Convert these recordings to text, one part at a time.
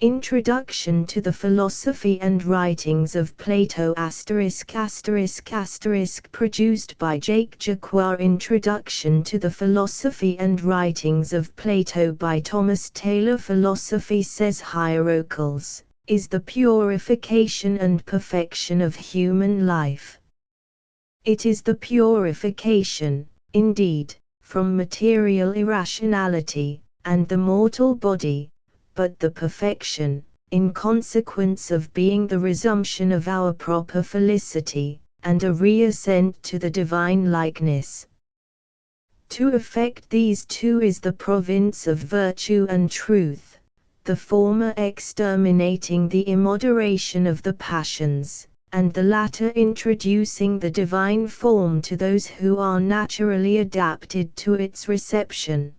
Introduction to the Philosophy and Writings of Plato ****, produced by Jake Jacquard. Introduction to the Philosophy and Writings of Plato by Thomas Taylor. Philosophy, says Hierocles, is the purification and perfection of human life. It is the purification, indeed, from material irrationality, and the mortal body, but the perfection, in consequence of being the resumption of our proper felicity, and a reascent to the divine likeness. To effect these two is the province of virtue and truth, the former exterminating the immoderation of the passions, and the latter introducing the divine form to those who are naturally adapted to its reception.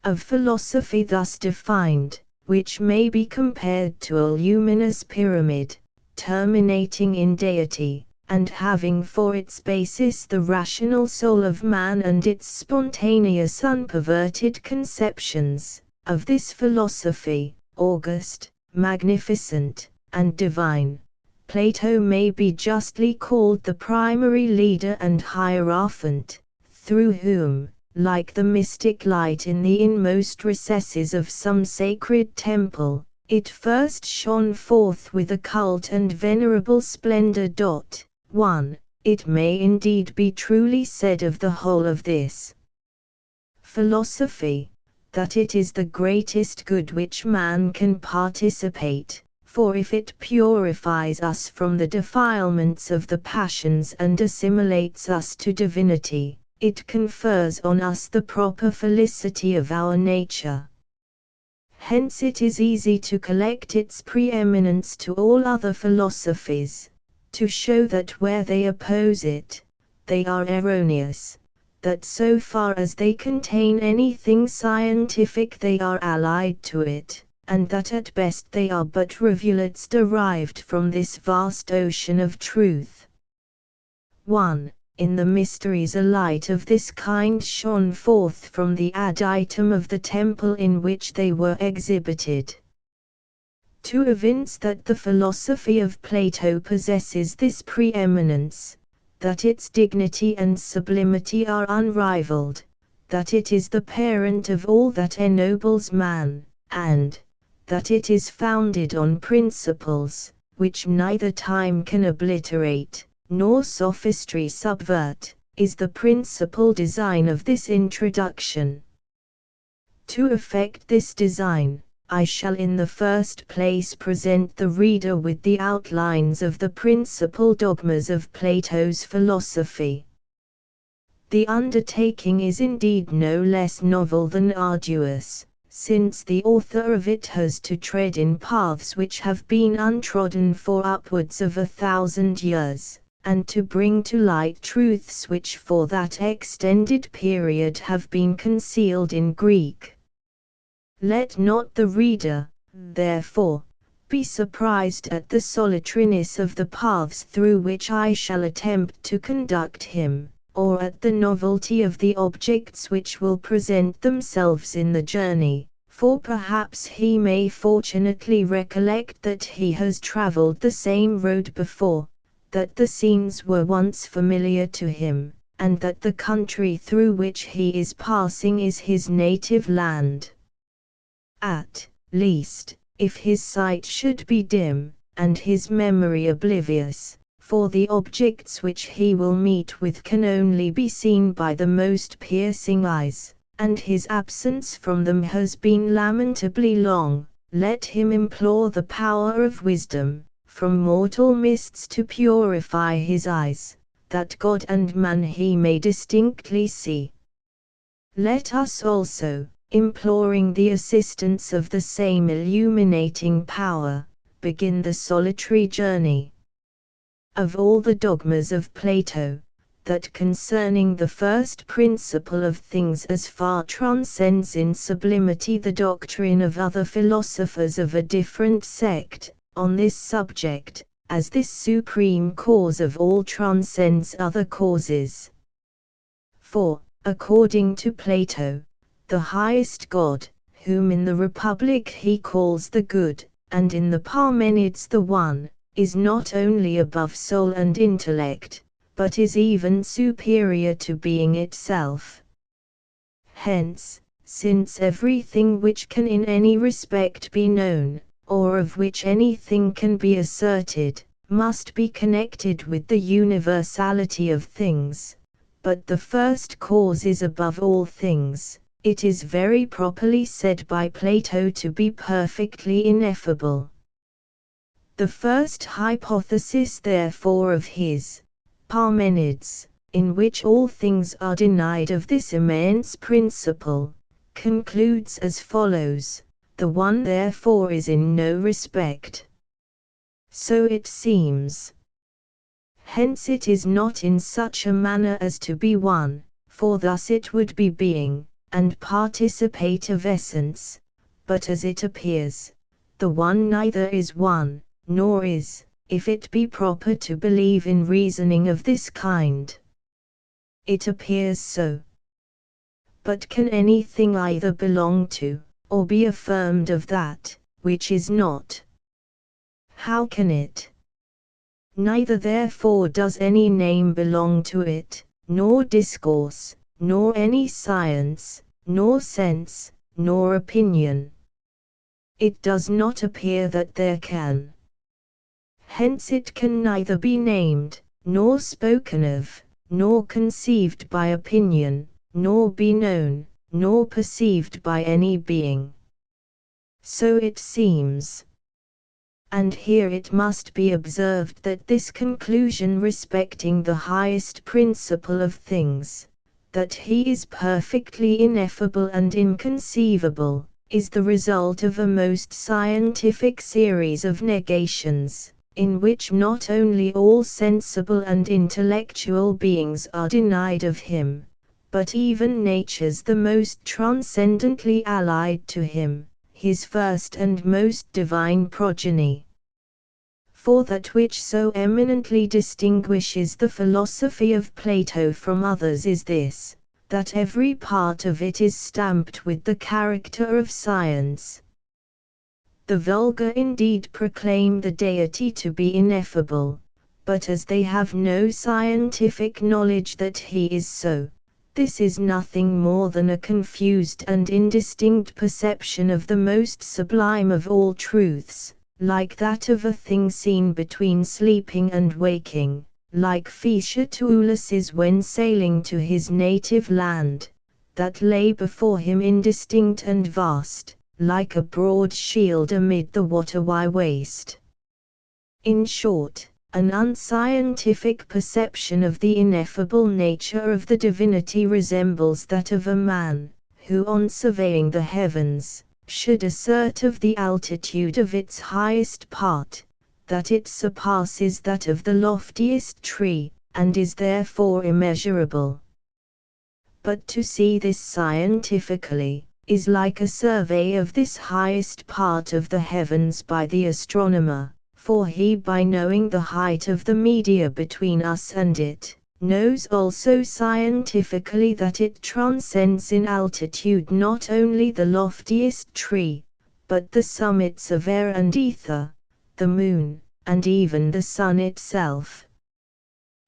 Of philosophy thus defined, which may be compared to a luminous pyramid, terminating in deity, and having for its basis the rational soul of man and its spontaneous unperverted conceptions, of this philosophy, august, magnificent, and divine, Plato may be justly called the primary leader and hierophant, through whom, like the mystic light in the inmost recesses of some sacred temple, it first shone forth with occult and venerable splendor. 1. It may indeed be truly said of the whole of this philosophy, that it is the greatest good which man can participate, for if it purifies us from the defilements of the passions and assimilates us to divinity, it confers on us the proper felicity of our nature. Hence it is easy to collect its preeminence to all other philosophies, to show that where they oppose it, they are erroneous, that so far as they contain anything scientific they are allied to it, and that at best they are but rivulets derived from this vast ocean of truth. 1. In the mysteries a light of this kind shone forth from the adytum of the temple in which they were exhibited. To evince that the philosophy of Plato possesses this preeminence, that its dignity and sublimity are unrivaled, that it is the parent of all that ennobles man, and that it is founded on principles, which neither time can obliterate, nor sophistry subvert, is the principal design of this introduction. To effect this design, I shall in the first place present the reader with the outlines of the principal dogmas of Plato's philosophy. The undertaking is indeed no less novel than arduous, since the author of it has to tread in paths which have been untrodden for upwards of 1,000 years, and to bring to light truths which for that extended period have been concealed in Greek. Let not the reader, therefore, be surprised at the solitariness of the paths through which I shall attempt to conduct him, or at the novelty of the objects which will present themselves in the journey, for perhaps he may fortunately recollect that he has travelled the same road before, that the scenes were once familiar to him, and that the country through which he is passing is his native land. At least, if his sight should be dim, and his memory oblivious, for the objects which he will meet with can only be seen by the most piercing eyes, and his absence from them has been lamentably long, let him implore the power of wisdom, from mortal mists to purify his eyes, that God and man he may distinctly see. Let us also, imploring the assistance of the same illuminating power, begin the solitary journey. Of all the dogmas of Plato, that concerning the first principle of things as far transcends in sublimity the doctrine of other philosophers of a different sect, on this subject, as this supreme cause of all transcends other causes. For, according to Plato, the highest God, whom in the Republic he calls the good, and in the Parmenids the One, is not only above soul and intellect, but is even superior to being itself. Hence, since everything which can in any respect be known, or of which anything can be asserted, must be connected with the universality of things, but the first cause is above all things, it is very properly said by Plato to be perfectly ineffable. The first hypothesis therefore of his Parmenids, in which all things are denied of this immense principle, concludes as follows: the One therefore is in no respect. So it seems. Hence it is not in such a manner as to be one, for thus it would be being, and participate of essence, but as it appears, the One neither is one, nor is, if it be proper to believe in reasoning of this kind. It appears so. But can anything either belong to, or be affirmed of that, which is not? How can it? Neither therefore does any name belong to it, nor discourse, nor any science, nor sense, nor opinion. It does not appear that there can. Hence it can neither be named, nor spoken of, nor conceived by opinion, nor be known, nor perceived by any being. So it seems. And here it must be observed that this conclusion respecting the highest principle of things, that he is perfectly ineffable and inconceivable, is the result of a most scientific series of negations, in which not only all sensible and intellectual beings are denied of him, but even natures the most transcendently allied to him, his first and most divine progeny. For that which so eminently distinguishes the philosophy of Plato from others is this, that every part of it is stamped with the character of science. The vulgar indeed proclaim the deity to be ineffable, but as they have no scientific knowledge that he is so, this is nothing more than a confused and indistinct perception of the most sublime of all truths, like that of a thing seen between sleeping and waking, like Phaecia to Ulysses when sailing to his native land, that lay before him indistinct and vast, like a broad shield amid the watery waste. In short, an unscientific perception of the ineffable nature of the divinity resembles that of a man, who on surveying the heavens, should assert of the altitude of its highest part, that it surpasses that of the loftiest tree, and is therefore immeasurable. But to see this scientifically, is like a survey of this highest part of the heavens by the astronomer, for he by knowing the height of the media between us and it, knows also scientifically that it transcends in altitude not only the loftiest tree, but the summits of air and ether, the moon, and even the sun itself.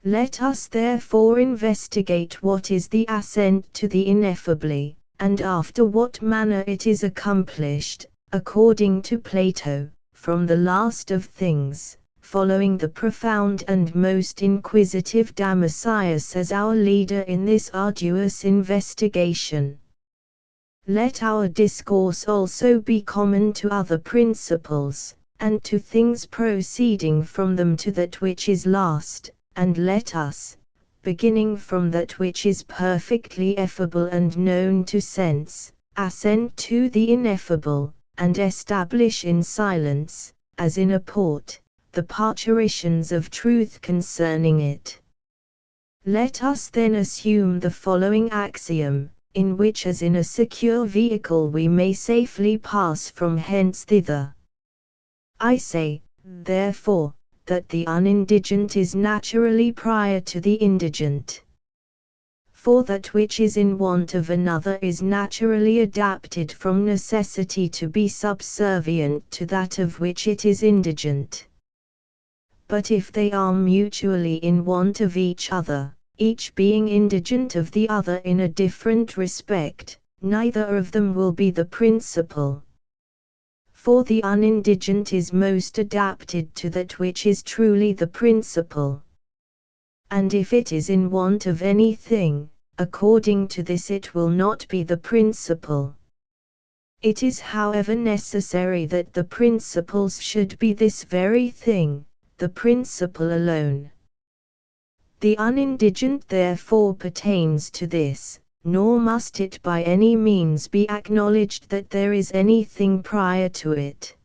Let us therefore investigate what is the ascent to the ineffably, and after what manner it is accomplished, according to Plato, from the last of things, following the profound and most inquisitive Damascius as our leader in this arduous investigation. Let our discourse also be common to other principles, and to things proceeding from them to that which is last, and let us, beginning from that which is perfectly effable and known to sense, ascend to the ineffable, and establish in silence, as in a port, the parturitions of truth concerning it. Let us then assume the following axiom, in which as in a secure vehicle we may safely pass from hence thither. I say, therefore, that the unindigent is naturally prior to the indigent. For that which is in want of another is naturally adapted from necessity to be subservient to that of which it is indigent. But if they are mutually in want of each other, each being indigent of the other in a different respect, neither of them will be the principle. For the unindigent is most adapted to that which is truly the principle. And if it is in want of anything, according to this it will not be the principle. It is however necessary that the principles should be this very thing, the principle alone. The unindigent therefore pertains to this, nor must it by any means be acknowledged that there is anything prior to it.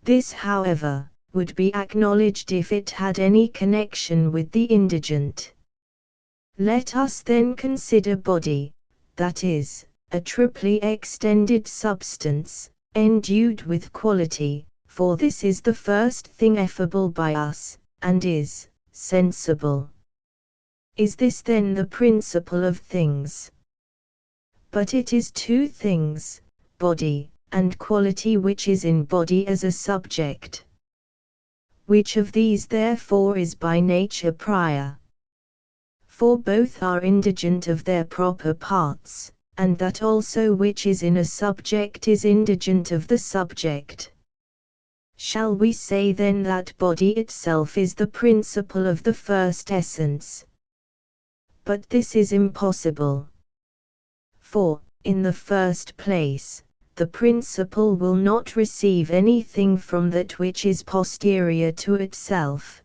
This however, would be acknowledged if it had any connection with the indigent. Let us then consider body, that is, a triply extended substance, endued with quality, for this is the first thing effable by us, and is sensible. Is this then the principle of things? But it is two things, body, and quality which is in body as a subject. Which of these therefore is by nature prior? For both are indigent of their proper parts, and that also which is in a subject is indigent of the subject. Shall we say then that body itself is the principle of the first essence? But this is impossible. For, in the first place, the principle will not receive anything from that which is posterior to itself.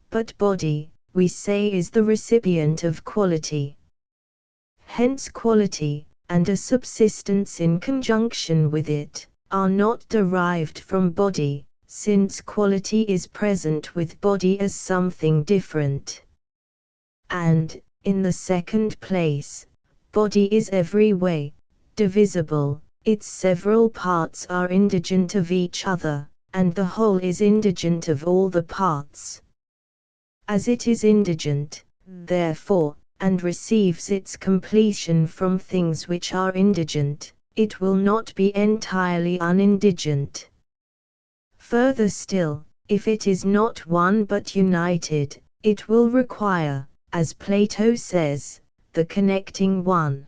But body, we say, is the recipient of quality. Hence quality, and a subsistence in conjunction with it, are not derived from body, since quality is present with body as something different. And, in the second place, body is every way divisible, its several parts are indigent of each other, and the whole is indigent of all the parts. As it is indigent, therefore, and receives its completion from things which are indigent, it will not be entirely unindigent. Further still, if it is not one but united, it will require, as Plato says, the connecting one.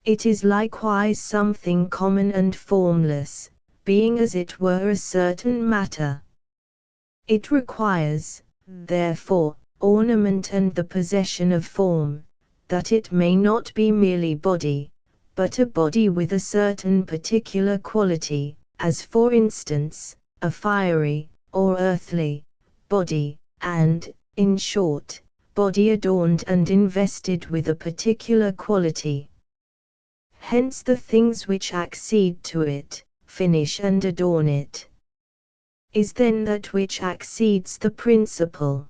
It is likewise something common and formless, being as it were a certain matter. It requires, therefore, ornament and the possession of form, that it may not be merely body, but a body with a certain particular quality, as for instance, a fiery, or earthly, body, and, in short, body adorned and invested with a particular quality. Hence the things which accede to it, finish and adorn it. Is then that which accedes the principle.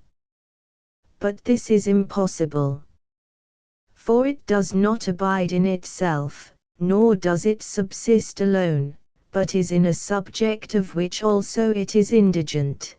But this is impossible. For it does not abide in itself, nor does it subsist alone, but is in a subject of which also it is indigent.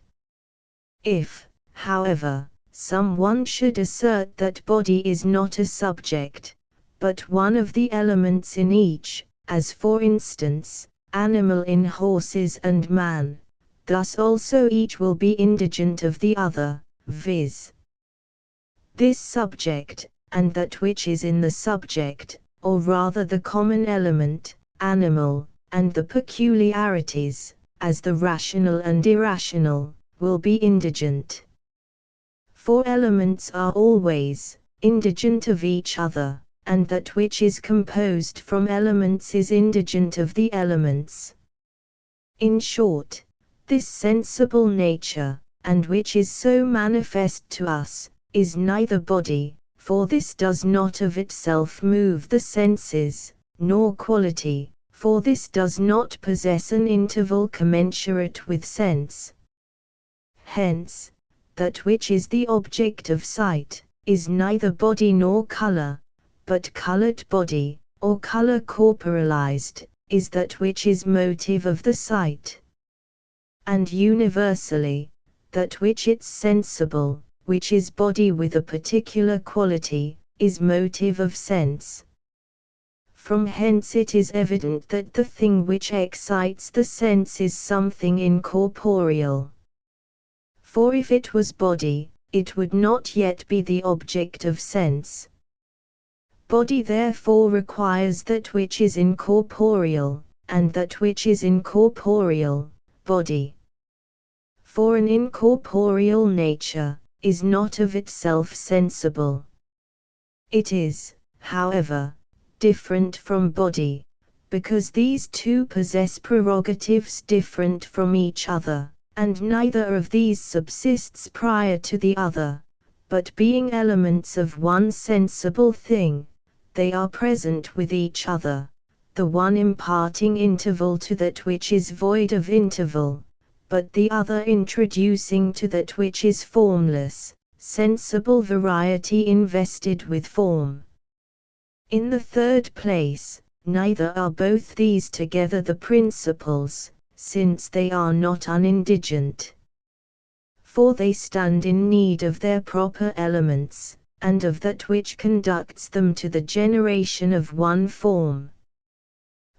If, however, someone should assert that body is not a subject, but one of the elements in each, as for instance, animal in horses and man, thus also each will be indigent of the other, viz. This subject, and that which is in the subject, or rather the common element, animal, and the peculiarities, as the rational and irrational, will be indigent. For elements are always indigent of each other, and that which is composed from elements is indigent of the elements. In short, this sensible nature, and which is so manifest to us, is neither body, for this does not of itself move the senses, nor quality, for this does not possess an interval commensurate with sense. Hence, that which is the object of sight, is neither body nor color, but colored body, or color corporalized, is that which is motive of the sight. And universally, that which is sensible, which is body with a particular quality, is motive of sense. From hence it is evident that the thing which excites the sense is something incorporeal. For if it was body, it would not yet be the object of sense. Body therefore requires that which is incorporeal, and that which is incorporeal, body. For an incorporeal nature is not of itself sensible. It is, however, different from body, because these two possess prerogatives different from each other, and neither of these subsists prior to the other, but being elements of one sensible thing, they are present with each other, the one imparting interval to that which is void of interval, but the other introducing to that which is formless, sensible variety invested with form. In the third place, neither are both these together the principles, since they are not unindigent. For they stand in need of their proper elements, and of that which conducts them to the generation of one form.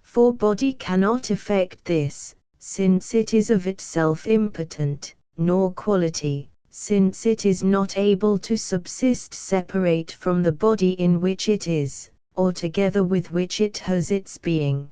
For body cannot effect this, since it is of itself impotent, nor quality, since it is not able to subsist separate from the body in which it is, or together with which it has its being.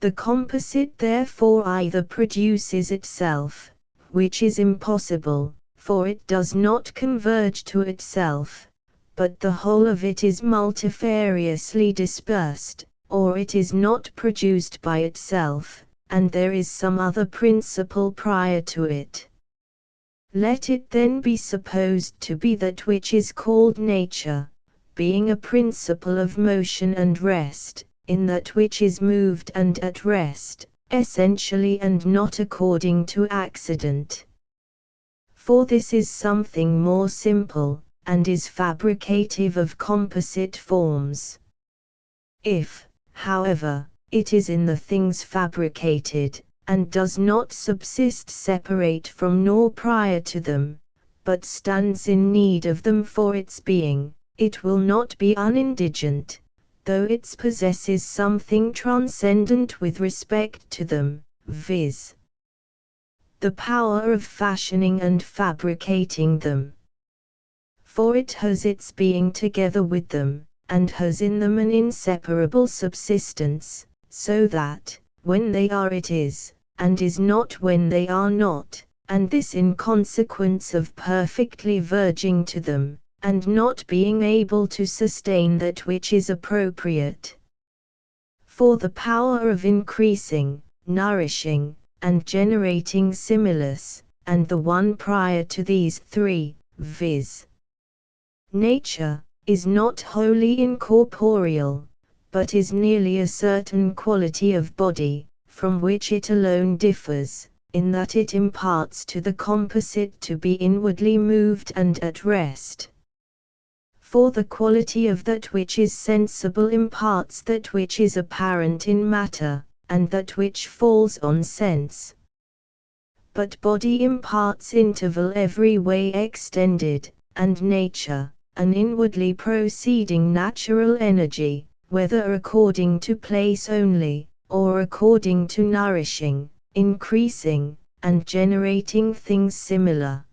The composite therefore either produces itself, which is impossible, for it does not converge to itself, but the whole of it is multifariously dispersed, or it is not produced by itself, and there is some other principle prior to it. Let it then be supposed to be that which is called nature, being a principle of motion and rest, in that which is moved and at rest, essentially and not according to accident. For this is something more simple, and is fabricative of composite forms. If, however, it is in the things fabricated, and does not subsist separate from nor prior to them, but stands in need of them for its being, it will not be unindigent, though it possesses something transcendent with respect to them, viz. the power of fashioning and fabricating them. For it has its being together with them, and has in them an inseparable subsistence, so that, when they are it is, and is not when they are not, and this in consequence of perfectly verging to them, and not being able to sustain that which is appropriate. For the power of increasing, nourishing, and generating stimulus, and the one prior to these three, viz. nature, is not wholly incorporeal, but is nearly a certain quality of body, from which it alone differs, in that it imparts to the composite to be inwardly moved and at rest. For the quality of that which is sensible imparts that which is apparent in matter, and that which falls on sense. But body imparts interval every way extended, and nature, an inwardly proceeding natural energy, whether according to place only, or according to nourishing, increasing, and generating things similar.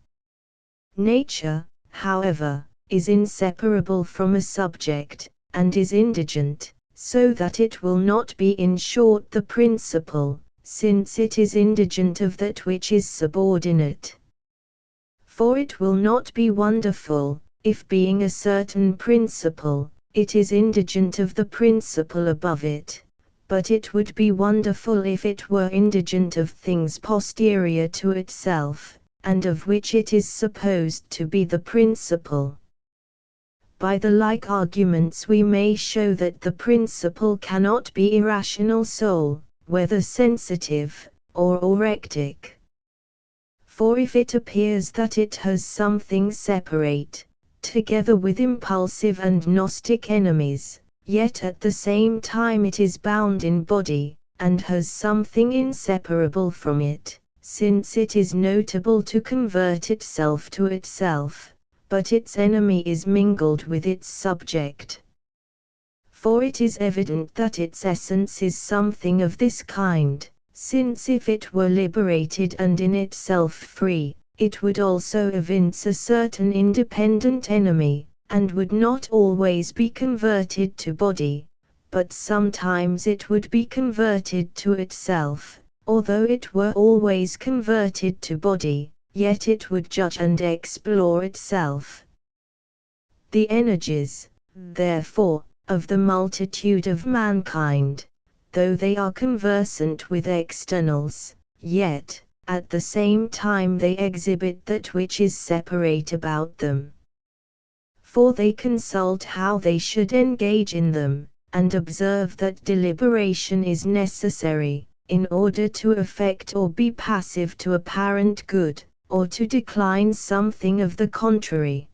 Nature, however, is inseparable from a subject, and is indigent, so that it will not be in short the principle, since it is indigent of that which is subordinate. For it will not be wonderful, if being a certain principle, it is indigent of the principle above it, but it would be wonderful if it were indigent of things posterior to itself, and of which it is supposed to be the principle. By the like arguments we may show that the principle cannot be irrational soul, whether sensitive, or orectic. For if it appears that it has something separate, together with impulsive and gnostic enemies, yet at the same time it is bound in body, and has something inseparable from it, since it is notable to convert itself to itself, but its enemy is mingled with its subject. For it is evident that its essence is something of this kind, since if it were liberated and in itself free, it would also evince a certain independent enemy, and would not always be converted to body, but sometimes it would be converted to itself. Although it were always converted to body, yet it would judge and explore itself. The energies, therefore, of the multitude of mankind, though they are conversant with externals, yet, at the same time they exhibit that which is separate about them. For they consult how they should engage in them, and observe that deliberation is necessary, in order to effect or be passive to apparent good, or to decline something of the contrary.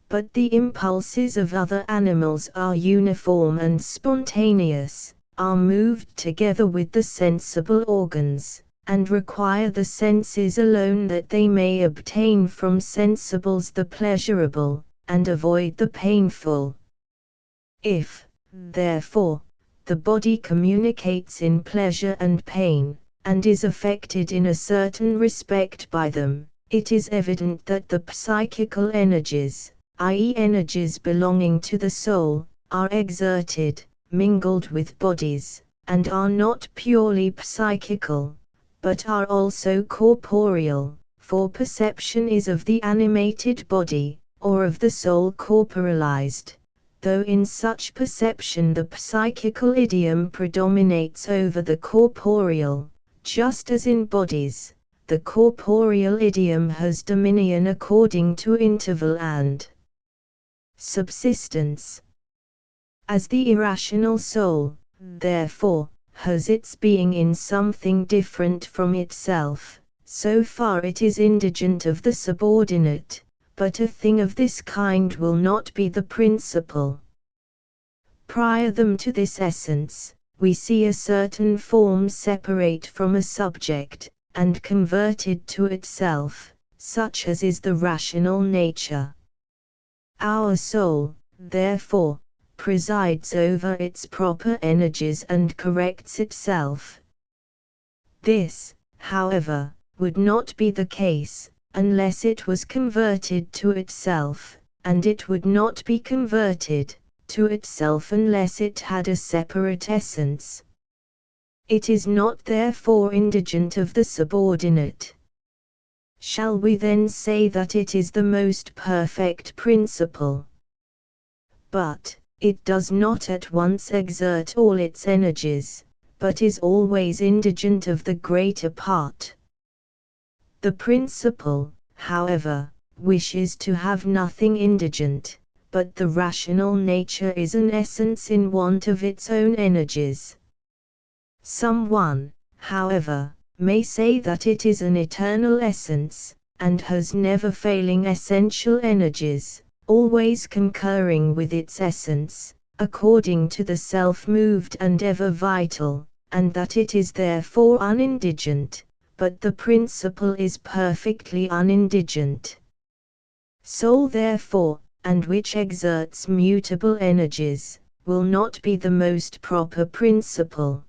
But the impulses of other animals are uniform and spontaneous, are moved together with the sensible organs, and require the senses alone that they may obtain from sensibles the pleasurable, and avoid the painful. If, therefore, the body communicates in pleasure and pain, and is affected in a certain respect by them, it is evident that the psychical energies, i.e. energies belonging to the soul, are exerted, mingled with bodies, and are not purely psychical, but are also corporeal, for perception is of the animated body, or of the soul corporalized, though in such perception the psychical idiom predominates over the corporeal, just as in bodies, the corporeal idiom has dominion according to interval and subsistence. As the irrational soul, therefore, has its being in something different from itself, so far it is indigent of the subordinate, but a thing of this kind will not be the principle. Prior them to this essence, we see a certain form separate from a subject, and converted to itself, such as is the rational nature. Our soul, therefore, presides over its proper energies and corrects itself. This, however, would not be the case, unless it was converted to itself, and it would not be converted to itself unless it had a separate essence. It is not therefore indigent of the subordinate. Shall we then say that it is the most perfect principle? But it does not at once exert all its energies, but is always indigent of the greater part. The principle, however, wishes to have nothing indigent, but the rational nature is an essence in want of its own energies. Some one, however, may say that it is an eternal essence, and has never failing essential energies, always concurring with its essence, according to the self-moved and ever vital, and that it is therefore unindigent, but the principle is perfectly unindigent. Soul therefore, and which exerts mutable energies, will not be the most proper principle.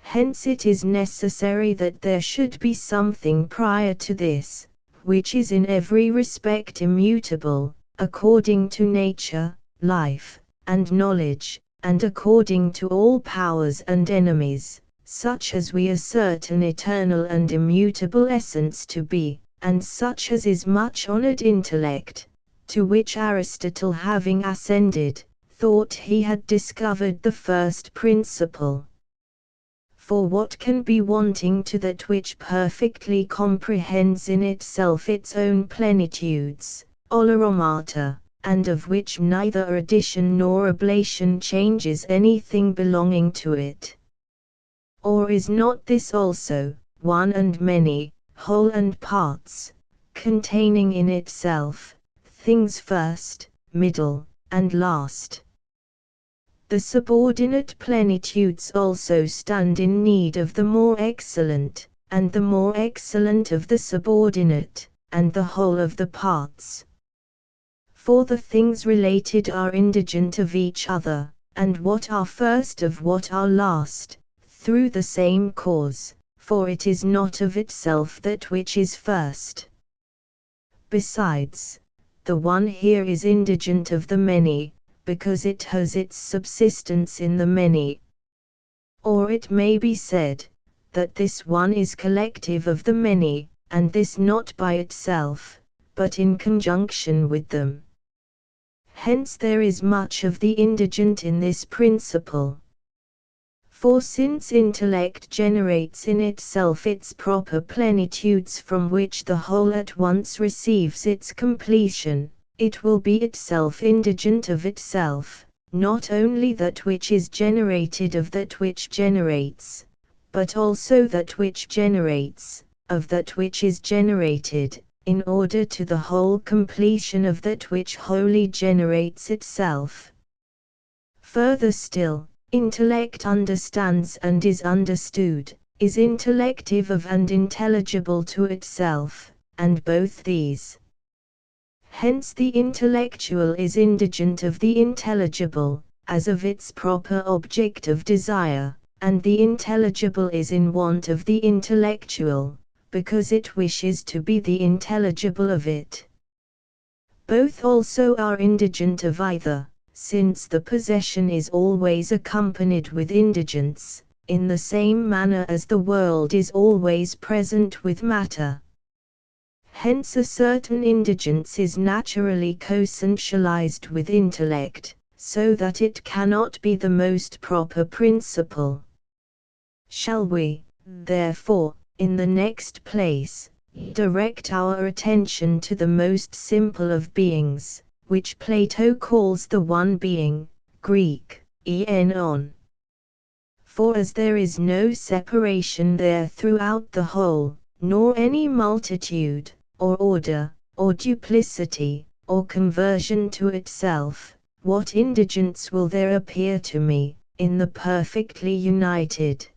Hence it is necessary that there should be something prior to this, which is in every respect immutable, according to nature, life, and knowledge, and according to all powers and enemies, such as we assert an eternal and immutable essence to be, and such as is much honored intellect, to which Aristotle having ascended, thought he had discovered the first principle. For what can be wanting to that which perfectly comprehends in itself its own plenitudes, oleromata, and of which neither addition nor ablation changes anything belonging to it? Or is not this also, one and many, whole and parts, containing in itself, things first, middle, and last? The subordinate plenitudes also stand in need of the more excellent, and the more excellent of the subordinate, and the whole of the parts. For the things related are indigent of each other, and what are first of what are last, through the same cause, for it is not of itself that which is first. Besides, the one here is indigent of the many, because it has its subsistence in the many. Or it may be said, that this one is collective of the many, and this not by itself, but in conjunction with them. Hence there is much of the indigent in this principle. For since intellect generates in itself its proper plenitudes from which the whole at once receives its completion, it will be itself indigent of itself, not only that which is generated of that which generates, but also that which generates, of that which is generated, in order to the whole completion of that which wholly generates itself. Further still, intellect understands and is understood, is intellective of and intelligible to itself, and both these. Hence the intellectual is indigent of the intelligible, as of its proper object of desire, and the intelligible is in want of the intellectual, because it wishes to be the intelligible of it. Both also are indigent of either, since the possession is always accompanied with indigence, in the same manner as the world is always present with matter. Hence a certain indigence is naturally consentialized with intellect, so that it cannot be the most proper principle. Shall we, therefore, in the next place, direct our attention to the most simple of beings, which Plato calls the one being, Greek, enon. For as there is no separation there throughout the whole, nor any multitude, or order, or duplicity, or conversion to itself, what indigence will there appear to me, in the perfectly united?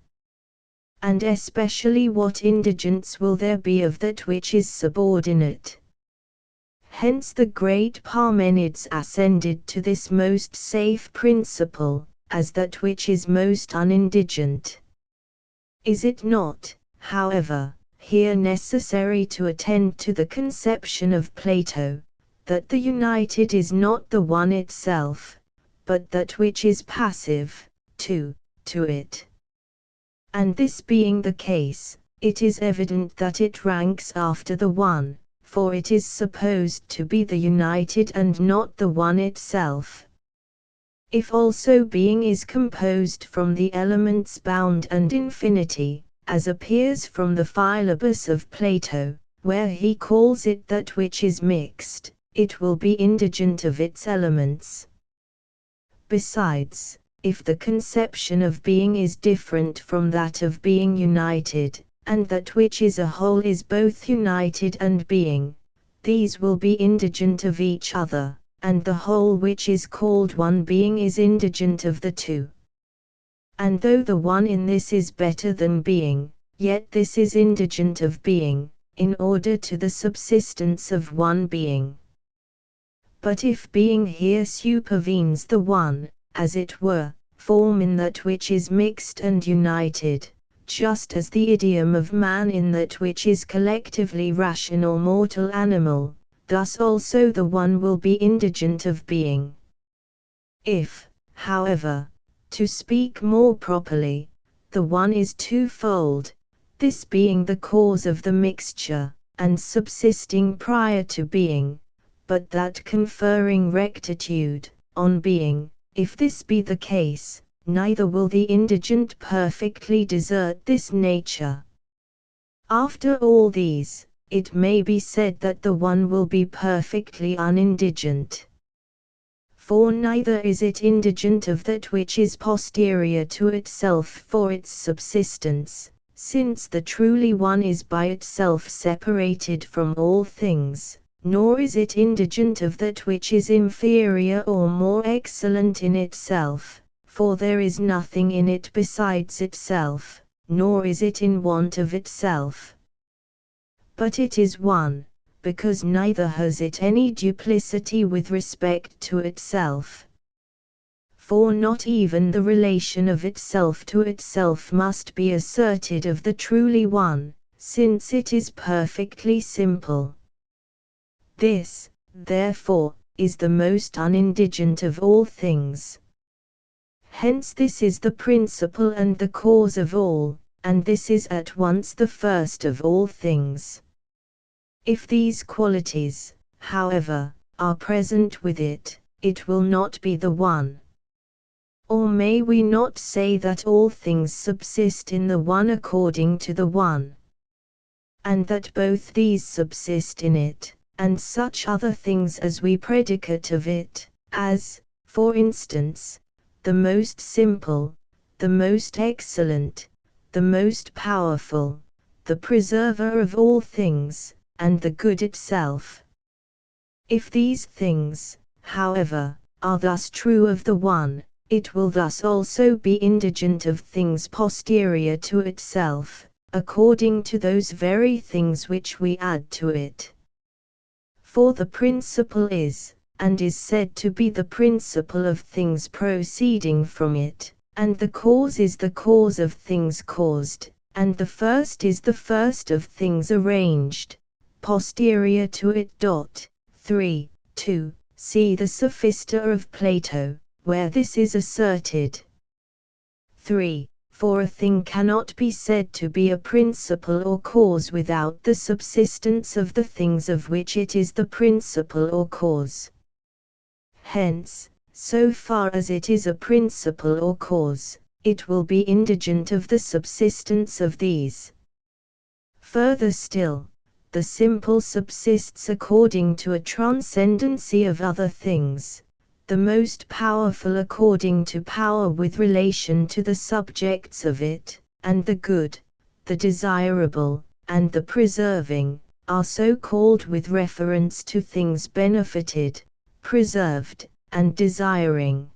And especially what indigence will there be of that which is subordinate? Hence the great Parmenides ascended to this most safe principle, as that which is most unindigent. Is it not, however, here necessary to attend to the conception of Plato, that the united is not the one itself, but that which is passive, to it? And this being the case, it is evident that it ranks after the one, for it is supposed to be the united and not the one itself. If also being is composed from the elements bound and infinity, as appears from the Philebus of Plato, where he calls it that which is mixed, it will be indigent of its elements. Besides, if the conception of being is different from that of being united, and that which is a whole is both united and being, these will be indigent of each other, and the whole which is called one being is indigent of the two. And though the one in this is better than being, yet this is indigent of being, in order to the subsistence of one being. But if being here supervenes the one, as it were, form in that which is mixed and united, just as the idiom of man in that which is collectively rational mortal animal, thus also the one will be indigent of being. If, however, to speak more properly, the one is twofold, this being the cause of the mixture, and subsisting prior to being, but that conferring rectitude on being, if this be the case, neither will the indigent perfectly desert this nature. After all these, it may be said that the one will be perfectly unindigent. For neither is it indigent of that which is posterior to itself for its subsistence, since the truly one is by itself separated from all things, nor is it indigent of that which is inferior or more excellent in itself, for there is nothing in it besides itself, nor is it in want of itself. But it is one, because neither has it any duplicity with respect to itself. For not even the relation of itself to itself must be asserted of the truly one, since it is perfectly simple. This, therefore, is the most unindigent of all things. Hence this is the principle and the cause of all, and this is at once the first of all things. If these qualities, however, are present with it, it will not be the one. Or may we not say that all things subsist in the one according to the one? And that both these subsist in it, and such other things as we predicate of it, as, for instance, the most simple, the most excellent, the most powerful, the preserver of all things, and the good itself. If these things, however, are thus true of the one, it will thus also be indigent of things posterior to itself, according to those very things which we add to it. For the principle is, and is said to be the principle of things proceeding from it, and the cause is the cause of things caused, and the first is the first of things arranged, posterior to it. 3. 2. See the Sophista of Plato, where this is asserted. 3. For a thing cannot be said to be a principle or cause without the subsistence of the things of which it is the principle or cause. Hence, so far as it is a principle or cause, it will be indigent of the subsistence of these. Further still, the simple subsists according to a transcendency of other things, the most powerful according to power with relation to the subjects of it, and the good, the desirable, and the preserving, are so called with reference to things benefited, preserved, and desiring.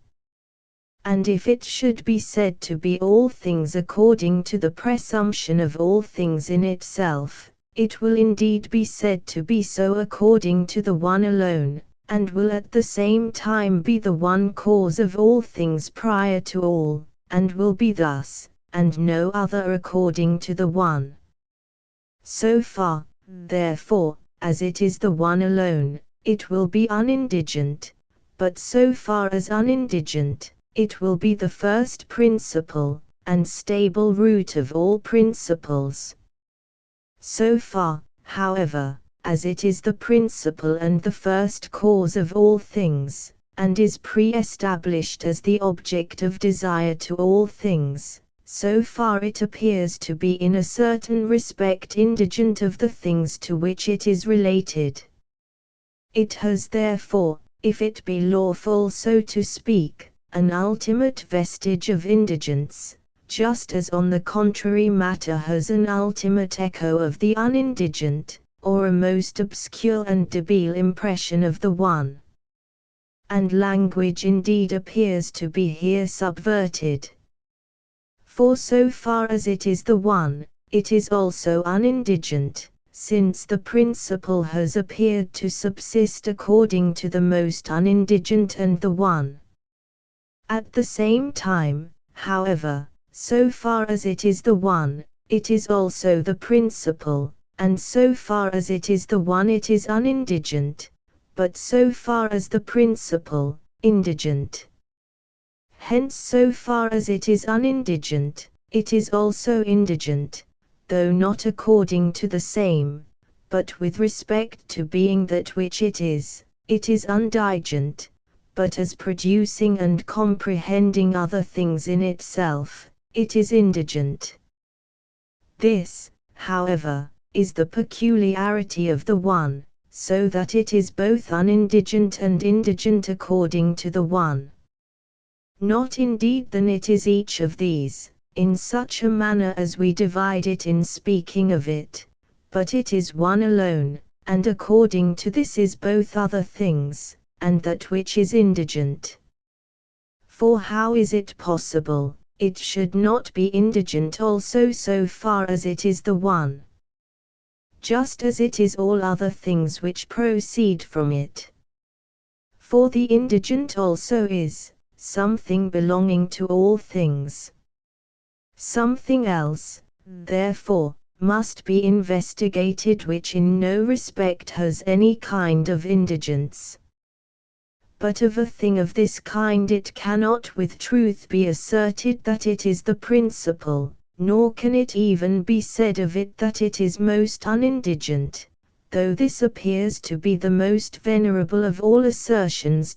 And if it should be said to be all things according to the presumption of all things in itself, it will indeed be said to be so according to the one alone, and will at the same time be the one cause of all things prior to all, and will be thus, and no other according to the one. So far, therefore, as it is the one alone, it will be unindigent, but so far as unindigent, it will be the first principle, and stable root of all principles. So far, however, as it is the principle and the first cause of all things, and is pre-established as the object of desire to all things, so far it appears to be in a certain respect indigent of the things to which it is related. It has therefore, if it be lawful so to speak, an ultimate vestige of indigence, just as on the contrary matter has an ultimate echo of the unindigent, or a most obscure and debile impression of the one. And language indeed appears to be here subverted. For so far as it is the one, it is also unindigent, since the principle has appeared to subsist according to the most unindigent and the one. At the same time, however, so far as it is the one, it is also the principle, and so far as it is the one it is unindigent, but so far as the principle, indigent. Hence so far as it is unindigent, it is also indigent, though not according to the same, but with respect to being that which it is undigent, but as producing and comprehending other things in itself, it is indigent. This, however, is the peculiarity of the one, so that it is both unindigent and indigent according to the one. Not indeed then it is each of these, in such a manner as we divide it in speaking of it, but it is one alone, and according to this is both other things, and that which is indigent. For how is it possible, it should not be indigent also so far as it is the one, just as it is all other things which proceed from it. For the indigent also is something belonging to all things. Something else, therefore, must be investigated which in no respect has any kind of indigence. But of a thing of this kind it cannot with truth be asserted that it is the principle, nor can it even be said of it that it is most unindigent, though this appears to be the most venerable of all assertions.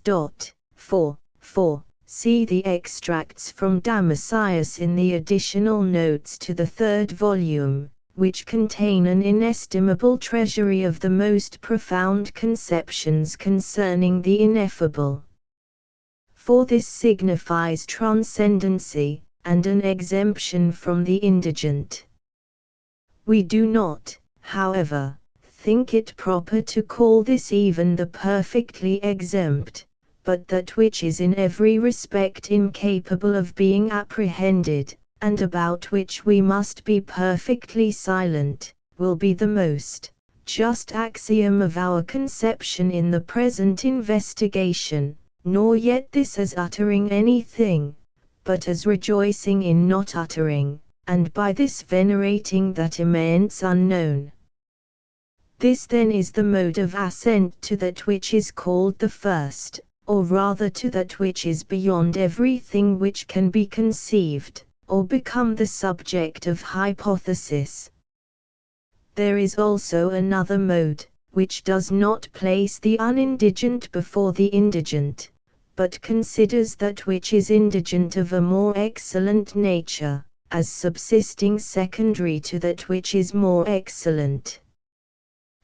4. See the extracts from Damascius in the additional notes to the third volume, which contain an inestimable treasury of the most profound conceptions concerning the ineffable. For this signifies transcendency, and an exemption from the indigent. We do not, however, think it proper to call this even the perfectly exempt, but that which is in every respect incapable of being apprehended, and about which we must be perfectly silent, will be the most just axiom of our conception in the present investigation, nor yet this as uttering anything, but as rejoicing in not uttering, and by this venerating that immense unknown. This then is the mode of assent to that which is called the first, or rather to that which is beyond everything which can be conceived, or become the subject of hypothesis. There is also another mode, which does not place the unindigent before the indigent, but considers that which is indigent of a more excellent nature, as subsisting secondary to that which is more excellent.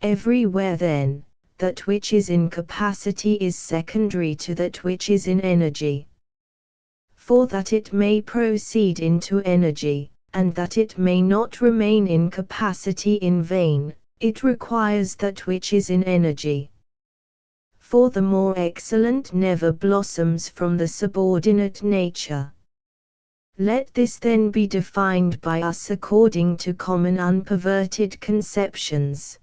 Everywhere then, that which is in capacity is secondary to that which is in energy. For that it may proceed into energy, and that it may not remain in capacity in vain, it requires that which is in energy. For the more excellent never blossoms from the subordinate nature. Let this then be defined by us according to common unperverted conceptions.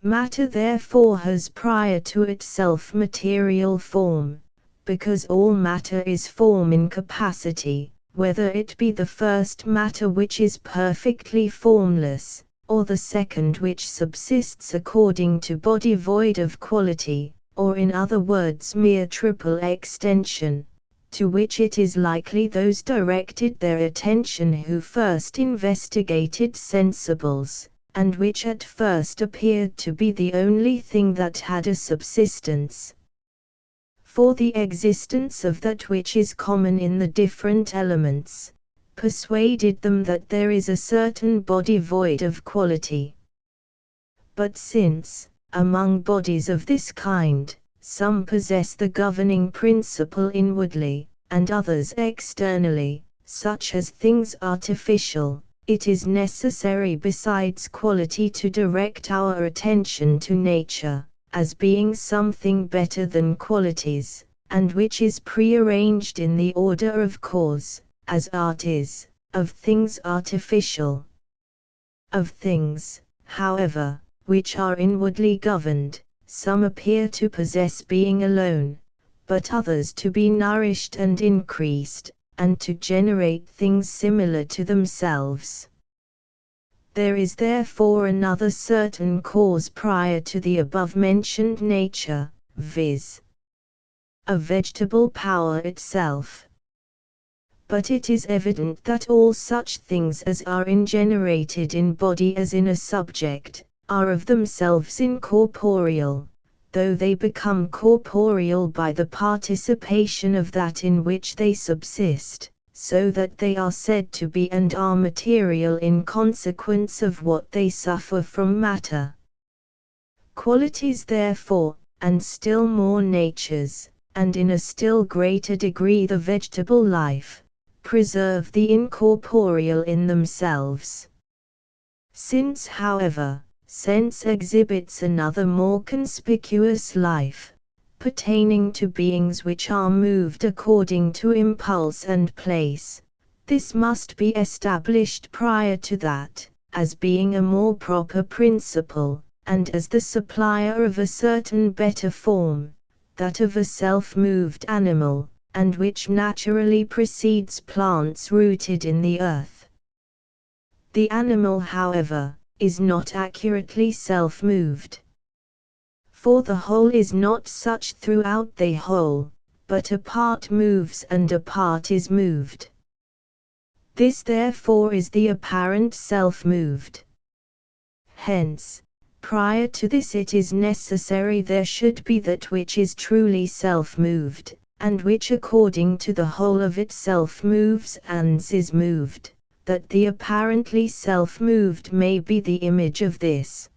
Matter therefore has prior to itself material form, because all matter is form in capacity, whether it be the first matter which is perfectly formless, or the second which subsists according to body void of quality, or in other words mere triple extension, to which it is likely those directed their attention who first investigated sensibles, and which at first appeared to be the only thing that had a subsistence. For the existence of that which is common in the different elements, persuaded them that there is a certain body void of quality. But since, among bodies of this kind, some possess the governing principle inwardly, and others externally, such as things artificial, it is necessary besides quality to direct our attention to nature, as being something better than qualities, and which is prearranged in the order of cause, as art is, of things artificial. Of things, however, which are inwardly governed, some appear to possess being alone, but others to be nourished and increased, and to generate things similar to themselves. There is therefore another certain cause prior to the above-mentioned nature, viz. a vegetable power itself. But it is evident that all such things as are ingenerated in body as in a subject, are of themselves incorporeal, though they become corporeal by the participation of that in which they subsist, so that they are said to be and are material in consequence of what they suffer from matter. Qualities therefore, and still more natures, and in a still greater degree the vegetable life, preserve the incorporeal in themselves. Since however, sense exhibits another more conspicuous life, pertaining to beings which are moved according to impulse and place, This must be established prior to that, as being a more proper principle, and as the supplier of a certain better form, that of a self-moved animal, and which naturally precedes plants rooted in the earth. The animal, however, is not accurately self-moved. For the whole is not such throughout the whole, but a part moves and a part is moved. This therefore is the apparent self-moved. Hence, prior to this it is necessary there should be that which is truly self-moved, and which according to the whole of itself moves and is moved, that the apparently self-moved may be the image of this.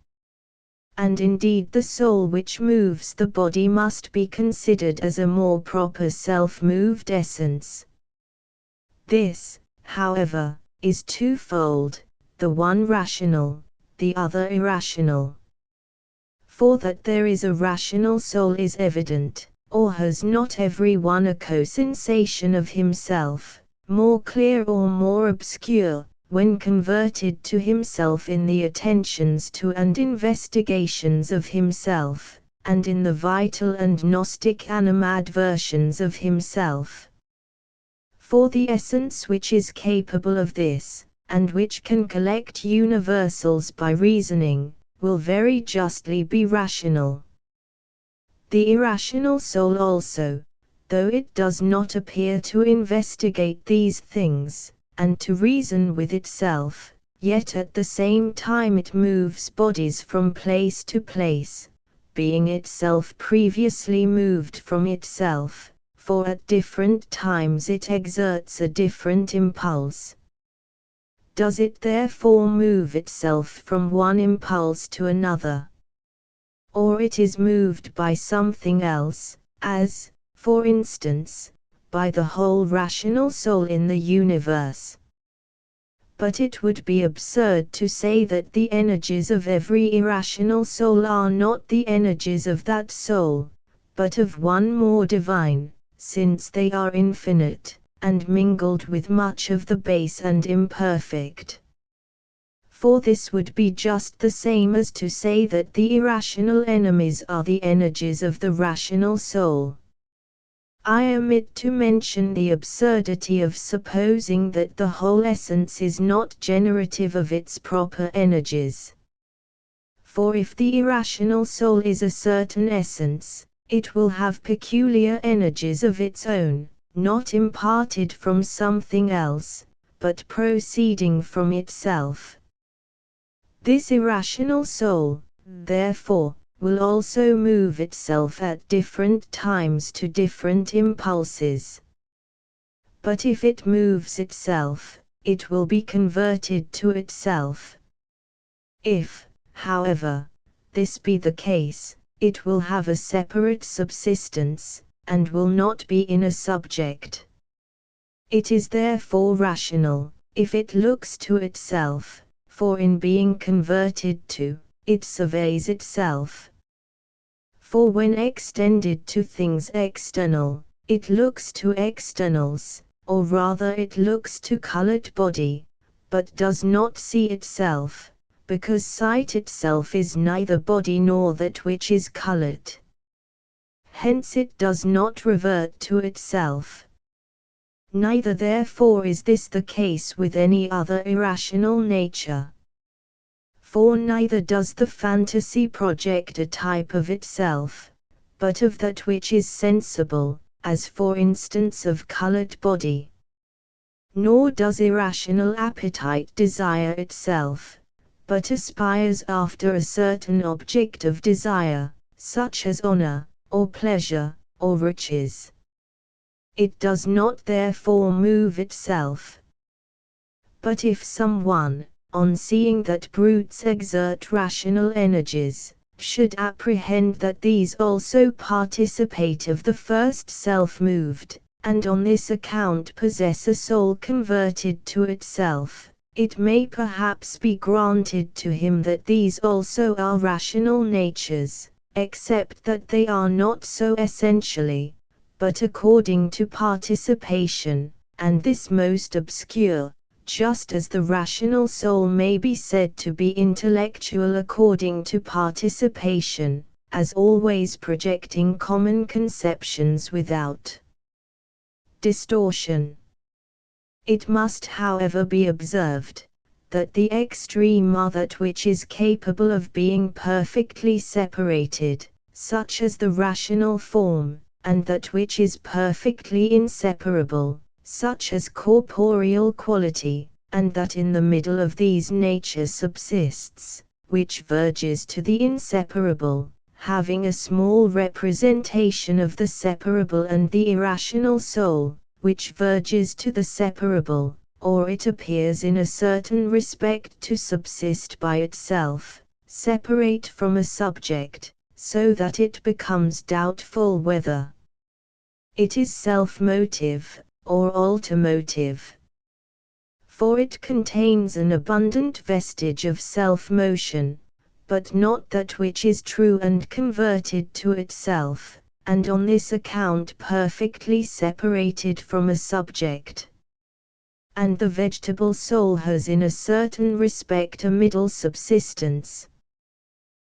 And indeed the soul which moves the body must be considered as a more proper self-moved essence. This, however, is twofold, the one rational, the other irrational. For that there is a rational soul is evident, or has not every one a co-sensation of himself, more clear or more obscure, when converted to himself in the attentions to and investigations of himself, and in the vital and gnostic animadversions of himself. For the essence which is capable of this, and which can collect universals by reasoning, will very justly be rational. The irrational soul also, though it does not appear to investigate these things, and to reason with itself, yet at the same time it moves bodies from place to place, being itself previously moved from itself, for at different times it exerts a different impulse. Does it therefore move itself from one impulse to another? Or it is moved by something else, as, for instance, by the whole rational soul in the universe? But it would be absurd to say that the energies of every irrational soul are not the energies of that soul, but of one more divine, since they are infinite, and mingled with much of the base and imperfect. For this would be just the same as to say that the irrational enemies are the energies of the rational soul. I omit to mention the absurdity of supposing that the whole essence is not generative of its proper energies. For if the irrational soul is a certain essence, it will have peculiar energies of its own, not imparted from something else, but proceeding from itself. This irrational soul, therefore, will also move itself at different times to different impulses. But if it moves itself, it will be converted to itself. If, however, this be the case, it will have a separate subsistence, and will not be in a subject. It is therefore rational, if it looks to itself, for in being converted to, it surveys itself. For when extended to things external, it looks to externals, or rather it looks to colored body, but does not see itself, because sight itself is neither body nor that which is colored. Hence it does not revert to itself. Neither therefore is this the case with any other irrational nature. For neither does the fantasy project a type of itself, but of that which is sensible, as for instance of colored body. Nor does irrational appetite desire itself, but aspires after a certain object of desire, such as honor, or pleasure, or riches. It does not therefore move itself. But if someone, on seeing that brutes exert rational energies, should apprehend that these also participate of the first self-moved, and on this account possess a soul converted to itself, it may perhaps be granted to him that these also are rational natures, except that they are not so essentially, but according to participation, and this most obscure, just as the rational soul may be said to be intellectual according to participation, as always projecting common conceptions without distortion. It must however be observed, that the extreme are that which is capable of being perfectly separated, such as the rational form, and that which is perfectly inseparable, such as corporeal quality, and that in the middle of these nature subsists, which verges to the inseparable, having a small representation of the separable, and the irrational soul, which verges to the separable, or it appears in a certain respect to subsist by itself, separate from a subject, so that it becomes doubtful whether it is self-motive, or ultimotive. For it contains an abundant vestige of self-motion, but not that which is true and converted to itself, and on this account perfectly separated from a subject. And the vegetable soul has in a certain respect a middle subsistence.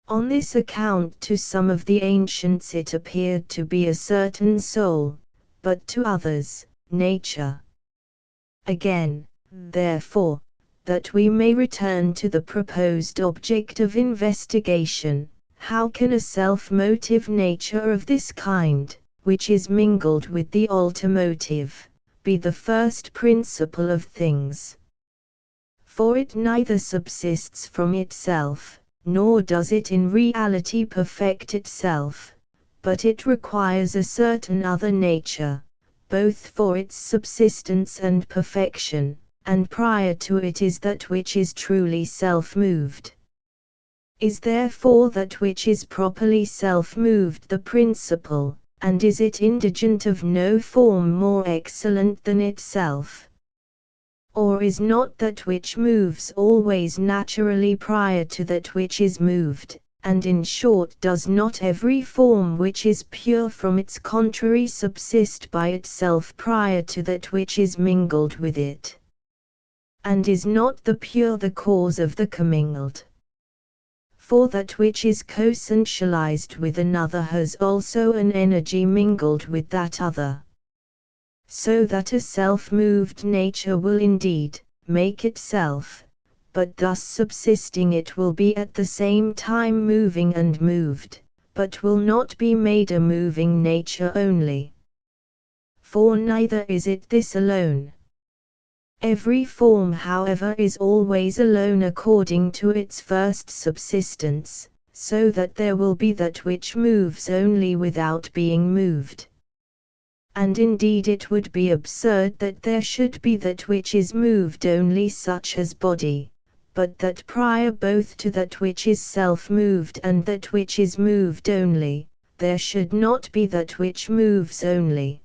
On this account to some of the ancients it appeared to be a certain soul, but to others, nature. Again, therefore, that we may return to the proposed object of investigation, how can a self-motive nature of this kind, which is mingled with the ultimotive, be the first principle of things? For it neither subsists from itself, nor does it in reality perfect itself, but it requires a certain other nature, both for its subsistence and perfection, and prior to it is that which is truly self-moved. Is therefore that which is properly self-moved the principle, and is it indigent of no form more excellent than itself? Or is not that which moves always naturally prior to that which is moved, and in short does not every form which is pure from its contrary subsist by itself prior to that which is mingled with it? And is not the pure the cause of the commingled? For that which is co-essentialized with another has also an energy mingled with that other. So that a self-moved nature will indeed make itself, but thus subsisting it will be at the same time moving and moved, but will not be made a moving nature only. For neither is it this alone. Every form however is always alone according to its first subsistence, so that there will be that which moves only without being moved. And indeed it would be absurd that there should be that which is moved only, such as body, but that prior both to that which is self-moved and that which is moved only, there should not be that which moves only.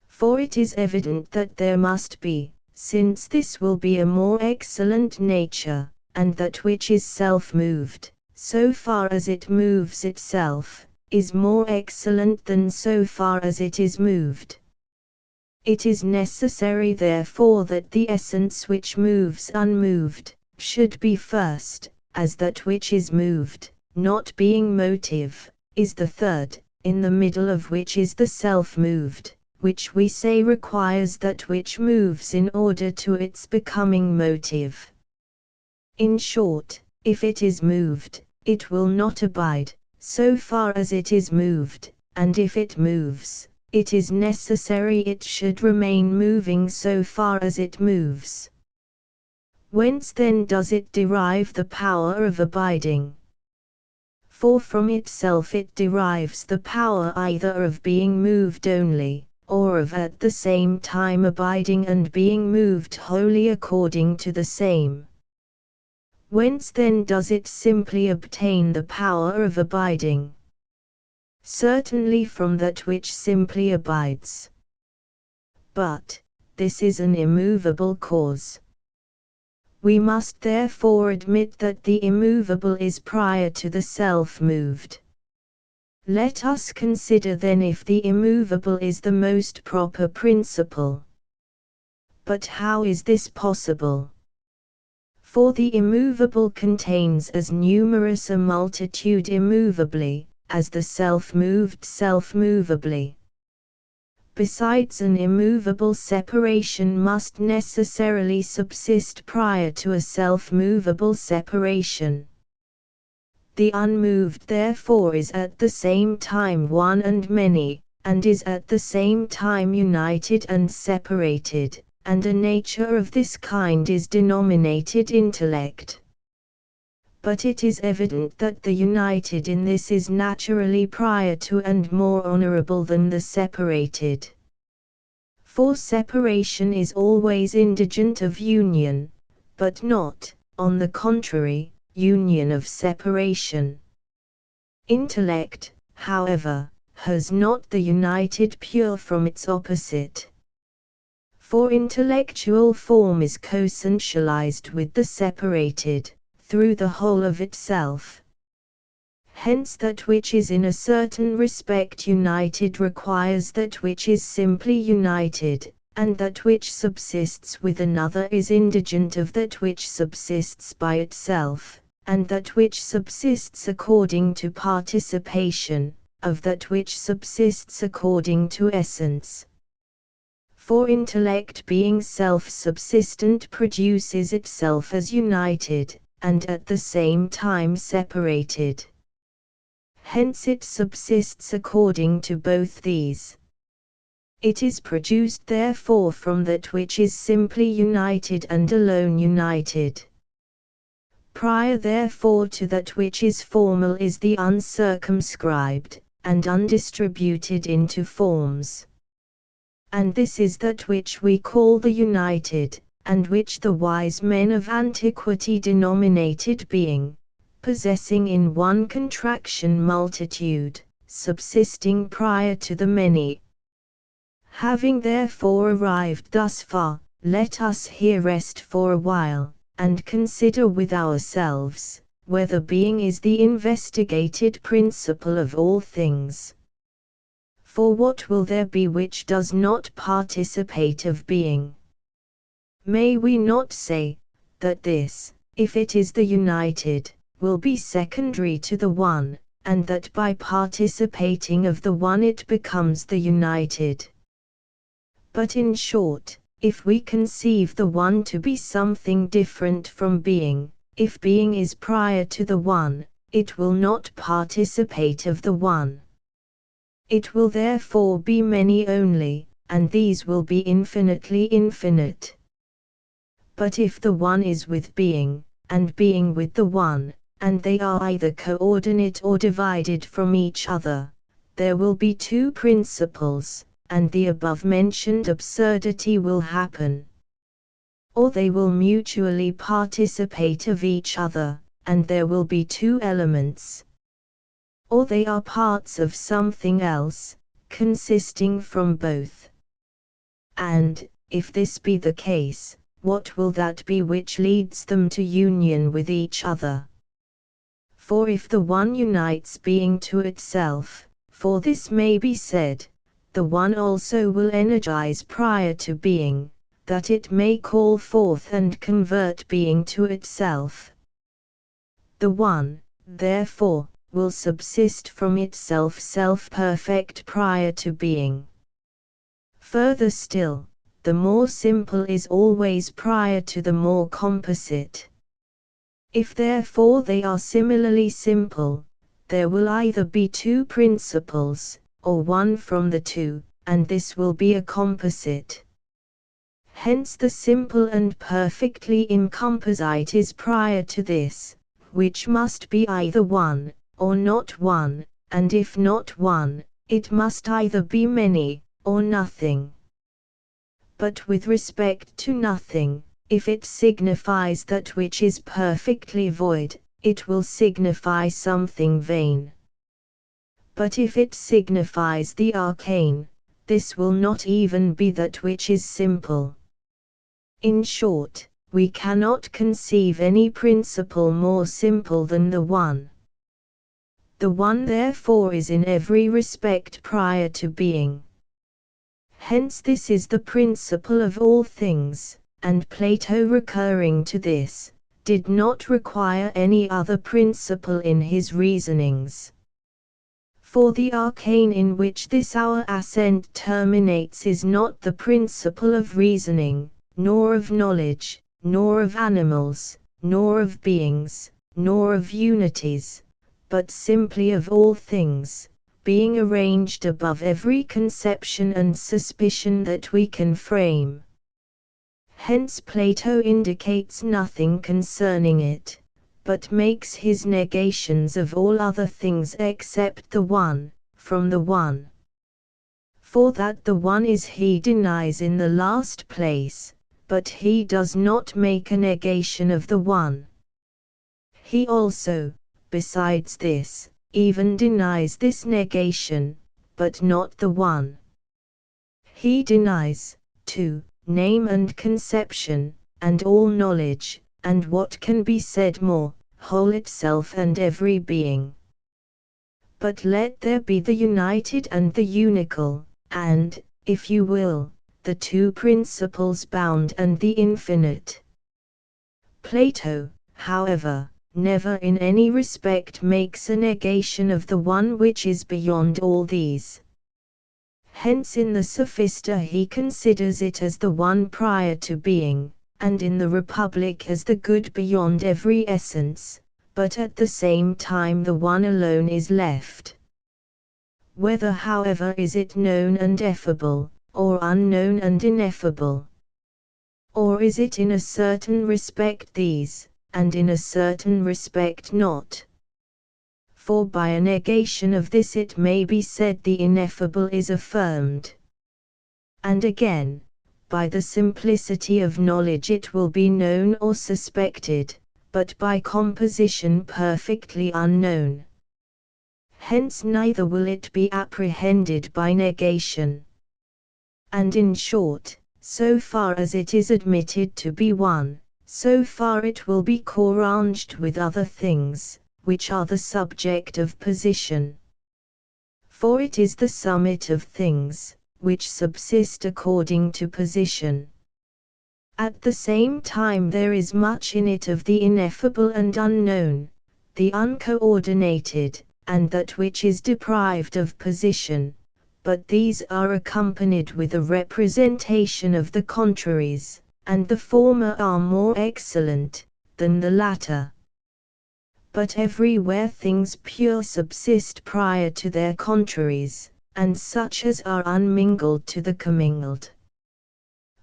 For it is evident that there must be, since this will be a more excellent nature, and that which is self-moved, so far as it moves itself, is more excellent than so far as it is moved. It is necessary therefore that the essence which moves unmoved, should be first, as that which is moved, not being motive, is the third, in the middle of which is the self-moved, which we say requires that which moves in order to its becoming motive. In short, if it is moved, it will not abide, so far as it is moved, and if it moves, it is necessary it should remain moving so far as it moves. Whence then does it derive the power of abiding? For from itself it derives the power either of being moved only, or of at the same time abiding and being moved wholly according to the same. Whence then does it simply obtain the power of abiding? Certainly from that which simply abides. But this is an immovable cause. We must therefore admit that the immovable is prior to the self-moved. Let us consider then if the immovable is the most proper principle. But how is this possible? For the immovable contains as numerous a multitude immovably, as the self-moved self-movably. Besides, an immovable separation must necessarily subsist prior to a self-movable separation. The unmoved therefore is at the same time one and many, and is at the same time united and separated, and a nature of this kind is denominated intellect. But it is evident that the united in this is naturally prior to and more honorable than the separated. For separation is always indigent of union, but not, on the contrary, union of separation. Intellect, however, has not the united pure from its opposite. For intellectual form is co-essentialized with the separated, through the whole of itself. Hence that which is in a certain respect united requires that which is simply united, and that which subsists with another is indigent of that which subsists by itself, and that which subsists according to participation, of that which subsists according to essence. For intellect being self-subsistent produces itself as united, and at the same time separated. Hence it subsists according to both these. It is produced therefore from that which is simply united and alone united. Prior therefore to that which is formal is the uncircumscribed, and undistributed into forms. And this is that which we call the united, and which the wise men of antiquity denominated being, possessing in one contraction multitude, subsisting prior to the many. Having therefore arrived thus far, let us here rest for a while, and consider with ourselves, whether being is the investigated principle of all things. For what will there be which does not participate of being? May we not say, that this, if it is the united, will be secondary to the one, and that by participating of the one it becomes the united? But in short, if we conceive the one to be something different from being, if being is prior to the one, it will not participate of the one. It will therefore be many only, and these will be infinitely infinite. But if the one is with being, and being with the one, and they are either coordinate or divided from each other, there will be two principles, and the above-mentioned absurdity will happen. Or they will mutually participate of each other, and there will be two elements. Or they are parts of something else, consisting from both. And, if this be the case, what will that be which leads them to union with each other? For if the one unites being to itself, for this may be said, the one also will energize prior to being, that it may call forth and convert being to itself. The one, therefore, will subsist from itself self-perfect prior to being. Further still, the more simple is always prior to the more composite. If therefore they are similarly simple, there will either be two principles, or one from the two, and this will be a composite. Hence the simple and perfectly incomposite is prior to this, which must be either one, or not one, and if not one, it must either be many, or nothing. But with respect to nothing, if it signifies that which is perfectly void, it will signify something vain. But if it signifies the arcane, this will not even be that which is simple. In short, we cannot conceive any principle more simple than the one. The one therefore is in every respect prior to being. Hence this is the principle of all things, and Plato, recurring to this, did not require any other principle in his reasonings. For the arcane in which this our assent terminates is not the principle of reasoning, nor of knowledge, nor of animals, nor of beings, nor of unities, but simply of all things, being arranged above every conception and suspicion that we can frame. Hence Plato indicates nothing concerning it, but makes his negations of all other things except the One, from the One. For that the One is he denies in the last place, but he does not make a negation of the One. He also, besides this, even denies this negation, but not the One. He denies, too, name and conception, and all knowledge, and what can be said more, whole itself and every being. But let there be the united and the unical, and, if you will, the two principles bound and the infinite. Plato, however, never in any respect makes a negation of the one which is beyond all these. Hence in the Sophista he considers it as the one prior to being, and in the Republic as the good beyond every essence, but at the same time the one alone is left. Whether however is it known and effable, or unknown and ineffable? Or is it in a certain respect these, and in a certain respect not? For by a negation of this it may be said the ineffable is affirmed. And again, by the simplicity of knowledge it will be known or suspected, but by composition perfectly unknown. Hence neither will it be apprehended by negation. And in short, so far as it is admitted to be one, so far it will be co-arranged with other things, which are the subject of position. For it is the summit of things, which subsist according to position. At the same time there is much in it of the ineffable and unknown, the uncoordinated, and that which is deprived of position, but these are accompanied with a representation of the contraries, and the former are more excellent than the latter. But everywhere things pure subsist prior to their contraries, and such as are unmingled to the commingled.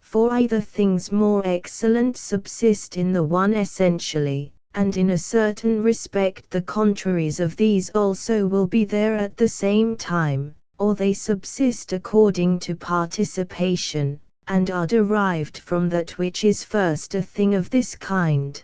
For either things more excellent subsist in the one essentially, and in a certain respect the contraries of these also will be there at the same time, or they subsist according to participation, and are derived from that which is first a thing of this kind.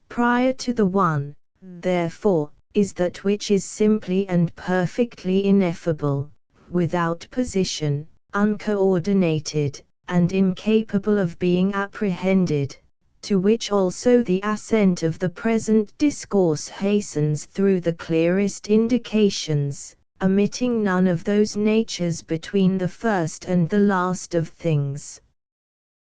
Prior to the one, therefore, is that which is simply and perfectly ineffable, without position, uncoordinated, and incapable of being apprehended, to which also the assent of the present discourse hastens through the clearest indications, omitting none of those natures between the first and the last of things.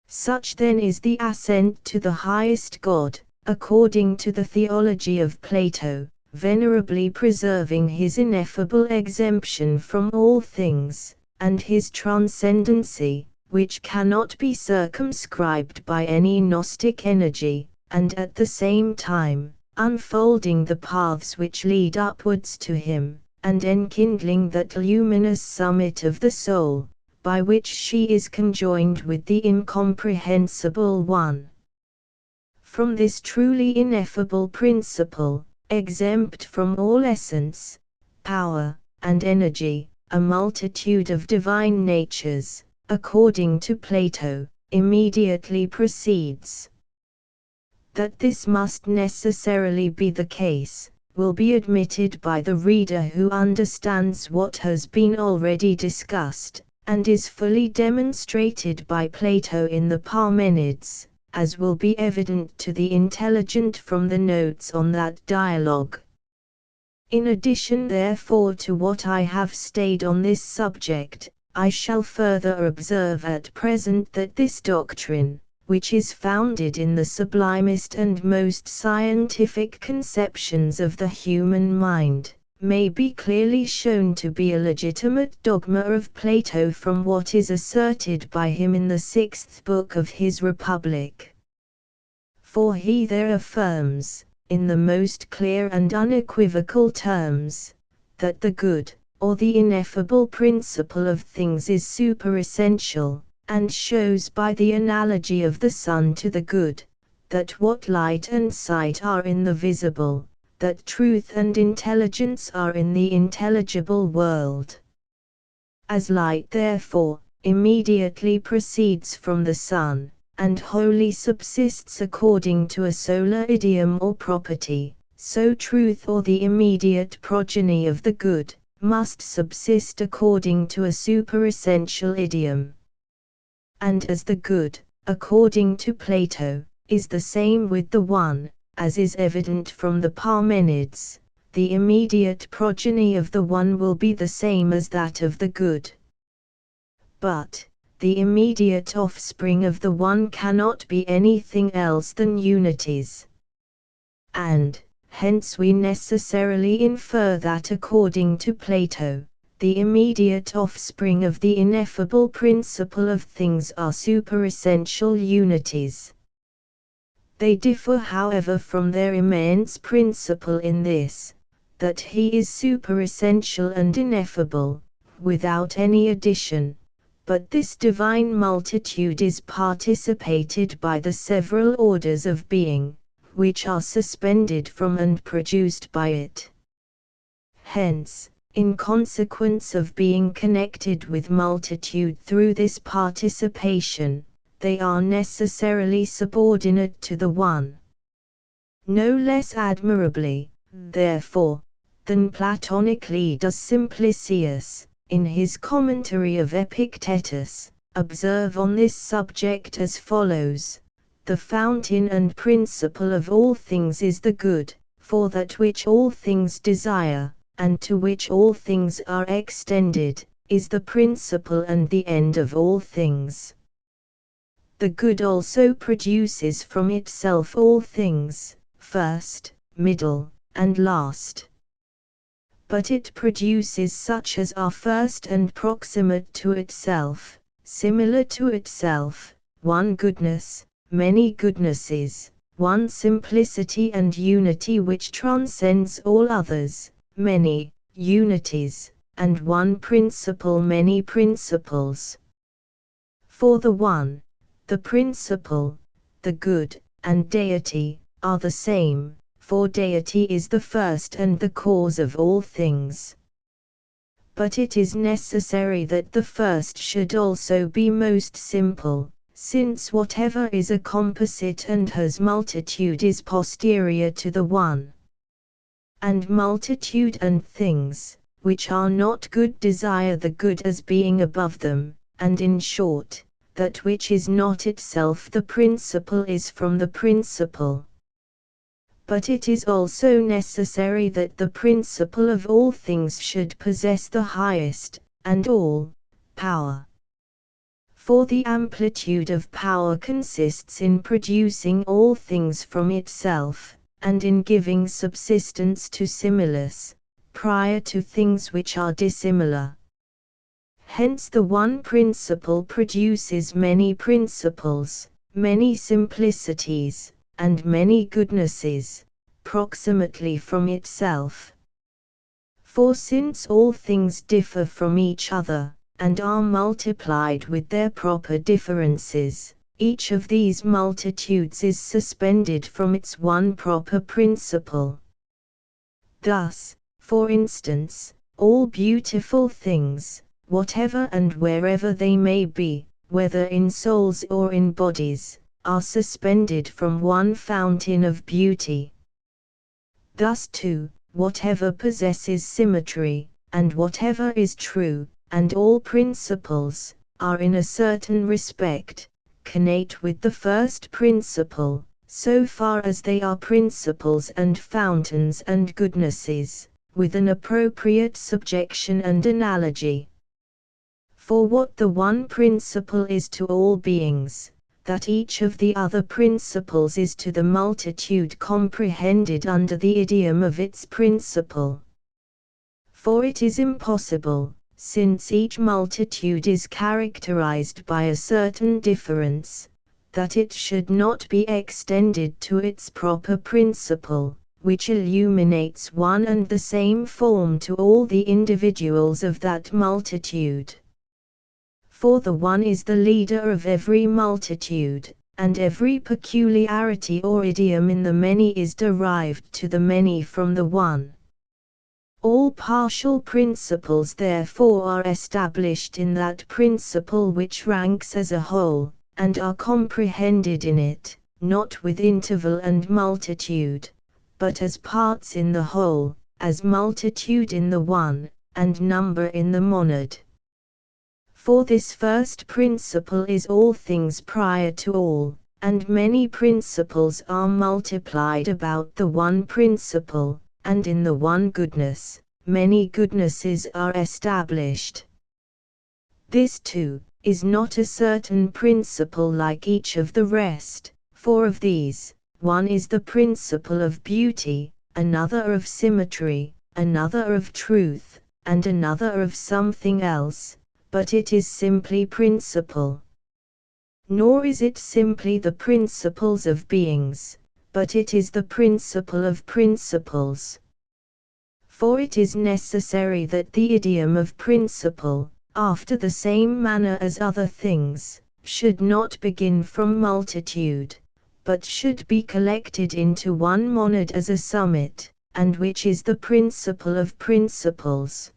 Such then is the assent to the highest God, according to the theology of Plato, venerably preserving his ineffable exemption from all things, and his transcendency, which cannot be circumscribed by any Gnostic energy, and at the same time, unfolding the paths which lead upwards to him, and enkindling that luminous summit of the soul, by which she is conjoined with the incomprehensible One. From this truly ineffable principle, exempt from all essence, power, and energy, a multitude of divine natures, according to Plato, immediately proceeds. That this must necessarily be the case, will be admitted by the reader who understands what has been already discussed, and is fully demonstrated by Plato in the Parmenides, as will be evident to the intelligent from the notes on that dialogue. In addition therefore to what I have stated on this subject, I shall further observe at present that this doctrine, which is founded in the sublimest and most scientific conceptions of the human mind, may be clearly shown to be a legitimate dogma of Plato from what is asserted by him in the 6th book of his Republic. For he there affirms, in the most clear and unequivocal terms, that the good, or the ineffable principle of things is superessential, and shows by the analogy of the sun to the good, that what light and sight are in the visible, that truth and intelligence are in the intelligible world. As light therefore, immediately proceeds from the sun, and wholly subsists according to a solar idiom or property, so truth or the immediate progeny of the good, must subsist according to a superessential idiom. And as the good, according to Plato, is the same with the one, as is evident from the Parmenids, the immediate progeny of the one will be the same as that of the good. But the immediate offspring of the one cannot be anything else than unities. And hence we necessarily infer that according to Plato, the immediate offspring of the ineffable principle of things are superessential unities. They differ however from their immense principle in this, that he is superessential and ineffable, without any addition. But this divine multitude is participated by the several orders of being, which are suspended from and produced by it. Hence, in consequence of being connected with multitude through this participation, they are necessarily subordinate to the one. No less admirably, therefore, than platonically does Simplicius, in his commentary of Epictetus, observe on this subject as follows: the fountain and principle of all things is the good, for that which all things desire, and to which all things are extended, is the principle and the end of all things. The good also produces from itself all things, first, middle, and last. But it produces such as are first and proximate to itself, similar to itself, one goodness, many goodnesses, one simplicity and unity which transcends all others, many unities, and one principle, many principles. For the one, the principle, the good, and deity, are the same, for deity is the first and the cause of all things. But it is necessary that the first should also be most simple, since whatever is a composite and has multitude is posterior to the one. And multitude and things, which are not good, desire the good as being above them, and in short, that which is not itself the principle is from the principle. But it is also necessary that the principle of all things should possess the highest, and all, power. For the amplitude of power consists in producing all things from itself, and in giving subsistence to similus, prior to things which are dissimilar. Hence the one principle produces many principles, many simplicities, and many goodnesses, proximately from itself. For since all things differ from each other, and are multiplied with their proper differences, each of these multitudes is suspended from its one proper principle. Thus, for instance, all beautiful things, whatever and wherever they may be, whether in souls or in bodies, are suspended from one fountain of beauty. Thus too, whatever possesses symmetry, and whatever is true, and all principles, are in a certain respect, connate with the first principle, so far as they are principles and fountains and goodnesses, with an appropriate subjection and analogy. For what the one principle is to all beings, that each of the other principles is to the multitude comprehended under the idiom of its principle. For it is impossible, since each multitude is characterized by a certain difference, that it should not be extended to its proper principle, which illuminates one and the same form to all the individuals of that multitude. For the one is the leader of every multitude, and every peculiarity or idiom in the many is derived to the many from the one. All partial principles therefore are established in that principle which ranks as a whole, and are comprehended in it, not with interval and multitude, but as parts in the whole, as multitude in the one, and number in the monad. For this first principle is all things prior to all, and many principles are multiplied about the one principle, and in the one goodness, many goodnesses are established. This too, is not a certain principle like each of the rest, for of these, one is the principle of beauty, another of symmetry, another of truth, and another of something else, but it is simply principle. Nor is it simply the principles of beings, but it is the principle of principles. For it is necessary that the idiom of principle, after the same manner as other things, should not begin from multitude, but should be collected into one monad as a summit, and which is the principle of principles.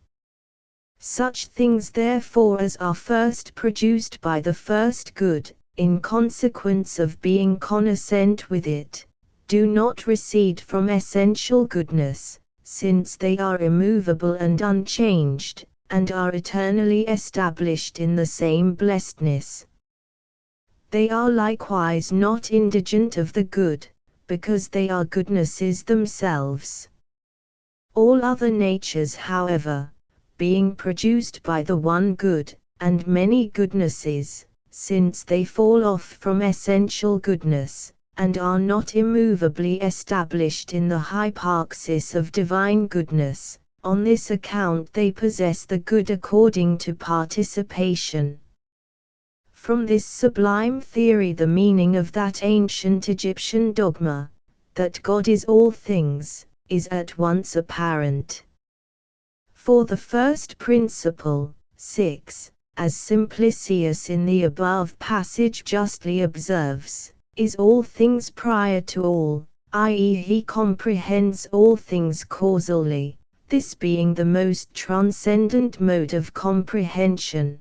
Such things therefore as are first produced by the first good, in consequence of being connoissant with it, do not recede from essential goodness, since they are immovable and unchanged, and are eternally established in the same blessedness. They are likewise not indigent of the good, because they are goodnesses themselves. All other natures, however, being produced by the one good, and many goodnesses, since they fall off from essential goodness, and are not immovably established in the hyparxis of divine goodness, on this account they possess the good according to participation. From this sublime theory the meaning of that ancient Egyptian dogma, that God is all things, is at once apparent. For the first principle, 6, as Simplicius in the above passage justly observes, is all things prior to all, i.e. he comprehends all things causally, this being the most transcendent mode of comprehension.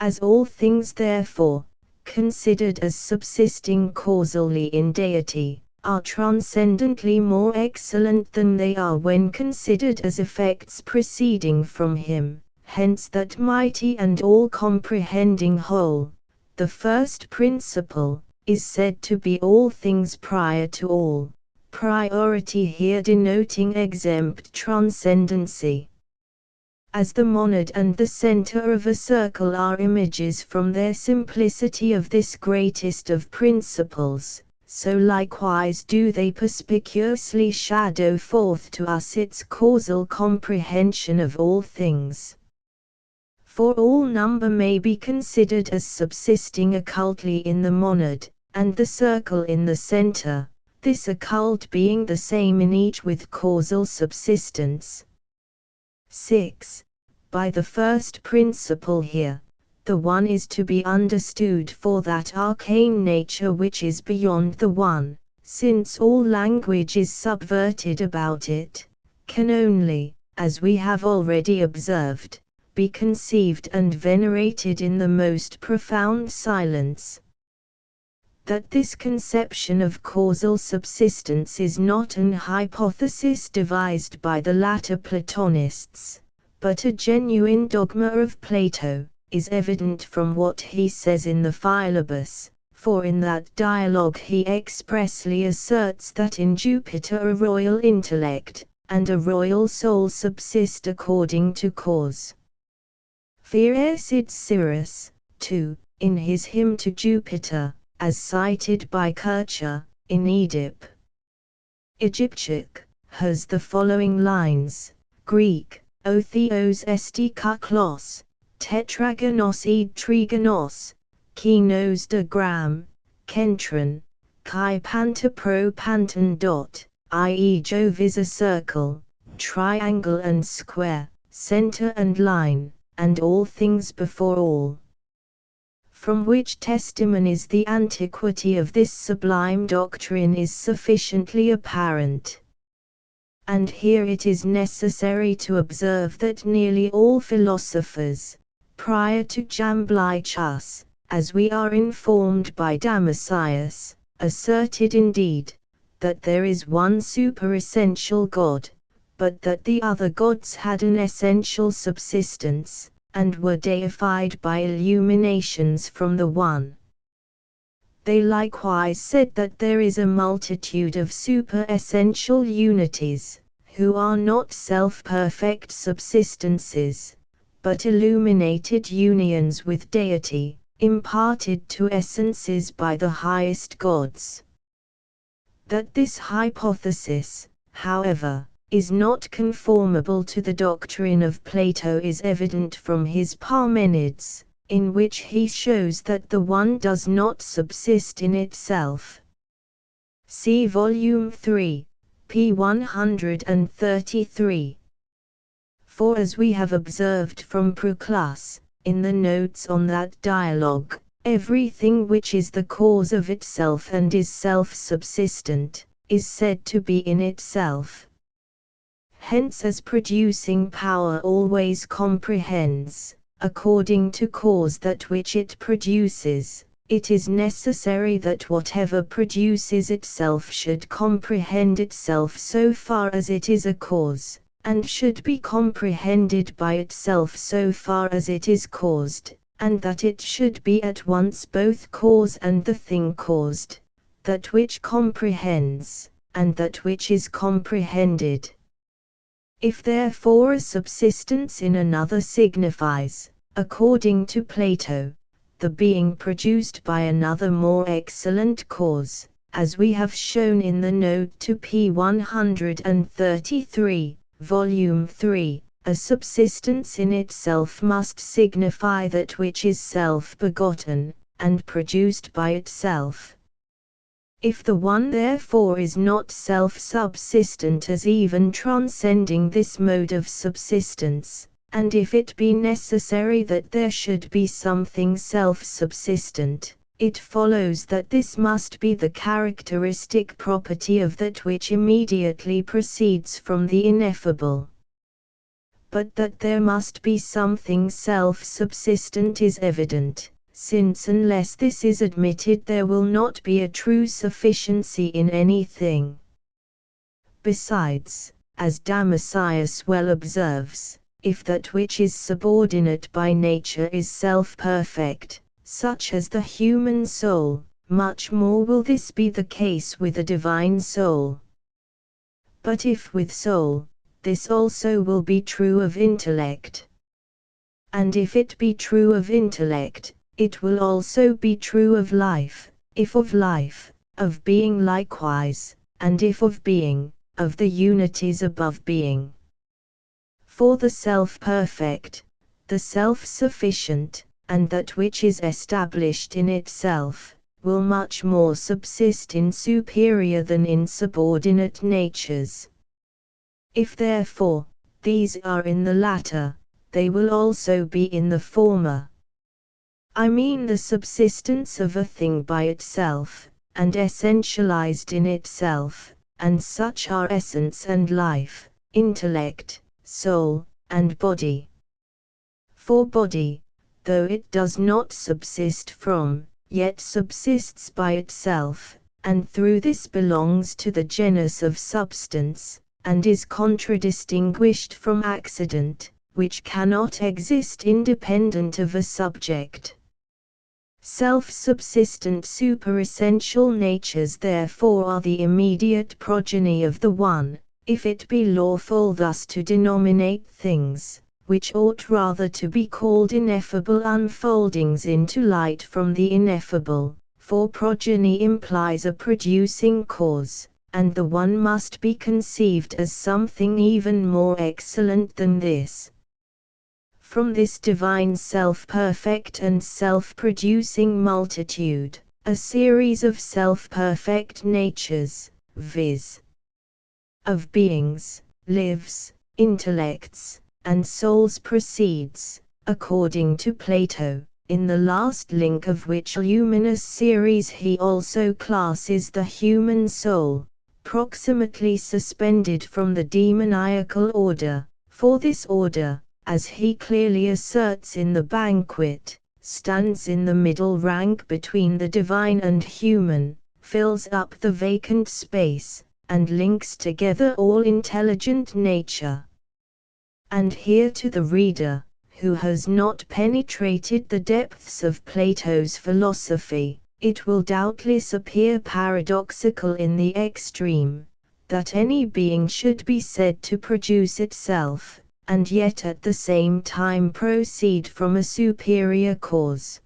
As all things therefore, considered as subsisting causally in deity, are transcendently more excellent than they are when considered as effects proceeding from him, hence that mighty and all-comprehending whole, the first principle, is said to be all things prior to all, priority here denoting exempt transcendency. As the monad and the center of a circle are images from their simplicity of this greatest of principles, so likewise do they perspicuously shadow forth to us its causal comprehension of all things. For all number may be considered as subsisting occultly in the monad, and the circle in the center, this occult being the same in each with causal subsistence. 6. By the first principle here, the one is to be understood for that arcane nature which is beyond the one, since all language is subverted about it, can only, as we have already observed, be conceived and venerated in the most profound silence. That this conception of causal subsistence is not an hypothesis devised by the latter Platonists, but a genuine dogma of Plato, is evident from what he says in the Philebus, for in that dialogue he expressly asserts that in Jupiter a royal intellect, and a royal soul subsist according to cause. Pheresid Cyrus, 2, in his hymn to Jupiter, as cited by Kircher, in Oedip. Egyptic, has the following lines, Greek, O theos esti kaklos, tetragonos ed trigonos, kinos de gram, kentron, kai panta pro panton dot, i.e. Jove is a circle, triangle and square, center and line, and all things before all. From which testimonies the antiquity of this sublime doctrine is sufficiently apparent. And here it is necessary to observe that nearly all philosophers, prior to Jamblichus, as we are informed by Damascius, asserted indeed, that there is one super-essential God, but that the other gods had an essential subsistence, and were deified by illuminations from the one. They likewise said that there is a multitude of super-essential unities, who are not self-perfect subsistences, but illuminated unions with deity, imparted to essences by the highest gods. That this hypothesis, however, is not conformable to the doctrine of Plato is evident from his Parmenides, in which he shows that the one does not subsist in itself. See Volume 3, p. 133. For as we have observed from Proclus, in the notes on that dialogue, everything which is the cause of itself and is self-subsistent, is said to be in itself. Hence as producing power always comprehends, according to cause that which it produces, it is necessary that whatever produces itself should comprehend itself so far as it is a cause, and should be comprehended by itself so far as it is caused, and that it should be at once both cause and the thing caused, that which comprehends, and that which is comprehended. If therefore a subsistence in another signifies, according to Plato, the being produced by another more excellent cause, as we have shown in the note to p. 133, volume 3, a subsistence in itself must signify that which is self-begotten, and produced by itself. If the one therefore is not self-subsistent as even transcending this mode of subsistence, and if it be necessary that there should be something self-subsistent, it follows that this must be the characteristic property of that which immediately proceeds from the ineffable. But that there must be something self-subsistent is evident, since unless this is admitted there will not be a true sufficiency in anything. Besides, as Damascius well observes, if that which is subordinate by nature is self-perfect, such as the human soul, much more will this be the case with a divine soul. But if with soul, this also will be true of intellect. And if it be true of intellect, it will also be true of life, if of life, of being likewise, and if of being, of the unities above being. For the self-perfect, the self-sufficient, and that which is established in itself, will much more subsist in superior than in subordinate natures. If therefore, these are in the latter, they will also be in the former. I mean the subsistence of a thing by itself, and essentialized in itself, and such are essence and life, intellect, soul, and body. For body, though it does not subsist from, yet subsists by itself, and through this belongs to the genus of substance, and is contradistinguished from accident, which cannot exist independent of a subject. Self-subsistent superessential natures therefore are the immediate progeny of the one, if it be lawful thus to denominate things, which ought rather to be called ineffable unfoldings into light from the ineffable, for progeny implies a producing cause, and the one must be conceived as something even more excellent than this. From this divine self-perfect and self-producing multitude, a series of self-perfect natures, viz. Of beings, lives, intellects, and souls proceeds, according to Plato, in the last link of which luminous series he also classes the human soul, proximately suspended from the demoniacal order, for this order, as he clearly asserts in the Banquet, stands in the middle rank between the divine and human, fills up the vacant space, and links together all intelligent nature. And here to the reader, who has not penetrated the depths of Plato's philosophy, it will doubtless appear paradoxical in the extreme, that any being should be said to produce itself, and yet at the same time proceed from a superior cause.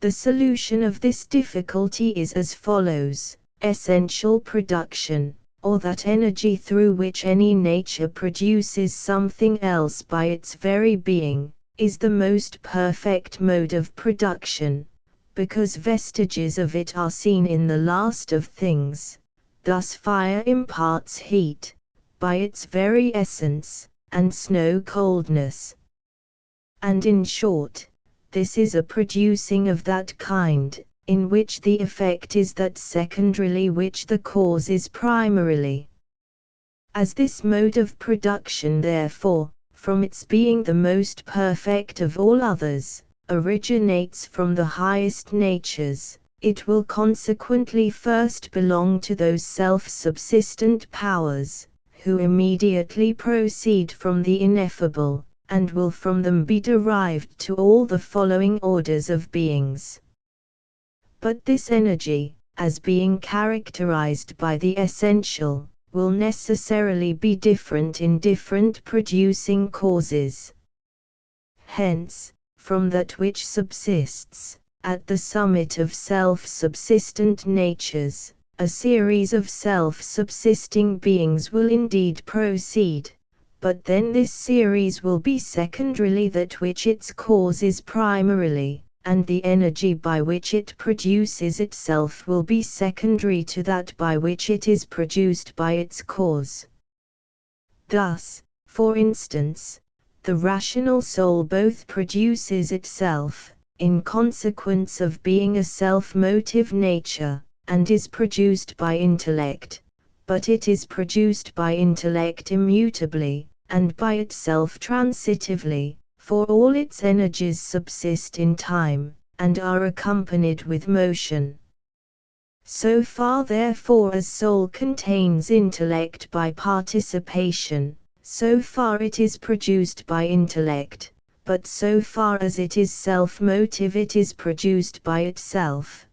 The solution of this difficulty is as follows: essential production, or that energy through which any nature produces something else by its very being, is the most perfect mode of production, because vestiges of it are seen in the last of things. Thus fire imparts heat, by its very essence, and snow coldness. And in short, this is a producing of that kind, in which the effect is that secondarily which the cause is primarily. As this mode of production therefore, from its being the most perfect of all others, originates from the highest natures, it will consequently first belong to those self-subsistent powers, who immediately proceed from the ineffable, and will from them be derived to all the following orders of beings. But this energy, as being characterized by the essential, will necessarily be different in different producing causes. Hence, from that which subsists, at the summit of self-subsistent natures, a series of self-subsisting beings will indeed proceed, but then this series will be secondarily that which its cause is primarily, and the energy by which it produces itself will be secondary to that by which it is produced by its cause. Thus, for instance, the rational soul both produces itself, in consequence of being a self-motive nature, and is produced by intellect, but it is produced by intellect immutably, and by itself transitively, for all its energies subsist in time, and are accompanied with motion. So far therefore as soul contains intellect by participation, so far it is produced by intellect, but so far as it is self-motive it is produced by itself.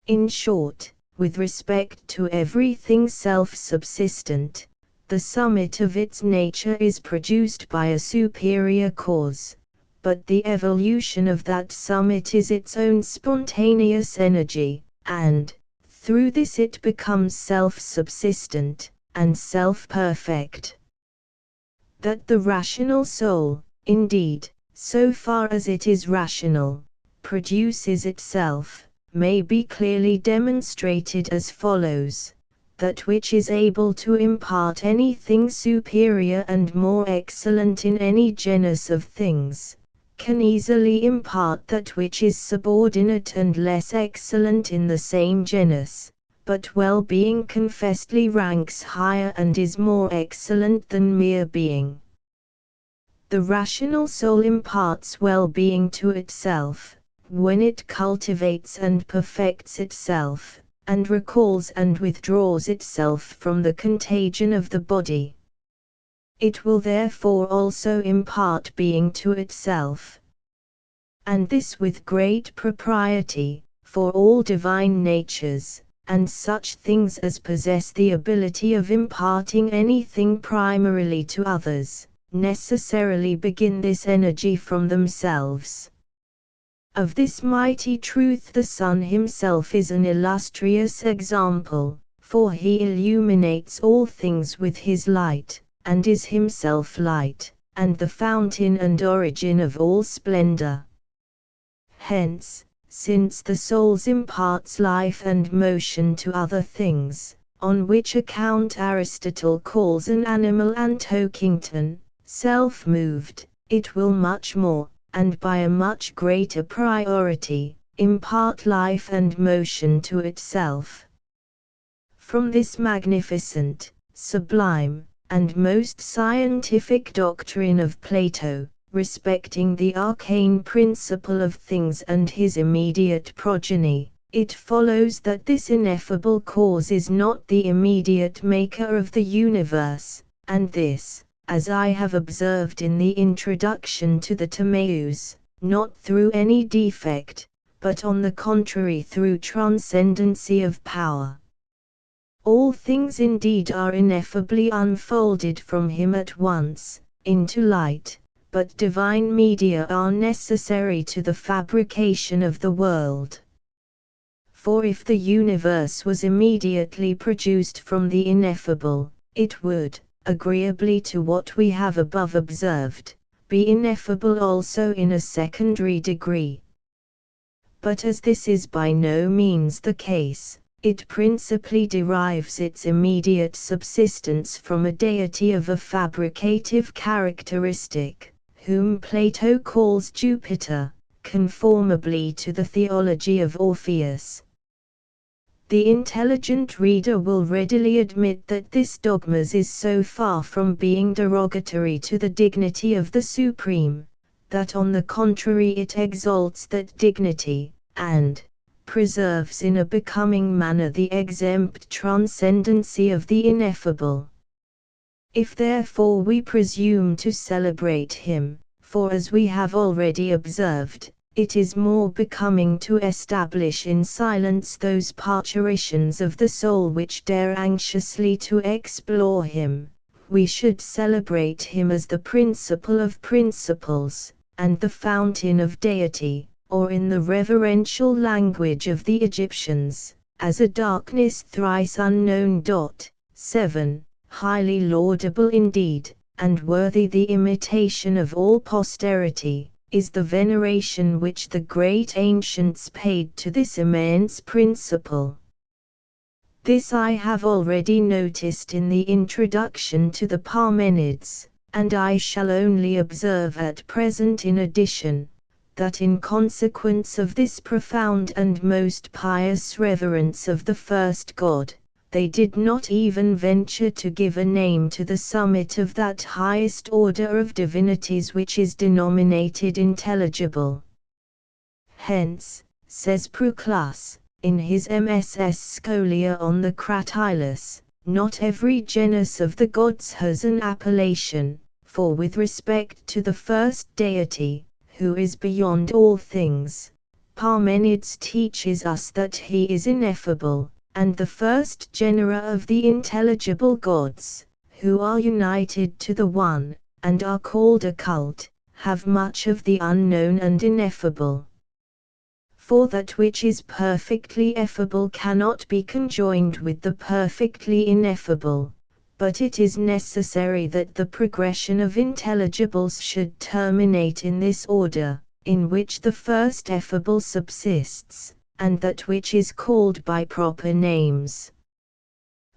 In short, with respect to everything self-subsistent, the summit of its nature is produced by a superior cause, but the evolution of that summit is its own spontaneous energy, and, through this it becomes self-subsistent, and self-perfect. That the rational soul, indeed, so far as it is rational, produces itself, may be clearly demonstrated as follows: that which is able to impart anything superior and more excellent in any genus of things, can easily impart that which is subordinate and less excellent in the same genus, but well-being confessedly ranks higher and is more excellent than mere being. The rational soul imparts well-being to itself, when it cultivates and perfects itself, and recalls and withdraws itself from the contagion of the body. It will therefore also impart being to itself. And this with great propriety, for all divine natures, and such things as possess the ability of imparting anything primarily to others, necessarily begin this energy from themselves. Of this mighty truth the sun himself is an illustrious example, for he illuminates all things with his light, and is himself light, and the fountain and origin of all splendor. Hence, since the soul imparts life and motion to other things, on which account Aristotle calls an animal antokington, self-moved, it will much more, and by a much greater priority, impart life and motion to itself. From this magnificent, sublime, and most scientific doctrine of Plato, respecting the arcane principle of things and his immediate progeny, it follows that this ineffable cause is not the immediate maker of the universe, and this, as I have observed in the introduction to the Timaeus, not through any defect, but on the contrary through transcendency of power. All things indeed are ineffably unfolded from him at once, into light, but divine media are necessary to the fabrication of the world. For if the universe was immediately produced from the ineffable, it would, agreeably to what we have above observed, be ineffable also in a secondary degree. But as this is by no means the case, it principally derives its immediate subsistence from a deity of a fabricative characteristic, whom Plato calls Jupiter, conformably to the theology of Orpheus. The intelligent reader will readily admit that this dogma is so far from being derogatory to the dignity of the Supreme, that on the contrary it exalts that dignity, and preserves in a becoming manner the exempt transcendency of the ineffable. If therefore we presume to celebrate him, for as we have already observed, it is more becoming to establish in silence those parturitions of the soul which dare anxiously to explore him, we should celebrate him as the principle of principles, and the fountain of deity, or in the reverential language of the Egyptians, as a darkness thrice unknown. 7. Highly laudable indeed, and worthy the imitation of all posterity, is the veneration which the great ancients paid to this immense principle. This I have already noticed in the introduction to the Parmenids, and I shall only observe at present in addition, that in consequence of this profound and most pious reverence of the first God, they did not even venture to give a name to the summit of that highest order of divinities which is denominated intelligible. Hence, says Proclus, in his MSS Scholia on the Cratylus, not every genus of the gods has an appellation, for with respect to the first deity, who is beyond all things, Parmenides teaches us that he is ineffable, and the first genera of the intelligible gods, who are united to the One, and are called occult, have much of the unknown and ineffable. For that which is perfectly effable cannot be conjoined with the perfectly ineffable, but it is necessary that the progression of intelligibles should terminate in this order, in which the first effable subsists, and that which is called by proper names.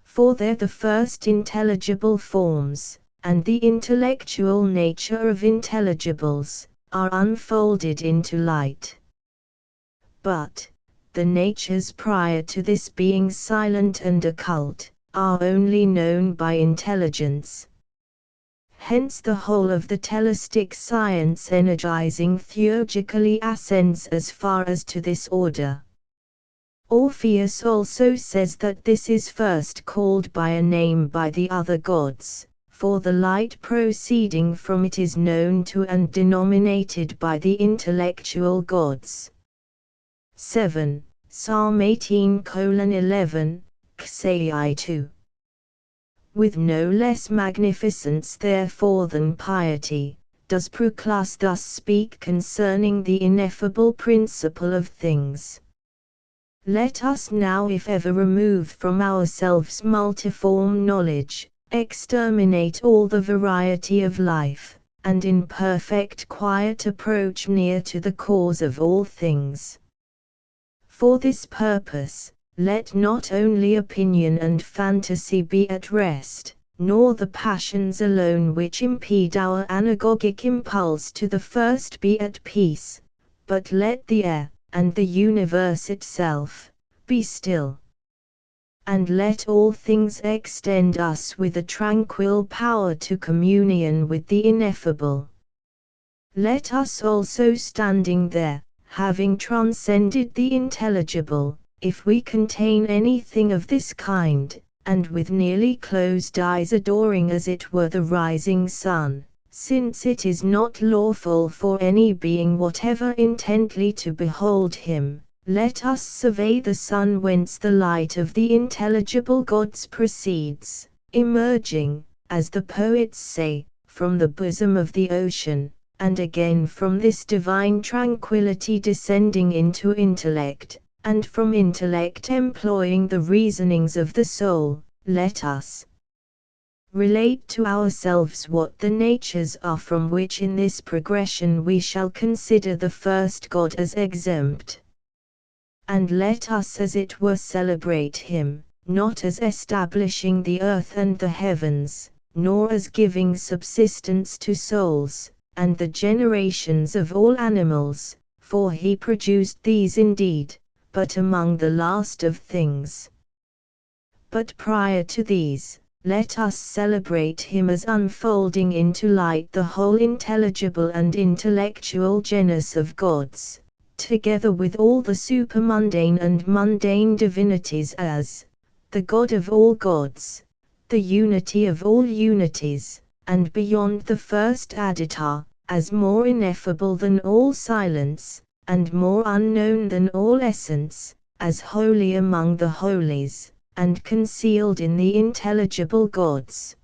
For there the first intelligible forms, and the intellectual nature of intelligibles, are unfolded into light. But, the natures prior to this being silent and occult, are only known by intelligence. Hence the whole of the telistic science energizing theurgically ascends as far as to this order. Orpheus also says that this is first called by a name by the other gods, for the light proceeding from it is known to and denominated by the intellectual gods. 7. Psalm 18:11, Ksai 2. with no less magnificence therefore than piety, does Proclus thus speak concerning the ineffable principle of things. Let us now if ever remove from ourselves multiform knowledge, exterminate all the variety of life, and in perfect quiet approach near to the cause of all things. For this purpose, let not only opinion and fantasy be at rest, nor the passions alone which impede our anagogic impulse to the first be at peace, but let the air, and the universe itself, be still. And let all things extend us with a tranquil power to communion with the ineffable. Let us also standing there, having transcended the intelligible, if we contain anything of this kind, and with nearly closed eyes adoring as it were the rising sun, since it is not lawful for any being whatever intently to behold him, let us survey the sun whence the light of the intelligible gods proceeds, emerging, as the poets say, from the bosom of the ocean, and again from this divine tranquility descending into intellect, and from intellect employing the reasonings of the soul. Let us relate to ourselves what the natures are from which in this progression we shall consider the first God as exempt. And let us as it were celebrate him, not as establishing the earth and the heavens, nor as giving subsistence to souls, and the generations of all animals, for he produced these indeed, but among the last of things. But prior to these, let us celebrate him as unfolding into light the whole intelligible and intellectual genus of gods, together with all the supermundane and mundane divinities as the God of all gods, the unity of all unities, and beyond the first adita, as more ineffable than all silence, and more unknown than all essence, as holy among the holies, and concealed in the intelligible gods.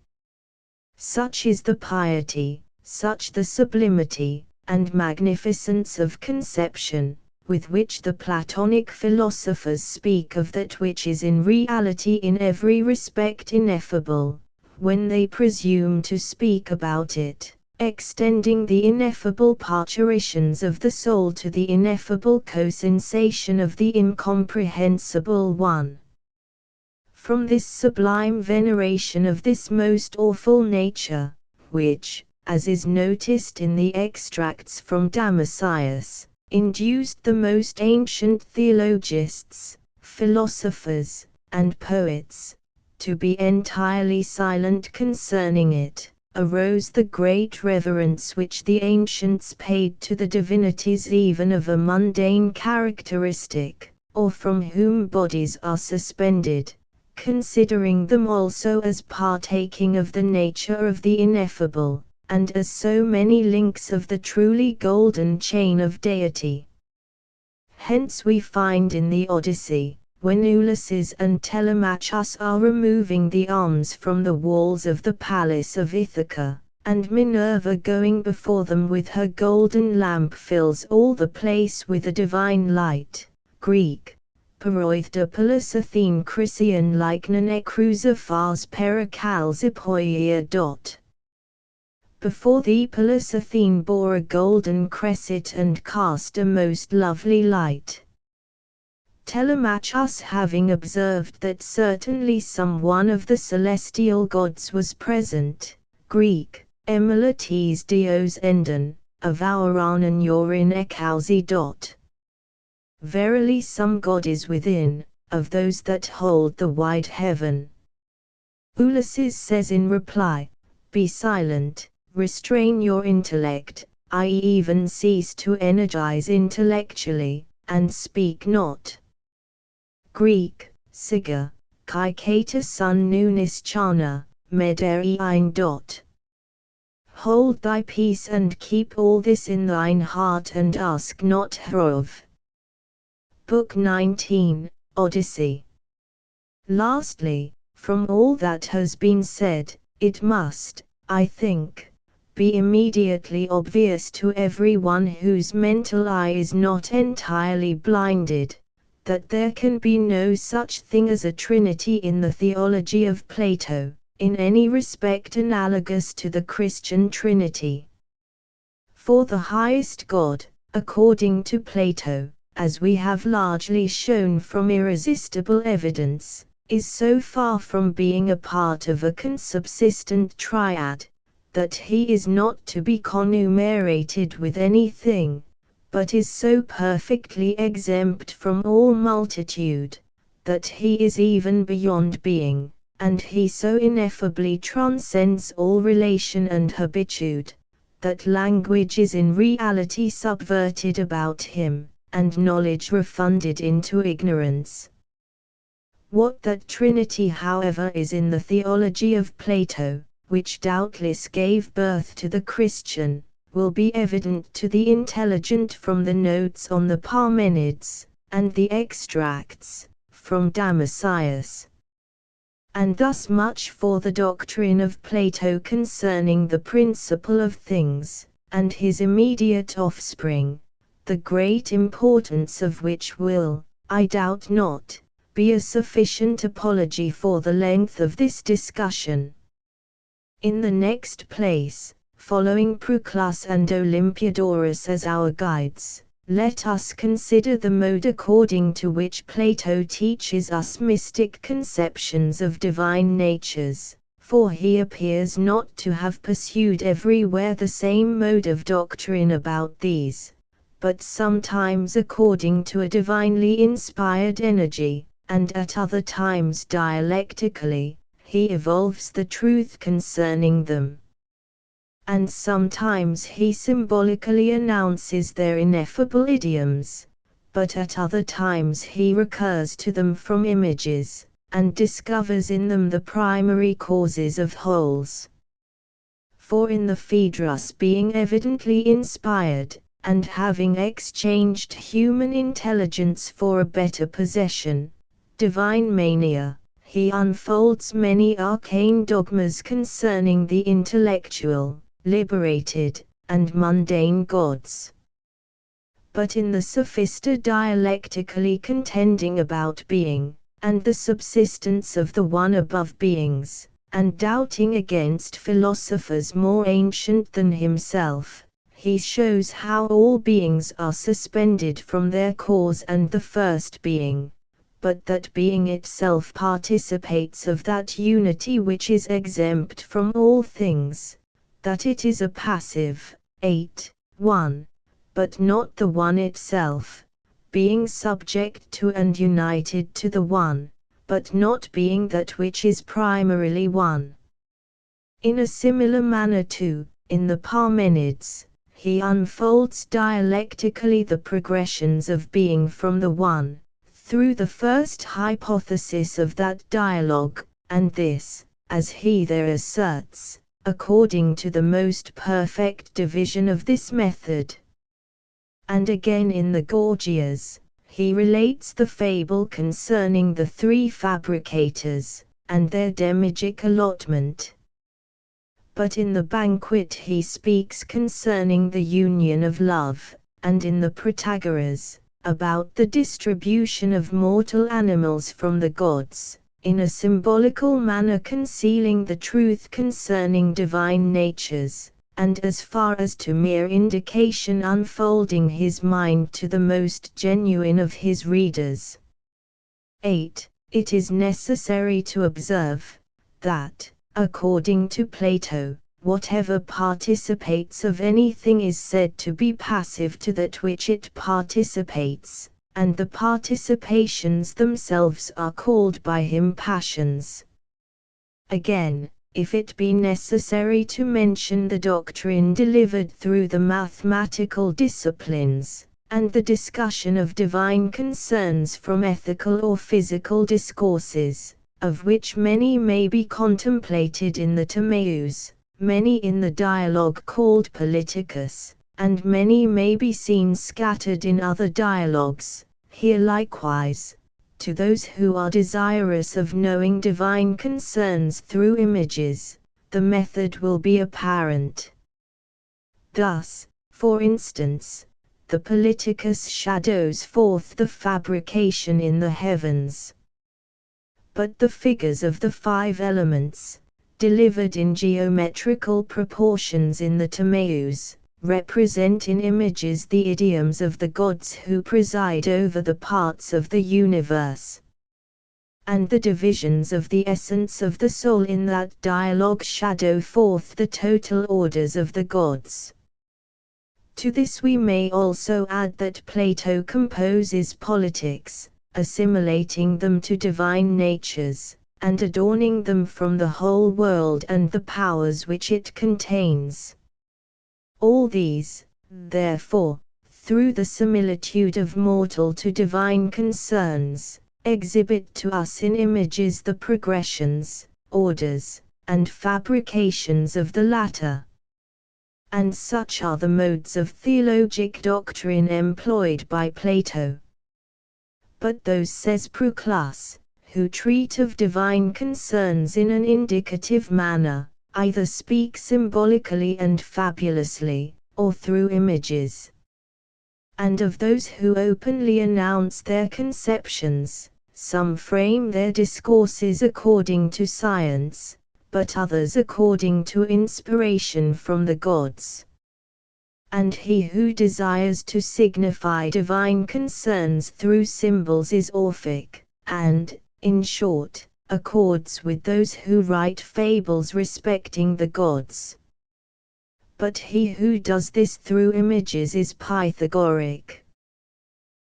Such is the piety, such the sublimity, and magnificence of conception, with which the Platonic philosophers speak of that which is in reality in every respect ineffable, when they presume to speak about it, extending the ineffable parturitions of the soul to the ineffable co-sensation of the incomprehensible one. From this sublime veneration of this most awful nature, which, as is noticed in the extracts from Damascius, induced the most ancient theologists, philosophers, and poets, to be entirely silent concerning it, arose the great reverence which the ancients paid to the divinities even of a mundane characteristic, or from whom bodies are suspended, considering them also as partaking of the nature of the ineffable, and as so many links of the truly golden chain of deity. Hence we find in the Odyssey, when Ulysses and Telemachus are removing the arms from the walls of the palace of Ithaca, and Minerva going before them with her golden lamp fills all the place with a divine light. Greek, Paroichtopoulos Athene Chrysian Lycnone Cruciphars Pericalzipoia. Before the Pallas Athene bore a golden cresset and cast a most lovely light. Telemachus having observed that certainly some one of the celestial gods was present, Greek, Emulates Dios Endon, Avouran Yorin Ekausi. Verily some god is within, of those that hold the wide heaven. Ulysses says in reply, be silent, restrain your intellect, i.e. even cease to energize intellectually, and speak not. Greek, Siga, Kaikata sun nunis chana, mederi ein. Hold thy peace and keep all this in thine heart and ask not hereof. Book 19, Odyssey. Lastly, From all that has been said, it must, I think, be immediately obvious to everyone whose mental eye is not entirely blinded, that there can be no such thing as a trinity in the theology of Plato, in any respect analogous to the Christian Trinity. For the highest God, according to Plato, as we have largely shown from irresistible evidence, is so far from being a part of a consubsistent triad, that he is not to be conumerated with anything, but is so perfectly exempt from all multitude, that he is even beyond being, and he so ineffably transcends all relation and habitude, that language is in reality subverted about him, and knowledge refunded into ignorance. What that Trinity, however, is in the theology of Plato, which doubtless gave birth to the Christian, will be evident to the intelligent from the notes on the Parmenides, and the extracts from Damascius. And thus much for the doctrine of Plato concerning the principle of things, and his immediate offspring, the great importance of which will, I doubt not, be a sufficient apology for the length of this discussion. In the next place, following Proclus and Olympiodorus as our guides, let us consider the mode according to which Plato teaches us mystic conceptions of divine natures, for he appears not to have pursued everywhere the same mode of doctrine about these, but sometimes according to a divinely inspired energy, and at other times dialectically, he evolves the truth concerning them. And sometimes he symbolically announces their ineffable idioms, but at other times he recurs to them from images, and discovers in them the primary causes of wholes. For in the Phaedrus being evidently inspired, and having exchanged human intelligence for a better possession, divine mania, he unfolds many arcane dogmas concerning the intellectual, liberated, and mundane gods. But in the Sophista dialectically contending about being, and the subsistence of the one above beings, and doubting against philosophers more ancient than himself, he shows how all beings are suspended from their cause and the first being, but that being itself participates of that unity which is exempt from all things, that it is a passive, 1, but not the one itself, being subject to and united to the one, but not being that which is primarily one. In a similar manner too, in the Parmenides, he unfolds dialectically the progressions of being from the one, through the first hypothesis of that dialogue, and this, as he there asserts, according to the most perfect division of this method. And again in the Gorgias, he relates the fable concerning the three fabricators, and their demiurgic allotment. But in the Banquet he speaks concerning the union of love, and in the Protagoras, about the distribution of mortal animals from the gods, in a symbolical manner concealing the truth concerning divine natures, and as far as to mere indication unfolding his mind to the most genuine of his readers. 8. It is necessary to observe, that, according to Plato, whatever participates of anything is said to be passive to that which it participates, and the participations themselves are called by him passions. Again, if it be necessary to mention the doctrine delivered through the mathematical disciplines, and the discussion of divine concerns from ethical or physical discourses, of which many may be contemplated in the Timaeus, many in the dialogue called Politicus, and many may be seen scattered in other dialogues, here likewise, to those who are desirous of knowing divine concerns through images, the method will be apparent. Thus, for instance, the Politicus shadows forth the fabrication in the heavens. But the figures of the 5 elements, delivered in geometrical proportions in the Timaeus, represent in images the idioms of the gods who preside over the parts of the universe. And the divisions of the essence of the soul in that dialogue shadow forth the total orders of the gods. To this we may also add that Plato composes politics, assimilating them to divine natures, and adorning them from the whole world and the powers which it contains. All these, therefore, through the similitude of mortal to divine concerns, exhibit to us in images the progressions, orders, and fabrications of the latter. And such are the modes of theologic doctrine employed by Plato. But those, says Proclus, who treat of divine concerns in an indicative manner, either speak symbolically and fabulously, or through images. And of those who openly announce their conceptions, some frame their discourses according to science, but others according to inspiration from the gods. And he who desires to signify divine concerns through symbols is Orphic, and, in short, accords with those who write fables respecting the gods. But he who does this through images is Pythagorean.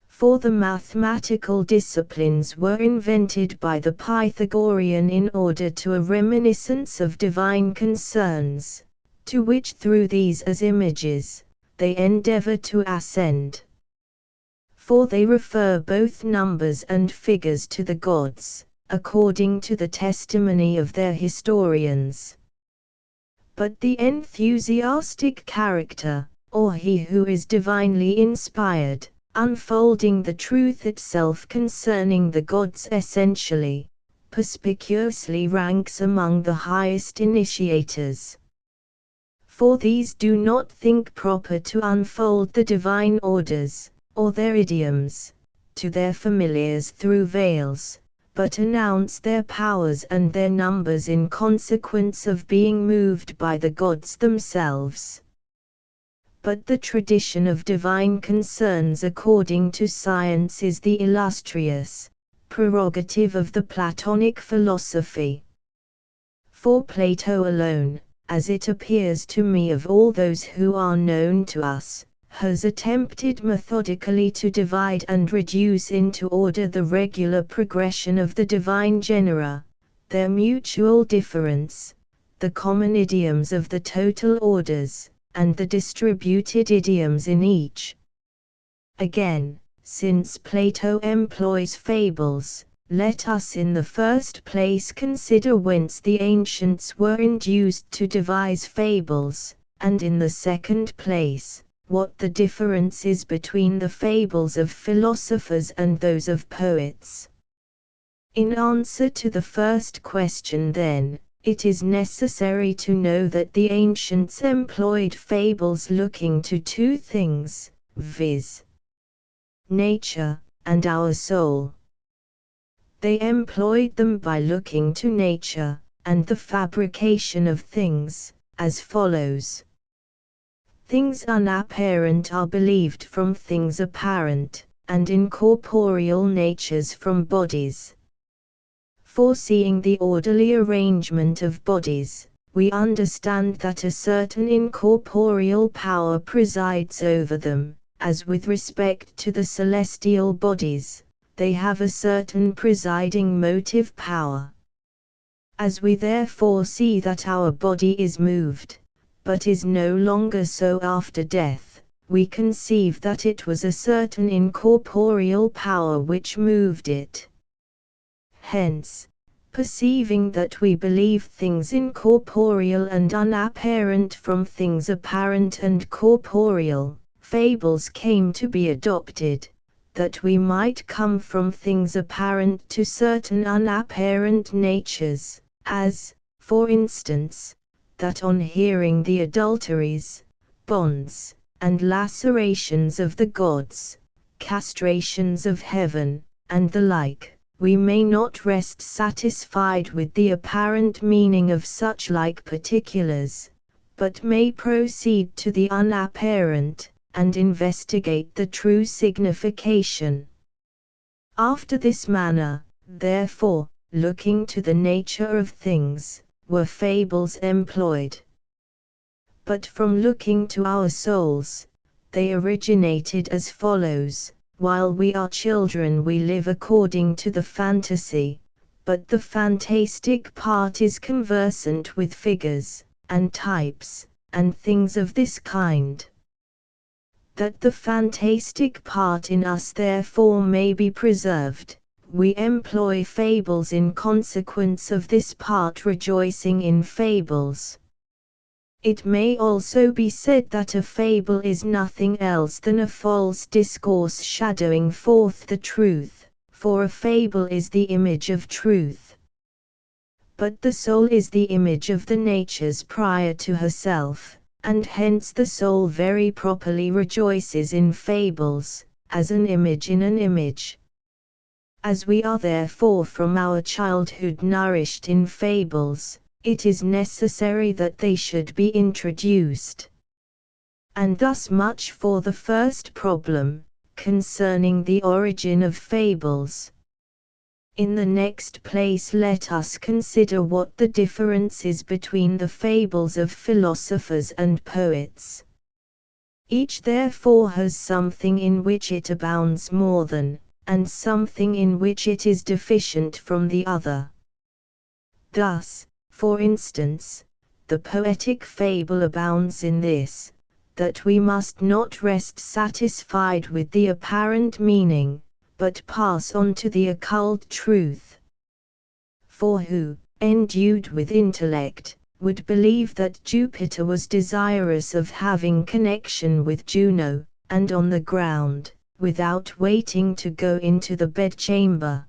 For the mathematical disciplines were invented by the Pythagorean in order to a reminiscence of divine concerns, to which through these as images, they endeavor to ascend. For they refer both numbers and figures to the gods, according to the testimony of their historians. But the enthusiastic character, or he who is divinely inspired, unfolding the truth itself concerning the gods essentially, perspicuously ranks among the highest initiators. For these do not think proper to unfold the divine orders, or their idioms, to their familiars through veils, but announce their powers and their numbers in consequence of being moved by the gods themselves. But the tradition of divine concerns according to science is the illustrious prerogative of the Platonic philosophy. For Plato alone, as it appears to me of all those who are known to us, has attempted methodically to divide and reduce into order the regular progression of the divine genera, their mutual difference, the common idioms of the total orders, and the distributed idioms in each. Again, since Plato employs fables, let us in the first place consider whence the ancients were induced to devise fables, and in the second place, what the difference is between the fables of philosophers and those of poets. In answer to the first question then, it is necessary to know that the ancients employed fables looking to 2 things, viz. nature, and our soul. They employed them by looking to nature, and the fabrication of things, as follows. Things unapparent are believed from things apparent, and incorporeal natures from bodies. Foreseeing the orderly arrangement of bodies, we understand that a certain incorporeal power presides over them, as with respect to the celestial bodies, they have a certain presiding motive power. As we therefore see that our body is moved, but is no longer so after death, we conceive that it was a certain incorporeal power which moved it. Hence, perceiving that we believe things incorporeal and unapparent from things apparent and corporeal, fables came to be adopted, that we might come from things apparent to certain unapparent natures, as, for instance, that on hearing the adulteries, bonds, and lacerations of the gods, castrations of heaven, and the like, we may not rest satisfied with the apparent meaning of such like particulars, but may proceed to the unapparent, and investigate the true signification. After this manner, therefore, looking to the nature of things, were fables employed. But from looking to our souls, they originated as follows: while we are children we live according to the fantasy, but the fantastic part is conversant with figures, and types, and things of this kind. That the fantastic part in us therefore may be preserved, we employ fables in consequence of this part rejoicing in fables. It may also be said that a fable is nothing else than a false discourse shadowing forth the truth, for a fable is the image of truth. But the soul is the image of the natures prior to herself, and hence the soul very properly rejoices in fables, as an image in an image. As we are therefore from our childhood nourished in fables, it is necessary that they should be introduced. And thus much for the first problem, concerning the origin of fables. In the next place let us consider what the difference is between the fables of philosophers and poets. Each therefore has something in which it abounds more than, and something in which it is deficient from the other. Thus, for instance, the poetic fable abounds in this, that we must not rest satisfied with the apparent meaning, but pass on to the occult truth. For who, endued with intellect, would believe that Jupiter was desirous of having connection with Juno, and on the ground, without waiting to go into the bedchamber?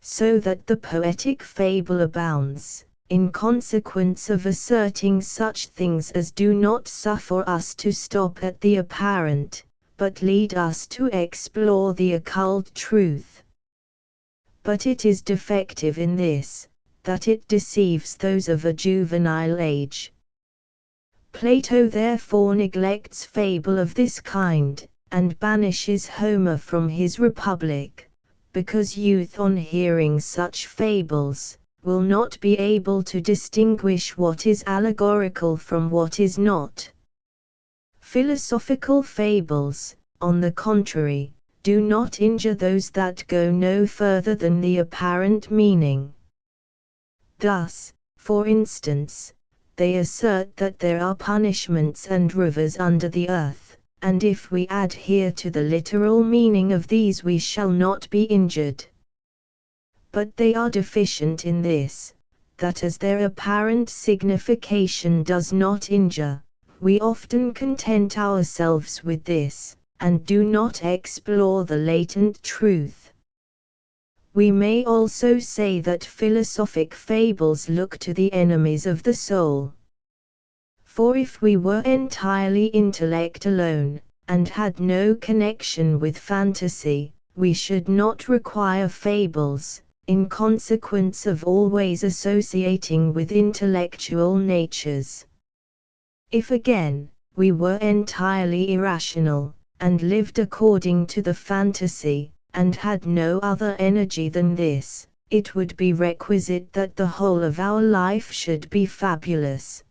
So that the poetic fable abounds, in consequence of asserting such things as do not suffer us to stop at the apparent, but lead us to explore the occult truth. But it is defective in this, that it deceives those of a juvenile age. Plato therefore neglects fable of this kind, and banishes Homer from his Republic, because youth on hearing such fables, will not be able to distinguish what is allegorical from what is not. Philosophical fables, on the contrary, do not injure those that go no further than the apparent meaning. Thus, for instance, they assert that there are punishments and rivers under the earth, and if we adhere to the literal meaning of these we shall not be injured. But they are deficient in this, that as their apparent signification does not injure, we often content ourselves with this, and do not explore the latent truth. We may also say that philosophic fables look to the enemies of the soul. For if we were entirely intellect alone, and had no connection with fantasy, we should not require fables, in consequence of always associating with intellectual natures. If again, we were entirely irrational, and lived according to the fantasy, and had no other energy than this, it would be requisite that the whole of our life should be fabulous.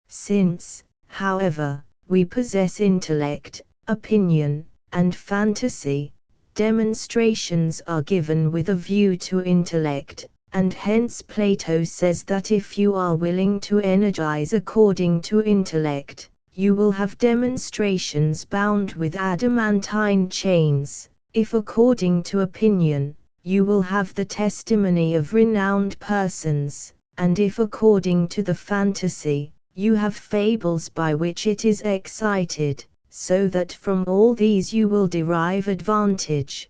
Since, however, we possess intellect, opinion, and fantasy, demonstrations are given with a view to intellect, and hence Plato says that if you are willing to energize according to intellect, you will have demonstrations bound with adamantine chains. If according to opinion, you will have the testimony of renowned persons, and if according to the fantasy, you have fables by which it is excited, so that from all these you will derive advantage.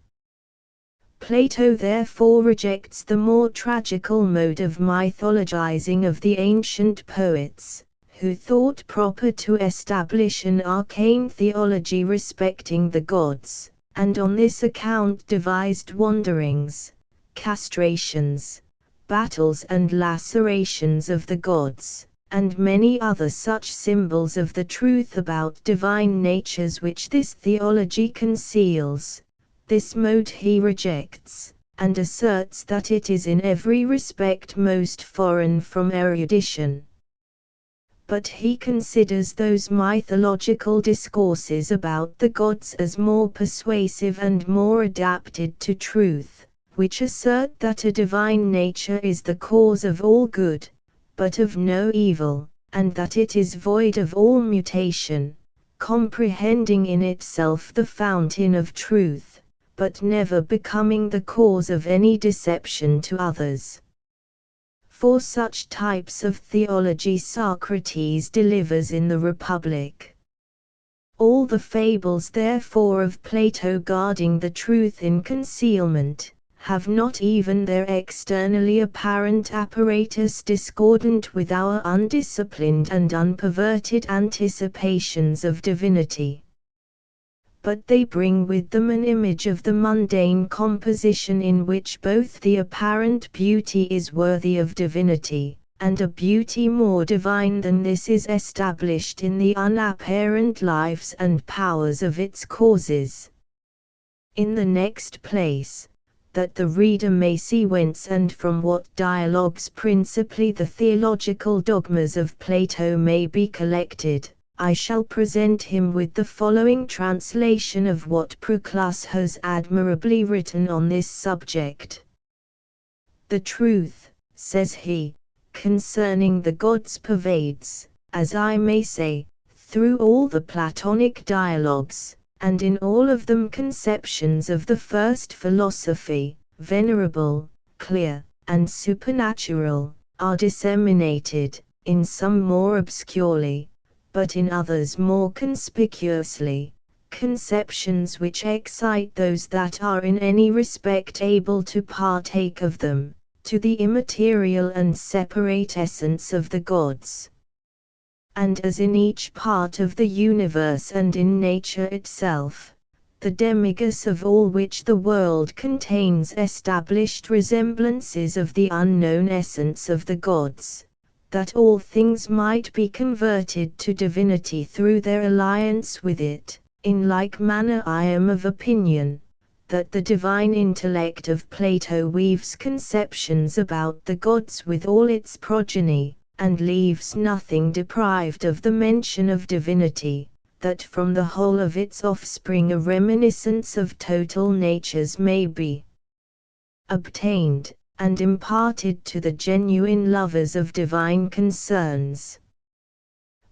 Plato therefore rejects the more tragical mode of mythologizing of the ancient poets, who thought proper to establish an arcane theology respecting the gods, and on this account devised wanderings, castrations, battles and lacerations of the gods, and many other such symbols of the truth about divine natures which this theology conceals. This mode he rejects, and asserts that it is in every respect most foreign from erudition. But he considers those mythological discourses about the gods as more persuasive and more adapted to truth, which assert that a divine nature is the cause of all good, but of no evil, and that it is void of all mutation, comprehending in itself the fountain of truth, but never becoming the cause of any deception to others. For such types of theology Socrates delivers in the Republic. All the fables therefore of Plato guarding the truth in concealment, have not even their externally apparent apparatus discordant with our undisciplined and unperverted anticipations of divinity. But they bring with them an image of the mundane composition in which both the apparent beauty is worthy of divinity, and a beauty more divine than this is established in the unapparent lives and powers of its causes. In the next place, that the reader may see whence and from what dialogues principally the theological dogmas of Plato may be collected, I shall present him with the following translation of what Proclus has admirably written on this subject. The truth, says he, concerning the gods pervades, as I may say, through all the Platonic dialogues, and in all of them conceptions of the first philosophy, venerable, clear, and supernatural, are disseminated, in some more obscurely, but in others more conspicuously, conceptions which excite those that are in any respect able to partake of them, to the immaterial and separate essence of the gods. And as in each part of the universe and in nature itself, the demigus of all which the world contains established resemblances of the unknown essence of the gods, that all things might be converted to divinity through their alliance with it. In like manner I am of opinion, that the divine intellect of Plato weaves conceptions about the gods with all its progeny, and leaves nothing deprived of the mention of divinity, that from the whole of its offspring a reminiscence of total natures may be obtained, and imparted to the genuine lovers of divine concerns.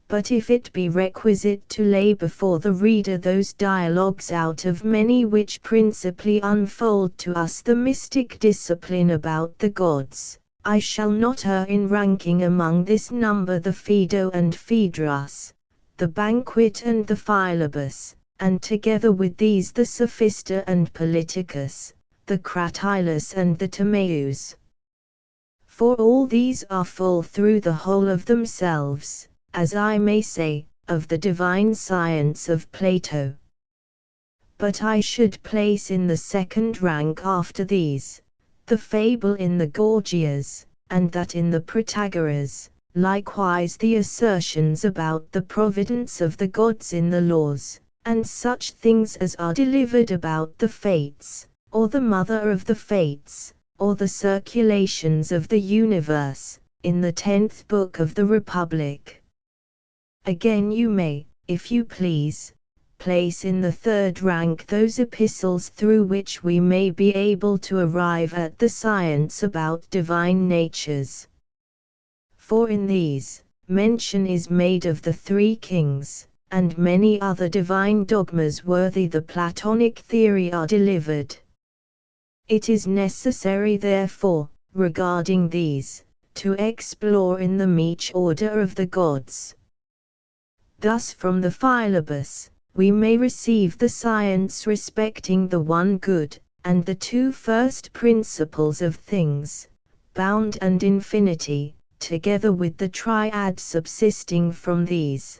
But if it be requisite to lay before the reader those dialogues out of many which principally unfold to us the mystic discipline about the gods, I shall not err in ranking among this number the Phaedo and Phaedrus, the Banquet and the Philebus, and together with these the Sophista and Politicus, the Cratylus and the Timaeus. For all these are full through the whole of themselves, as I may say, of the divine science of Plato. But I should place in the second rank after these, the fable in the Gorgias, and that in the Protagoras, likewise the assertions about the providence of the gods in the laws, and such things as are delivered about the fates, or the mother of the fates, or the circulations of the universe, in the 10th book of the Republic. Again you may, if you please, place in the third rank those epistles through which we may be able to arrive at the science about divine natures. For in these, mention is made of the three kings, and many other divine dogmas worthy the Platonic theory are delivered. It is necessary therefore, regarding these, to explore in them each order of the gods. Thus from the Philebus, we may receive the science respecting the one good, and the two first principles of things, bound and infinity, together with the triad subsisting from these.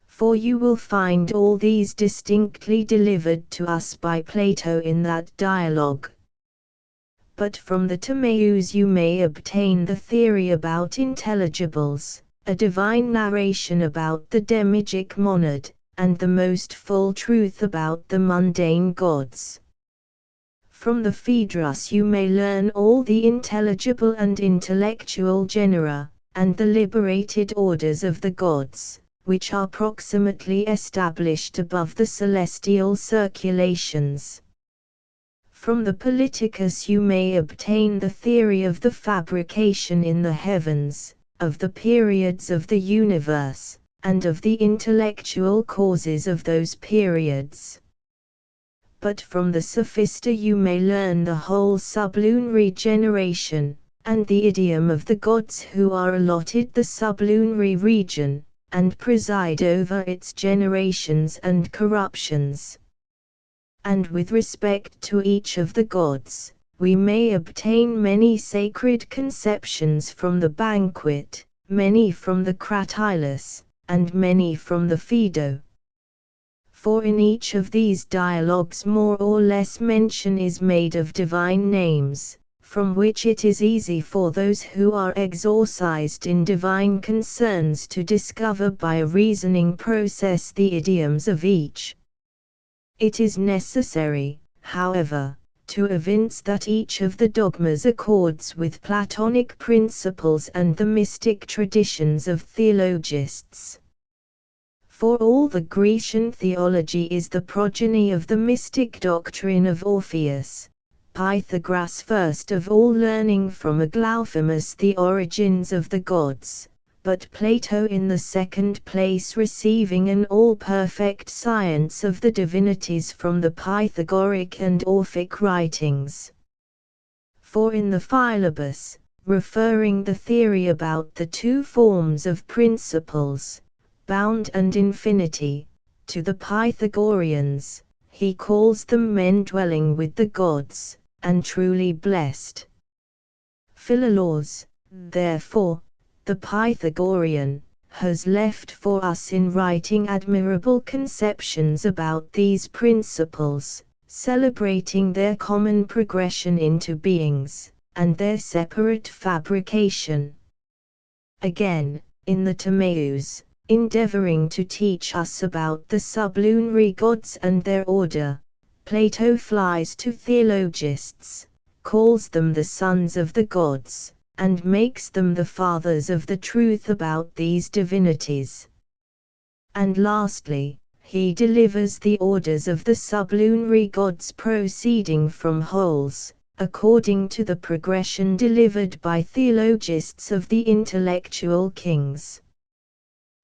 For you will find all these distinctly delivered to us by Plato in that dialogue. But from the Timaeus you may obtain the theory about intelligibles, a divine narration about the demiurgic monad, and the most full truth about the mundane gods. From the Phaedrus you may learn all the intelligible and intellectual genera, and the liberated orders of the gods, which are proximately established above the celestial circulations. From the Politicus you may obtain the theory of the fabrication in the heavens, of the periods of the universe, and of the intellectual causes of those periods. But from the Sophista you may learn the whole sublunary generation, and the idiom of the gods who are allotted the sublunary region, and preside over its generations and corruptions. And with respect to each of the gods, we may obtain many sacred conceptions from the banquet, many from the Cratylus, and many from the Phaedo. For in each of these dialogues more or less mention is made of divine names, from which it is easy for those who are exorcised in divine concerns to discover by a reasoning process the idioms of each. It is necessary, however, to evince that each of the dogmas accords with Platonic principles and the mystic traditions of theologists. For all the Grecian theology is the progeny of the mystic doctrine of Orpheus, Pythagoras first of all learning from Aglaophamus the origins of the gods, but Plato in the second place receiving an all-perfect science of the divinities from the Pythagorean and Orphic writings. For in the Philebus, referring the theory about the two forms of principles, bound and infinity, to the Pythagoreans, he calls them men dwelling with the gods, and truly blessed. Philolaus, therefore, the Pythagorean, has left for us in writing admirable conceptions about these principles, celebrating their common progression into beings, and their separate fabrication. Again, in the Timaeus, endeavoring to teach us about the sublunary gods and their order, Plato flies to theologists, calls them the sons of the gods, and makes them the fathers of the truth about these divinities. And lastly, he delivers the orders of the sublunary gods proceeding from wholes, according to the progression delivered by theologists of the intellectual kings.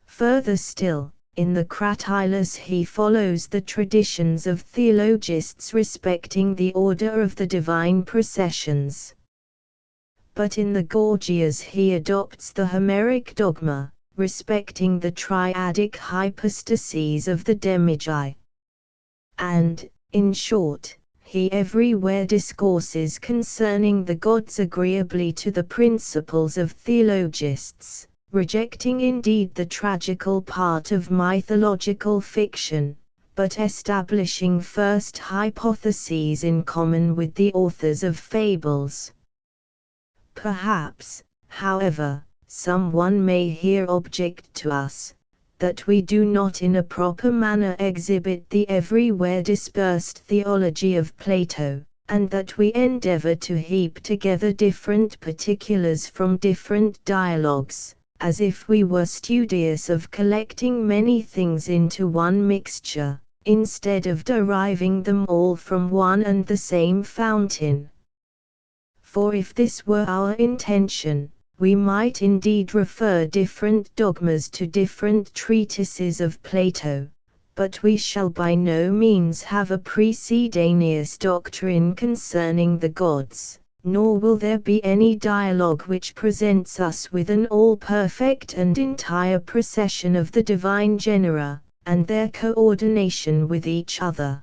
Further still, in the Cratylus he follows the traditions of theologists respecting the order of the divine processions. But in the Gorgias he adopts the Homeric dogma, respecting the triadic hypostases of the demiurgi. And, in short, he everywhere discourses concerning the gods agreeably to the principles of theologists, rejecting indeed the tragical part of mythological fiction, but establishing first hypotheses in common with the authors of fables. Perhaps, however, someone may here object to us, that we do not in a proper manner exhibit the everywhere dispersed theology of Plato, and that we endeavor to heap together different particulars from different dialogues, as if we were studious of collecting many things into one mixture, instead of deriving them all from one and the same fountain. For if this were our intention, we might indeed refer different dogmas to different treatises of Plato, but we shall by no means have a precedaneous doctrine concerning the gods, nor will there be any dialogue which presents us with an all-perfect and entire procession of the divine genera, and their coordination with each other.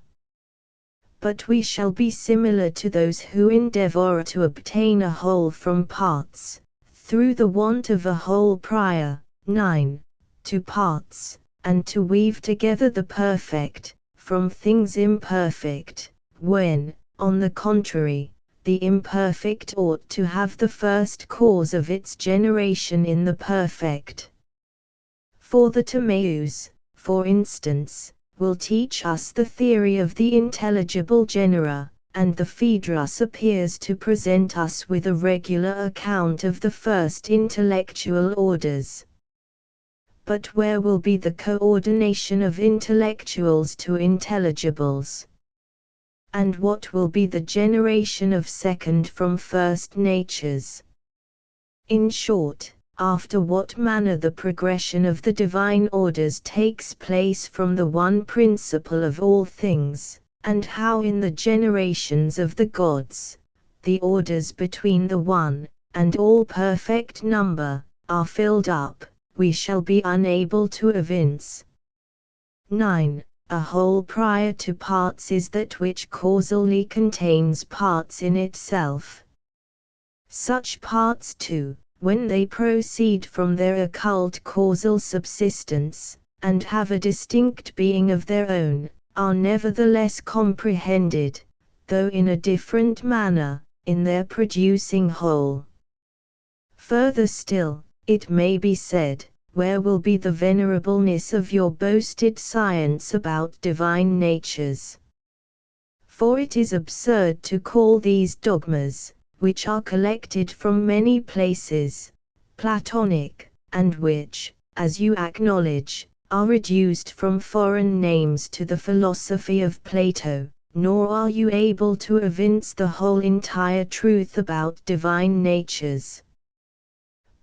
But we shall be similar to those who endeavor to obtain a whole from parts, through the want of a whole prior, 9, to parts, and to weave together the perfect, from things imperfect, when, on the contrary, the imperfect ought to have the first cause of its generation in the perfect. For the Timaeus, for instance, will teach us the theory of the intelligible genera, and the Phaedrus appears to present us with a regular account of the first intellectual orders. But where will be the coordination of intellectuals to intelligibles? And what will be the generation of second from first natures? In short, after what manner the progression of the divine orders takes place from the one principle of all things, and how in the generations of the gods, the orders between the one and all perfect number are filled up, we shall be unable to evince. 9. A whole prior to parts is that which causally contains parts in itself. Such parts too, when they proceed from their occult causal subsistence, and have a distinct being of their own, are nevertheless comprehended, though in a different manner, in their producing whole. Further still, it may be said, where will be the venerableness of your boasted science about divine natures? For it is absurd to call these dogmas, which are collected from many places, Platonic, and which, as you acknowledge, are reduced from foreign names to the philosophy of Plato, nor are you able to evince the whole entire truth about divine natures.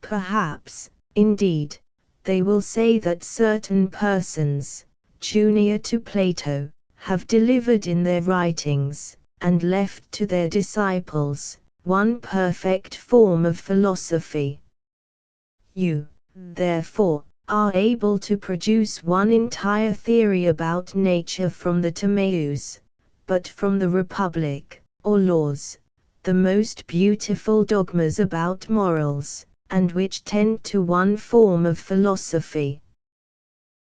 Perhaps, indeed, they will say that certain persons, junior to Plato, have delivered in their writings, and left to their disciples, one perfect form of philosophy. You, therefore, are able to produce one entire theory about nature from the Timaeus, but from the Republic, or Laws, the most beautiful dogmas about morals, and which tend to one form of philosophy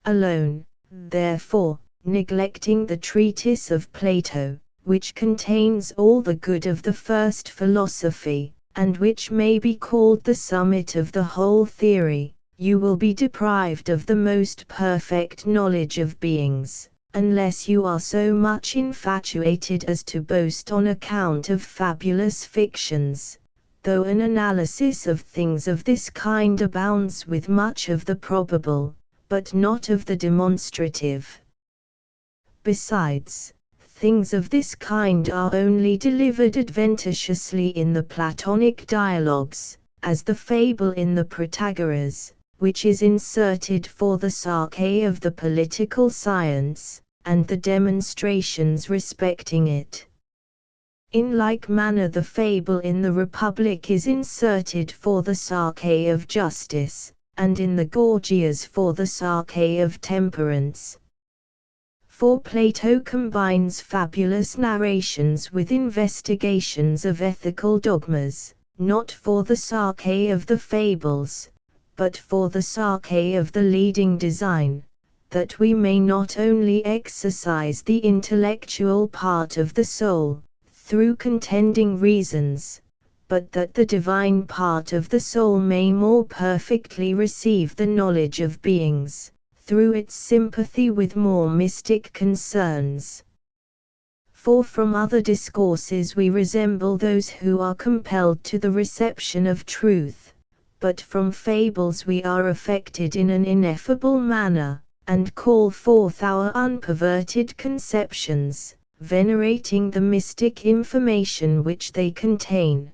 alone, therefore, neglecting the treatise of Plato, which contains all the good of the first philosophy, and which may be called the summit of the whole theory, you will be deprived of the most perfect knowledge of beings, unless you are so much infatuated as to boast on account of fabulous fictions, though an analysis of things of this kind abounds with much of the probable, but not of the demonstrative. Besides, things of this kind are only delivered adventitiously in the Platonic dialogues, as the fable in the Protagoras, which is inserted for the Sarke of the political science, and the demonstrations respecting it. In like manner the fable in the Republic is inserted for the Sarke of justice, and in the Gorgias for the Sarke of temperance. For Plato combines fabulous narrations with investigations of ethical dogmas, not for the Sarke of the fables, but for the Sarke of the leading design, that we may not only exercise the intellectual part of the soul, through contending reasons, but that the divine part of the soul may more perfectly receive the knowledge of beings, through its sympathy with more mystic concerns. For from other discourses we resemble those who are compelled to the reception of truth, but from fables we are affected in an ineffable manner, and call forth our unperverted conceptions, venerating the mystic information which they contain.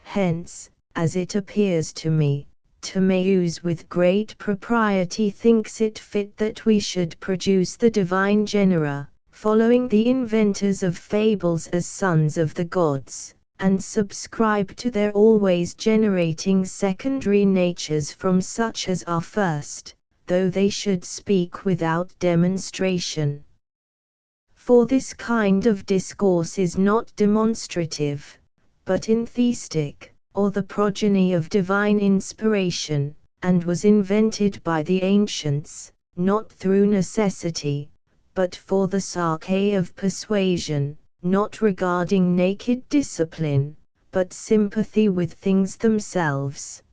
Hence, as it appears to me, Timaeus with great propriety thinks it fit that we should produce the divine genera, following the inventors of fables as sons of the gods, and subscribe to their always generating secondary natures from such as are first, though they should speak without demonstration. For this kind of discourse is not demonstrative, but entheistic, or the progeny of divine inspiration, and was invented by the ancients, not through necessity, but for the sarke of persuasion, not regarding naked discipline, but sympathy with things themselves.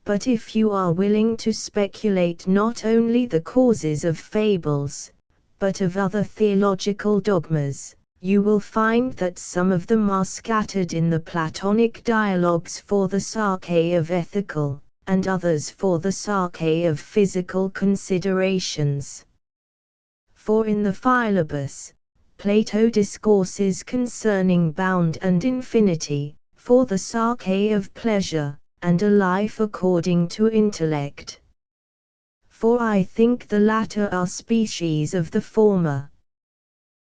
But if you are willing to speculate not only the causes of fables, but of other theological dogmas, you will find that some of them are scattered in the Platonic dialogues for the sarke of ethical, and others for the sarke of physical considerations. For in the Philebus, Plato discourses concerning bound and infinity, for the sarke of pleasure, and a life according to intellect. For I think the latter are species of the former.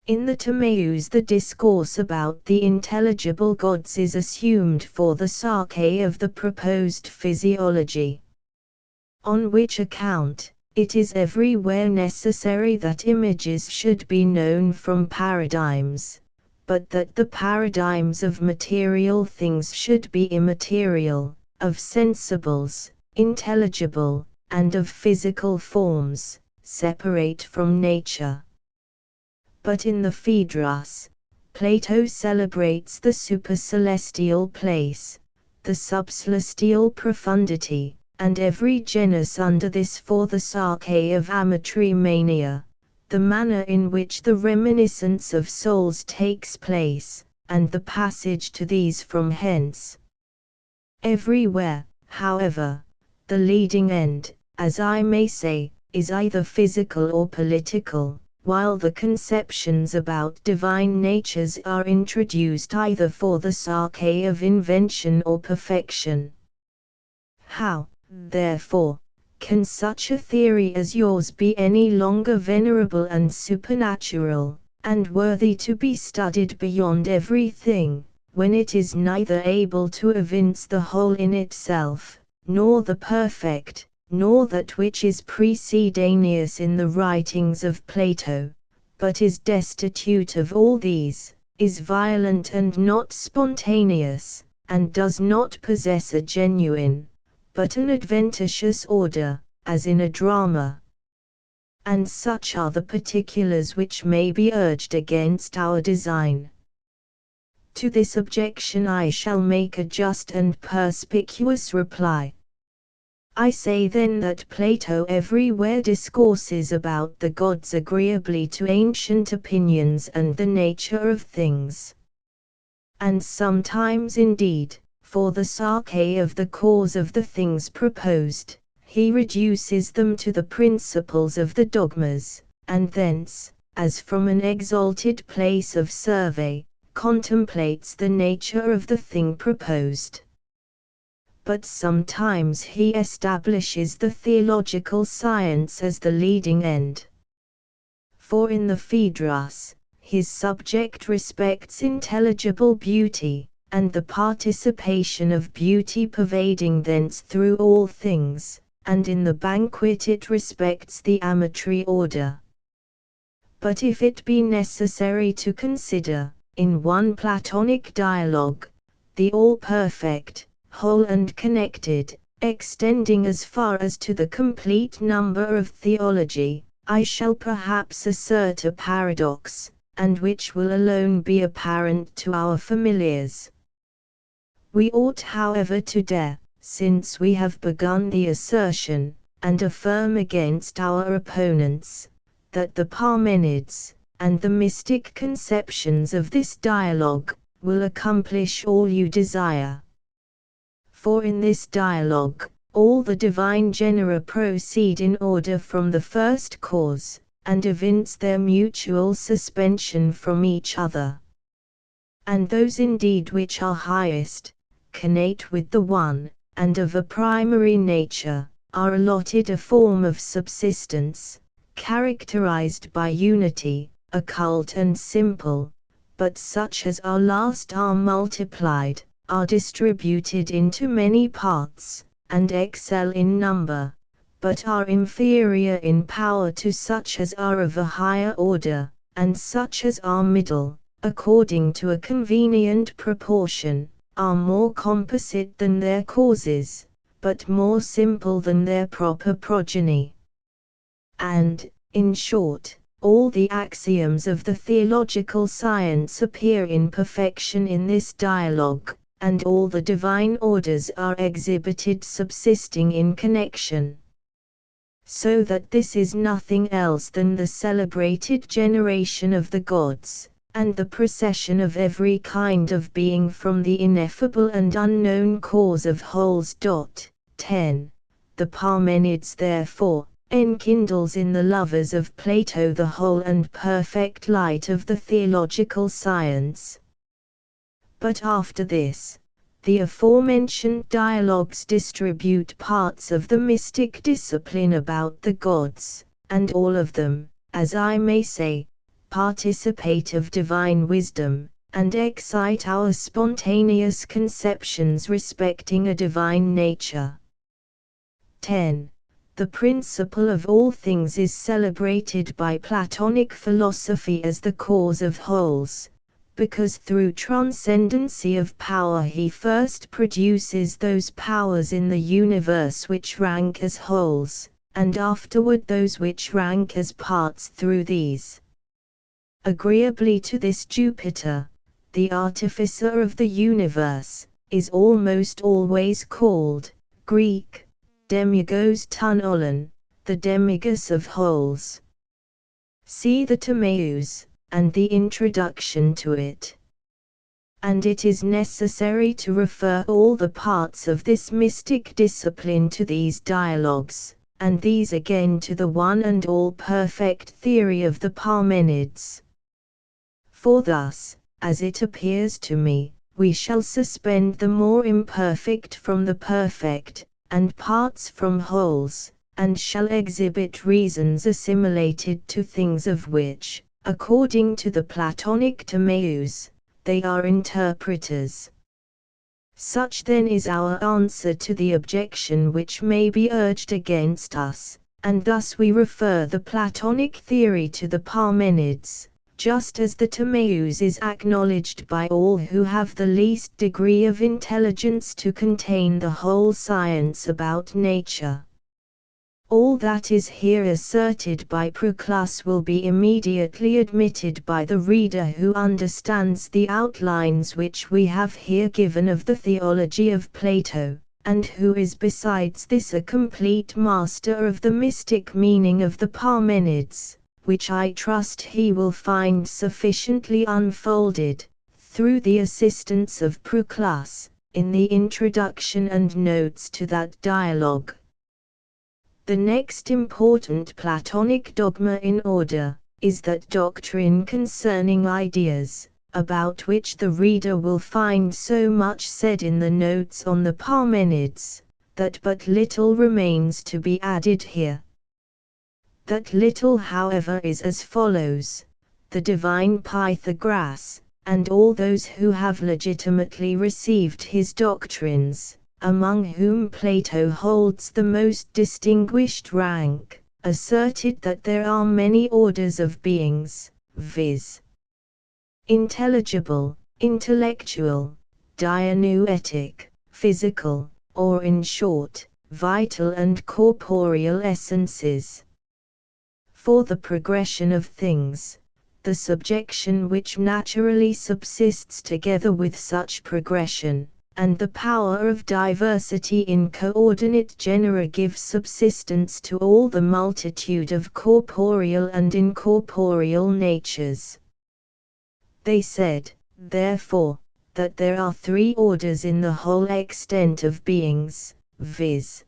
In the Timaeus the discourse about the intelligible gods is assumed for the sarke of the proposed physiology. On which account, it is everywhere necessary that images should be known from paradigms, but that the paradigms of material things should be immaterial, of sensibles, intelligible, and of physical forms, separate from nature. But in the Phaedrus, Plato celebrates the supercelestial place, the subcelestial profundity, and every genus under this for the sarke of amatrimania, the manner in which the reminiscence of souls takes place, and the passage to these from hence. Everywhere, however, the leading end, as I may say, is either physical or political, while the conceptions about divine natures are introduced either for the sarke of invention or perfection. How, therefore, can such a theory as yours be any longer venerable and supernatural, and worthy to be studied beyond everything, when it is neither able to evince the whole in itself, nor the perfect, nor that which is precedaneous in the writings of Plato, but is destitute of all these, is violent and not spontaneous, and does not possess a genuine, but an adventitious order, as in a drama. And such are the particulars which may be urged against our design. To this objection I shall make a just and perspicuous reply. I say then that Plato everywhere discourses about the gods agreeably to ancient opinions and the nature of things. And sometimes indeed, for the sarke of the cause of the things proposed, he reduces them to the principles of the dogmas, and thence, as from an exalted place of survey, contemplates the nature of the thing proposed. But sometimes he establishes the theological science as the leading end. For in the Phaedrus, his subject respects intelligible beauty, and the participation of beauty pervading thence through all things, and in the banquet it respects the amatory order. But if it be necessary to consider, in one Platonic dialogue, the all-perfect, whole and connected, extending as far as to the complete number of theology, I shall perhaps assert a paradox, and which will alone be apparent to our familiars. We ought however to dare, since we have begun the assertion, and affirm against our opponents, that the Parmenids, and the mystic conceptions of this dialogue, will accomplish all you desire. For in this dialogue, all the divine genera proceed in order from the first cause, and evince their mutual suspension from each other. And those indeed which are highest, connate with the one, and of a primary nature, are allotted a form of subsistence, characterized by unity, occult and simple, but such as are last are multiplied, are distributed into many parts, and excel in number, but are inferior in power to such as are of a higher order, and such as are middle, according to a convenient proportion, are more composite than their causes, but more simple than their proper progeny. And, in short, all the axioms of the theological science appear in perfection in this dialogue, and all the divine orders are exhibited subsisting in connection. So that this is nothing else than the celebrated generation of the gods, and the procession of every kind of being from the ineffable and unknown cause of wholes. 10. The Parmenids therefore enkindles in the lovers of Plato the whole and perfect light of the theological science. But after this, the aforementioned dialogues distribute parts of the mystic discipline about the gods, and all of them, as I may say, participate of divine wisdom, and excite our spontaneous conceptions respecting a divine nature. 10. The principle of all things is celebrated by Platonic philosophy as the cause of wholes, because through transcendency of power he first produces those powers in the universe which rank as wholes, and afterward those which rank as parts through these. Agreeably to this Jupiter, the artificer of the universe, is almost always called, Greek, demigos ton olon, the demigus of wholes. See the Timaeus, and the introduction to it. And it is necessary to refer all the parts of this mystic discipline to these dialogues, and these again to the one and all perfect theory of the Parmenids. For thus, as it appears to me, we shall suspend the more imperfect from the perfect, and parts from wholes, and shall exhibit reasons assimilated to things of which, according to the Platonic Timaeus, they are interpreters. Such then is our answer to the objection which may be urged against us, and thus we refer the Platonic theory to the Parmenids, just as the Timaeus is acknowledged by all who have the least degree of intelligence to contain the whole science about nature. All that is here asserted by Proclus will be immediately admitted by the reader who understands the outlines which we have here given of the theology of Plato, and who is besides this a complete master of the mystic meaning of the Parmenids, which I trust he will find sufficiently unfolded, through the assistance of Proclus, in the introduction and notes to that dialogue. The next important Platonic dogma in order, is that doctrine concerning ideas, about which the reader will find so much said in the notes on the Parmenids, that but little remains to be added here. That little however is as follows: the divine Pythagoras, and all those who have legitimately received his doctrines, among whom Plato holds the most distinguished rank, asserted that there are many orders of beings, viz. Intelligible, intellectual, dianoetic, physical, or in short, vital and corporeal essences. For the progression of things, the subjection which naturally subsists together with such progression, and the power of diversity in coordinate genera give subsistence to all the multitude of corporeal and incorporeal natures. They said, therefore, that there are three orders in the whole extent of beings, viz.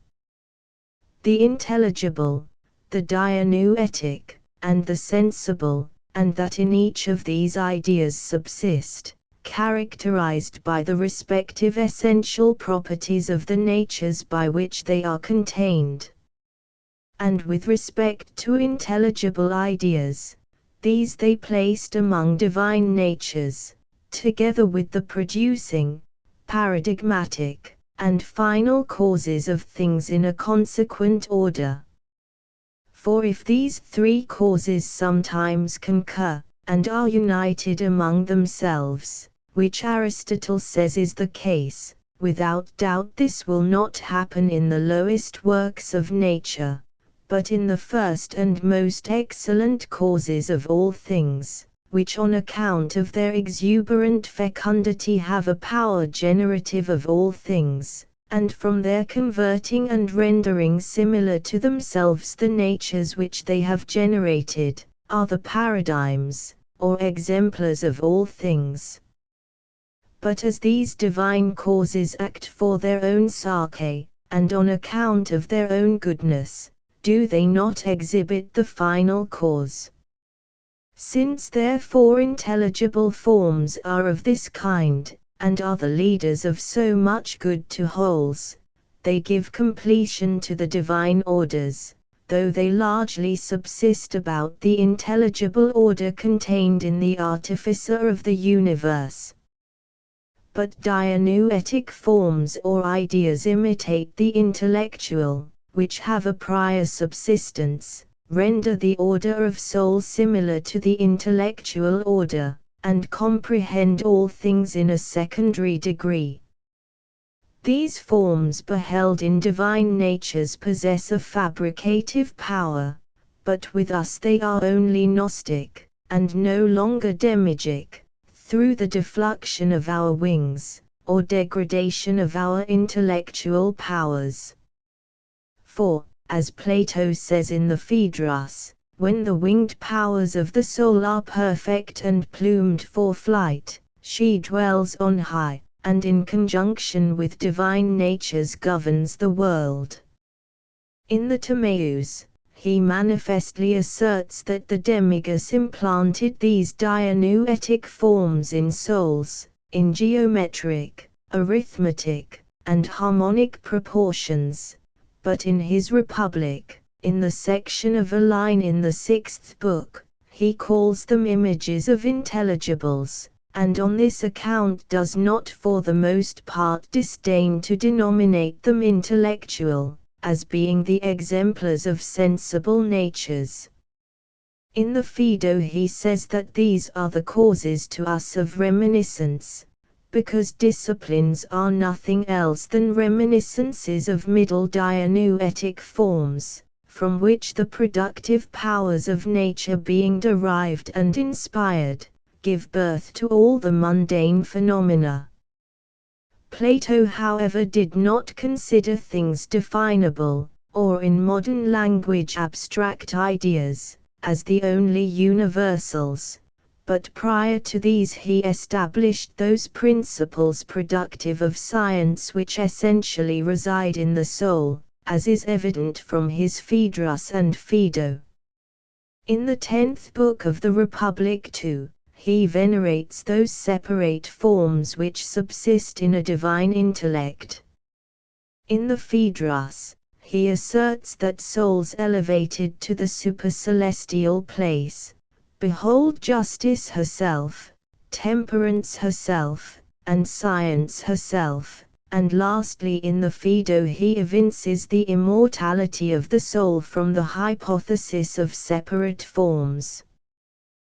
the intelligible, the dianoetic, and the sensible, and that in each of these ideas subsist, characterized by the respective essential properties of the natures by which they are contained. And with respect to intelligible ideas, these they placed among divine natures, together with the producing, paradigmatic, and final causes of things in a consequent order. For if these three causes sometimes concur, and are united among themselves, which Aristotle says is the case, without doubt this will not happen in the lowest works of nature, but in the first and most excellent causes of all things, which on account of their exuberant fecundity have a power generative of all things, and from their converting and rendering similar to themselves the natures which they have generated, are the paradigms, or exemplars of all things. But as these divine causes act for their own sake, and on account of their own goodness, do they not exhibit the final cause? Since therefore intelligible forms are of this kind, and are the leaders of so much good to wholes, they give completion to the divine orders, though they largely subsist about the intelligible order contained in the artificer of the universe. But dianoetic forms or ideas imitate the intellectual, which have a prior subsistence, render the order of soul similar to the intellectual order, and comprehend all things in a secondary degree. These forms beheld in divine natures possess a fabricative power, but with us they are only gnostic, and no longer demiurgic, through the defluxion of our wings, or degradation of our intellectual powers. For, as Plato says in the Phaedrus, when the winged powers of the soul are perfect and plumed for flight, she dwells on high, and in conjunction with divine natures governs the world. In the Timaeus, he manifestly asserts that the demiurgus implanted these dianoetic forms in souls, in geometric, arithmetic, and harmonic proportions. But in his Republic, in the section of a line in the 6th book, he calls them images of intelligibles, and on this account does not for the most part disdain to denominate them intellectual, as being the exemplars of sensible natures. In the Phaedo he says that these are the causes to us of reminiscence, because disciplines are nothing else than reminiscences of middle dianoetic forms, from which the productive powers of nature being derived and inspired, give birth to all the mundane phenomena. Plato however did not consider things definable, or in modern language abstract ideas, as the only universals, but prior to these he established those principles productive of science which essentially reside in the soul, as is evident from his Phaedrus and Phaedo. In the 10th book of the Republic too, he venerates those separate forms which subsist in a divine intellect. In the Phaedrus, he asserts that souls elevated to the supercelestial place, behold justice herself, temperance herself, and science herself, and lastly in the Phaedo he evinces the immortality of the soul from the hypothesis of separate forms.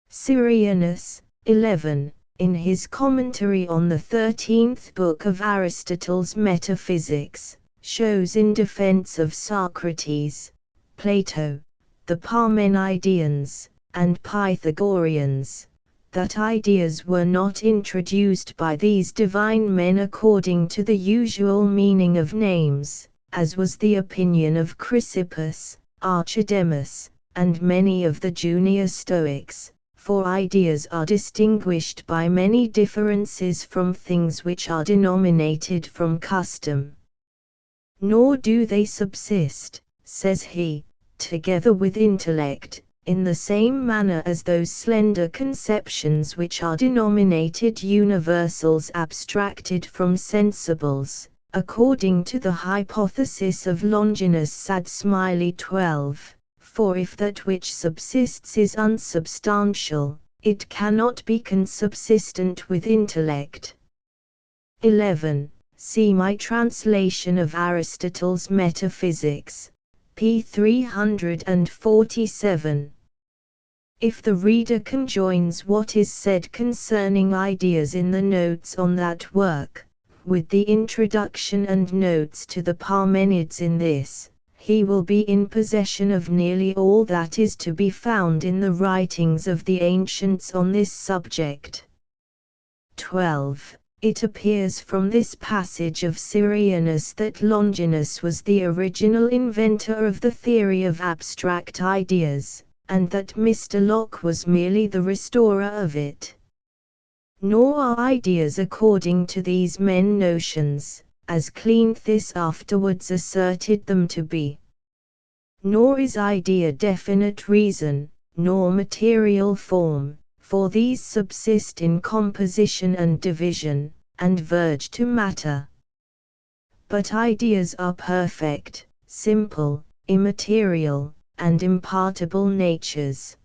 Syrianus, 11, in his commentary on the 13th book of Aristotle's Metaphysics, shows in defense of Socrates, Plato, the Parmenideans, and Pythagoreans, that ideas were not introduced by these divine men according to the usual meaning of names, as was the opinion of Chrysippus, Archidemus, and many of the junior Stoics, for ideas are distinguished by many differences from things which are denominated from custom. Nor do they subsist, says he, together with intellect, in the same manner as those slender conceptions which are denominated universals abstracted from sensibles, according to the hypothesis of Longinus Sad Smiley 12, for if that which subsists is unsubstantial, it cannot be consubsistent with intellect. 11. See my translation of Aristotle's Metaphysics, p. 347. If the reader conjoins what is said concerning ideas in the notes on that work, with the introduction and notes to the Parmenids in this, he will be in possession of nearly all that is to be found in the writings of the ancients on this subject. 12. It appears from this passage of Syrianus that Longinus was the original inventor of the theory of abstract ideas, and that Mr. Locke was merely the restorer of it. Nor are ideas according to these men notions, as Cleanthes afterwards asserted them to be. Nor is idea definite reason, nor material form, for these subsist in composition and division, and verge to matter. But ideas are perfect, simple, immaterial, and impartible natures.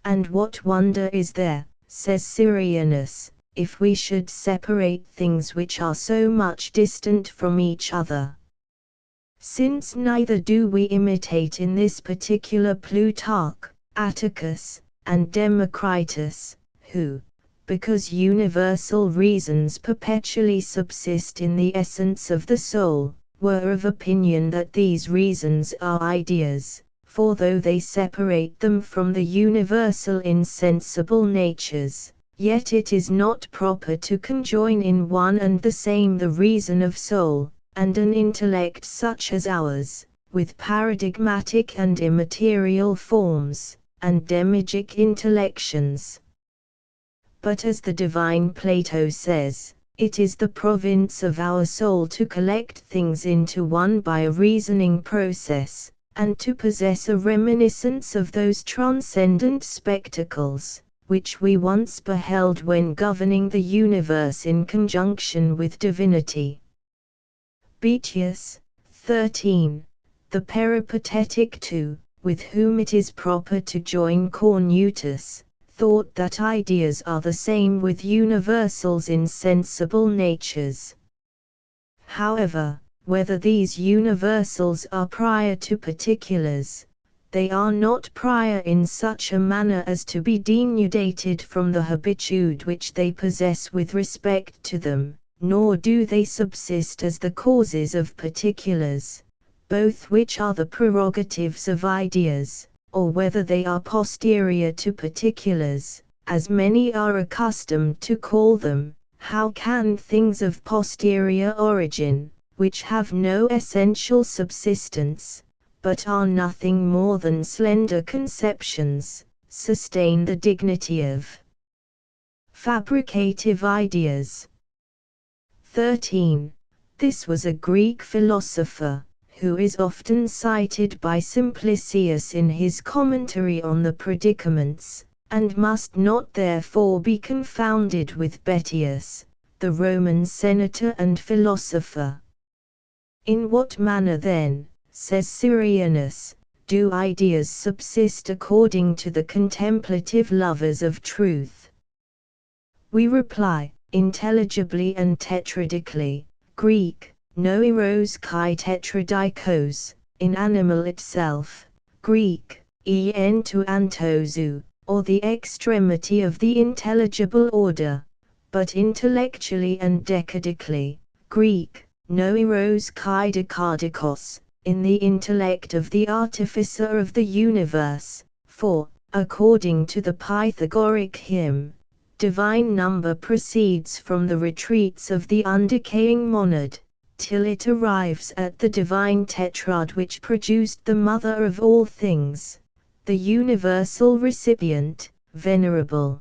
And what wonder is there, says Syrianus, if we should separate things which are so much distant from each other? Since neither do we imitate in this particular Plutarch, Atticus, and Democritus, who, because universal reasons perpetually subsist in the essence of the soul, were of opinion that these reasons are ideas, for though they separate them from the universal insensible natures, yet it is not proper to conjoin in one and the same the reason of soul, and an intellect such as ours, with paradigmatic and immaterial forms, and demiurgic intellections. But as the divine Plato says, it is the province of our soul to collect things into one by a reasoning process, and to possess a reminiscence of those transcendent spectacles, which we once beheld when governing the universe in conjunction with divinity. Boetius, 13. The Peripatetic too, with whom it is proper to join Cornutus, thought that ideas are the same with universals in sensible natures. However, whether these universals are prior to particulars, they are not prior in such a manner as to be denudated from the habitude which they possess with respect to them, nor do they subsist as the causes of particulars, both which are the prerogatives of ideas, or whether they are posterior to particulars, as many are accustomed to call them. How can things of posterior origin, which have no essential subsistence, but are nothing more than slender conceptions, sustain the dignity of fabricative ideas? 13. This was a Greek philosopher, who is often cited by Simplicius in his commentary on the Predicaments, and must not therefore be confounded with Betius, the Roman senator and philosopher. In what manner then, says Syrianus, do ideas subsist according to the contemplative lovers of truth? We reply, intelligibly and tetradically, Greek, noiros kai tetradikos, in animal itself, Greek, en to antozou, or the extremity of the intelligible order, but intellectually and decadically, Greek, noiros kai dekadikos, in the intellect of the artificer of the universe, for, according to the Pythagorean hymn, divine number proceeds from the retreats of the undecaying monad, till it arrives at the divine tetrad which produced the mother of all things, the universal recipient, venerable,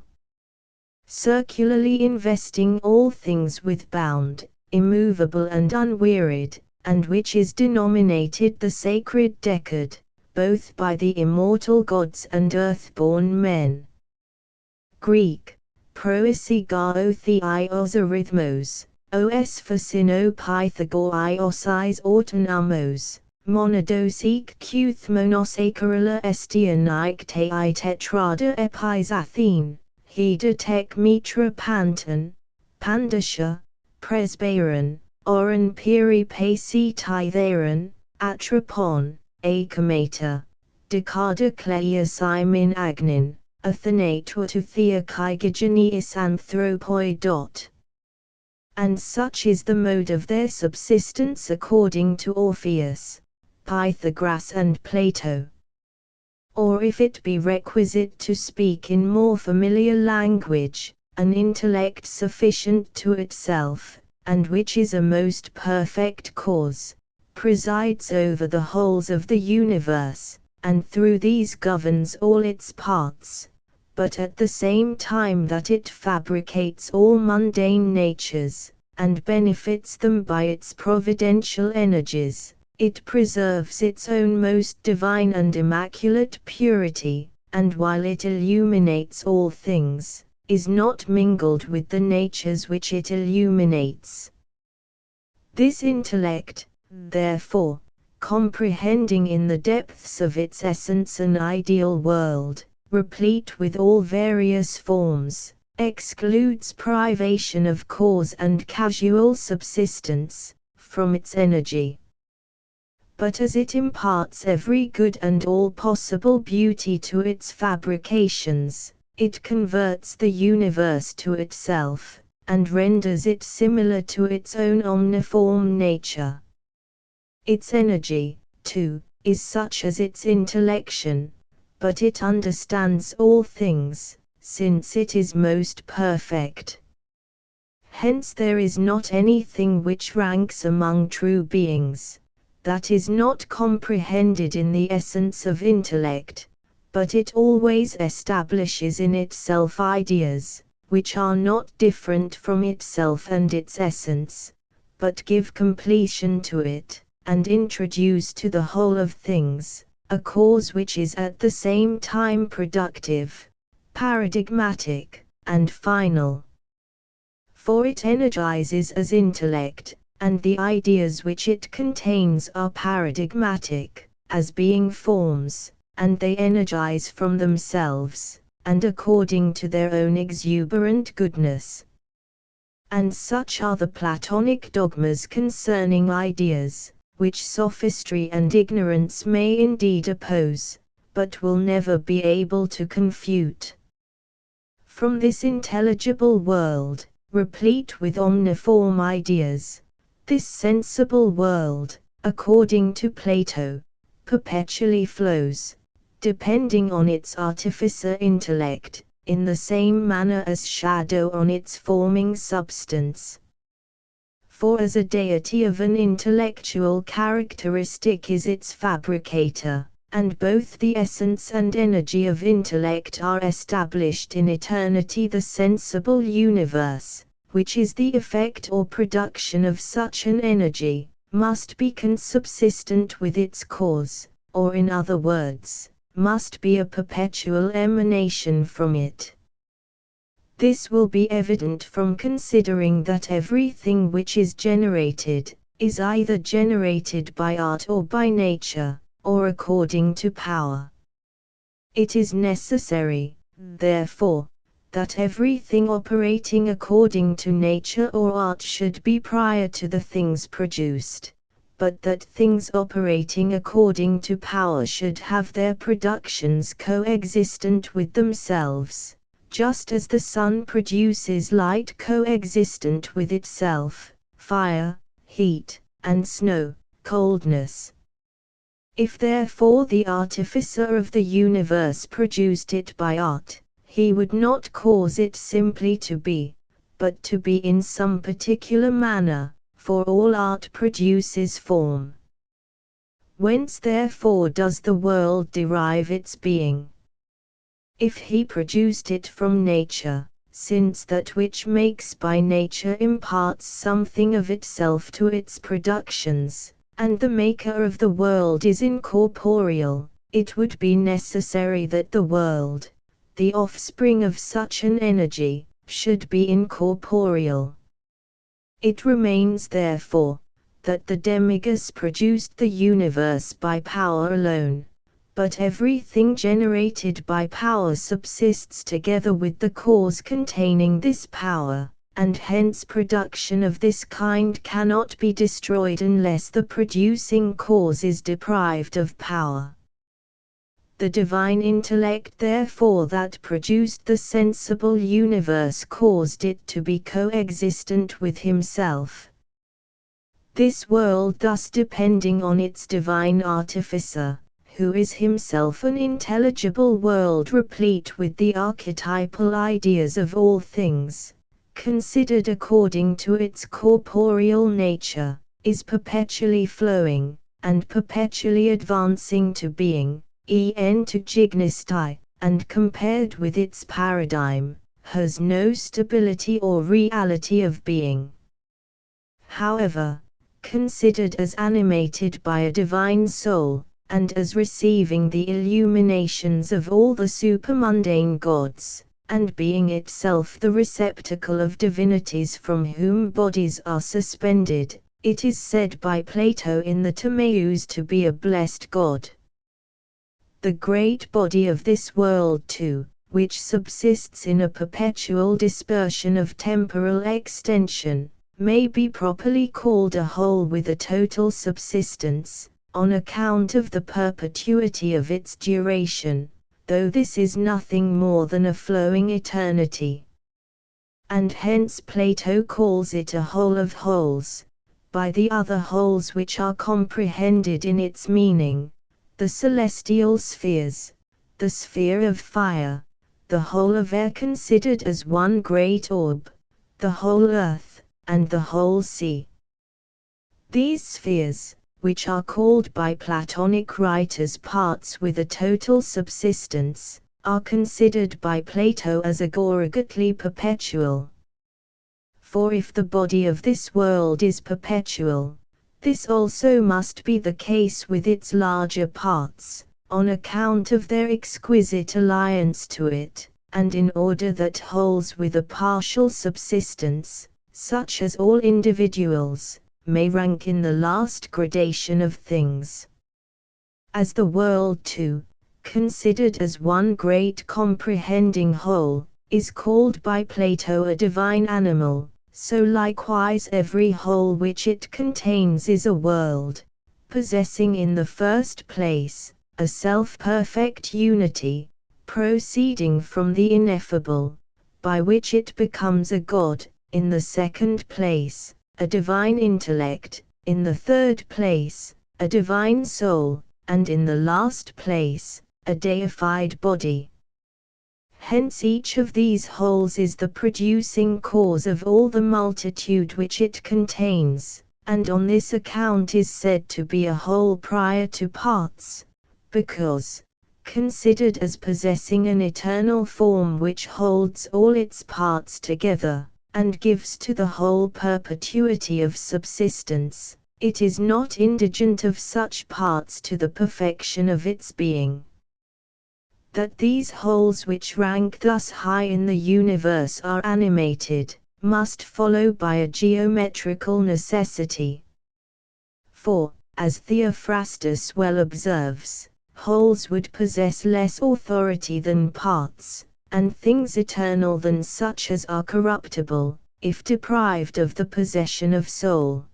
circularly investing all things with bound, immovable and unwearied, and which is denominated the sacred decad, both by the immortal gods and earth-born men. Greek, proesigao theos os phasino pythagoraios autonamos, monados ek kuthmonos akerala estianaik te I tetrada epis Athene, heda tek mitra panton, pandasha, presbyron, oran peri pasi titheren, atropon, akamata, decada cleius imin agnin, athanator to theokygenius anthropoi. And such is the mode of their subsistence according to Orpheus, Pythagoras and Plato. Or if it be requisite to speak in more familiar language, an intellect sufficient to itself, and which is a most perfect cause, presides over the wholes of the universe, and through these governs all its parts, but at the same time that it fabricates all mundane natures, and benefits them by its providential energies, it preserves its own most divine and immaculate purity, and while it illuminates all things, is not mingled with the natures which it illuminates. This intellect, therefore, comprehending in the depths of its essence an ideal world, replete with all various forms, excludes privation of cause and casual subsistence, from its energy. But as it imparts every good and all possible beauty to its fabrications, it converts the universe to itself, and renders it similar to its own omniform nature. Its energy, too, is such as its intellection, but it understands all things, since it is most perfect. Hence there is not anything which ranks among true beings, that is not comprehended in the essence of intellect, but it always establishes in itself ideas, which are not different from itself and its essence, but give completion to it, and introduce to the whole of things, a cause which is at the same time productive, paradigmatic, and final. For it energizes as intellect, and the ideas which it contains are paradigmatic, as being forms, and they energize from themselves, and according to their own exuberant goodness. And such are the Platonic dogmas concerning ideas, which sophistry and ignorance may indeed oppose, but will never be able to confute. From this intelligible world, replete with omniform ideas, this sensible world, according to Plato, perpetually flows, depending on its artificer intellect, in the same manner as shadow on its forming substance. For as a deity of an intellectual characteristic is its fabricator, and both the essence and energy of intellect are established in eternity, the sensible universe, which is the effect or production of such an energy, must be consubsistent with its cause, or in other words, must be a perpetual emanation from it. This will be evident from considering that everything which is generated, is either generated by art or by nature, or according to power. It is necessary, therefore, that everything operating according to nature or art should be prior to the things produced, but that things operating according to power should have their productions coexistent with themselves, just as the sun produces light coexistent with itself, fire, heat, and snow, coldness. If therefore the artificer of the universe produced it by art, he would not cause it simply to be, but to be in some particular manner, for all art produces form. Whence therefore does the world derive its being? If he produced it from nature, since that which makes by nature imparts something of itself to its productions, and the maker of the world is incorporeal, it would be necessary that the world, the offspring of such an energy, should be incorporeal. It remains therefore, that the demiurgus produced the universe by power alone, but everything generated by power subsists together with the cause containing this power, and hence production of this kind cannot be destroyed unless the producing cause is deprived of power. The divine intellect therefore that produced the sensible universe caused it to be coexistent with himself. This world thus depending on its divine artificer, who is himself an intelligible world replete with the archetypal ideas of all things, considered according to its corporeal nature, is perpetually flowing, and perpetually advancing to being, to gignestai, and compared with its paradigm, has no stability or reality of being. However, considered as animated by a divine soul, and as receiving the illuminations of all the supermundane gods, and being itself the receptacle of divinities from whom bodies are suspended, it is said by Plato in the Timaeus to be a blessed god. The great body of this world too, which subsists in a perpetual dispersion of temporal extension, may be properly called a whole with a total subsistence, on account of the perpetuity of its duration, though this is nothing more than a flowing eternity. And hence Plato calls it a whole of wholes, by the other wholes which are comprehended in its meaning, the celestial spheres, the sphere of fire, the whole of air considered as one great orb, the whole earth, and the whole sea. These spheres, which are called by Platonic writers parts with a total subsistence, are considered by Plato as aggregately perpetual. For if the body of this world is perpetual, this also must be the case with its larger parts, on account of their exquisite alliance to it, and in order that wholes with a partial subsistence, such as all individuals, may rank in the last gradation of things. As the world too, considered as one great comprehending whole, is called by Plato a divine animal, so likewise every whole which it contains is a world, possessing in the first place, a self-perfect unity, proceeding from the ineffable, by which it becomes a god, in the second place, a divine intellect, in the third place, a divine soul, and in the last place, a deified body. Hence each of these wholes is the producing cause of all the multitude which it contains, and on this account is said to be a whole prior to parts, because, considered as possessing an eternal form which holds all its parts together, and gives to the whole perpetuity of subsistence, it is not indigent of such parts to the perfection of its being. That these wholes which rank thus high in the universe are animated, must follow by a geometrical necessity. For, as Theophrastus well observes, wholes would possess less authority than parts, and things eternal than such as are corruptible, if deprived of the possession of soul.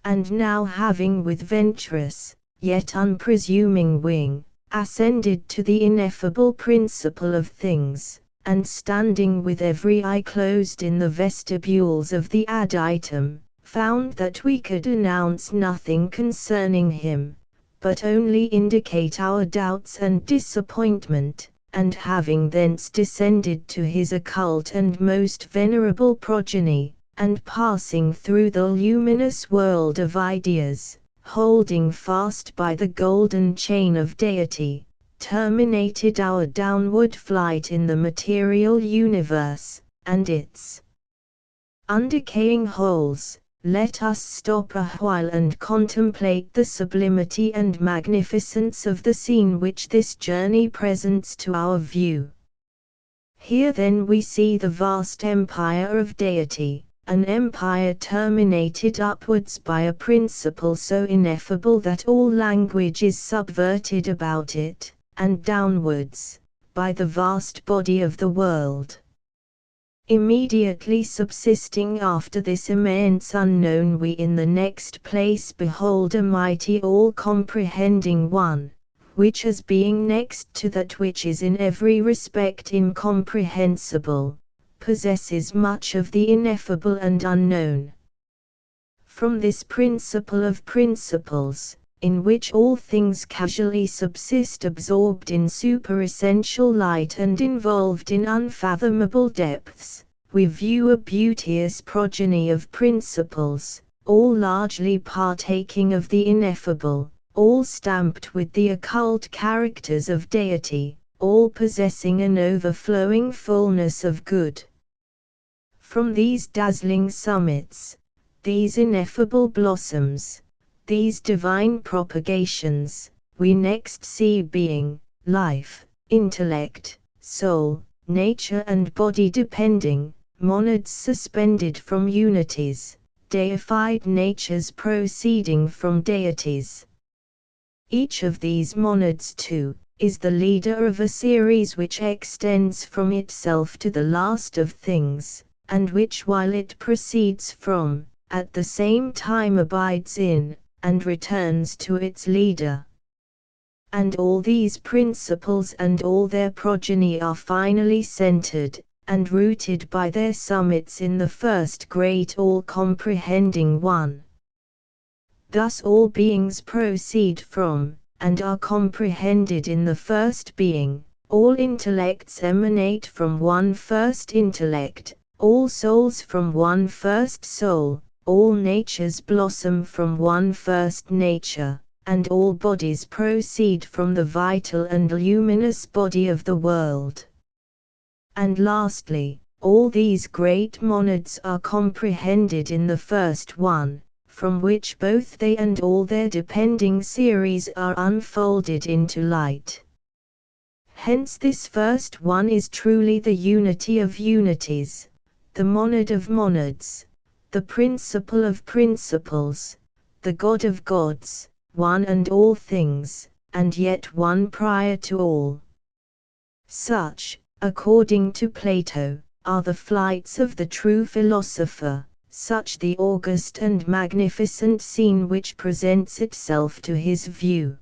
And now having with venturous, yet unpresuming wing, ascended to the ineffable principle of things, and standing with every eye closed in the vestibules of the aditum, found that we could announce nothing concerning him, but only indicate our doubts and disappointment, and having thence descended to his occult and most venerable progeny, and passing through the luminous world of ideas, holding fast by the golden chain of deity, terminated our downward flight in the material universe, and its undecaying wholes. Let us stop a while and contemplate the sublimity and magnificence of the scene which this journey presents to our view. Here then we see the vast empire of deity, an empire terminated upwards by a principle so ineffable that all language is subverted about it, and downwards, by the vast body of the world. Immediately subsisting after this immense unknown, we in the next place behold a mighty all-comprehending One, which as being next to that which is in every respect incomprehensible, possesses much of the ineffable and unknown. From this principle of principles, in which all things casually subsist absorbed in superessential light and involved in unfathomable depths, we view a beauteous progeny of principles, all largely partaking of the ineffable, all stamped with the occult characters of deity, all possessing an overflowing fullness of good. From these dazzling summits, these ineffable blossoms, these divine propagations, we next see being, life, intellect, soul, nature and body depending, monads suspended from unities, deified natures proceeding from deities. Each of these monads, too, is the leader of a series which extends from itself to the last of things, and which while it proceeds from, at the same time abides in, and returns to its leader. And all these principles and all their progeny are finally centered, and rooted by their summits in the first great all-comprehending One. Thus all beings proceed from, and are comprehended in the first being, all intellects emanate from one first intellect, all souls from one first soul, all natures blossom from one first nature, and all bodies proceed from the vital and luminous body of the world. And lastly, all these great monads are comprehended in the first One, from which both they and all their depending series are unfolded into light. Hence this first One is truly the unity of unities, the monad of monads, the principle of principles, the God of gods, one and all things, and yet one prior to all. Such, according to Plato, are the flights of the true philosopher, such the august and magnificent scene which presents itself to his view.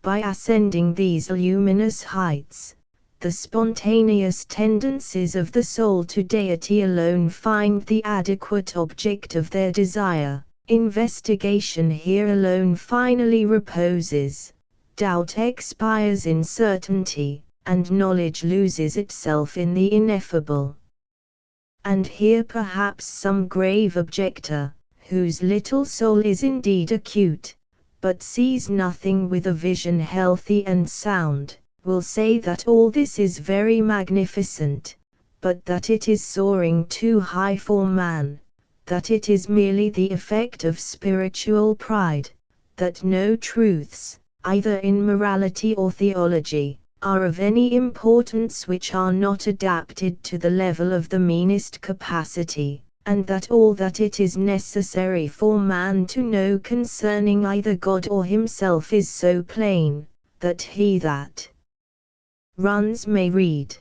By ascending these luminous heights, the spontaneous tendencies of the soul to deity alone find the adequate object of their desire, investigation here alone finally reposes, doubt expires in certainty, and knowledge loses itself in the ineffable. And here perhaps some grave objector, whose little soul is indeed acute, but sees nothing with a vision healthy and sound, will say that all this is very magnificent, but that it is soaring too high for man, that it is merely the effect of spiritual pride, that no truths, either in morality or theology, are of any importance which are not adapted to the level of the meanest capacity, and that all that it is necessary for man to know concerning either God or himself is so plain, that he that runs may read.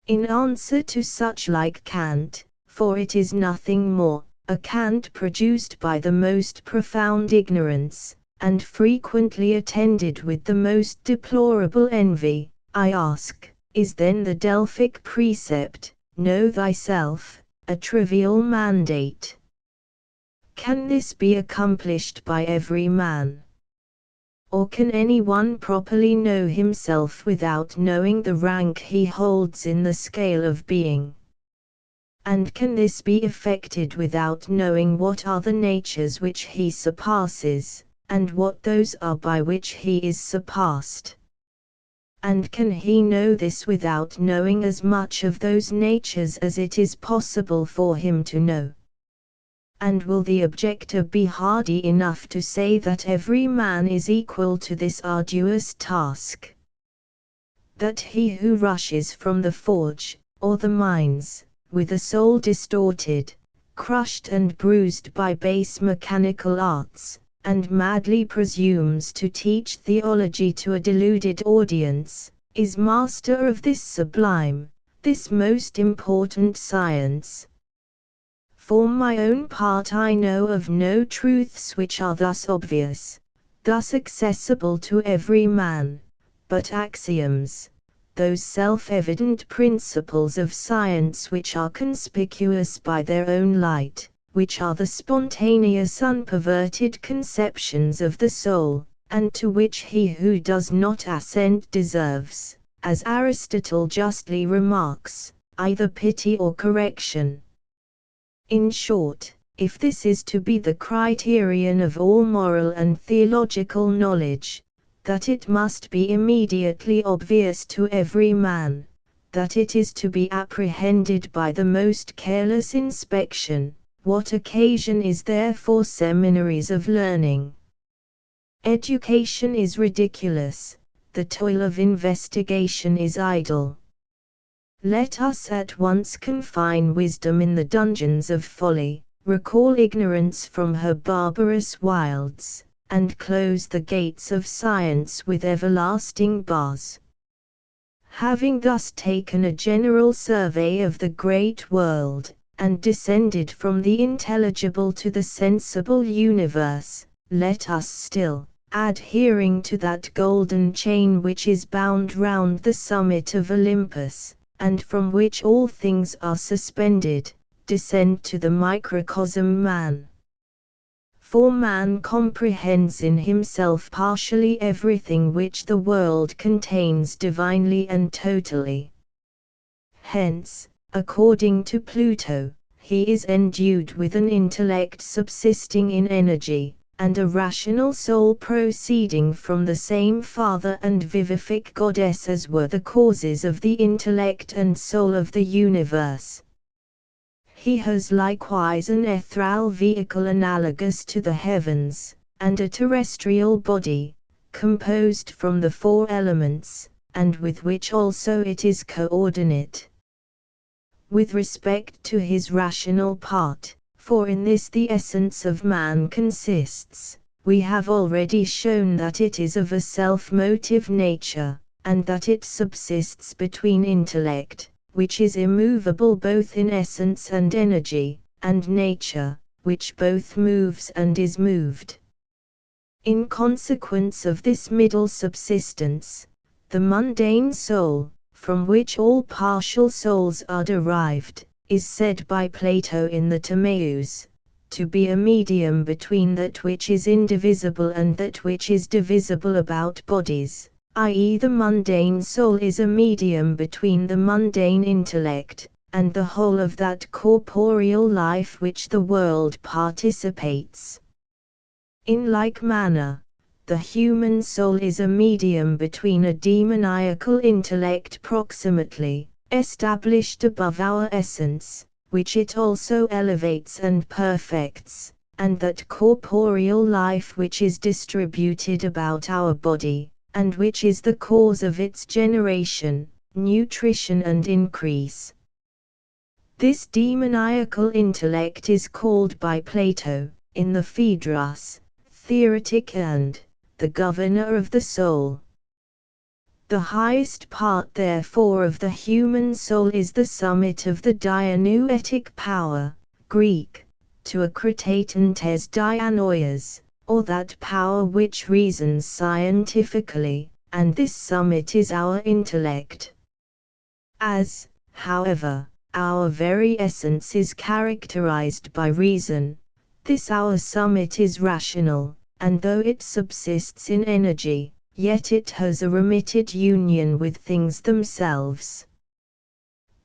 In answer to such like cant, for it is nothing more, a cant produced by the most profound ignorance, and frequently attended with the most deplorable envy, I ask, is then the Delphic precept, know thyself, a trivial mandate? Can this be accomplished by every man? Or can anyone properly know himself without knowing the rank he holds in the scale of being? And can this be effected without knowing what are the natures which he surpasses, and what those are by which he is surpassed? And can he know this without knowing as much of those natures as it is possible for him to know? And will the objector be hardy enough to say that every man is equal to this arduous task? That he who rushes from the forge, or the mines, with a soul distorted, crushed and bruised by base mechanical arts, and madly presumes to teach theology to a deluded audience, is master of this sublime, this most important science. For my own part, I know of no truths which are thus obvious, thus accessible to every man, but axioms, those self-evident principles of science which are conspicuous by their own light, which are the spontaneous unperverted conceptions of the soul, and to which he who does not assent deserves, as Aristotle justly remarks, either pity or correction. In short, if this is to be the criterion of all moral and theological knowledge, that it must be immediately obvious to every man, that it is to be apprehended by the most careless inspection, what occasion is there for seminaries of learning? Education is ridiculous, the toil of investigation is idle. Let us at once confine wisdom in the dungeons of folly, recall ignorance from her barbarous wilds, and close the gates of science with everlasting bars. Having thus taken a general survey of the great world, and descended from the intelligible to the sensible universe, let us still, adhering to that golden chain which is bound round the summit of Olympus, and from which all things are suspended, descend to the microcosm man. For man comprehends in himself partially everything which the world contains divinely and totally. Hence, according to Plato, he is endued with an intellect subsisting in energy, and a rational soul proceeding from the same Father and vivific Goddess as were the causes of the intellect and soul of the universe. He has likewise an ethereal vehicle analogous to the heavens, and a terrestrial body, composed from the four elements, and with which also it is coordinate. With respect to his rational part, for in this the essence of man consists, we have already shown that it is of a self-motive nature, and that it subsists between intellect, which is immovable both in essence and energy, and nature, which both moves and is moved. In consequence of this middle subsistence, the mundane soul, from which all partial souls are derived, is said by Plato in the Timaeus, to be a medium between that which is indivisible and that which is divisible about bodies, i.e. the mundane soul is a medium between the mundane intellect, and the whole of that corporeal life which the world participates. In like manner, the human soul is a medium between a demoniacal intellect proximately established above our essence, which it also elevates and perfects, and that corporeal life which is distributed about our body, and which is the cause of its generation, nutrition and increase. This demoniacal intellect is called by Plato, in the Phaedrus, theoretic and the governor of the soul. The highest part therefore of the human soul is the summit of the dianoetic power, Greek, to akritaton tes dianoias, or that power which reasons scientifically, and this summit is our intellect. As, however, our very essence is characterized by reason, this our summit is rational, and though it subsists in energy, yet it has a remitted union with things themselves.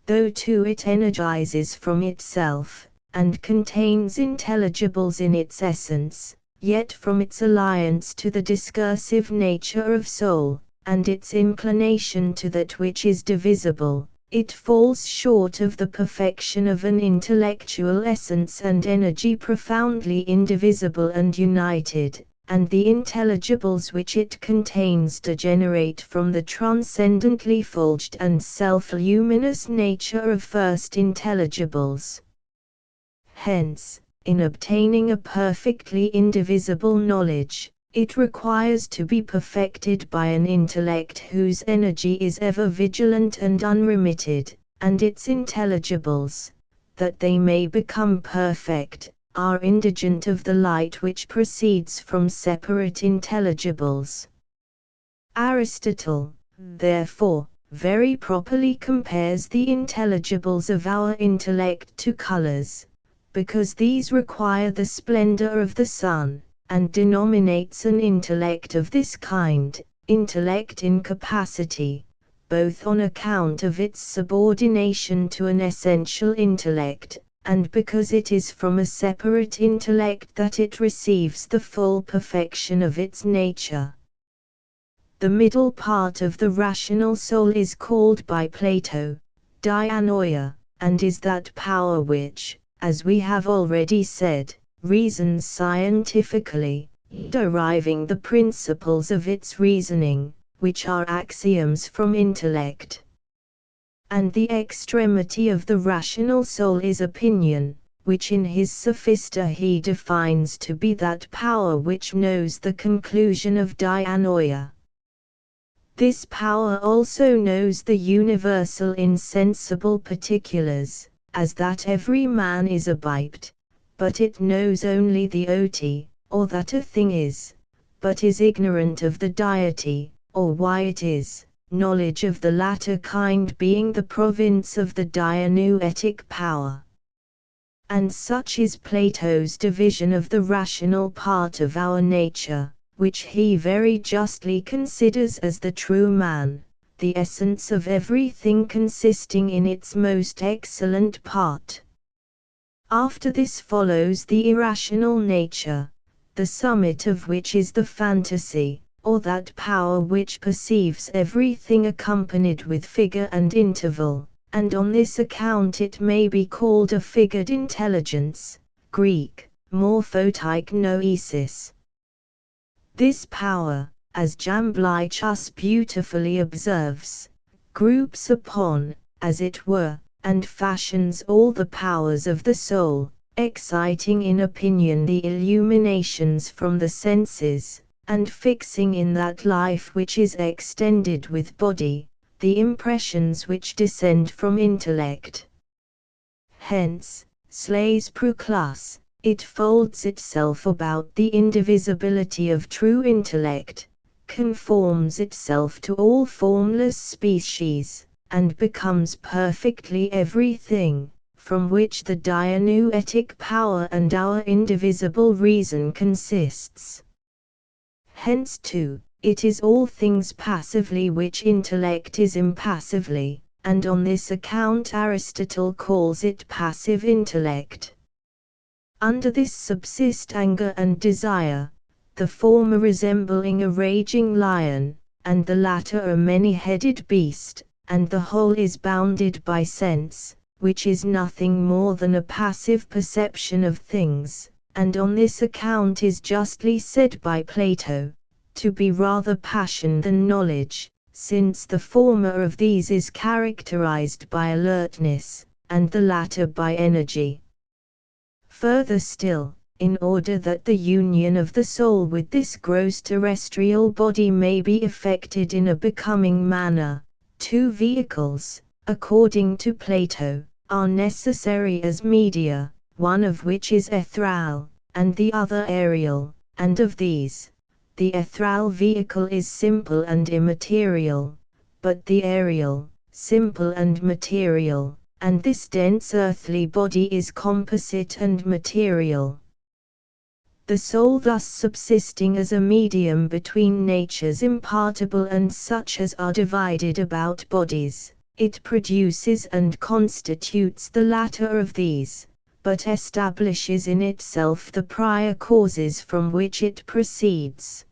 Though too it energizes from itself, and contains intelligibles in its essence, yet from its alliance to the discursive nature of soul, and its inclination to that which is divisible, it falls short of the perfection of an intellectual essence and energy profoundly indivisible and united, and the intelligibles which it contains degenerate from the transcendently fulged and self-luminous nature of first intelligibles. Hence, in obtaining a perfectly indivisible knowledge, it requires to be perfected by an intellect whose energy is ever vigilant and unremitted, and its intelligibles, that they may become perfect, are indigent of the light which proceeds from separate intelligibles. Aristotle, therefore, very properly compares the intelligibles of our intellect to colors, because these require the splendor of the sun, and denominates an intellect of this kind, intellect in capacity, both on account of its subordination to an essential intellect, and because it is from a separate intellect that it receives the full perfection of its nature. The middle part of the rational soul is called by Plato, dianoia, and is that power which, as we have already said, reasons scientifically, deriving the principles of its reasoning, which are axioms from intellect. And the extremity of the rational soul is opinion, which in his Sophista he defines to be that power which knows the conclusion of dianoia. This power also knows the universal insensible particulars, as that every man is a biped, but it knows only the oti, or that a thing is, but is ignorant of the deity, or why it is, knowledge of the latter kind being the province of the dianoetic power. And such is Plato's division of the rational part of our nature, which he very justly considers as the true man, the essence of everything consisting in its most excellent part. After this follows the irrational nature, the summit of which is the fantasy, or that power which perceives everything accompanied with figure and interval, and on this account it may be called a figured intelligence, Greek, morphotic noesis. This power, as Jamblichus beautifully observes, groups upon, as it were, and fashions all the powers of the soul, exciting in opinion the illuminations from the senses, and fixing in that life which is extended with body, the impressions which descend from intellect. Hence, slays Proclus, it folds itself about the indivisibility of true intellect, conforms itself to all formless species, and becomes perfectly everything, from which the dianoetic power and our indivisible reason consists. Hence too, it is all things passively which intellect is impassively, and on this account Aristotle calls it passive intellect. Under this subsist anger and desire, the former resembling a raging lion, and the latter a many-headed beast, and the whole is bounded by sense, which is nothing more than a passive perception of things, and on this account is justly said by Plato, to be rather passion than knowledge, since the former of these is characterized by alertness, and the latter by energy. Further still, in order that the union of the soul with this gross terrestrial body may be effected in a becoming manner, two vehicles, according to Plato, are necessary as media, one of which is ethereal, and the other aerial, and of these, the ethereal vehicle is simple and immaterial, but the aerial, simple and material, and this dense earthly body is composite and material. The soul thus subsisting as a medium between natures impartible and such as are divided about bodies, it produces and constitutes the latter of these, but establishes in itself the prior causes from which it proceeds.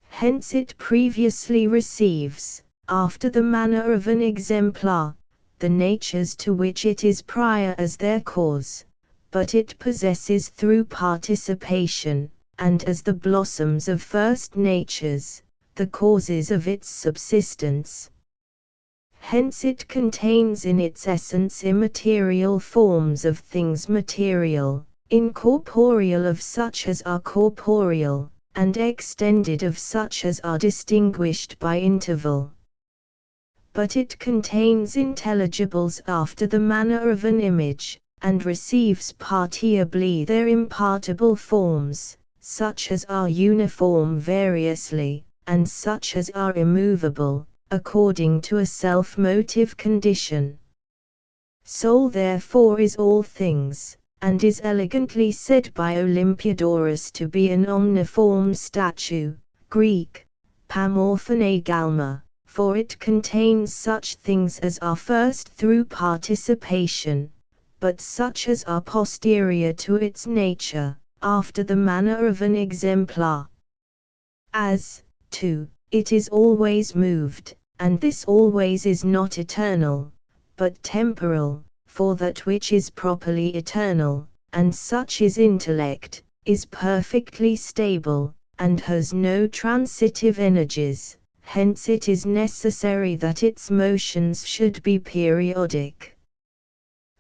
Hence it previously receives, after the manner of an exemplar, the natures to which it is prior as their cause, but it possesses through participation, and as the blossoms of first natures, the causes of its subsistence. Hence it contains in its essence immaterial forms of things material, incorporeal of such as are corporeal, and extended of such as are distinguished by interval. but it contains intelligibles after the manner of an image, and receives partibly their impartible forms, such as are uniform variously, and such as are immovable, according to a self-motive condition. Soul therefore is all things, and is elegantly said by Olympiodorus to be an omniform statue, Greek, pamorphonegalma, for it contains such things as are first through participation, but such as are posterior to its nature, after the manner of an exemplar. As, too, it is always moved, and this always is not eternal, but temporal, for that which is properly eternal, and such is intellect, is perfectly stable, and has no transitive energies, hence it is necessary that its motions should be periodic.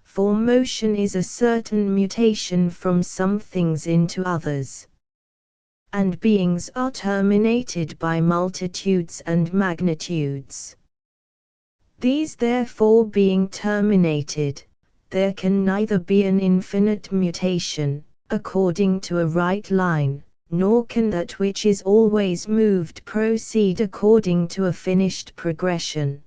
For motion is a certain mutation from some things into others. And beings are terminated by multitudes and magnitudes. These therefore being terminated, there can neither be an infinite mutation, according to a right line, nor can that which is always moved proceed according to a finished progression.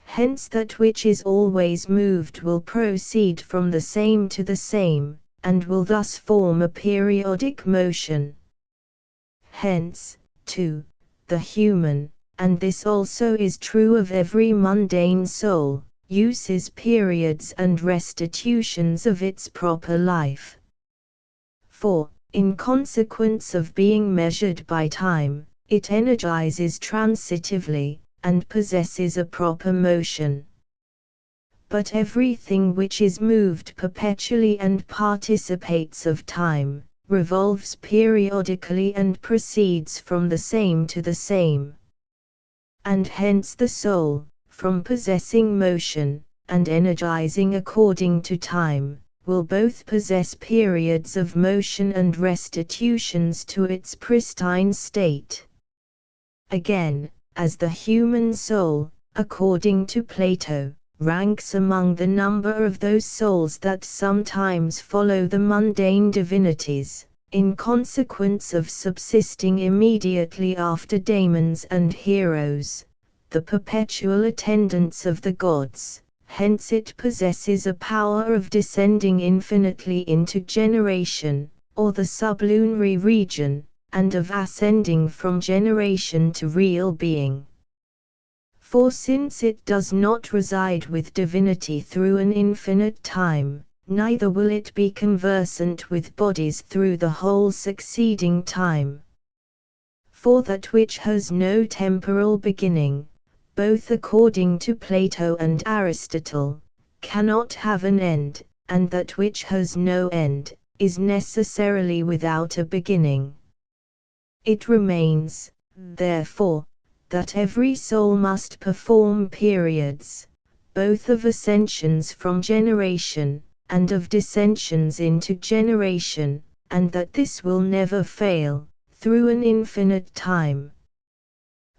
Hence that which is always moved will proceed from the same to the same, and will thus form a periodic motion. Hence, too, the human, and this also is true of every mundane soul, uses periods and restitutions of its proper life. For, in consequence of being measured by time, it energizes transitively, and possesses a proper motion. But everything which is moved perpetually and participates of time, revolves periodically and proceeds from the same to the same. And hence the soul, from possessing motion, and energizing according to time, will both possess periods of motion and restitutions to its pristine state. Again, as the human soul, according to Plato, ranks among the number of those souls that sometimes follow the mundane divinities, in consequence of subsisting immediately after daemons and heroes, the perpetual attendants of the gods, hence it possesses a power of descending infinitely into generation, or the sublunary region, and of ascending from generation to real being. For since it does not reside with divinity through an infinite time, neither will it be conversant with bodies through the whole succeeding time. For that which has no temporal beginning, both according to Plato and Aristotle, cannot have an end, and that which has no end, is necessarily without a beginning. It remains, therefore, that every soul must perform periods, both of ascensions from generation, and of descensions into generation, and that this will never fail, through an infinite time.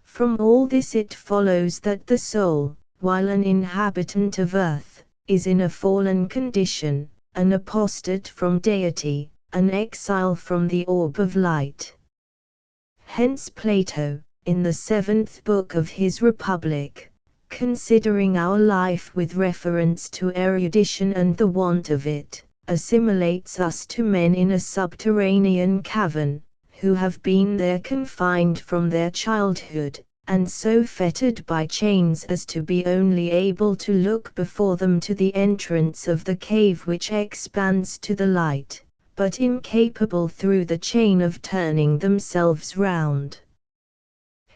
From all this it follows that the soul, while an inhabitant of earth, is in a fallen condition, an apostate from deity, an exile from the orb of light. Hence Plato, in the 7th book of his Republic, considering our life with reference to erudition and the want of it, assimilates us to men in a subterranean cavern, who have been there confined from their childhood, and so fettered by chains as to be only able to look before them to the entrance of the cave which expands to the light, but incapable through the chain of turning themselves round.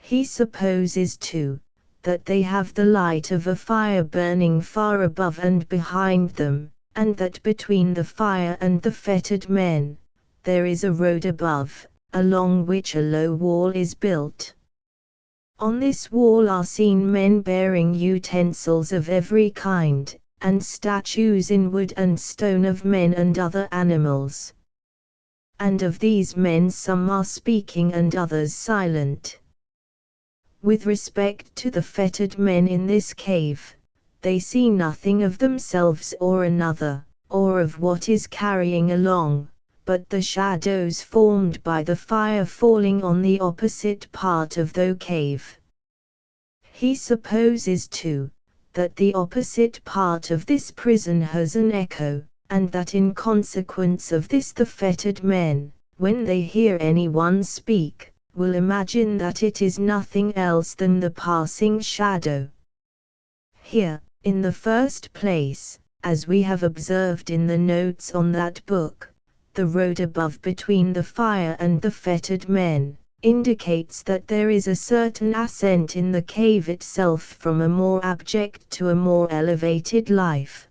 He supposes too, that they have the light of a fire burning far above and behind them, and that between the fire and the fettered men, there is a road above, along which a low wall is built. On this wall are seen men bearing utensils of every kind, and statues in wood and stone of men and other animals. And of these men some are speaking and others silent. With respect to the fettered men in this cave, they see nothing of themselves or another, or of what is carrying along, but the shadows formed by the fire falling on the opposite part of the cave. He supposes too, that the opposite part of this prison has an echo, and that in consequence of this the fettered men, when they hear anyone speak, will imagine that it is nothing else than the passing shadow. Here, in the first place, as we have observed in the notes on that book, the road above between the fire and the fettered men indicates that there is a certain ascent in the cave itself from a more abject to a more elevated life.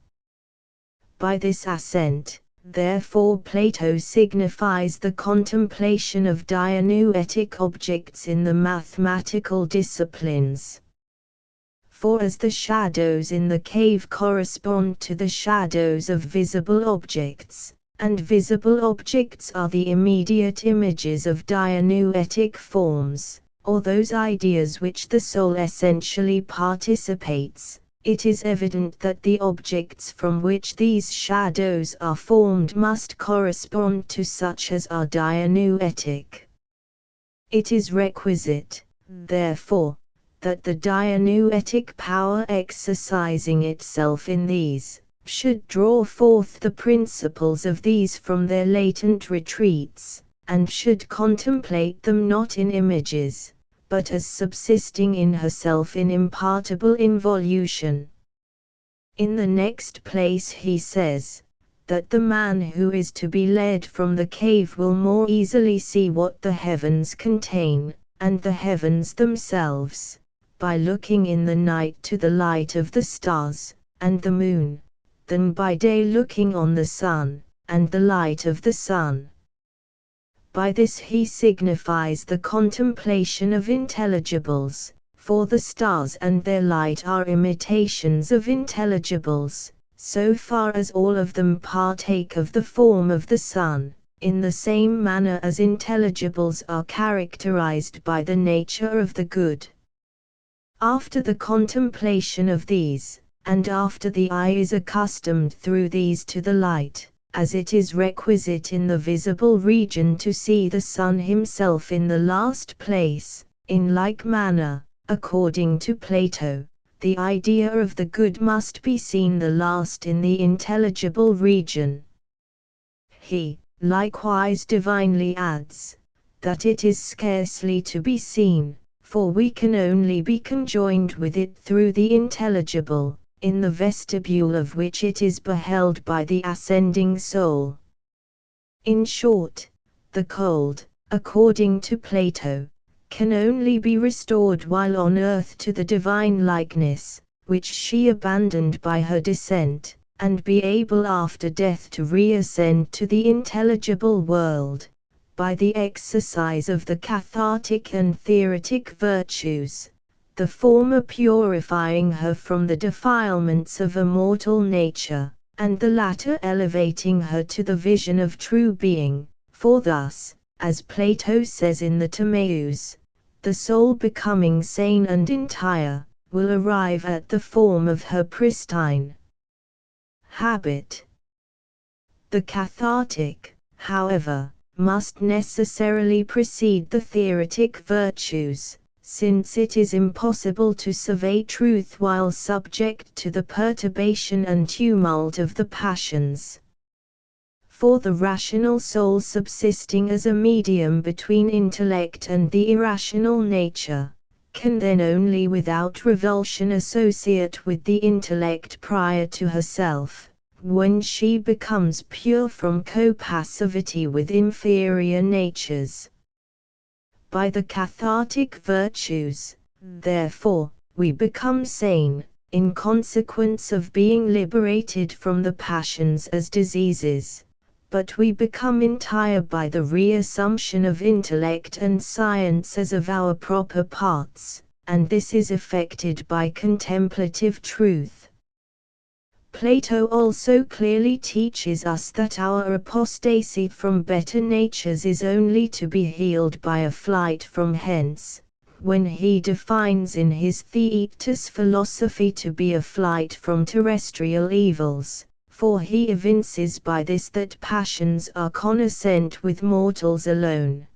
By this ascent, therefore, Plato signifies the contemplation of dianoetic objects in the mathematical disciplines. For as the shadows in the cave correspond to the shadows of visible objects, and visible objects are the immediate images of dianoetic forms, or those ideas which the soul essentially participates, it is evident that the objects from which these shadows are formed must correspond to such as are dianoetic. It is requisite, therefore, that the dianoetic power exercising itself in these should draw forth the principles of these from their latent retreats, and should contemplate them not in images, but as subsisting in herself in impartible involution. In the next place he says, that the man who is to be led from the cave will more easily see what the heavens contain, and the heavens themselves, by looking in the night to the light of the stars, and the moon, than by day looking on the sun, and the light of the sun. By this he signifies the contemplation of intelligibles, for the stars and their light are imitations of intelligibles, so far as all of them partake of the form of the sun, in the same manner as intelligibles are characterized by the nature of the good. After the contemplation of these, and after the eye is accustomed through these to the light, as it is requisite in the visible region to see the sun himself in the last place, in like manner, according to Plato, the idea of the good must be seen the last in the intelligible region. He, likewise divinely adds, that it is scarcely to be seen, for we can only be conjoined with it through the intelligible, in the vestibule of which it is beheld by the ascending soul. In short, the cold, according to Plato, can only be restored while on earth to the divine likeness, which she abandoned by her descent, and be able after death to reascend to the intelligible world, by the exercise of the cathartic and theoretic virtues, the former purifying her from the defilements of a mortal nature, and the latter elevating her to the vision of true being, for thus, as Plato says in the Timaeus, the soul becoming sane and entire, will arrive at the form of her pristine habit. The cathartic, however, must necessarily precede the theoretic virtues, since it is impossible to survey truth while subject to the perturbation and tumult of the passions. For the rational soul subsisting as a medium between intellect and the irrational nature, can then only without revulsion associate with the intellect prior to herself, when she becomes pure from co-passivity with inferior natures. By the cathartic virtues, therefore, we become sane, in consequence of being liberated from the passions as diseases, but we become entire by the reassumption of intellect and science as of our proper parts, and this is effected by contemplative truth. Plato also clearly teaches us that our apostasy from better natures is only to be healed by a flight from hence, when he defines in his Theaetus philosophy to be a flight from terrestrial evils, for he evinces by this that passions are connoscent with mortals alone.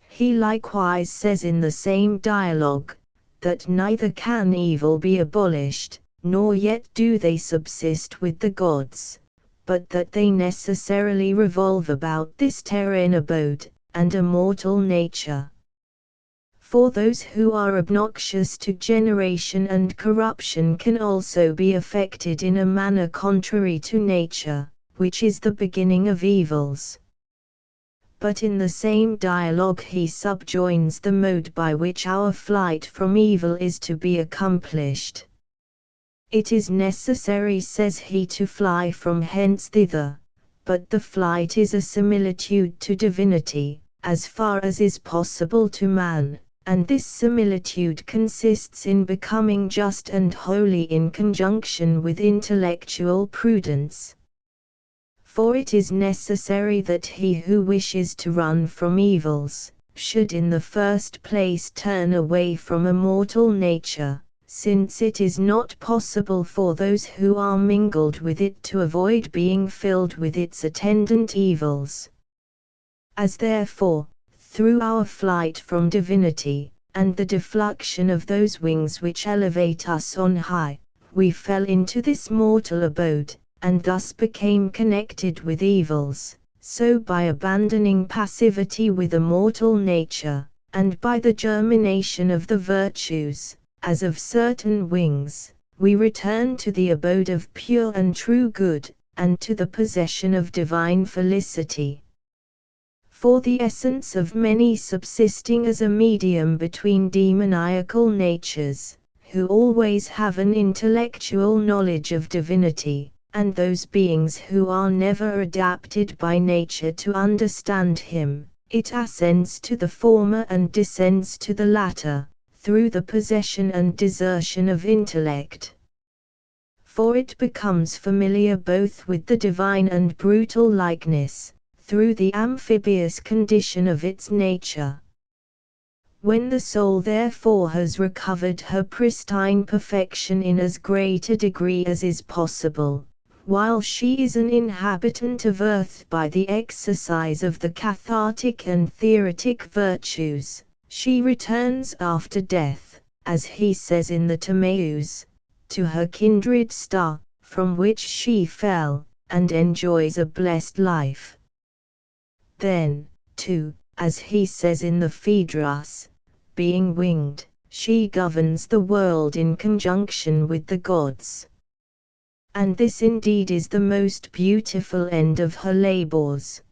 He likewise says in the same dialogue, that neither can evil be abolished, nor yet do they subsist with the gods, but that they necessarily revolve about this terrene abode, and a mortal nature. For those who are obnoxious to generation and corruption can also be affected in a manner contrary to nature, which is the beginning of evils. But in the same dialogue he subjoins the mode by which our flight from evil is to be accomplished. It is necessary, says he, to fly from hence thither, but the flight is a similitude to divinity, as far as is possible to man, and this similitude consists in becoming just and holy in conjunction with intellectual prudence. For it is necessary that he who wishes to run from evils, should in the first place turn away from a mortal nature, since it is not possible for those who are mingled with it to avoid being filled with its attendant evils. As therefore, through our flight from divinity, and the defluxion of those wings which elevate us on high, we fell into this mortal abode, and thus became connected with evils, so by abandoning passivity with a mortal nature, and by the germination of the virtues, as of certain wings, we return to the abode of pure and true good, and to the possession of divine felicity. For the essence of many subsisting as a medium between demoniacal natures, who always have an intellectual knowledge of divinity, and those beings who are never adapted by nature to understand him, it ascends to the former and descends to the latter, through the possession and desertion of intellect. For it becomes familiar both with the divine and brutal likeness, through the amphibious condition of its nature. When the soul therefore has recovered her pristine perfection in as great a degree as is possible, while she is an inhabitant of earth by the exercise of the cathartic and theoretic virtues, she returns after death, as he says in the Timaeus, to her kindred star, from which she fell, and enjoys a blessed life. Then, too, as he says in the Phaedrus, being winged, she governs the world in conjunction with the gods. And this indeed is the most beautiful end of her labors.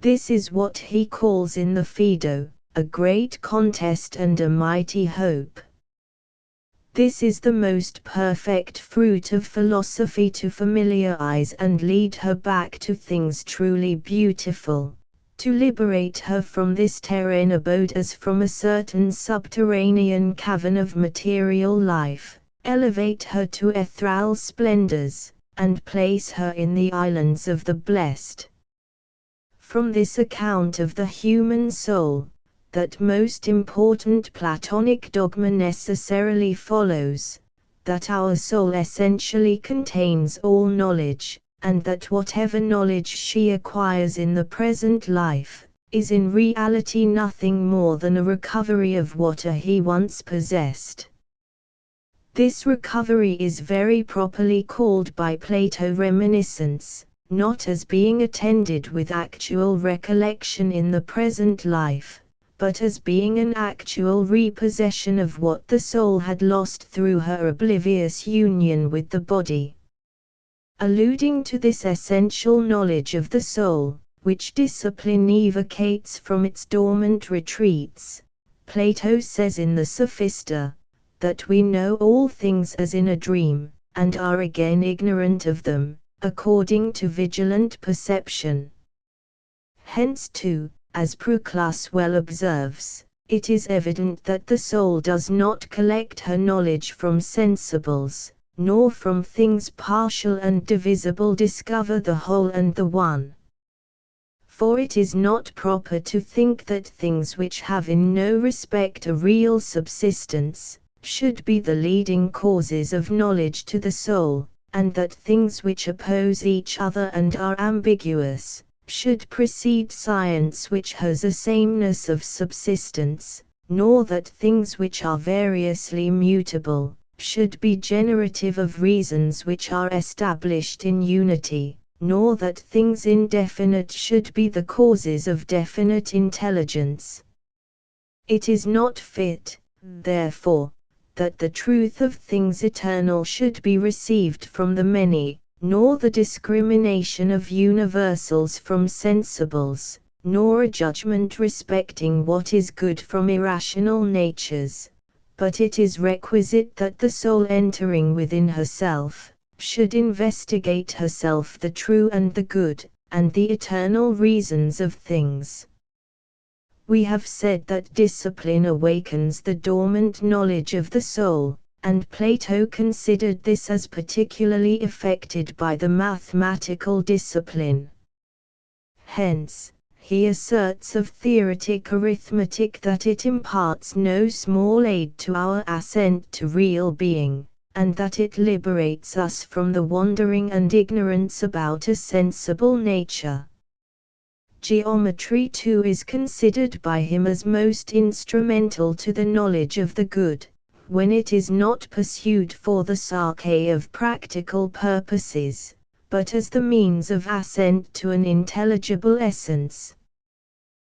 This is what he calls in the Phaedo, a great contest and a mighty hope. This is the most perfect fruit of philosophy, to familiarize and lead her back to things truly beautiful, to liberate her from this terrene abode as from a certain subterranean cavern of material life, elevate her to ethereal splendors, and place her in the islands of the blessed. From this account of the human soul, that most important Platonic dogma necessarily follows, that our soul essentially contains all knowledge, and that whatever knowledge she acquires in the present life, is in reality nothing more than a recovery of what he once possessed. This recovery is very properly called by Plato reminiscence, not as being attended with actual recollection in the present life, but as being an actual repossession of what the soul had lost through her oblivious union with the body. Alluding to this essential knowledge of the soul, which discipline evocates from its dormant retreats, Plato says in the Sophista, that we know all things as in a dream, and are again ignorant of them, according to vigilant perception. Hence too, as Proclus well observes, it is evident that the soul does not collect her knowledge from sensibles, nor from things partial and divisible discover the whole and the one. For it is not proper to think that things which have in no respect a real subsistence, should be the leading causes of knowledge to the soul, and that things which oppose each other and are ambiguous, should precede science which has a sameness of subsistence, nor that things which are variously mutable, should be generative of reasons which are established in unity, nor that things indefinite should be the causes of definite intelligence. It is not fit, therefore, that the truth of things eternal should be received from the many, nor the discrimination of universals from sensibles, nor a judgment respecting what is good from irrational natures, but it is requisite that the soul entering within herself, should investigate herself the true and the good, and the eternal reasons of things. We have said that discipline awakens the dormant knowledge of the soul, and Plato considered this as particularly effected by the mathematical discipline. Hence, he asserts of theoretic arithmetic that it imparts no small aid to our ascent to real being, and that it liberates us from the wandering and ignorance about a sensible nature. Geometry too is considered by him as most instrumental to the knowledge of the good, when it is not pursued for the sake of practical purposes, but as the means of ascent to an intelligible essence.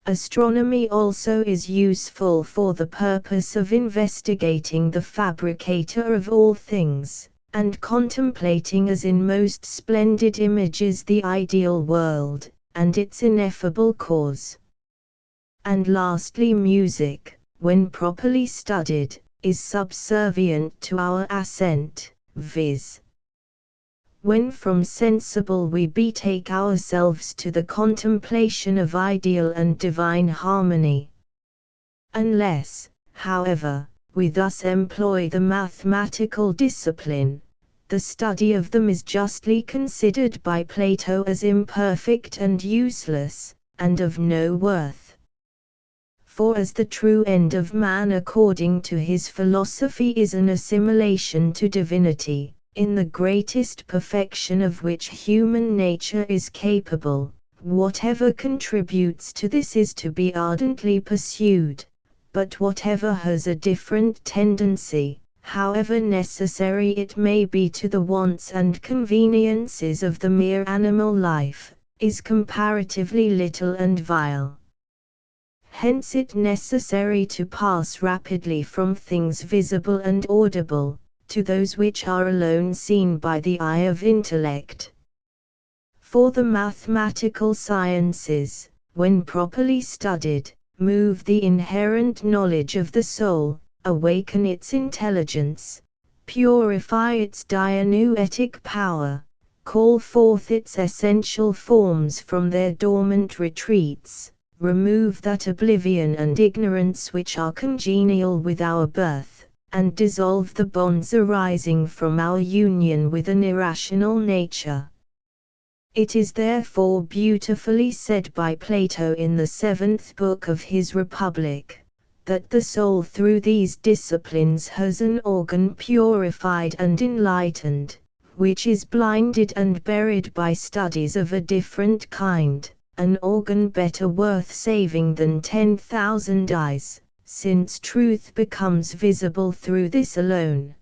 Astronomy also is useful for the purpose of investigating the fabricator of all things, and contemplating as in most splendid images the ideal world, and its ineffable cause. And lastly, music, when properly studied, is subservient to our ascent, viz. When from sensible we betake ourselves to the contemplation of ideal and divine harmony. Unless, however, we thus employ the mathematical discipline, the study of them is justly considered by Plato as imperfect and useless, and of no worth. For as the true end of man according to his philosophy is an assimilation to divinity, in the greatest perfection of which human nature is capable, whatever contributes to this is to be ardently pursued, but whatever has a different tendency, however necessary it may be to the wants and conveniences of the mere animal life, is comparatively little and vile. Hence it necessary to pass rapidly from things visible and audible, to those which are alone seen by the eye of intellect. For the mathematical sciences, when properly studied, move the inherent knowledge of the soul, awaken its intelligence, purify its dianuetic power, call forth its essential forms from their dormant retreats, remove that oblivion and ignorance which are congenial with our birth, and dissolve the bonds arising from our union with an irrational nature. It is therefore beautifully said by Plato in the 7th book of his Republic, that the soul through these disciplines has an organ purified and enlightened, which is blinded and buried by studies of a different kind, an organ better worth saving than 10,000 eyes, since truth becomes visible through this alone.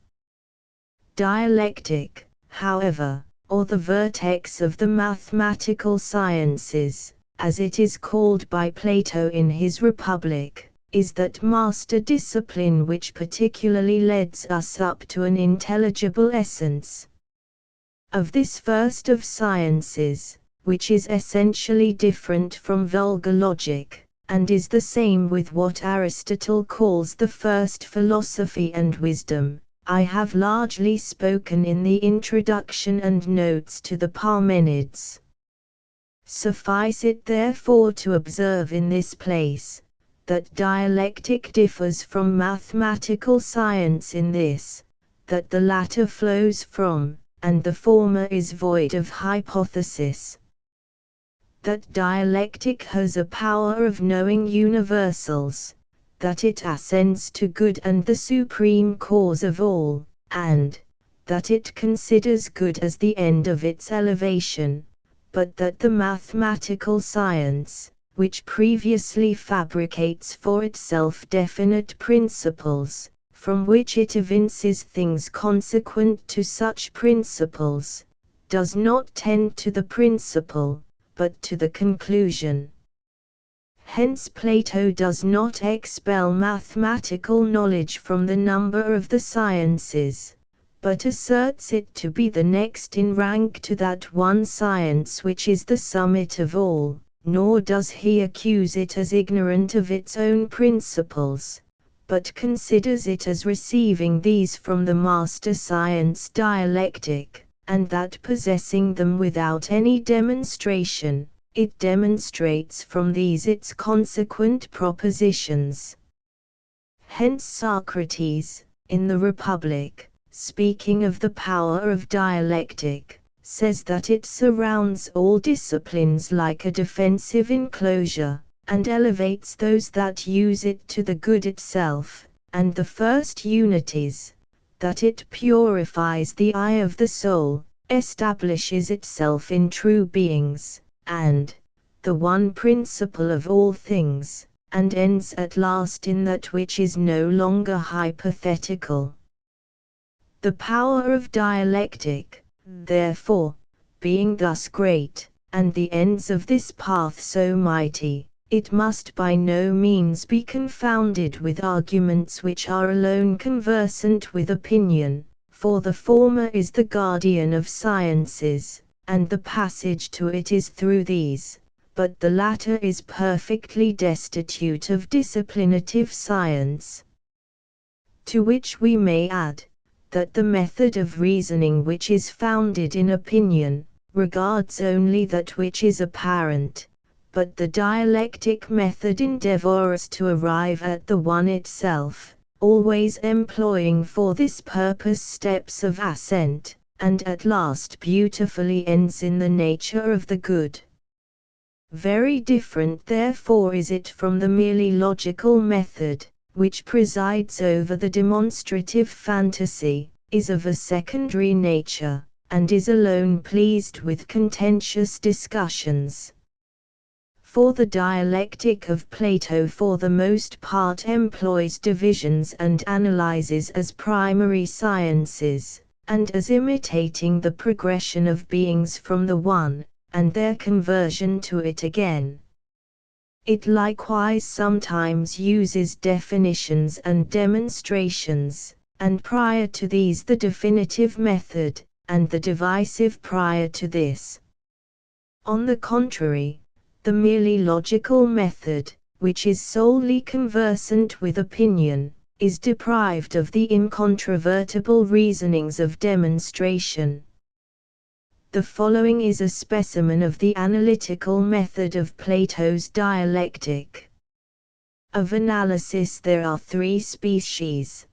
Dialectic, however, or the vertex of the mathematical sciences, as it is called by Plato in his Republic, is that master discipline which particularly leads us up to an intelligible essence. Of this first of sciences, which is essentially different from vulgar logic, and is the same with what Aristotle calls the first philosophy and wisdom, I have largely spoken in the introduction and notes to the Parmenids. Suffice it therefore to observe in this place, that dialectic differs from mathematical science in this, that the latter flows from, and the former is void of hypothesis. that dialectic has a power of knowing universals, that it ascends to good and the supreme cause of all, and that it considers good as the end of its elevation, but that the mathematical science, which previously fabricates for itself definite principles, from which it evinces things consequent to such principles, does not tend to the principle, but to the conclusion. Hence Plato does not expel mathematical knowledge from the number of the sciences, but asserts it to be the next in rank to that one science which is the summit of all, nor does he accuse it as ignorant of its own principles, but considers it as receiving these from the master science dialectic, and that possessing them without any demonstration, it demonstrates from these its consequent propositions. Hence Socrates, in the Republic, speaking of the power of dialectic, says that it surrounds all disciplines like a defensive enclosure, and elevates those that use it to the good itself, and the first unities, that it purifies the eye of the soul, establishes itself in true beings, and the one principle of all things, and ends at last in that which is no longer hypothetical. The power of dialectic, therefore, being thus great, and the ends of this path so mighty, it must by no means be confounded with arguments which are alone conversant with opinion, for the former is the guardian of sciences, and the passage to it is through these, but the latter is perfectly destitute of disciplinative science. To which we may add, that the method of reasoning which is founded in opinion, regards only that which is apparent, but the dialectic method endeavors to arrive at the one itself, always employing for this purpose steps of ascent, and at last beautifully ends in the nature of the good. Very different therefore is it from the merely logical method, which presides over the demonstrative fantasy, is of a secondary nature, and is alone pleased with contentious discussions. For the dialectic of Plato for the most part employs divisions and analyses as primary sciences, and as imitating the progression of beings from the one, and their conversion to it again. It likewise sometimes uses definitions and demonstrations, and prior to these the definitive method, and the divisive prior to this. On the contrary, the merely logical method, which is solely conversant with opinion, is deprived of the incontrovertible reasonings of demonstration. The following is a specimen of the analytical method of Plato's dialectic. Of analysis there are three species.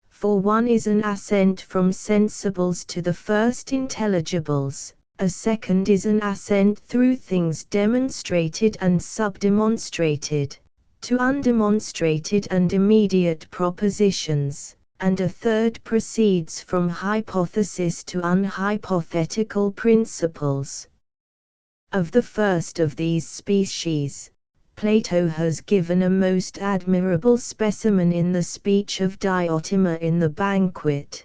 For one is an ascent from sensibles to the first intelligibles, a second is an ascent through things demonstrated and subdemonstrated, to undemonstrated and immediate propositions, and a third proceeds from hypothesis to unhypothetical principles. Of the first of these species, Plato has given a most admirable specimen in the speech of Diotima in the Banquet.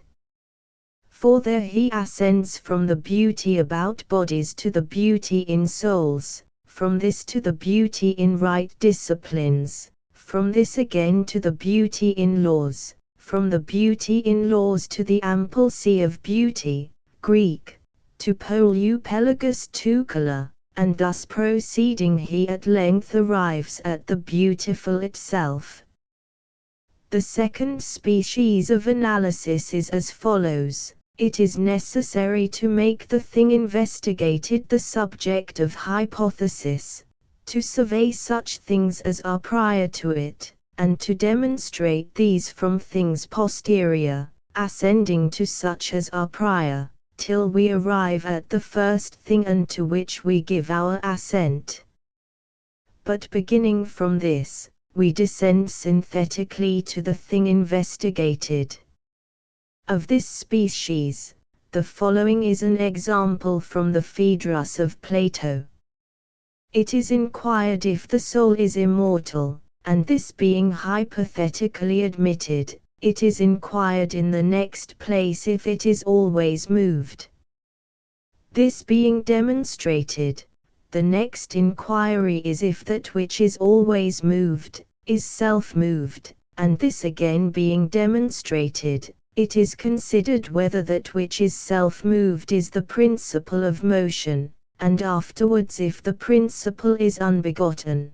For there he ascends from the beauty about bodies to the beauty in souls, from this to the beauty in right disciplines, from this again to the beauty in laws, from the beauty in laws to the ample sea of beauty, Greek, to Peleus Tucula, and thus proceeding he at length arrives at the beautiful itself. The second species of analysis is as follows. It is necessary to make the thing investigated the subject of hypothesis, to survey such things as are prior to it, and to demonstrate these from things posterior, ascending to such as are prior, till we arrive at the first thing unto which we give our assent. But beginning from this, we descend synthetically to the thing investigated. Of this species, the following is an example from the Phaedrus of Plato. It is inquired if the soul is immortal, and this being hypothetically admitted, it is inquired in the next place if it is always moved. This being demonstrated, the next inquiry is if that which is always moved, is self-moved, and this again being demonstrated, it is considered whether that which is self-moved is the principle of motion, and afterwards if the principle is unbegotten.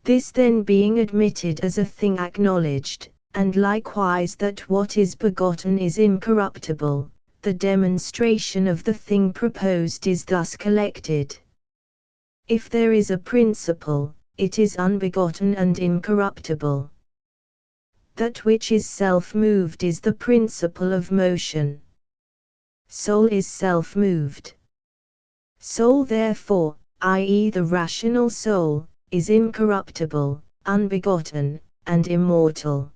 This then being admitted as a thing acknowledged, and likewise that what is begotten is incorruptible, the demonstration of the thing proposed is thus collected. If there is a principle, it is unbegotten and incorruptible. That which is self-moved is the principle of motion. Soul is self-moved. Soul therefore, i.e. the rational soul, is incorruptible, unbegotten, and immortal.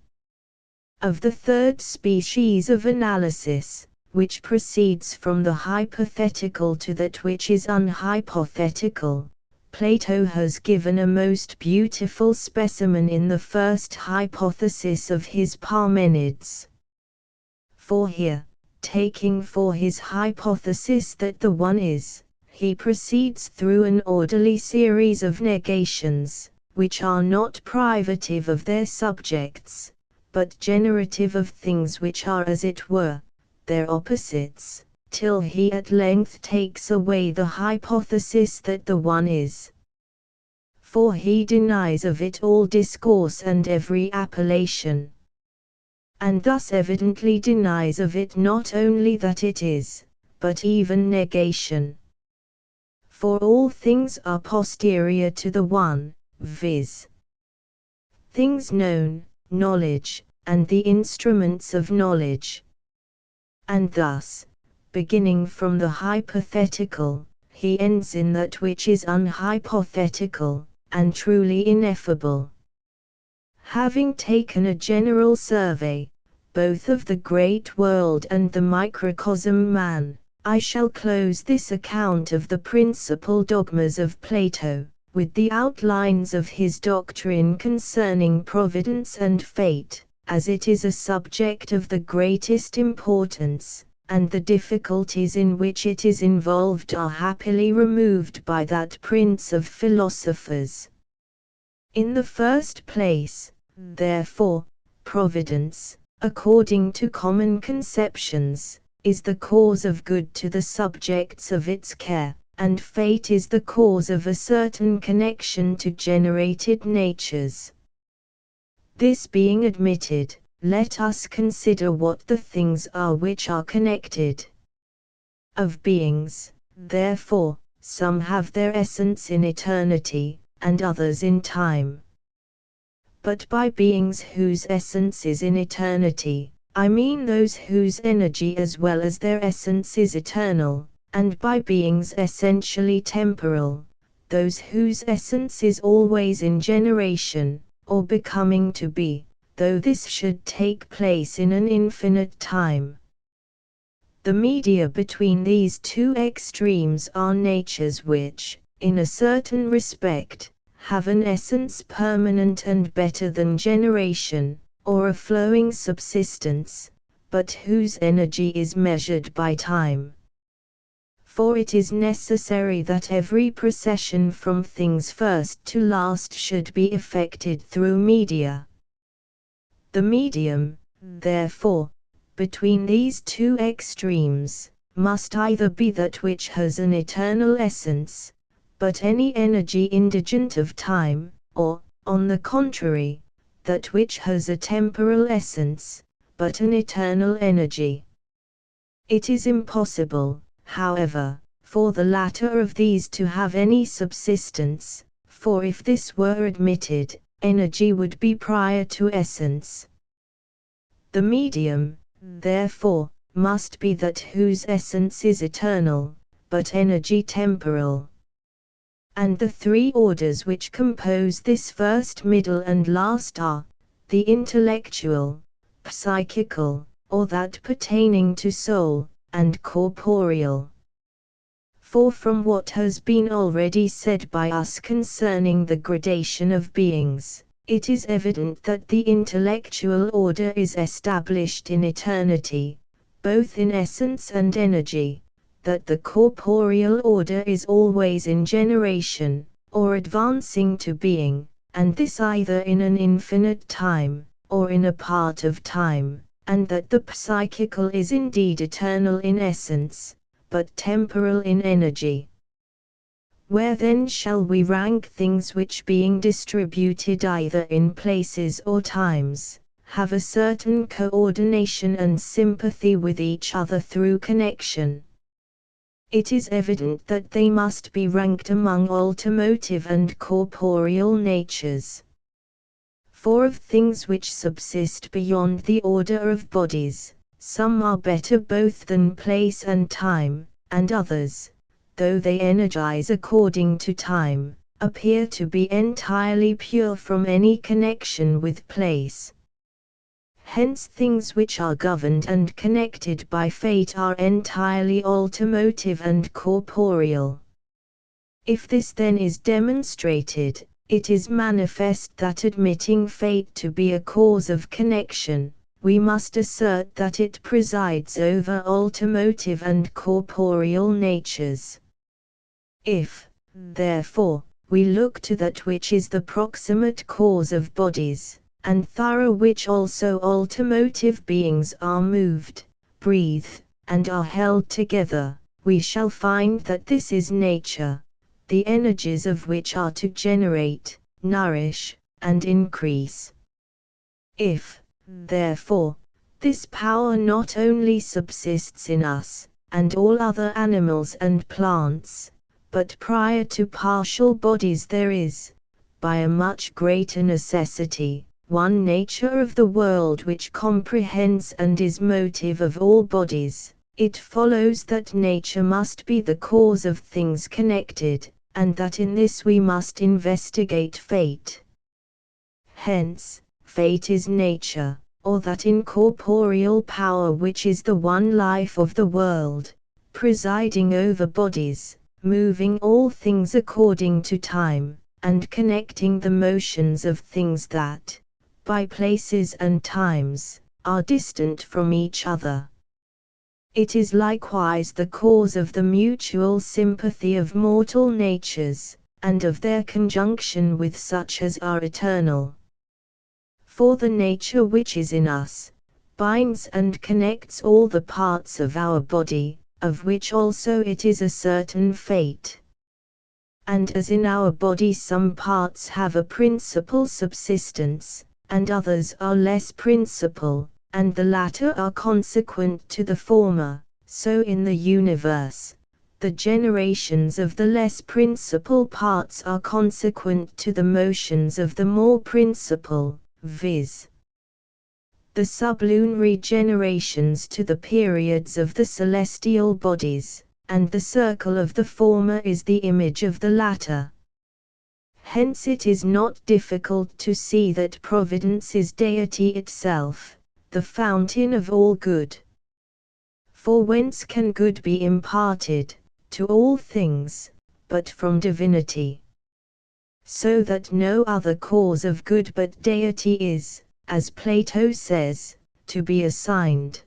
Of the third species of analysis, which proceeds from the hypothetical to that which is unhypothetical, Plato has given a most beautiful specimen in the first hypothesis of his Parmenides. For here, taking for his hypothesis that the one is, he proceeds through an orderly series of negations, which are not privative of their subjects, but generative of things which are as it were, their opposites, till he at length takes away the hypothesis that the one is. For he denies of it all discourse and every appellation. And thus evidently denies of it not only that it is, but even negation. For all things are posterior to the one, viz. Things known, knowledge, and the instruments of knowledge. And thus, beginning from the hypothetical, he ends in that which is unhypothetical, and truly ineffable. Having taken a general survey, both of the great world and the microcosm man, I shall close this account of the principal dogmas of Plato, with the outlines of his doctrine concerning providence and fate, as it is a subject of the greatest importance, and the difficulties in which it is involved are happily removed by that prince of philosophers. In the first place, therefore, providence, according to common conceptions, is the cause of good to the subjects of its care, and fate is the cause of a certain connection to generated natures. This being admitted, let us consider what the things are which are connected. Of beings, therefore, some have their essence in eternity, and others in time. But by beings whose essence is in eternity, I mean those whose energy as well as their essence is eternal, and by beings essentially temporal, those whose essence is always in generation, or becoming to be, though this should take place in an infinite time. The media between these two extremes are natures which, in a certain respect, have an essence permanent and better than generation, or a flowing subsistence, but whose energy is measured by time. For it is necessary that every procession from things first to last should be effected through media. The medium, therefore, between these two extremes, must either be that which has an eternal essence, but any energy indigent of time, or, on the contrary, that which has a temporal essence, but an eternal energy. It is impossible, however, for the latter of these to have any subsistence, for if this were admitted, energy would be prior to essence. The medium, therefore, must be that whose essence is eternal, but energy temporal. And the three orders which compose this first, middle and last are, the intellectual, psychical, or that pertaining to soul, and corporeal. For from what has been already said by us concerning the gradation of beings, it is evident that the intellectual order is established in eternity, both in essence and energy, that the corporeal order is always in generation, or advancing to being, and this either in an infinite time, or in a part of time, and that the psychical is indeed eternal in essence, but temporal in energy. Where then shall we rank things which, being distributed either in places or times, have a certain coordination and sympathy with each other through connection? It is evident that they must be ranked among automotive and corporeal natures. For of things which subsist beyond the order of bodies, some are better both than place and time, and others, though they energize according to time, appear to be entirely pure from any connection with place. Hence things which are governed and connected by fate are entirely automotive and corporeal. If this then is demonstrated, it is manifest that admitting fate to be a cause of connection, we must assert that it presides over automotive and corporeal natures. If, therefore, we look to that which is the proximate cause of bodies, and through which also automotive beings are moved, breathe, and are held together, we shall find that this is nature, the energies of which are to generate, nourish, and increase. If, therefore, this power not only subsists in us, and all other animals and plants, but prior to partial bodies there is, by a much greater necessity, one nature of the world which comprehends and is motive of all bodies, it follows that nature must be the cause of things connected, and that in this we must investigate fate. Hence, fate is nature, or that incorporeal power which is the one life of the world, presiding over bodies, moving all things according to time, and connecting the motions of things that, by places and times, are distant from each other. It is likewise the cause of the mutual sympathy of mortal natures, and of their conjunction with such as are eternal. For the nature which is in us, binds and connects all the parts of our body, of which also it is a certain fate. And as in our body some parts have a principal subsistence, and others are less principal, and the latter are consequent to the former, so in the universe, the generations of the less principal parts are consequent to the motions of the more principal, viz. the sublunary generations to the periods of the celestial bodies, and the circle of the former is the image of the latter. Hence it is not difficult to see that Providence is Deity itself, the fountain of all good. For whence can good be imparted, to all things, but from divinity? So that no other cause of good but Deity is, as Plato says, to be assigned.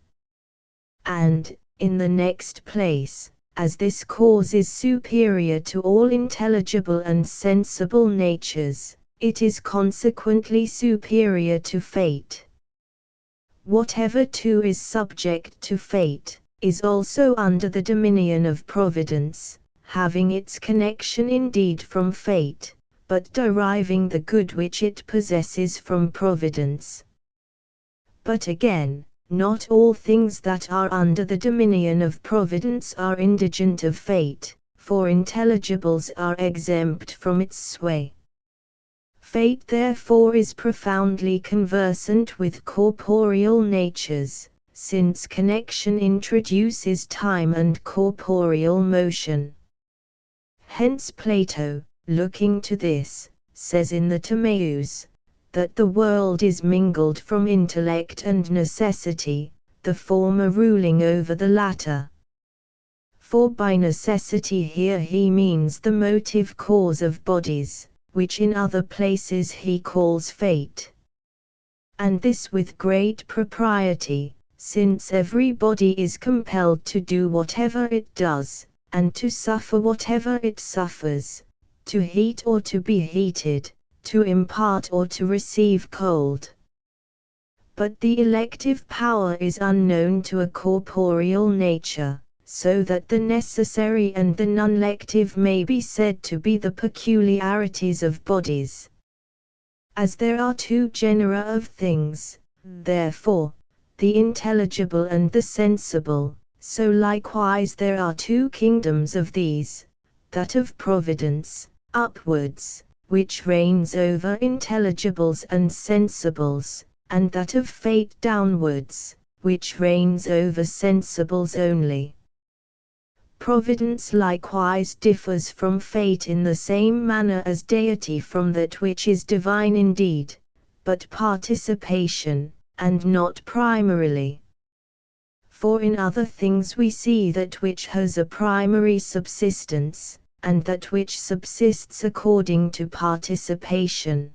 And, in the next place, as this cause is superior to all intelligible and sensible natures, it is consequently superior to fate. Whatever too is subject to fate, is also under the dominion of Providence, having its connection indeed from fate, but deriving the good which it possesses from Providence. But again, not all things that are under the dominion of Providence are indigent of fate, for intelligibles are exempt from its sway. Fate therefore is profoundly conversant with corporeal natures, since connection introduces time and corporeal motion. Hence Plato, looking to this, says in the Timaeus, that the world is mingled from intellect and necessity, the former ruling over the latter. For by necessity here he means the motive cause of bodies, which in other places he calls fate. And this with great propriety, since every body is compelled to do whatever it does, and to suffer whatever it suffers, to heat or to be heated, to impart or to receive cold. But the elective power is unknown to a corporeal nature, so that the necessary and the non-lective may be said to be the peculiarities of bodies. As there are two genera of things, therefore, the intelligible and the sensible, so likewise there are two kingdoms of these, that of providence, upwards, which reigns over intelligibles and sensibles, and that of fate downwards, which reigns over sensibles only. Providence likewise differs from fate in the same manner as deity from that which is divine indeed, but participation, and not primarily. For in other things we see that which has a primary subsistence, and that which subsists according to participation.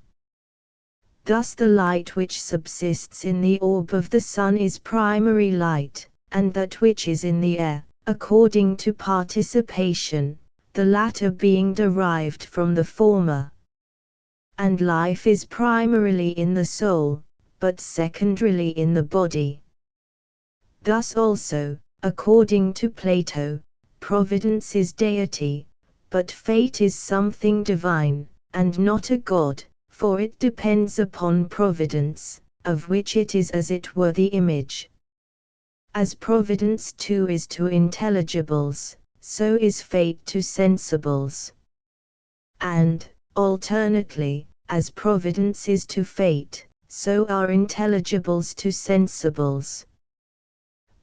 Thus the light which subsists in the orb of the sun is primary light, and that which is in the air, according to participation, the latter being derived from the former. And life is primarily in the soul, but secondarily in the body. Thus also, according to Plato, providence is deity, but fate is something divine, and not a god, for it depends upon providence, of which it is as it were the image. As providence too is to intelligibles, so is fate to sensibles. And, alternately, as providence is to fate, so are intelligibles to sensibles.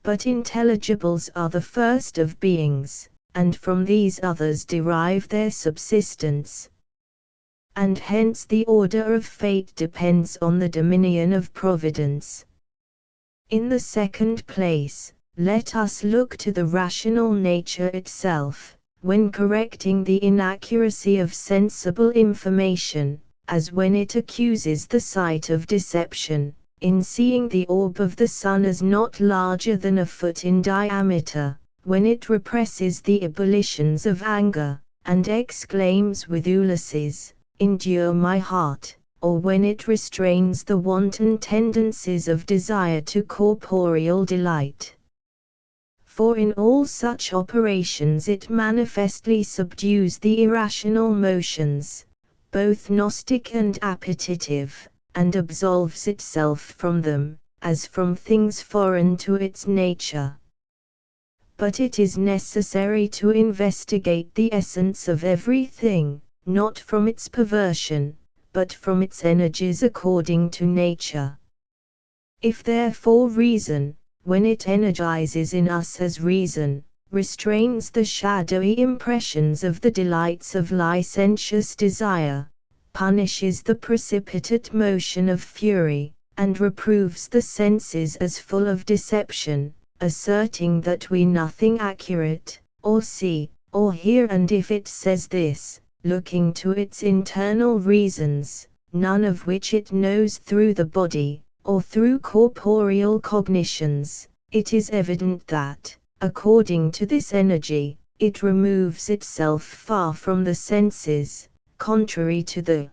But intelligibles are the first of beings, and from these others derive their subsistence. And hence the order of fate depends on the dominion of providence. In the second place, let us look to the rational nature itself, when correcting the inaccuracy of sensible information, as when it accuses the sight of deception, in seeing the orb of the sun as not larger than a foot in diameter, when it represses the ebullitions of anger, and exclaims with Ulysses, "Endure my heart," or when it restrains the wanton tendencies of desire to corporeal delight. For in all such operations it manifestly subdues the irrational motions, both gnostic and appetitive, and absolves itself from them, as from things foreign to its nature. But it is necessary to investigate the essence of everything, not from its perversion, but from its energies according to nature. If therefore reason, when it energizes in us as reason, restrains the shadowy impressions of the delights of licentious desire, punishes the precipitate motion of fury, and reproves the senses as full of deception, asserting that we nothing accurate, or see, or hear, and if it says this, looking to its internal reasons, none of which it knows through the body, or through corporeal cognitions, it is evident that, according to this energy, it removes itself far from the senses, contrary to the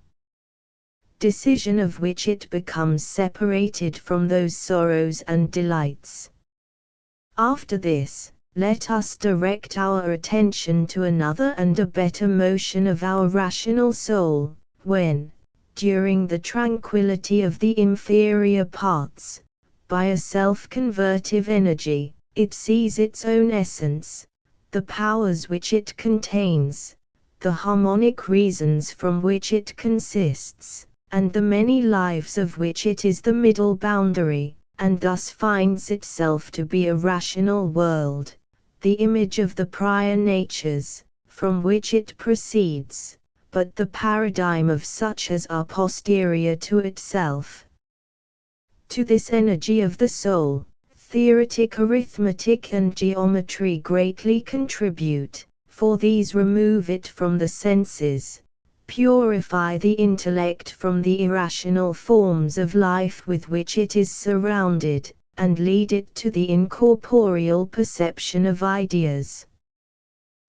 decision of which it becomes separated from those sorrows and delights. After this, let us direct our attention to another and a better motion of our rational soul, when, during the tranquility of the inferior parts, by a self-convertive energy, it sees its own essence, the powers which it contains, the harmonic reasons from which it consists, and the many lives of which it is the middle boundary, and thus finds itself to be a rational world, the image of the prior natures, from which it proceeds, but the paradigm of such as are posterior to itself. To this energy of the soul, theoretic arithmetic and geometry greatly contribute, for these remove it from the senses, purify the intellect from the irrational forms of life with which it is surrounded, and lead it to the incorporeal perception of ideas.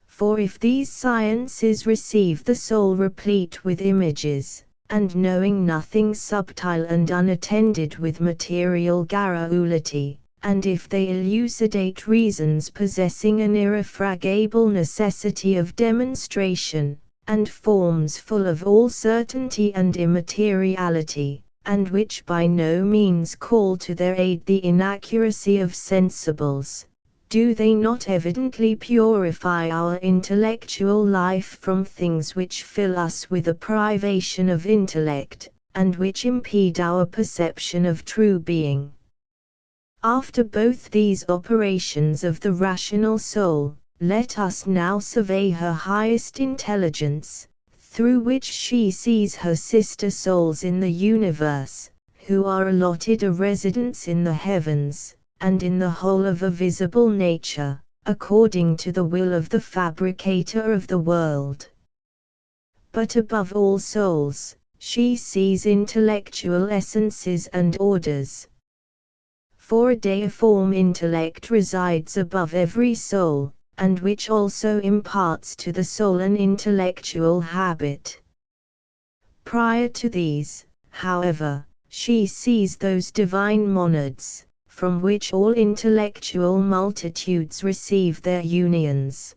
For if these sciences receive the soul replete with images, and knowing nothing subtile and unattended with material garrulity, and if they elucidate reasons possessing an irrefragable necessity of demonstration, and forms full of all certainty and immateriality, and which by no means call to their aid the inaccuracy of sensibles, do they not evidently purify our intellectual life from things which fill us with a privation of intellect, and which impede our perception of true being? After both these operations of the rational soul, let us now survey her highest intelligence, through which she sees her sister souls in the universe, who are allotted a residence in the heavens, and in the whole of a visible nature, according to the will of the fabricator of the world. But above all souls, she sees intellectual essences and orders. For a deiform intellect resides above every soul, and which also imparts to the soul an intellectual habit. Prior to these, however, she sees those divine monads, from which all intellectual multitudes receive their unions.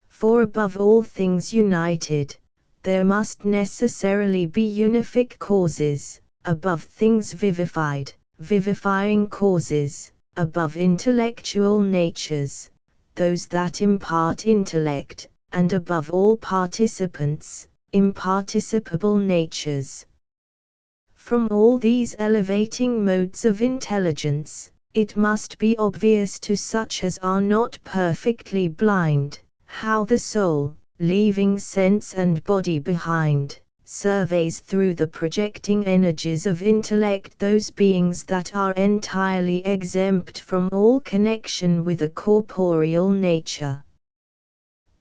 For above all things united, there must necessarily be unific causes, above things vivified, vivifying causes, above intellectual natures, those that impart intellect, and above all participants, imparticipable natures. From all these elevating modes of intelligence, it must be obvious to such as are not perfectly blind, how the soul, leaving sense and body behind, surveys through the projecting energies of intellect those beings that are entirely exempt from all connection with a corporeal nature.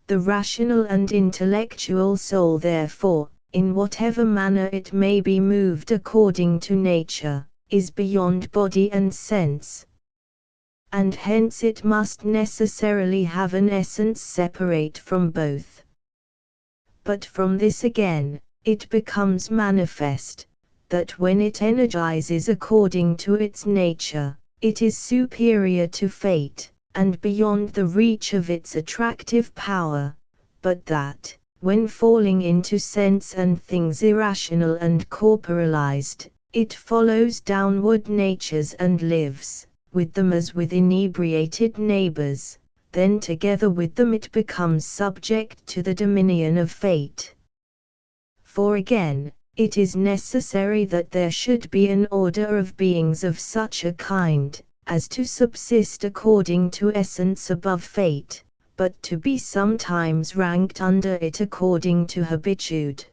The rational and intellectual soul therefore, in whatever manner it may be moved according to nature, is beyond body and sense. And hence it must necessarily have an essence separate from both. But from this again, it becomes manifest, that when it energizes according to its nature, it is superior to fate, and beyond the reach of its attractive power, but that, when falling into sense and things irrational and corporalized, it follows downward natures and lives with them as with inebriated neighbors, then together with them it becomes subject to the dominion of fate. For again, it is necessary that there should be an order of beings of such a kind, as to subsist according to essence above fate, but to be sometimes ranked under it according to habitude.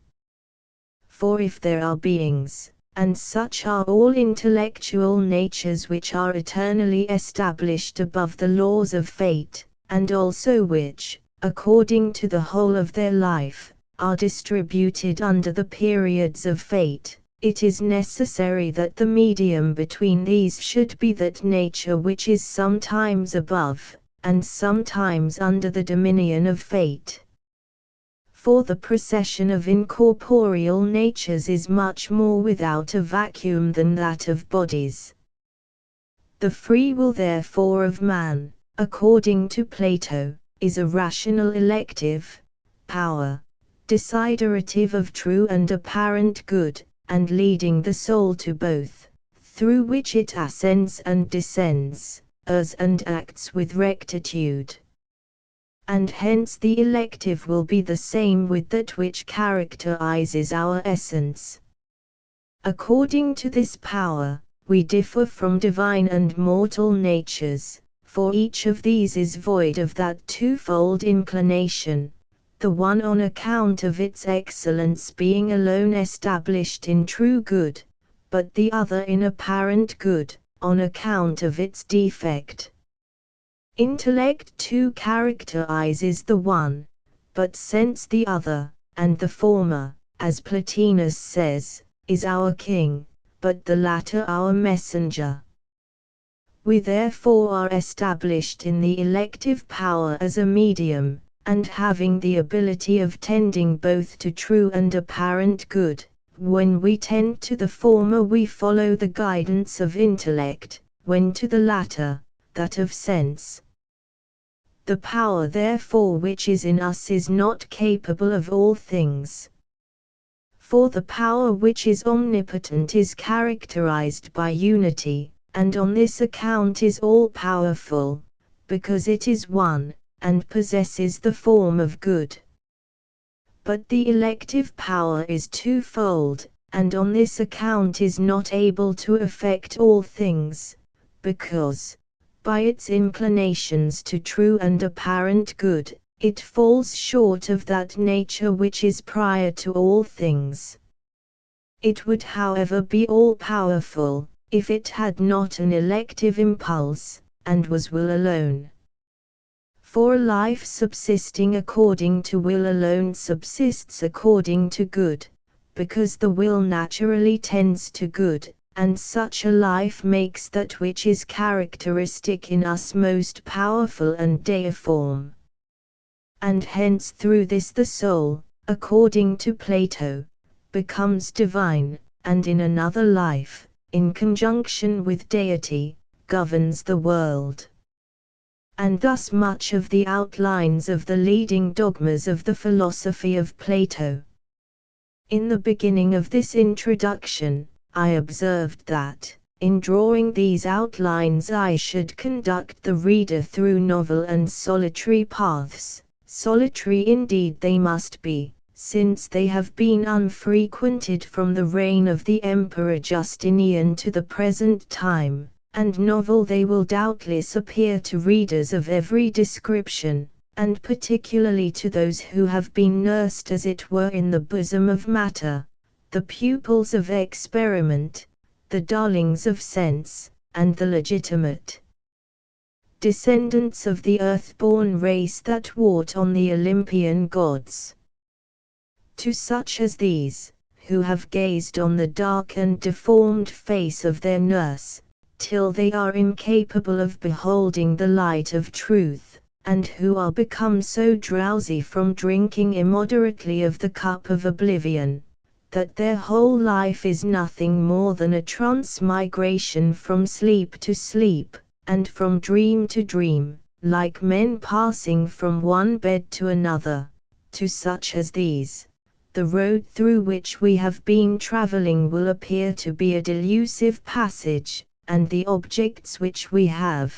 For if there are beings, and such are all intellectual natures which are eternally established above the laws of fate, and also which, according to the whole of their life, are distributed under the periods of fate, it is necessary that the medium between these should be that nature which is sometimes above, and sometimes under the dominion of fate. For the procession of incorporeal natures is much more without a vacuum than that of bodies. The free will therefore of man, according to Plato, is a rational elective power, deciderative of true and apparent good, and leading the soul to both, through which it ascends and descends, errs and acts with rectitude. And hence the elective will be the same with that which characterizes our essence. According to this power, we differ from divine and mortal natures, for each of these is void of that twofold inclination, the one on account of its excellence being alone established in true good, but the other in apparent good, on account of its defect. Intellect too characterizes the one, but sense the other, and the former, as Plotinus says, is our king, but the latter our messenger. We therefore are established in the elective power as a medium, and having the ability of tending both to true and apparent good. When we tend to the former we follow the guidance of intellect, when to the latter, that of sense. The power therefore which is in us is not capable of all things. For the power which is omnipotent is characterized by unity, and on this account is all-powerful, because it is one, and possesses the form of good. But the elective power is twofold, and on this account is not able to affect all things, because, by its inclinations to true and apparent good, it falls short of that nature which is prior to all things. It would however be all-powerful, if it had not an elective impulse, and was will alone. For a life subsisting according to will alone subsists according to good, because the will naturally tends to good, and such a life makes that which is characteristic in us most powerful and deiform. And hence through this the soul, according to Plato, becomes divine, and in another life, in conjunction with deity, governs the world. And thus much of the outlines of the leading dogmas of the philosophy of Plato. In the beginning of this introduction, I observed that, in drawing these outlines I should conduct the reader through novel and solitary paths. Solitary indeed they must be, since they have been unfrequented from the reign of the Emperor Justinian to the present time, and novel they will doubtless appear to readers of every description, and particularly to those who have been nursed as it were in the bosom of matter, the pupils of experiment, the darlings of sense, and the legitimate descendants of the earth-born race that wrought on the Olympian gods. To such as these, who have gazed on the dark and deformed face of their nurse, till they are incapable of beholding the light of truth, and who are become so drowsy from drinking immoderately of the cup of oblivion, that their whole life is nothing more than a transmigration from sleep to sleep, and from dream to dream, like men passing from one bed to another. To such as these, the road through which we have been traveling will appear to be a delusive passage, and the objects which we have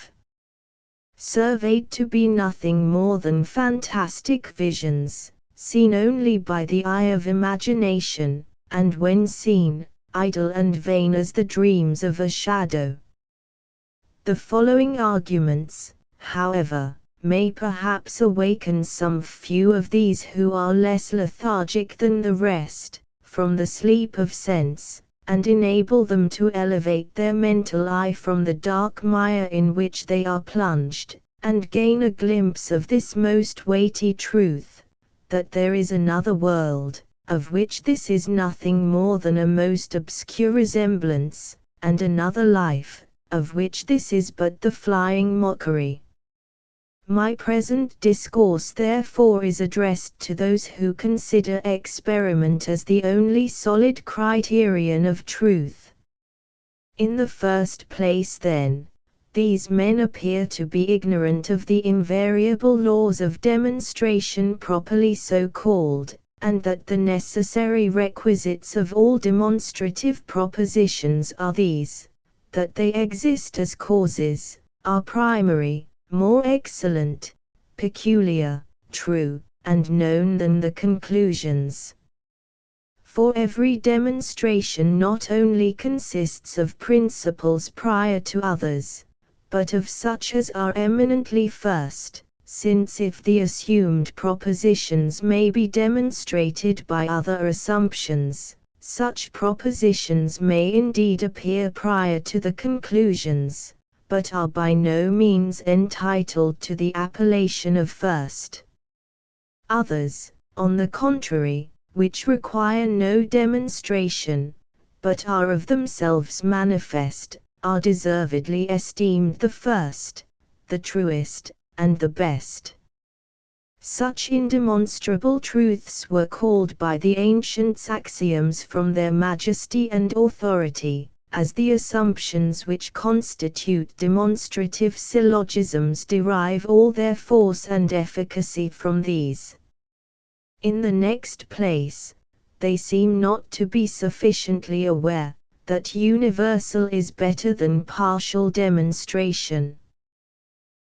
surveyed to be nothing more than fantastic visions, seen only by the eye of imagination, and when seen, idle and vain as the dreams of a shadow. The following arguments, however, may perhaps awaken some few of these who are less lethargic than the rest, from the sleep of sense, and enable them to elevate their mental eye from the dark mire in which they are plunged, and gain a glimpse of this most weighty truth, that there is another world, of which this is nothing more than a most obscure resemblance, and another life, of which this is but the flying mockery. My present discourse therefore is addressed to those who consider experiment as the only solid criterion of truth. In the first place then, these men appear to be ignorant of the invariable laws of demonstration properly so called, and that the necessary requisites of all demonstrative propositions are these: that they exist as causes, are primary, more excellent, peculiar, true, and known than the conclusions. For every demonstration not only consists of principles prior to others, but of such as are eminently first, since if the assumed propositions may be demonstrated by other assumptions, such propositions may indeed appear prior to the conclusions, but are by no means entitled to the appellation of first. Others, on the contrary, which require no demonstration, but are of themselves manifest, are deservedly esteemed the first, the truest, and the best. Such indemonstrable truths were called by the ancients axioms from their majesty and authority, as the assumptions which constitute demonstrative syllogisms derive all their force and efficacy from these. In the next place, they seem not to be sufficiently aware that universal is better than partial demonstration.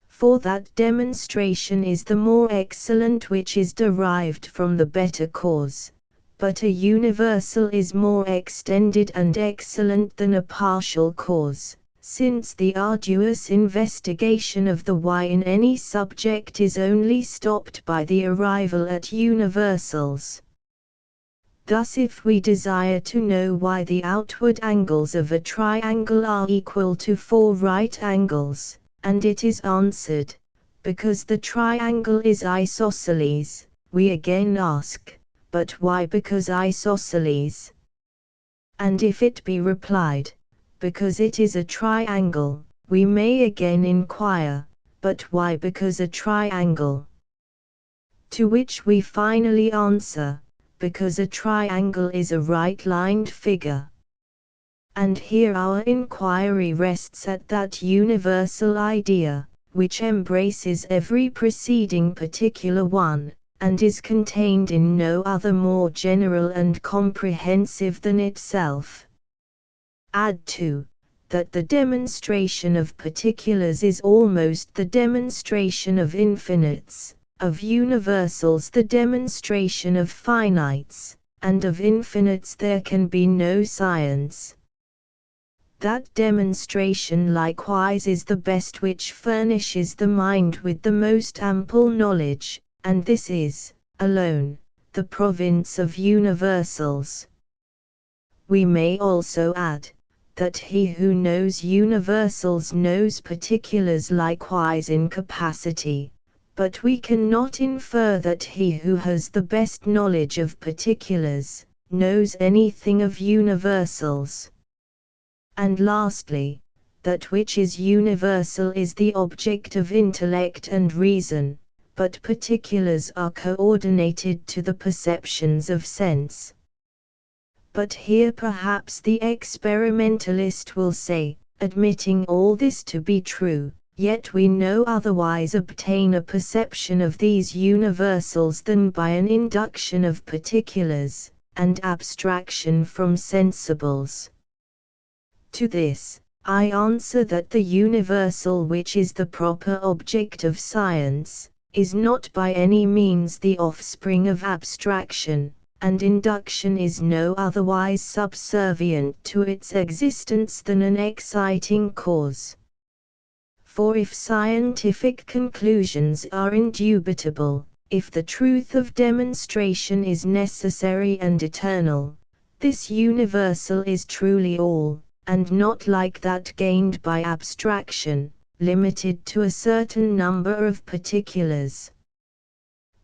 For that demonstration is the more excellent which is derived from the better cause, but a universal is more extended and excellent than a partial cause, since the arduous investigation of the why in any subject is only stopped by the arrival at universals. Thus if we desire to know why the outward angles of a triangle are equal to 4 right angles, and it is answered, because the triangle is isosceles, we again ask, but why because isosceles? And if it be replied, because it is a triangle, we may again inquire, but why because a triangle? To which we finally answer, because a triangle is a right-lined figure. And here our inquiry rests at that universal idea, which embraces every preceding particular one, and is contained in no other more general and comprehensive than itself. Add to that the demonstration of particulars is almost the demonstration of infinites, of universals the demonstration of finites, and of infinites there can be no science. That demonstration likewise is the best which furnishes the mind with the most ample knowledge, and this is, alone, the province of universals. We may also add, that he who knows universals knows particulars likewise in capacity, but we cannot infer that he who has the best knowledge of particulars, knows anything of universals. And lastly, that which is universal is the object of intellect and reason, but particulars are coordinated to the perceptions of sense. But here perhaps the experimentalist will say, admitting all this to be true, yet we no otherwise obtain a perception of these universals than by an induction of particulars, and abstraction from sensibles. To this, I answer that the universal which is the proper object of science, is not by any means the offspring of abstraction, and induction is no otherwise subservient to its existence than an exciting cause. For if scientific conclusions are indubitable, if the truth of demonstration is necessary and eternal, this universal is truly all, and not like that gained by abstraction, limited to a certain number of particulars.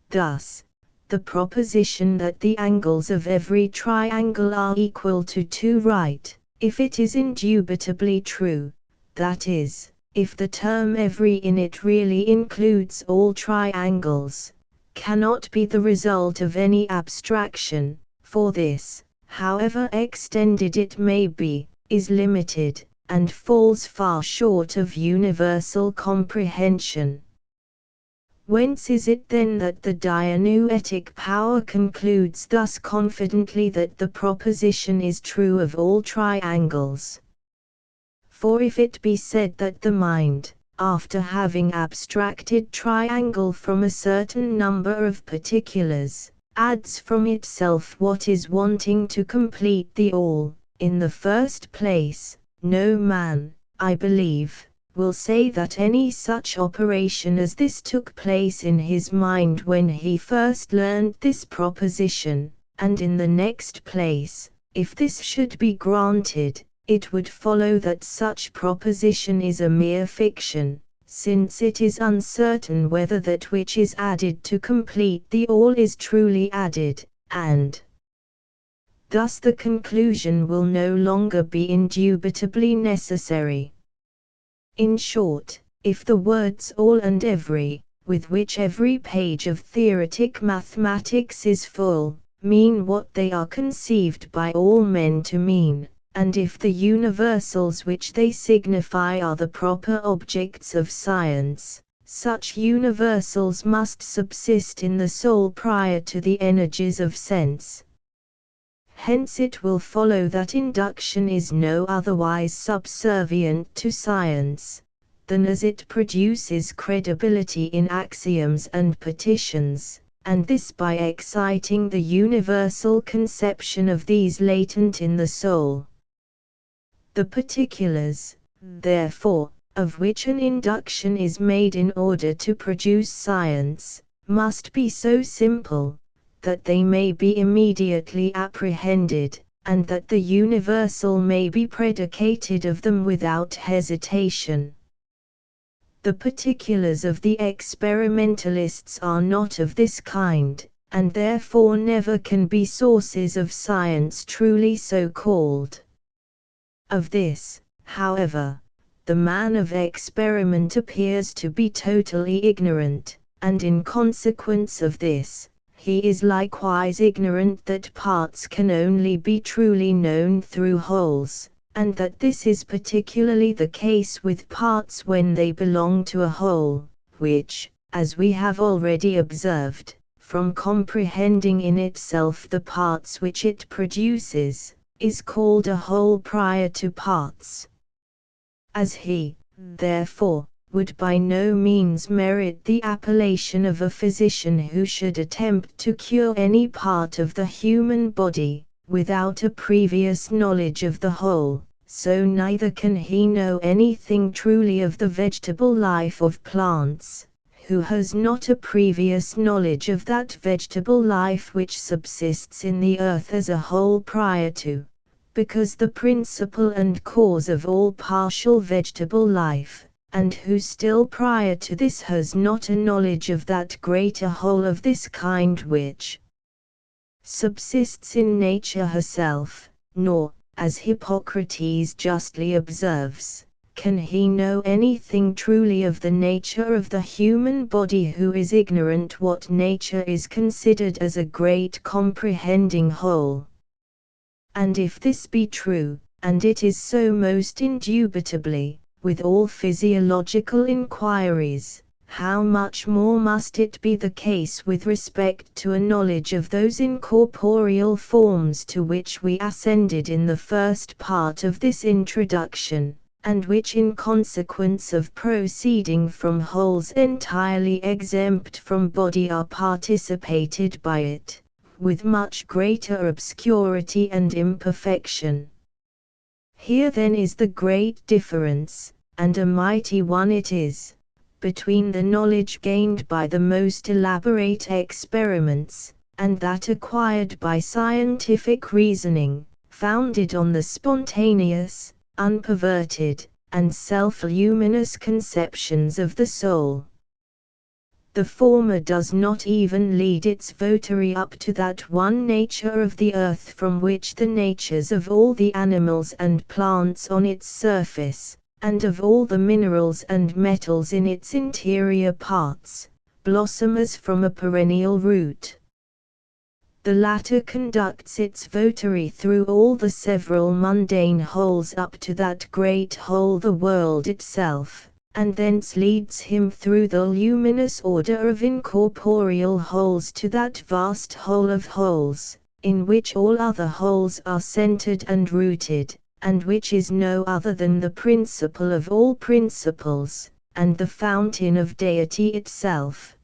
Thus, the proposition that the angles of every triangle are equal to 2 right, if it is indubitably true, that is, if the term every in it really includes all triangles, cannot be the result of any abstraction, for this, however extended it may be, is limited, and falls far short of universal comprehension. Whence is it then that the Dianoetic power concludes thus confidently that the proposition is true of all triangles? For if it be said that the mind, after having abstracted triangle from a certain number of particulars, adds from itself what is wanting to complete the all. In the first place, no man, I believe, will say that any such operation as this took place in his mind when he first learned this proposition, and in the next place, if this should be granted, it would follow that such proposition is a mere fiction, since it is uncertain whether that which is added to complete the all is truly added, and thus the conclusion will no longer be indubitably necessary. In short, if the words all and every, with which every page of theoretic mathematics is full, mean what they are conceived by all men to mean, and if the universals which they signify are the proper objects of science, such universals must subsist in the soul prior to the energies of sense. Hence it will follow that induction is no otherwise subservient to science, than as it produces credibility in axioms and petitions, and this by exciting the universal conception of these latent in the soul. The particulars, therefore, of which an induction is made in order to produce science, must be so simple, that they may be immediately apprehended, and that the universal may be predicated of them without hesitation. The particulars of the experimentalists are not of this kind, and therefore never can be sources of science truly so called. Of this, however, the man of experiment appears to be totally ignorant, and in consequence of this, he is likewise ignorant that parts can only be truly known through wholes, and that this is particularly the case with parts when they belong to a whole, which, as we have already observed, from comprehending in itself the parts which it produces, is called a whole prior to parts. As he, therefore, would by no means merit the appellation of a physician who should attempt to cure any part of the human body, without a previous knowledge of the whole, so neither can he know anything truly of the vegetable life of plants, who has not a previous knowledge of that vegetable life which subsists in the earth as a whole prior to, because the principle and cause of all partial vegetable life, and who still prior to this has not a knowledge of that greater whole of this kind which subsists in nature herself, nor, as Hippocrates justly observes, can he know anything truly of the nature of the human body who is ignorant what nature is considered as a great comprehending whole. And if this be true, and it is so most indubitably, with all physiological inquiries, how much more must it be the case with respect to a knowledge of those incorporeal forms to which we ascended in the first part of this introduction, and which in consequence of proceeding from wholes entirely exempt from body are participated by it, with much greater obscurity and imperfection. Here then is the great difference, and a mighty one it is, between the knowledge gained by the most elaborate experiments, and that acquired by scientific reasoning, founded on the spontaneous, unperverted, and self-luminous conceptions of the soul. The former does not even lead its votary up to that one nature of the earth from which the natures of all the animals and plants on its surface, and of all the minerals and metals in its interior parts, blossom as from a perennial root. The latter conducts its votary through all the several mundane wholes up to that great whole the world itself, and thence leads him through the luminous order of incorporeal wholes to that vast whole of wholes, in which all other wholes are centered and rooted, and which is no other than the principle of all principles, and the fountain of deity itself.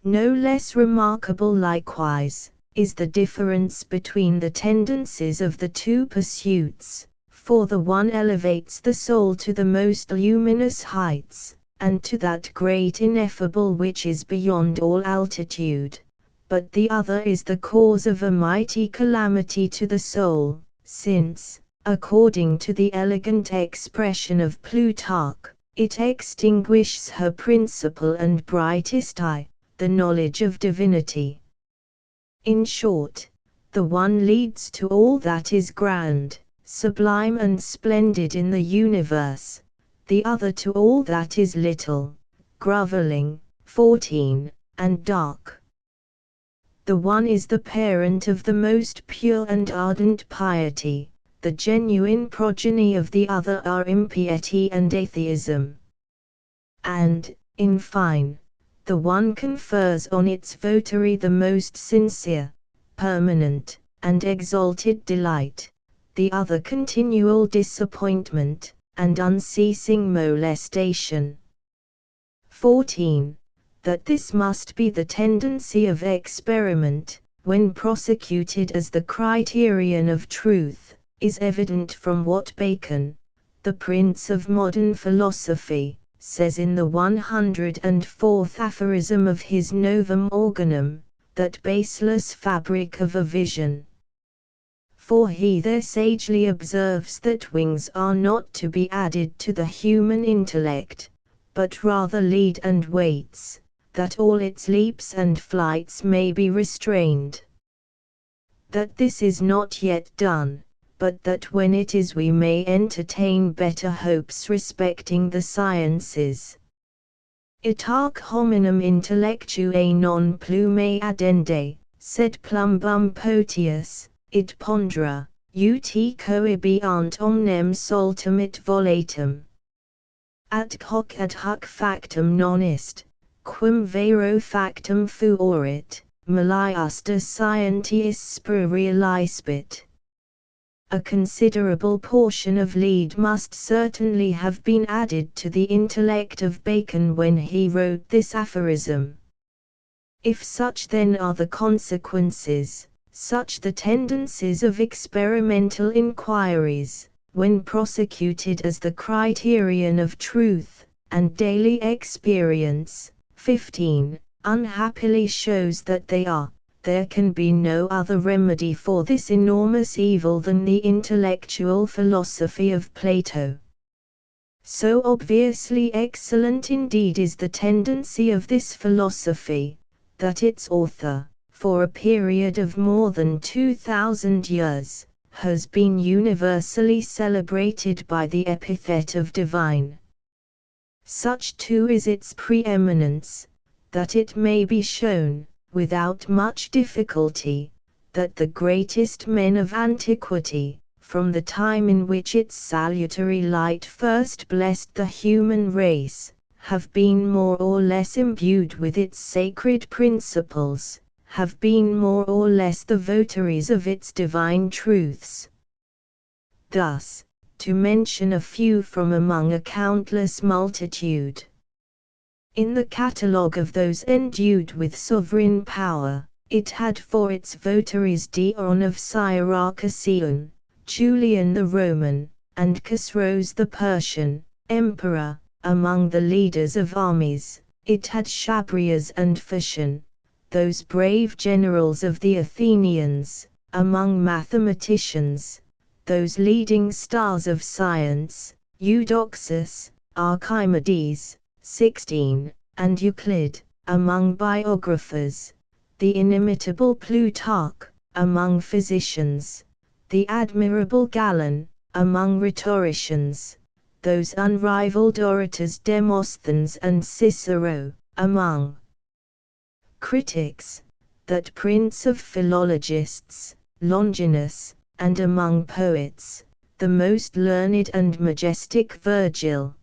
No less remarkable likewise, is the difference between the tendencies of the two pursuits, for the one elevates the soul to the most luminous heights, and to that great ineffable which is beyond all altitude, but the other is the cause of a mighty calamity to the soul, since, according to the elegant expression of Plutarch, it extinguishes her principal and brightest eye, the knowledge of divinity. In short, the one leads to all that is grand, sublime and splendid in the universe, the other to all that is little, grovelling, 14, and dark. The one is the parent of the most pure and ardent piety, the genuine progeny of the other are impiety and atheism. And, in fine, the one confers on its votary the most sincere, permanent, and exalted delight, the other continual disappointment, and unceasing molestation. 14. That this must be the tendency of experiment, when prosecuted as the criterion of truth, is evident from what Bacon, the prince of modern philosophy, says in the 104th aphorism of his Novum Organum, that baseless fabric of a vision. For he there sagely observes that wings are not to be added to the human intellect, but rather lead and weights, that all its leaps and flights may be restrained. That this is not yet done, but that when it is we may entertain better hopes respecting the sciences. Itaque hominum intellectuae non plume addende, sed plumbum potius, id pondera, ut coebiant omnem soltum it volatum. At hoc ad hoc factum non est, quum vero factum fuorit, malius de scientiis spurialispit. A considerable portion of lead must certainly have been added to the intellect of Bacon when he wrote this aphorism. If such then are the consequences, such the tendencies of experimental inquiries, when prosecuted as the criterion of truth, and daily experience, 15, unhappily shows that they are, there can be no other remedy for this enormous evil than the intellectual philosophy of Plato. So obviously excellent indeed is the tendency of this philosophy, that its author, for a period of more than 2,000 years, has been universally celebrated by the epithet of divine. Such too is its preeminence, that it may be shown, without much difficulty, that the greatest men of antiquity, from the time in which its salutary light first blessed the human race, have been more or less imbued with its sacred principles, have been more or less the votaries of its divine truths. Thus, to mention a few from among a countless multitude. In the catalogue of those endued with sovereign power, it had for its votaries Dion of Syracuse, Julian the Roman, and Chosroes the Persian, emperor. Among the leaders of armies, it had Chabrias and Phocion, those brave generals of the Athenians. Among mathematicians, those leading stars of science, Eudoxus, Archimedes, 16, and Euclid. Among biographers, the inimitable Plutarch. Among physicians, the admirable Galen. Among rhetoricians, those unrivaled orators Demosthenes and Cicero. Among critics, that prince of philologists, Longinus, and among poets, the most learned and majestic Virgil.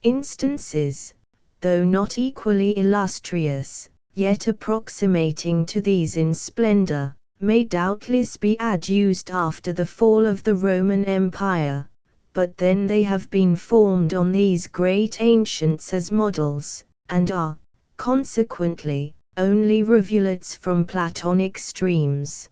Instances, though not equally illustrious, yet approximating to these in splendor, may doubtless be adduced after the fall of the Roman Empire, but then they have been formed on these great ancients as models, and are, consequently, only rivulets from Platonic streams.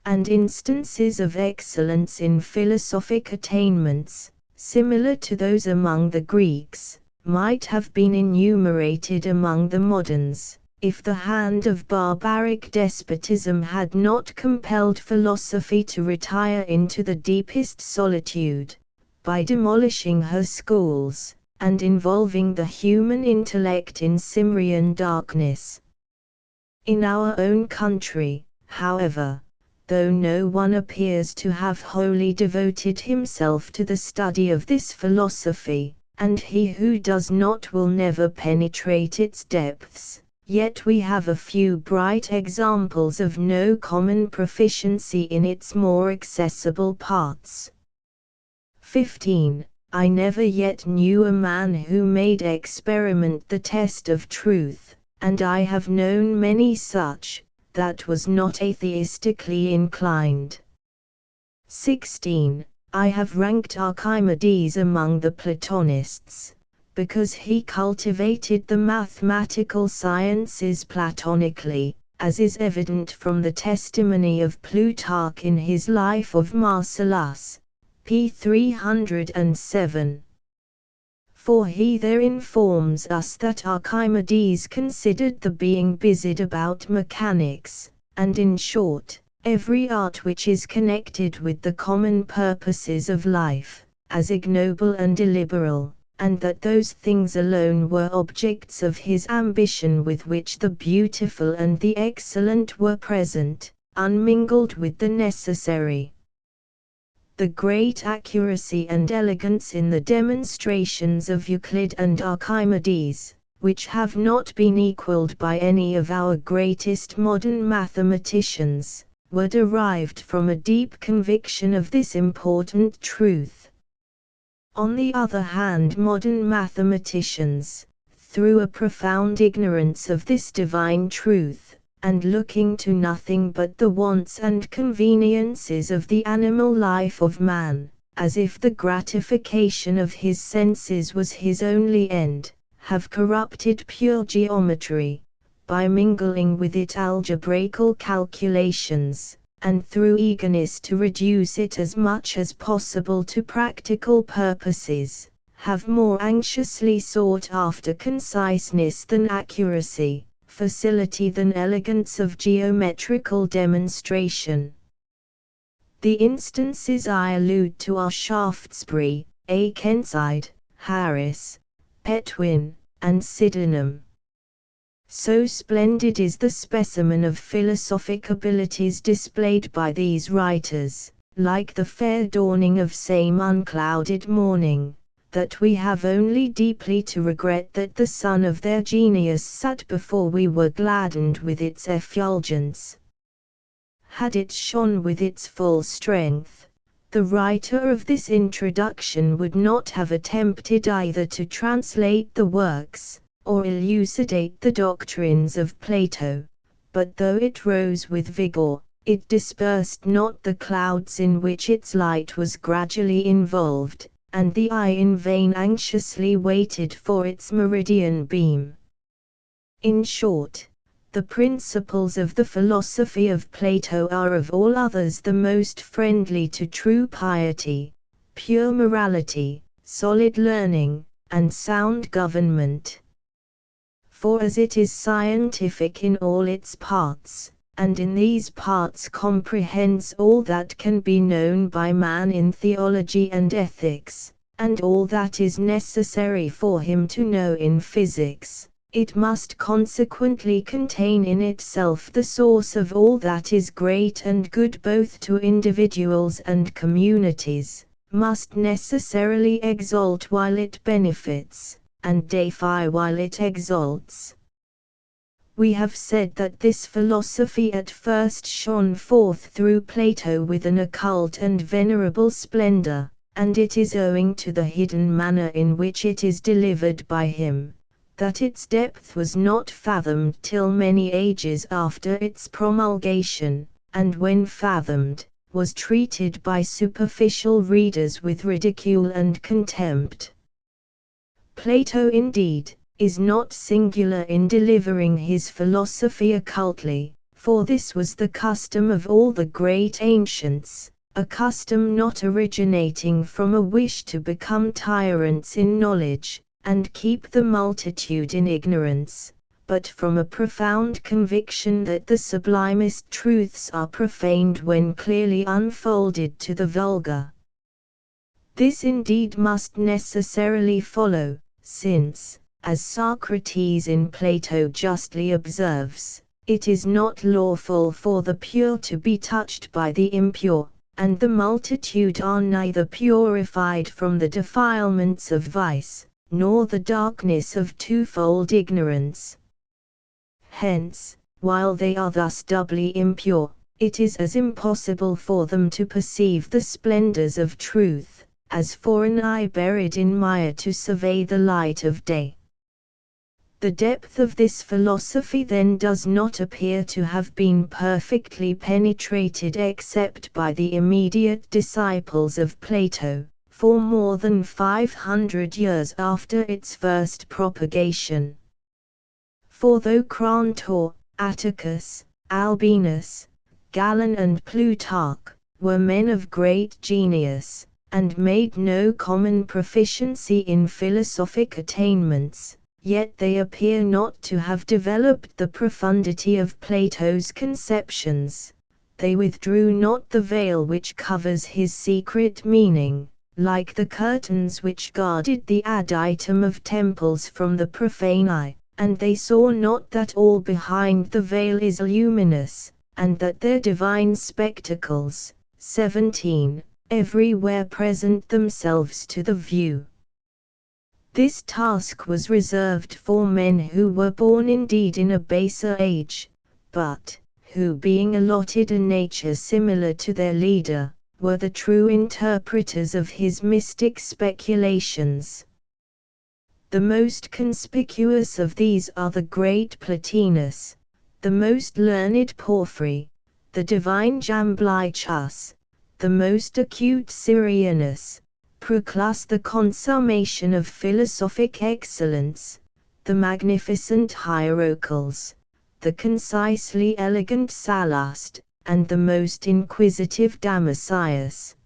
And instances of excellence in philosophic attainments, similar to those among the Greeks, might have been enumerated among the moderns, if the hand of barbaric despotism had not compelled philosophy to retire into the deepest solitude, by demolishing her schools, and involving the human intellect in Cimmerian darkness. In our own country, however, though no one appears to have wholly devoted himself to the study of this philosophy, and he who does not will never penetrate its depths, yet we have a few bright examples of no common proficiency in its more accessible parts. 15. I never yet knew a man who made experiment the test of truth, and I have known many such, that was not atheistically inclined. 16. I have ranked Archimedes among the Platonists, because he cultivated the mathematical sciences platonically, as is evident from the testimony of Plutarch in his Life of Marcellus, p. 307. For he there informs us that Archimedes considered the being busied about mechanics, and in short, every art which is connected with the common purposes of life, as ignoble and illiberal, and that those things alone were objects of his ambition with which the beautiful and the excellent were present, unmingled with the necessary. The great accuracy and elegance in the demonstrations of Euclid and Archimedes, which have not been equaled by any of our greatest modern mathematicians, were derived from a deep conviction of this important truth. On the other hand, modern mathematicians, through a profound ignorance of this divine truth, and looking to nothing but the wants and conveniences of the animal life of man, as if the gratification of his senses was his only end, have corrupted pure geometry, by mingling with it algebraical calculations, and through eagerness to reduce it as much as possible to practical purposes, have more anxiously sought after conciseness than accuracy, facility than elegance of geometrical demonstration. The instances I allude to are Shaftesbury, Akenside, Harris, Petwin, and Sydenham. So splendid is the specimen of philosophic abilities displayed by these writers, like the fair dawning of same unclouded morning, that we have only deeply to regret that the sun of their genius sat before we were gladdened with its effulgence. Had it shone with its full strength, the writer of this introduction would not have attempted either to translate the works, or elucidate the doctrines of Plato, but though it rose with vigor, it dispersed not the clouds in which its light was gradually involved, and the eye in vain anxiously waited for its meridian beam. In short, the principles of the philosophy of Plato are of all others the most friendly to true piety, pure morality, solid learning, and sound government. For as it is scientific in all its parts, and in these parts comprehends all that can be known by man in theology and ethics, and all that is necessary for him to know in physics, it must consequently contain in itself the source of all that is great and good both to individuals and communities, must necessarily exalt while it benefits, and deify while it exalts. We have said that this philosophy at first shone forth through Plato with an occult and venerable splendor, and it is owing to the hidden manner in which it is delivered by him, that its depth was not fathomed till many ages after its promulgation, and when fathomed, was treated by superficial readers with ridicule and contempt. Plato indeed, is not singular in delivering his philosophy occultly, for this was the custom of all the great ancients, a custom not originating from a wish to become tyrants in knowledge, and keep the multitude in ignorance, but from a profound conviction that the sublimest truths are profaned when clearly unfolded to the vulgar. This indeed must necessarily follow, since, as Socrates in Plato justly observes, it is not lawful for the pure to be touched by the impure, and the multitude are neither purified from the defilements of vice, nor the darkness of twofold ignorance. Hence, while they are thus doubly impure, it is as impossible for them to perceive the splendors of truth, as for an eye buried in mire to survey the light of day. The depth of this philosophy then does not appear to have been perfectly penetrated except by the immediate disciples of Plato, for more than 500 years after its first propagation. For though Crantor, Atticus, Albinus, Galen and Plutarch were men of great genius, and made no common proficiency in philosophic attainments, yet they appear not to have developed the profundity of Plato's conceptions. They withdrew not the veil which covers his secret meaning, like the curtains which guarded the adytum of temples from the profane eye, and they saw not that all behind the veil is luminous, and that their divine spectacles, 17, everywhere present themselves to the view. This task was reserved for men who were born indeed in a baser age, but, who being allotted a nature similar to their leader, were the true interpreters of his mystic speculations. The most conspicuous of these are the great Plotinus, the most learned Porphyry, the divine Jamblichus, the most acute Syrianus, Proclus the consummation of philosophic excellence, the magnificent Hierocles, the concisely elegant Sallust, and the most inquisitive Damascius.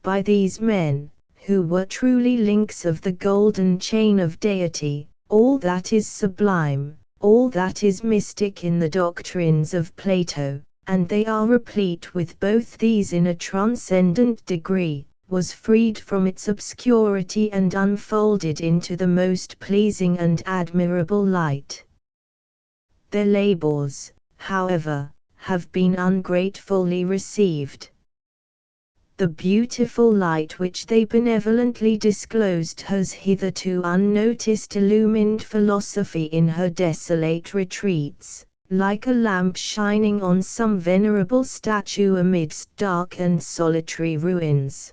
By these men, who were truly links of the golden chain of deity, all that is sublime, all that is mystic in the doctrines of Plato, and they are replete with both these in a transcendent degree, was freed from its obscurity and unfolded into the most pleasing and admirable light. Their labors, however, have been ungratefully received. The beautiful light which they benevolently disclosed has hitherto unnoticed illumined philosophy in her desolate retreats, like a lamp shining on some venerable statue amidst dark and solitary ruins.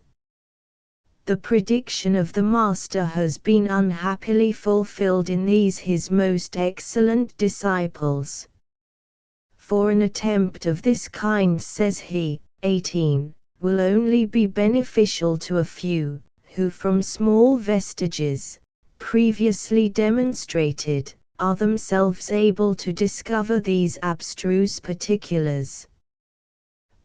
The prediction of the Master has been unhappily fulfilled in these his most excellent disciples. For an attempt of this kind, says he, 18, will only be beneficial to a few, who from small vestiges, previously demonstrated, are themselves able to discover these abstruse particulars.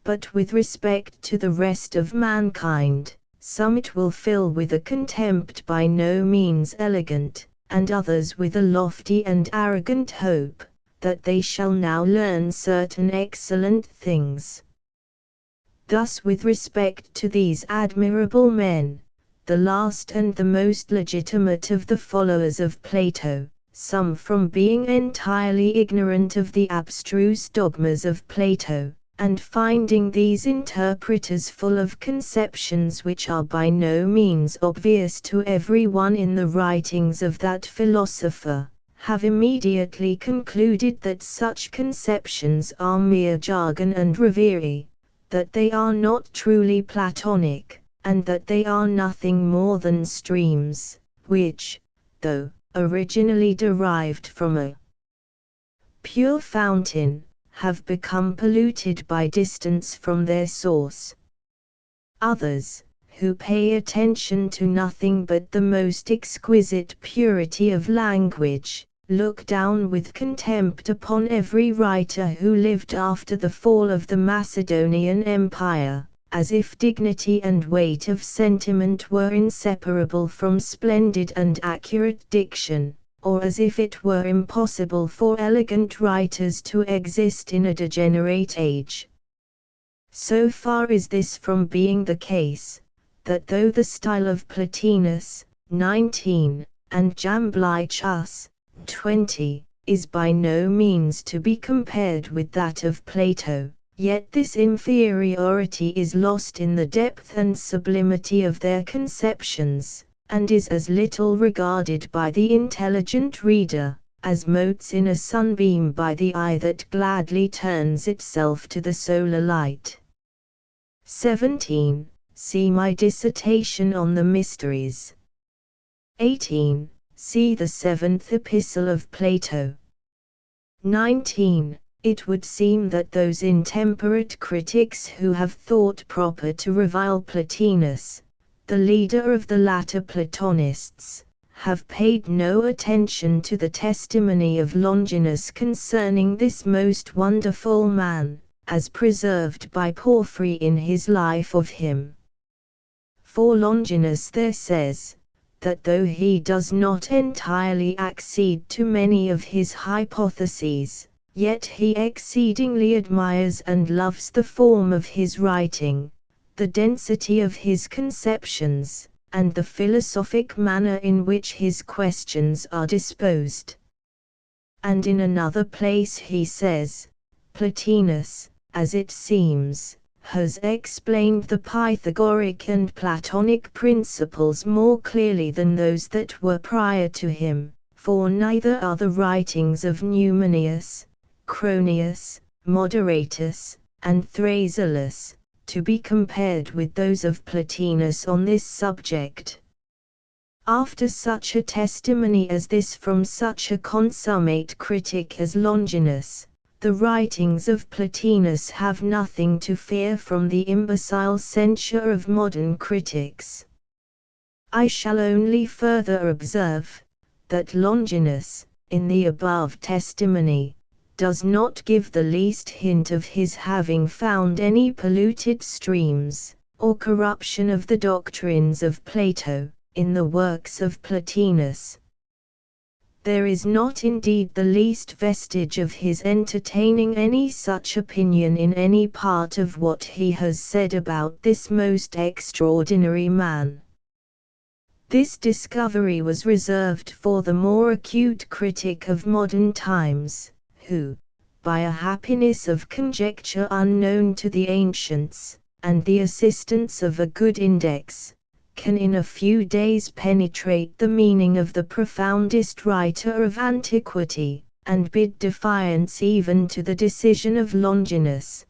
But with respect to the rest of mankind, some it will fill with a contempt by no means elegant, and others with a lofty and arrogant hope, that they shall now learn certain excellent things. Thus with respect to these admirable men, the last and the most legitimate of the followers of Plato, some from being entirely ignorant of the abstruse dogmas of Plato, and finding these interpreters full of conceptions which are by no means obvious to every one in the writings of that philosopher, have immediately concluded that such conceptions are mere jargon and reverie, that they are not truly Platonic, and that they are nothing more than streams, which, though originally derived from a pure fountain, have become polluted by distance from their source. Others, who pay attention to nothing but the most exquisite purity of language, look down with contempt upon every writer who lived after the fall of the Macedonian Empire, as if dignity and weight of sentiment were inseparable from splendid and accurate diction, or as if it were impossible for elegant writers to exist in a degenerate age. So far is this from being the case, that though the style of Plotinus, 19, and Jamblichus, 20, is by no means to be compared with that of Plato, yet this inferiority is lost in the depth and sublimity of their conceptions, and is as little regarded by the intelligent reader, as motes in a sunbeam by the eye that gladly turns itself to the solar light. 17. See my dissertation on the mysteries. 18. See the 7th epistle of Plato. 19. It would seem that those intemperate critics who have thought proper to revile Plotinus, the leader of the latter Platonists, have paid no attention to the testimony of Longinus concerning this most wonderful man, as preserved by Porphyry in his life of him. For Longinus there says, that though he does not entirely accede to many of his hypotheses, yet he exceedingly admires and loves the form of his writing, the density of his conceptions, and the philosophic manner in which his questions are disposed. And in another place he says, Plotinus, as it seems, has explained the Pythagorean and Platonic principles more clearly than those that were prior to him, for neither are the writings of Numenius, Cronius, Moderatus, and Thrasyllus, to be compared with those of Plotinus on this subject. After such a testimony as this from such a consummate critic as Longinus, the writings of Plotinus have nothing to fear from the imbecile censure of modern critics. I shall only further observe, that Longinus, in the above testimony, does not give the least hint of his having found any polluted streams, or corruption of the doctrines of Plato, in the works of Plotinus. There is not indeed the least vestige of his entertaining any such opinion in any part of what he has said about this most extraordinary man. This discovery was reserved for the more acute critic of modern times, who, by a happiness of conjecture unknown to the ancients, and the assistance of a good index, can in a few days penetrate the meaning of the profoundest writer of antiquity, and bid defiance even to the decision of Longinus.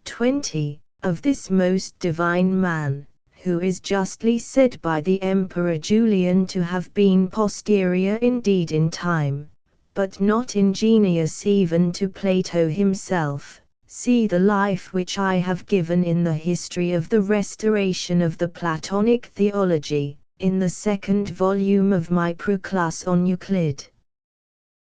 20. Of this most divine man, who is justly said by the Emperor Julian to have been posterior indeed in time, but not ingenious even to Plato himself, see the life which I have given in the history of the restoration of the Platonic theology, in the 2nd volume of my Proclus on Euclid.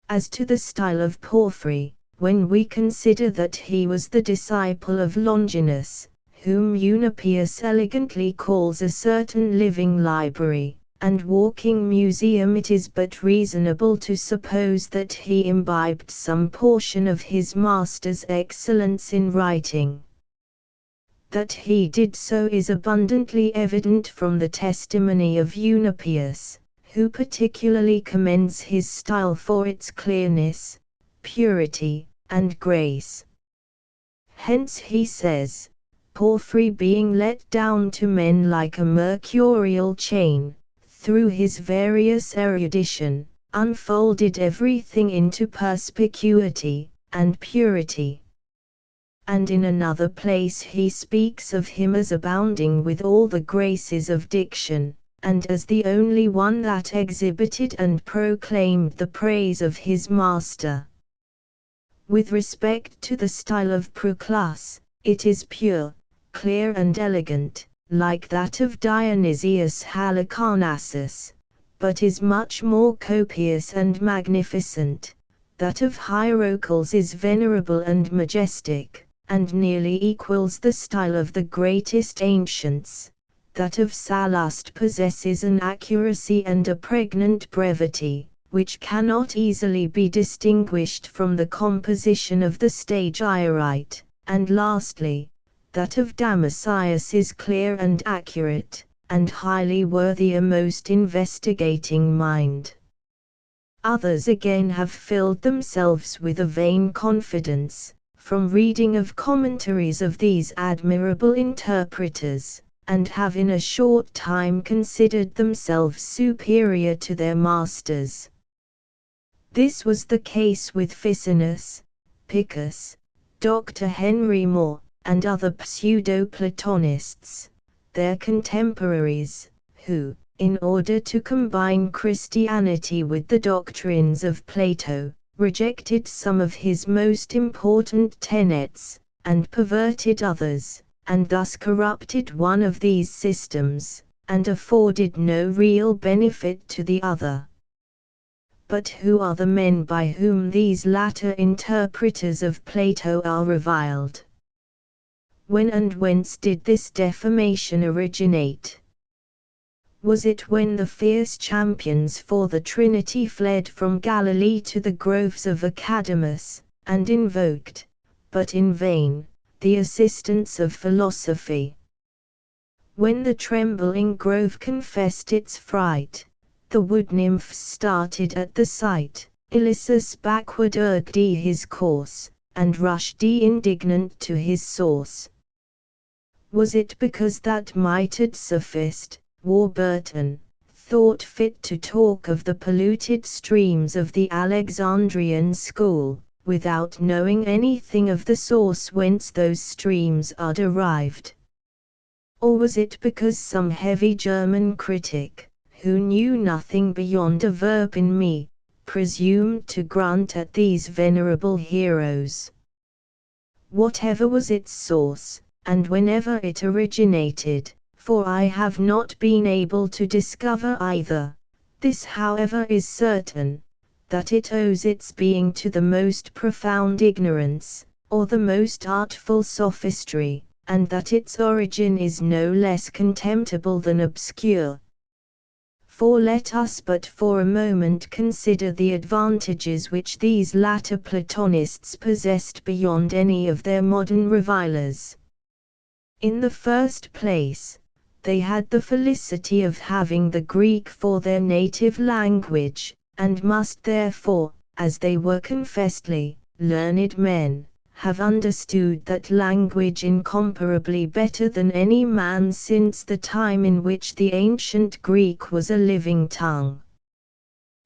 As to the style of Porphyry, when we consider that he was the disciple of Longinus, whom Eunapius elegantly calls a certain living library, and walking museum, it is but reasonable to suppose that he imbibed some portion of his master's excellence in writing. That he did so is abundantly evident from the testimony of Eunapius, who particularly commends his style for its clearness, purity, and grace. Hence he says, Porphyry being let down to men like a mercurial chain, through his various erudition, unfolded everything into perspicuity and purity. And in another place he speaks of him as abounding with all the graces of diction, and as the only one that exhibited and proclaimed the praise of his master. With respect to the style of Proclus, it is pure, clear and elegant, like that of Dionysius Halicarnassus, but is much more copious and magnificent. That of Hierocles is venerable and majestic, and nearly equals the style of the greatest ancients. That of Sallust possesses an accuracy and a pregnant brevity, which cannot easily be distinguished from the composition of the stage Iorite, and lastly, that of Damascius is clear and accurate, and highly worthy a most investigating mind. Others again have filled themselves with a vain confidence, from reading of commentaries of these admirable interpreters, and have in a short time considered themselves superior to their masters. This was the case with Ficinus, Picus, Dr. Henry More, and other pseudo-Platonists, their contemporaries, who, in order to combine Christianity with the doctrines of Plato, rejected some of his most important tenets, and perverted others, and thus corrupted one of these systems, and afforded no real benefit to the other. But who are the men by whom these latter interpreters of Plato are reviled? When and whence did this defamation originate? Was it when the fierce champions for the Trinity fled from Galilee to the groves of Academus, and invoked, but in vain, the assistance of philosophy? When the trembling grove confessed its fright, the wood nymphs started at the sight, Ilyssus backward urged his course, and rushed indignant to his source. Was it because that mitred sophist, Warburton, thought fit to talk of the polluted streams of the Alexandrian school, without knowing anything of the source whence those streams are derived? Or was it because some heavy German critic, who knew nothing beyond a verb in me, presumed to grunt at these venerable heroes? Whatever was its source, and whenever it originated, for I have not been able to discover either, this however is certain, that it owes its being to the most profound ignorance, or the most artful sophistry, and that its origin is no less contemptible than obscure. For let us but for a moment consider the advantages which these latter Platonists possessed beyond any of their modern revilers. In the first place, they had the felicity of having the Greek for their native language, and must therefore, as they were confessedly learned men, have understood that language incomparably better than any man since the time in which the ancient Greek was a living tongue.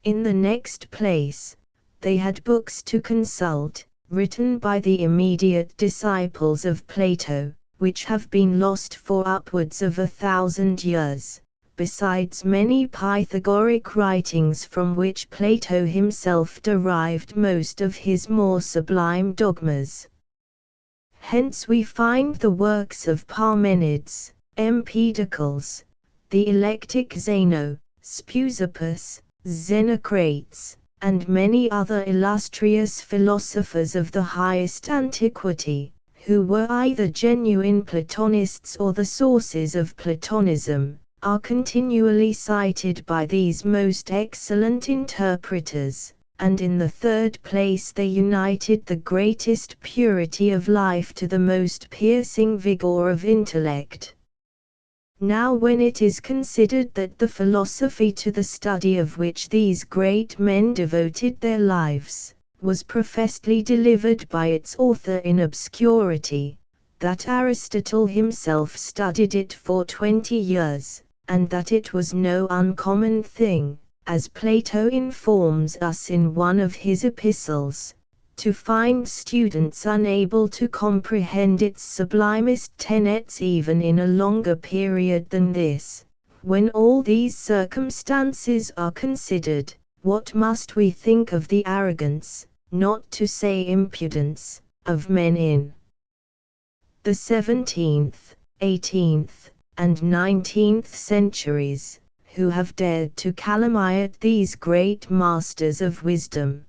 In the next place, they had books to consult, written by the immediate disciples of Plato, which have been lost for upwards of 1,000 years, besides many Pythagoric writings from which Plato himself derived most of his more sublime dogmas. Hence we find the works of Parmenides, Empedocles, the Electic Zeno, Speusippus, Xenocrates, and many other illustrious philosophers of the highest antiquity, who were either genuine Platonists or the sources of Platonism, are continually cited by these most excellent interpreters, and in the third place they united the greatest purity of life to the most piercing vigor of intellect. Now when it is considered that the philosophy to the study of which these great men devoted their lives, was professedly delivered by its author in obscurity, that Aristotle himself studied it for 20 years, and that it was no uncommon thing, as Plato informs us in one of his epistles, to find students unable to comprehend its sublimest tenets even in a longer period than this. When all these circumstances are considered, what must we think of the arrogance, not to say impudence, of men in the 17th, 18th, and 19th centuries, who have dared to calumniate these great masters of wisdom.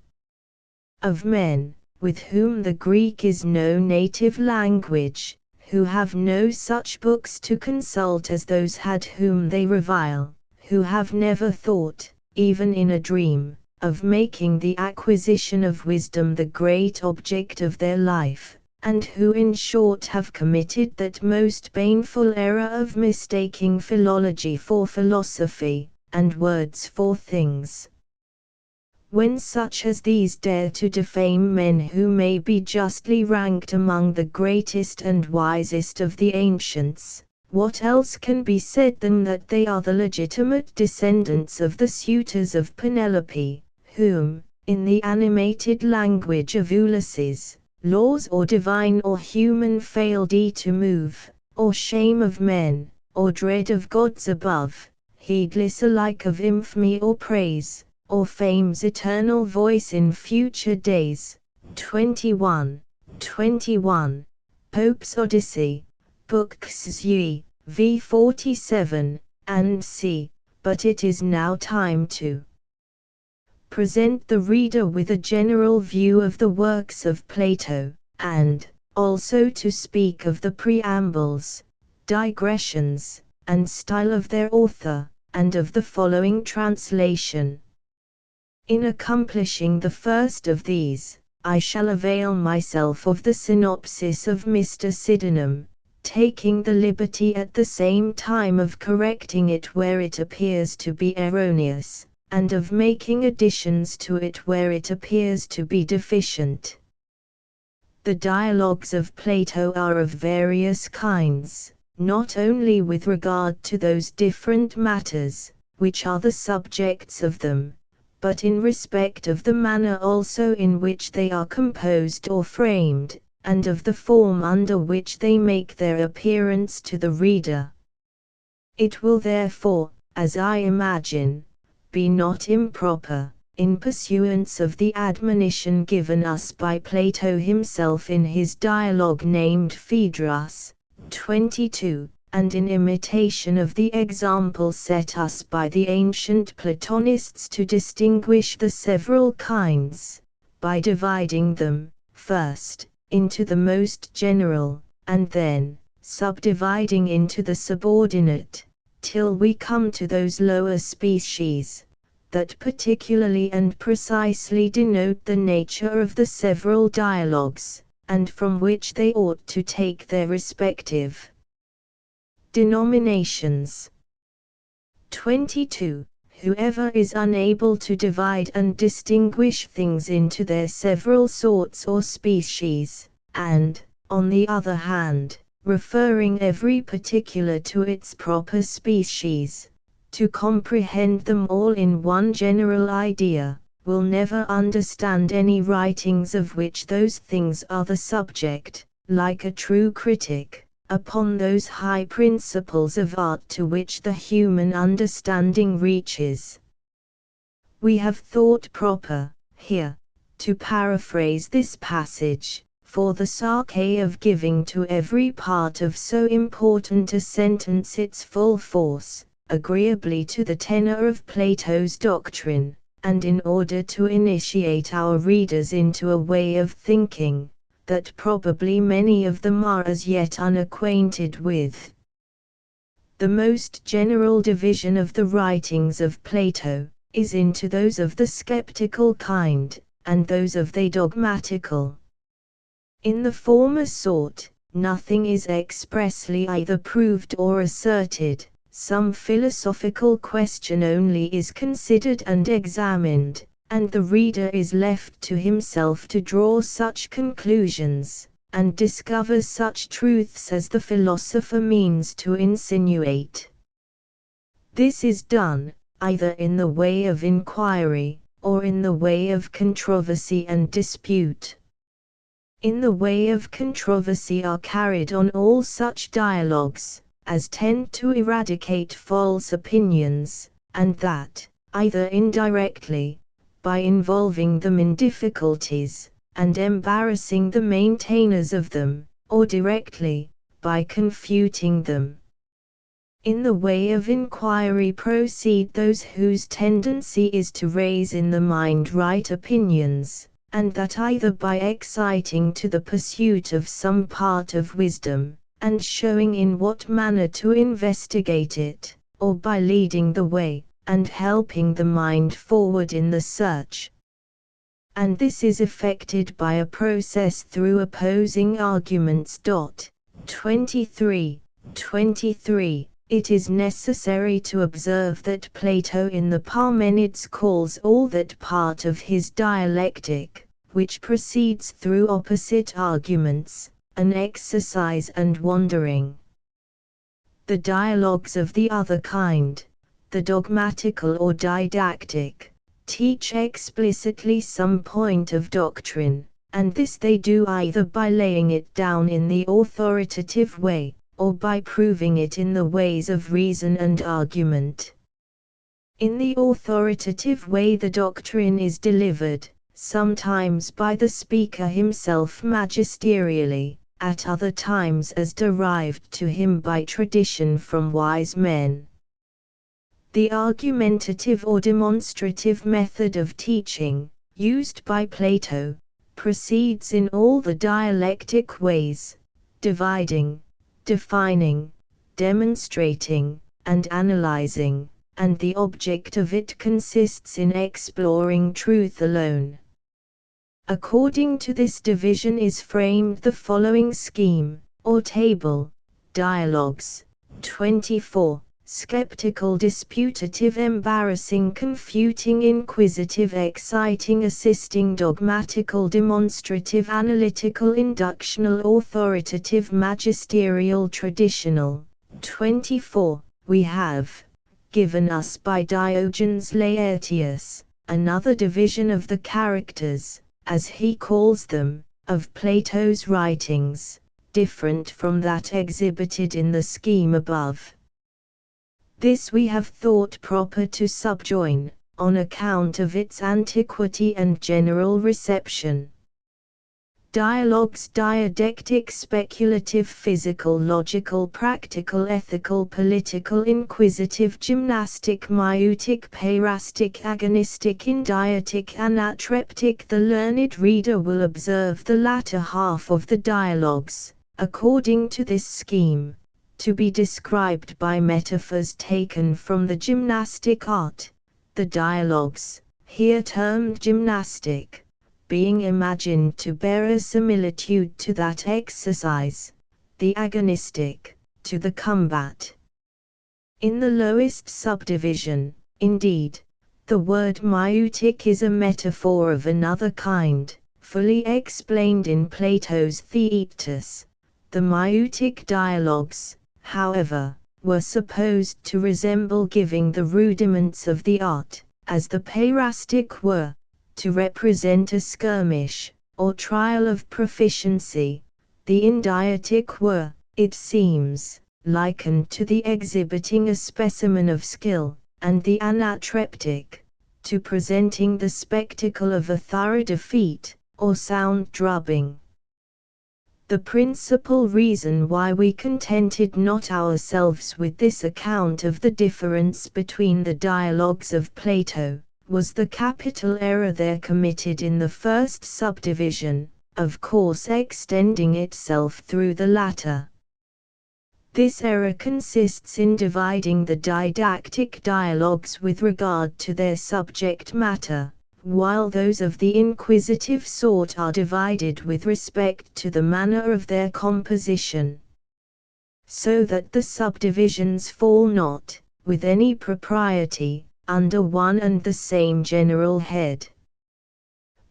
Of men, with whom the Greek is no native language, who have no such books to consult as those had whom they revile, who have never thought, even in a dream, of making the acquisition of wisdom the great object of their life, and who in short have committed that most baneful error of mistaking philology for philosophy, and words for things. When such as these dare to defame men who may be justly ranked among the greatest and wisest of the ancients, what else can be said than that they are the legitimate descendants of the suitors of Penelope, whom, in the animated language of Ulysses, laws or divine or human failed to move, or shame of men, or dread of gods above, heedless alike of infamy or praise, or fame's eternal voice in future days. 21. Pope's Odyssey, Books UE, v 47, and c. But it is now time to present the reader with a general view of the works of Plato, and also to speak of the preambles, digressions, and style of their author, and of the following translation. In accomplishing the first of these, I shall avail myself of the synopsis of Mr. Sydenham, taking the liberty at the same time of correcting it where it appears to be erroneous, and of making additions to it where it appears to be deficient. The dialogues of Plato are of various kinds, not only with regard to those different matters, which are the subjects of them, but in respect of the manner also in which they are composed or framed, and of the form under which they make their appearance to the reader. It will therefore, as I imagine, be not improper, in pursuance of the admonition given us by Plato himself in his dialogue named Phaedrus, 22, and in imitation of the example set us by the ancient Platonists to distinguish the several kinds, by dividing them, first, into the most general, and then, subdividing into the subordinate, till we come to those lower species, that particularly and precisely denote the nature of the several dialogues, and from which they ought to take their respective denominations. 22. Whoever is unable to divide and distinguish things into their several sorts or species, and, on the other hand, referring every particular to its proper species, to comprehend them all in one general idea, will never understand any writings of which those things are the subject, like a true critic, upon those high principles of art to which the human understanding reaches. We have thought proper, here, to paraphrase this passage, for the sake of giving to every part of so important a sentence its full force, agreeably to the tenor of Plato's doctrine, and in order to initiate our readers into a way of thinking, that probably many of them are as yet unacquainted with. The most general division of the writings of Plato is into those of the skeptical kind, and those of the dogmatical. In the former sort, nothing is expressly either proved or asserted, some philosophical question only is considered and examined, and the reader is left to himself to draw such conclusions, and discover such truths as the philosopher means to insinuate. This is done, either in the way of inquiry, or in the way of controversy and dispute. In the way of controversy are carried on all such dialogues, as tend to eradicate false opinions, and that, either indirectly, by involving them in difficulties, and embarrassing the maintainers of them, or directly, by confuting them. In the way of inquiry proceed those whose tendency is to raise in the mind right opinions, and that either by exciting to the pursuit of some part of wisdom, and showing in what manner to investigate it, or by leading the way, and helping the mind forward in the search. And this is effected by a process through opposing arguments. 23. It is necessary to observe that Plato in the Parmenids calls all that part of his dialectic, which proceeds through opposite arguments, an exercise and wandering. The dialogues of the other kind, the dogmatical or didactic, teach explicitly some point of doctrine, and this they do either by laying it down in the authoritative way, or by proving it in the ways of reason and argument. In the authoritative way the doctrine is delivered, sometimes by the speaker himself magisterially, at other times as derived to him by tradition from wise men. The argumentative or demonstrative method of teaching, used by Plato, proceeds in all the dialectic ways, dividing, defining, demonstrating, and analyzing, and the object of it consists in exploring truth alone. According to this division is framed the following scheme, or table: dialogues, 24, skeptical, disputative, embarrassing, confuting, inquisitive, exciting, assisting, dogmatical, demonstrative, analytical, inductional, authoritative, magisterial, traditional. 24. We have, given us by Diogenes Laertius, another division of the characters, as he calls them, of Plato's writings, different from that exhibited in the scheme above. This we have thought proper to subjoin, on account of its antiquity and general reception. Dialogues: diadectic, speculative, physical, logical, practical, ethical, political, inquisitive, gymnastic, maieutic, parastic, agonistic, indietic, anatreptic. The learned reader will observe the latter half of the dialogues, according to this scheme, to be described by metaphors taken from the gymnastic art, the dialogues, here termed gymnastic, being imagined to bear a similitude to that exercise, the agonistic, to the combat. In the lowest subdivision, indeed, the word maieutic is a metaphor of another kind, fully explained in Plato's Theaetetus. The maieutic dialogues, however, were supposed to resemble giving the rudiments of the art, as the parastic were, to represent a skirmish, or trial of proficiency. The indietic were, it seems, likened to the exhibiting a specimen of skill, and the anatreptic, to presenting the spectacle of a thorough defeat, or sound drubbing. The principal reason why we contented not ourselves with this account of the difference between the dialogues of Plato, was the capital error there committed in the first subdivision, of course extending itself through the latter. This error consists in dividing the didactic dialogues with regard to their subject matter, while those of the inquisitive sort are divided with respect to the manner of their composition, so that the subdivisions fall not, with any propriety, under one and the same general head.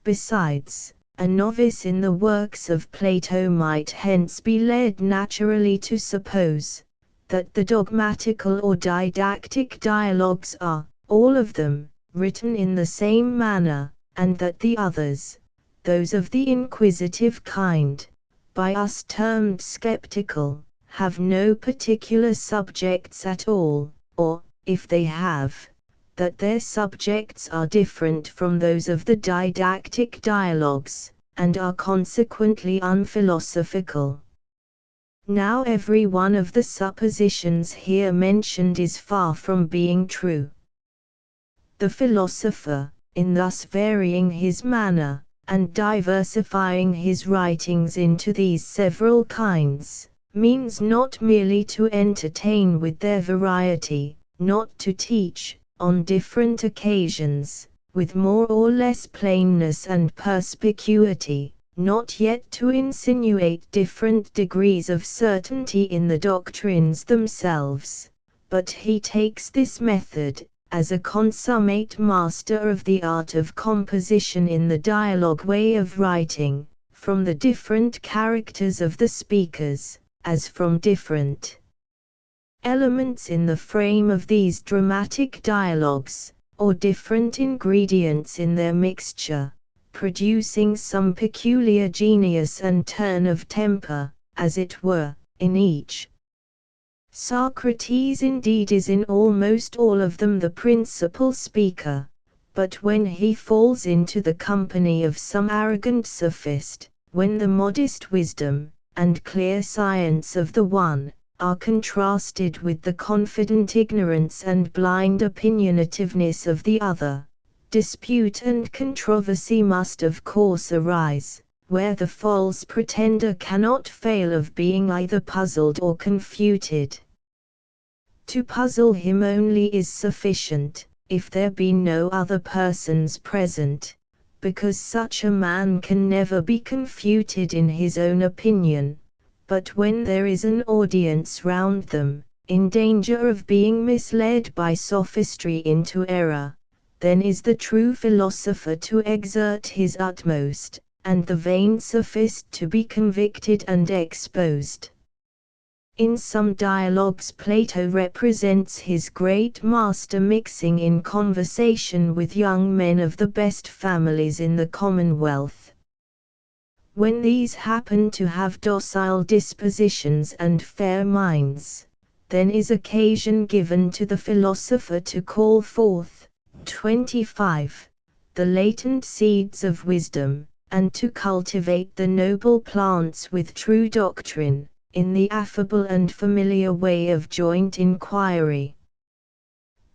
Besides, a novice in the works of Plato might hence be led naturally to suppose that the dogmatical or didactic dialogues are, all of them, written in the same manner, and that the others, those of the inquisitive kind, by us termed skeptical, have no particular subjects at all, or, if they have, that their subjects are different from those of the didactic dialogues, and are consequently unphilosophical. Now every one of the suppositions here mentioned is far from being true. The philosopher, in thus varying his manner, and diversifying his writings into these several kinds, means not merely to entertain with their variety, not to teach, on different occasions, with more or less plainness and perspicuity, not yet to insinuate different degrees of certainty in the doctrines themselves, but he takes this method, as a consummate master of the art of composition in the dialogue way of writing, from the different characters of the speakers, as from different elements in the frame of these dramatic dialogues, or different ingredients in their mixture, producing some peculiar genius and turn of temper, as it were, in each. Socrates indeed is in almost all of them the principal speaker, but when he falls into the company of some arrogant sophist, when the modest wisdom, and clear science of the one, are contrasted with the confident ignorance and blind opinionativeness of the other, dispute and controversy must of course arise, where the false pretender cannot fail of being either puzzled or confuted. To puzzle him only is sufficient, if there be no other persons present, because such a man can never be confuted in his own opinion, but when there is an audience round them, in danger of being misled by sophistry into error, then is the true philosopher to exert his utmost, and the vain sophist to be convicted and exposed. In some dialogues Plato represents his great master mixing in conversation with young men of the best families in the commonwealth. When these happen to have docile dispositions and fair minds, then is occasion given to the philosopher to call forth, 25, the latent seeds of wisdom, and to cultivate the noble plants with true doctrine, in the affable and familiar way of joint inquiry.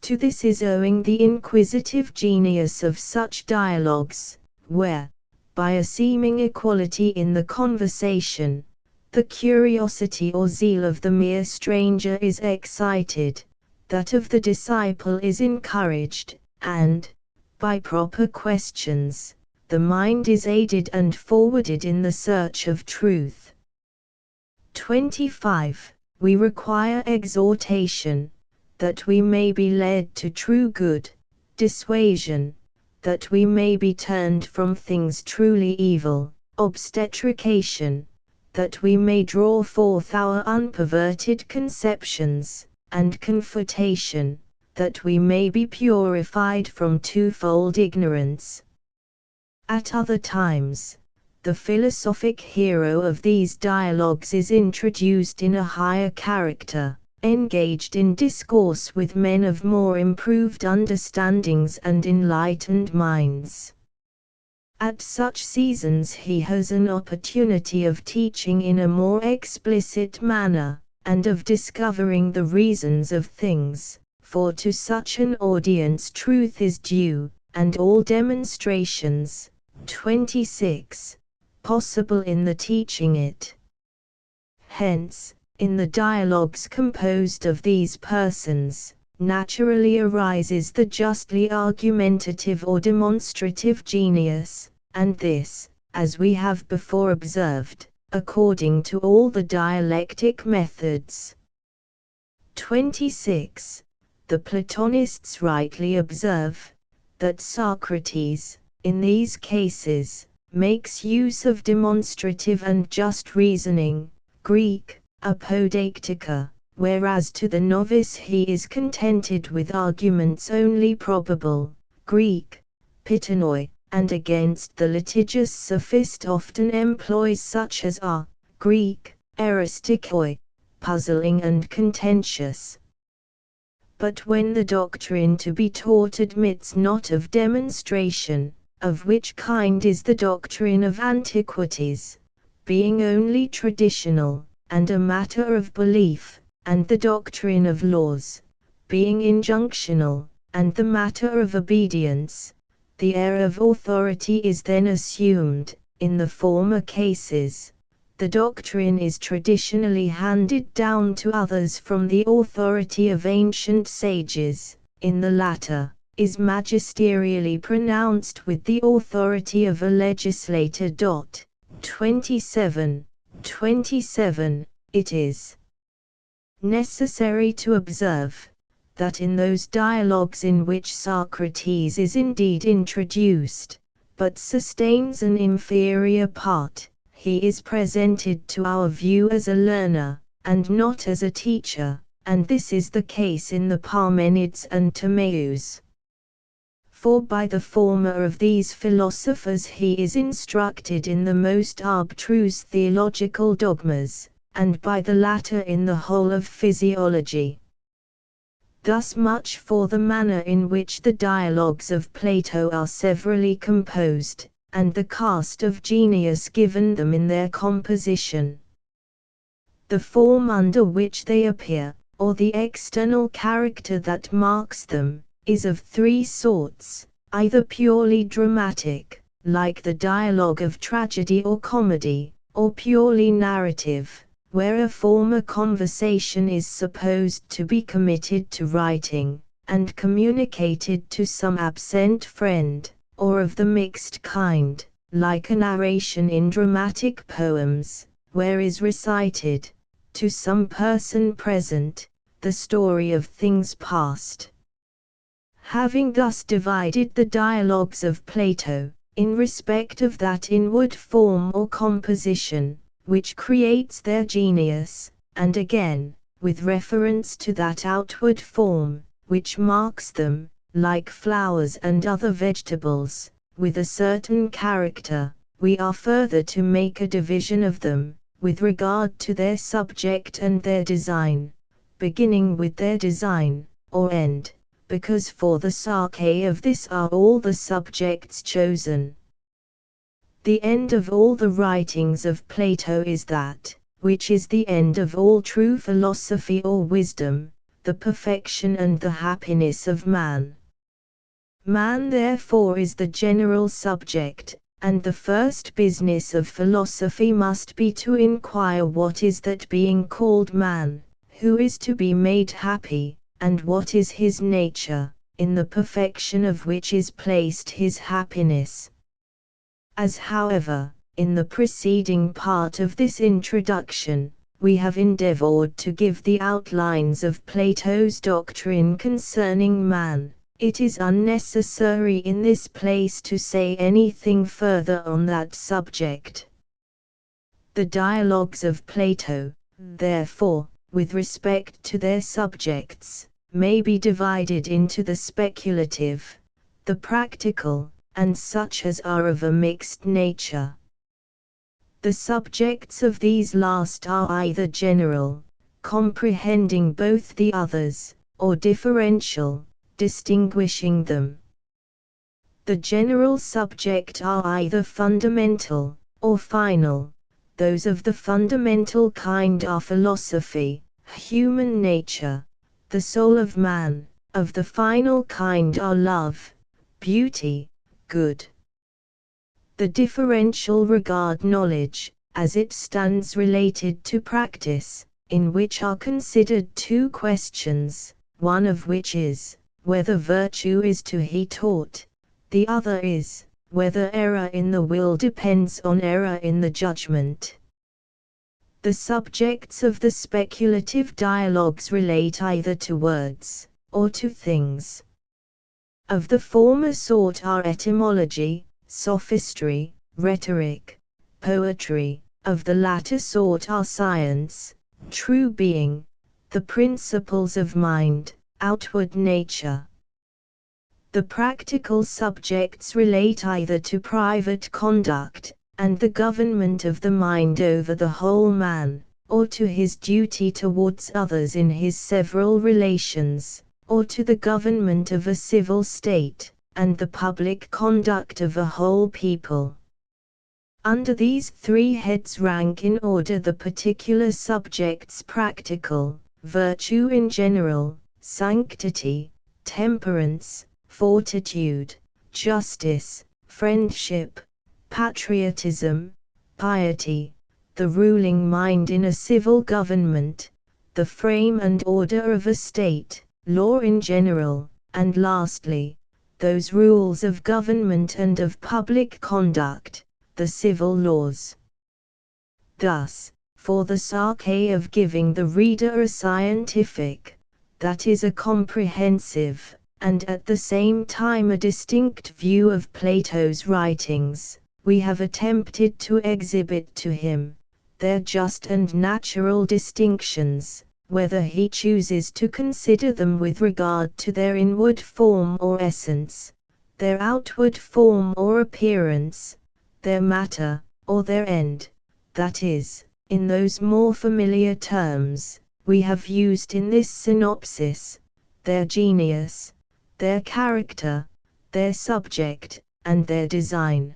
To this is owing the inquisitive genius of such dialogues, where, by a seeming equality in the conversation, the curiosity or zeal of the mere stranger is excited, that of the disciple is encouraged, and, by proper questions, the mind is aided and forwarded in the search of truth. 25. We require exhortation, that we may be led to true good, dissuasion, that we may be turned from things truly evil, obstetrication, that we may draw forth our unperverted conceptions, and confortation, that we may be purified from twofold ignorance. At other times, the philosophic hero of these dialogues is introduced in a higher character, engaged in discourse with men of more improved understandings and enlightened minds. At such seasons he has an opportunity of teaching in a more explicit manner, and of discovering the reasons of things, for to such an audience truth is due, and all demonstrations, 26, possible in the teaching it. Hence, in the dialogues composed of these persons, naturally arises the justly argumentative or demonstrative genius, and this, as we have before observed, according to all the dialectic methods. 26. The Platonists rightly observe, that Socrates, in these cases, makes use of demonstrative and just reasoning, Greek, apodeictica, whereas to the novice he is contented with arguments only probable, Greek, pitanoi, and against the litigious sophist often employs such as are, Greek, eristikoi, puzzling and contentious. But when the doctrine to be taught admits not of demonstration, of which kind is the doctrine of antiquities, being only traditional, and a matter of belief, and the doctrine of laws, being injunctional, and the matter of obedience, the air of authority is then assumed. In the former cases, the doctrine is traditionally handed down to others from the authority of ancient sages; in the latter, is magisterially pronounced with the authority of a legislator. 27. It is necessary to observe that in those dialogues in which Socrates is indeed introduced, but sustains an inferior part, he is presented to our view as a learner, and not as a teacher, and this is the case in the Parmenids and Timaeus. For by the former of these philosophers he is instructed in the most abstruse theological dogmas, and by the latter in the whole of physiology. Thus much for the manner in which the dialogues of Plato are severally composed, and the cast of genius given them in their composition. The form under which they appear, or the external character that marks them, is of three sorts: either purely dramatic, like the dialogue of tragedy or comedy, or purely narrative, where a former conversation is supposed to be committed to writing, and communicated to some absent friend, or of the mixed kind, like a narration in dramatic poems, where is recited, to some person present, the story of things past. Having thus divided the dialogues of Plato, in respect of that inward form or composition, which creates their genius, and again, with reference to that outward form, which marks them, like flowers and other vegetables, with a certain character, we are further to make a division of them, with regard to their subject and their design, beginning with their design, or end, because for the sarke of this are all the subjects chosen. The end of all the writings of Plato is that, which is the end of all true philosophy or wisdom, the perfection and the happiness of man. Man therefore is the general subject, and the first business of philosophy must be to inquire what is that being called man, who is to be made happy, and what is his nature, in the perfection of which is placed his happiness. As however, in the preceding part of this introduction, we have endeavored to give the outlines of Plato's doctrine concerning man, it is unnecessary in this place to say anything further on that subject. The dialogues of Plato, therefore, with respect to their subjects, may be divided into the speculative, the practical, and such as are of a mixed nature. The subjects of these last are either general, comprehending both the others, or differential, distinguishing them. The general subject are either fundamental, or final. Those of the fundamental kind are philosophy, human nature, the soul of man; of the final kind are love, beauty, good. The differential regard knowledge, as it stands related to practice, in which are considered two questions, one of which is, whether virtue is to be taught, the other is, whether error in the will depends on error in the judgment. The subjects of the speculative dialogues relate either to words, or to things. Of the former sort are etymology, sophistry, rhetoric, poetry; of the latter sort are science, true being, the principles of mind, outward nature. The practical subjects relate either to private conduct, and the government of the mind over the whole man, or to his duty towards others in his several relations, or to the government of a civil state, and the public conduct of a whole people. Under these three heads rank in order the particular subjects: practical, virtue in general, sanctity, temperance, fortitude, justice, friendship, patriotism, piety, the ruling mind in a civil government, the frame and order of a state, law in general, and lastly, those rules of government and of public conduct, the civil laws. Thus, for the sake of giving the reader a scientific, that is, a comprehensive, and at the same time a distinct view of Plato's writings, we have attempted to exhibit to him their just and natural distinctions, whether he chooses to consider them with regard to their inward form or essence, their outward form or appearance, their matter, or their end, that is, in those more familiar terms we have used in this synopsis, their genius, their character, their subject, and their design.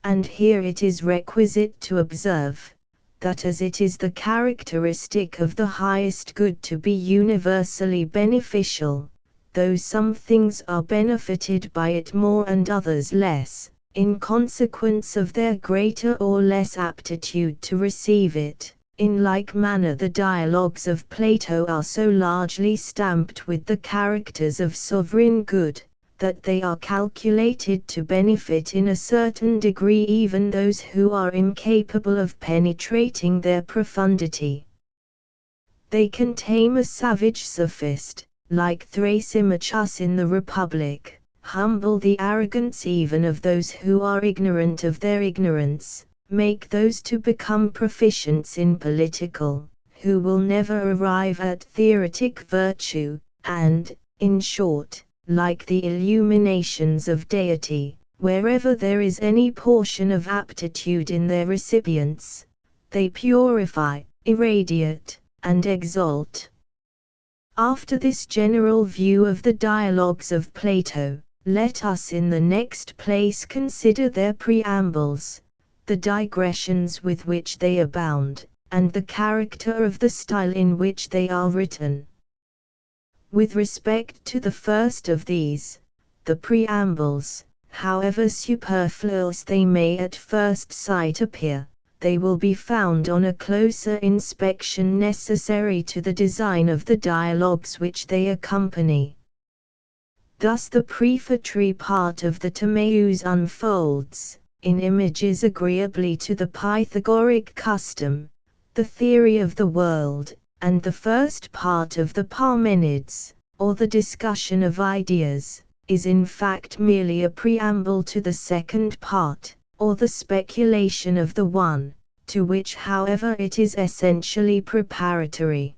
And here it is requisite to observe, that as it is the characteristic of the highest good to be universally beneficial, though some things are benefited by it more and others less, in consequence of their greater or less aptitude to receive it, in like manner the dialogues of Plato are so largely stamped with the characters of sovereign good, that they are calculated to benefit in a certain degree even those who are incapable of penetrating their profundity. They can tame a savage sophist, like Thrasymachus in the Republic, humble the arrogance even of those who are ignorant of their ignorance, make those to become proficients in political, who will never arrive at theoretic virtue, and, in short, like the illuminations of deity, wherever there is any portion of aptitude in their recipients, they purify, irradiate, and exalt. After this general view of the dialogues of Plato, let us in the next place consider their preambles, the digressions with which they abound, and the character of the style in which they are written. With respect to the first of these, the preambles, however superfluous they may at first sight appear, they will be found on a closer inspection necessary to the design of the dialogues which they accompany. Thus the prefatory part of the Timaeus unfolds, in images agreeably to the Pythagorean custom, the theory of the world, and the first part of the Parmenids, or the discussion of ideas, is in fact merely a preamble to the second part, or the speculation of the one, to which however it is essentially preparatory.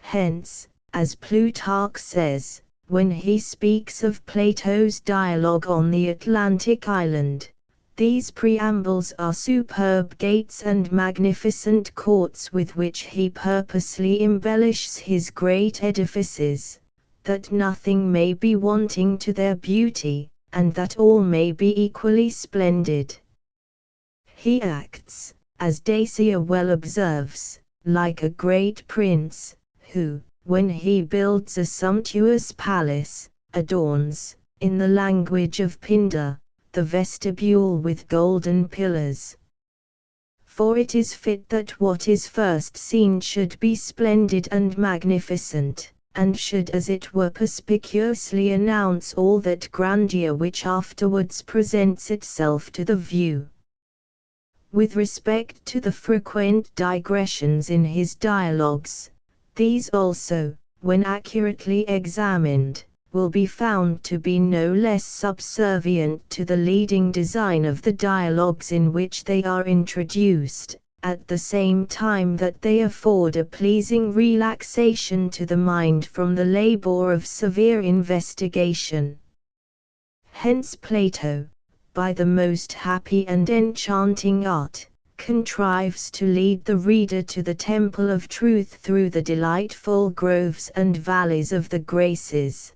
Hence, as Plutarch says, when he speaks of Plato's dialogue on the Atlantic island, these preambles are superb gates and magnificent courts with which he purposely embellishes his great edifices, that nothing may be wanting to their beauty, and that all may be equally splendid. He acts, as Dacia well observes, like a great prince, who, when he builds a sumptuous palace, adorns, in the language of Pindar, the vestibule with golden pillars. For it is fit that what is first seen should be splendid and magnificent, and should as it were perspicuously announce all that grandeur which afterwards presents itself to the view. With respect to the frequent digressions in his dialogues, these also, when accurately examined, will be found to be no less subservient to the leading design of the dialogues in which they are introduced, at the same time that they afford a pleasing relaxation to the mind from the labor of severe investigation. Hence Plato, by the most happy and enchanting art, contrives to lead the reader to the temple of truth through the delightful groves and valleys of the graces.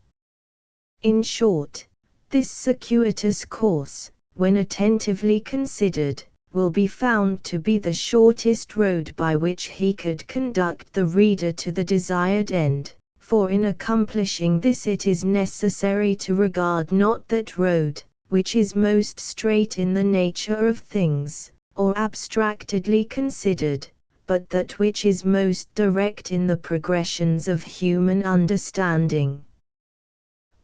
In short, this circuitous course, when attentively considered, will be found to be the shortest road by which he could conduct the reader to the desired end, for in accomplishing this it is necessary to regard not that road, which is most straight in the nature of things, or abstractedly considered, but that which is most direct in the progressions of human understanding.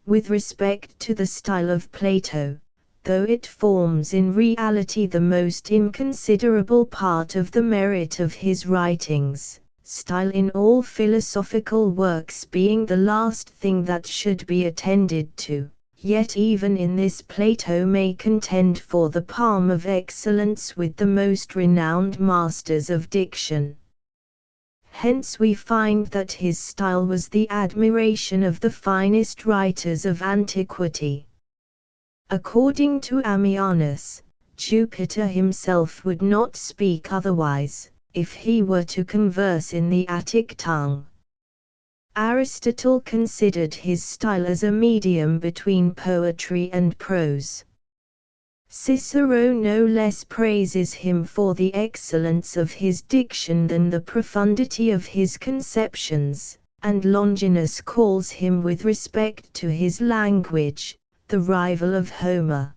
With respect to the style of Plato, though it forms in reality the most inconsiderable part of the merit of his writings, style in all philosophical works being the last thing that should be attended to, yet even in this Plato may contend for the palm of excellence with the most renowned masters of diction. Hence we find that his style was the admiration of the finest writers of antiquity. According to Ammianus, Jupiter himself would not speak otherwise, if he were to converse in the Attic tongue. Aristotle considered his style as a medium between poetry and prose. Cicero no less praises him for the excellence of his diction than the profundity of his conceptions, and Longinus calls him with respect to his language, the rival of Homer.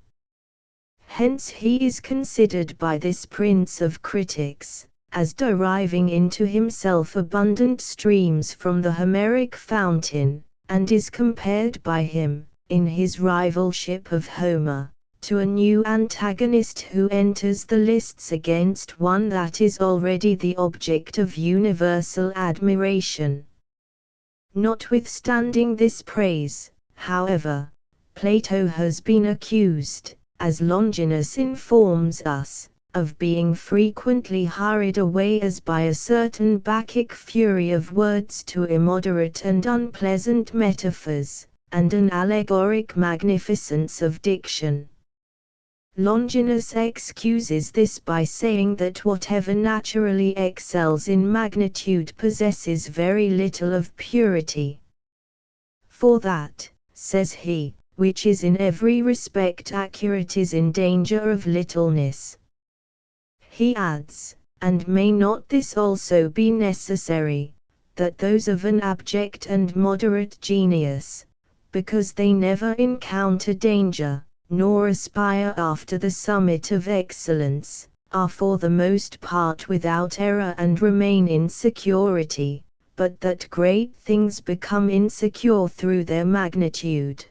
Hence he is considered by this prince of critics, as deriving into himself abundant streams from the Homeric fountain, and is compared by him, in his rivalship of Homer, to a new antagonist who enters the lists against one that is already the object of universal admiration. Notwithstanding this praise, however, Plato has been accused, as Longinus informs us, of being frequently hurried away as by a certain Bacchic fury of words to immoderate and unpleasant metaphors, and an allegoric magnificence of diction. Longinus excuses this by saying that whatever naturally excels in magnitude possesses very little of purity. For that, says he, which is in every respect accurate is in danger of littleness. He adds, and may not this also be necessary, that those of an abject and moderate genius, because they never encounter danger, nor aspire after the summit of excellence, are for the most part without error and remain in security, but that great things become insecure through their magnitude.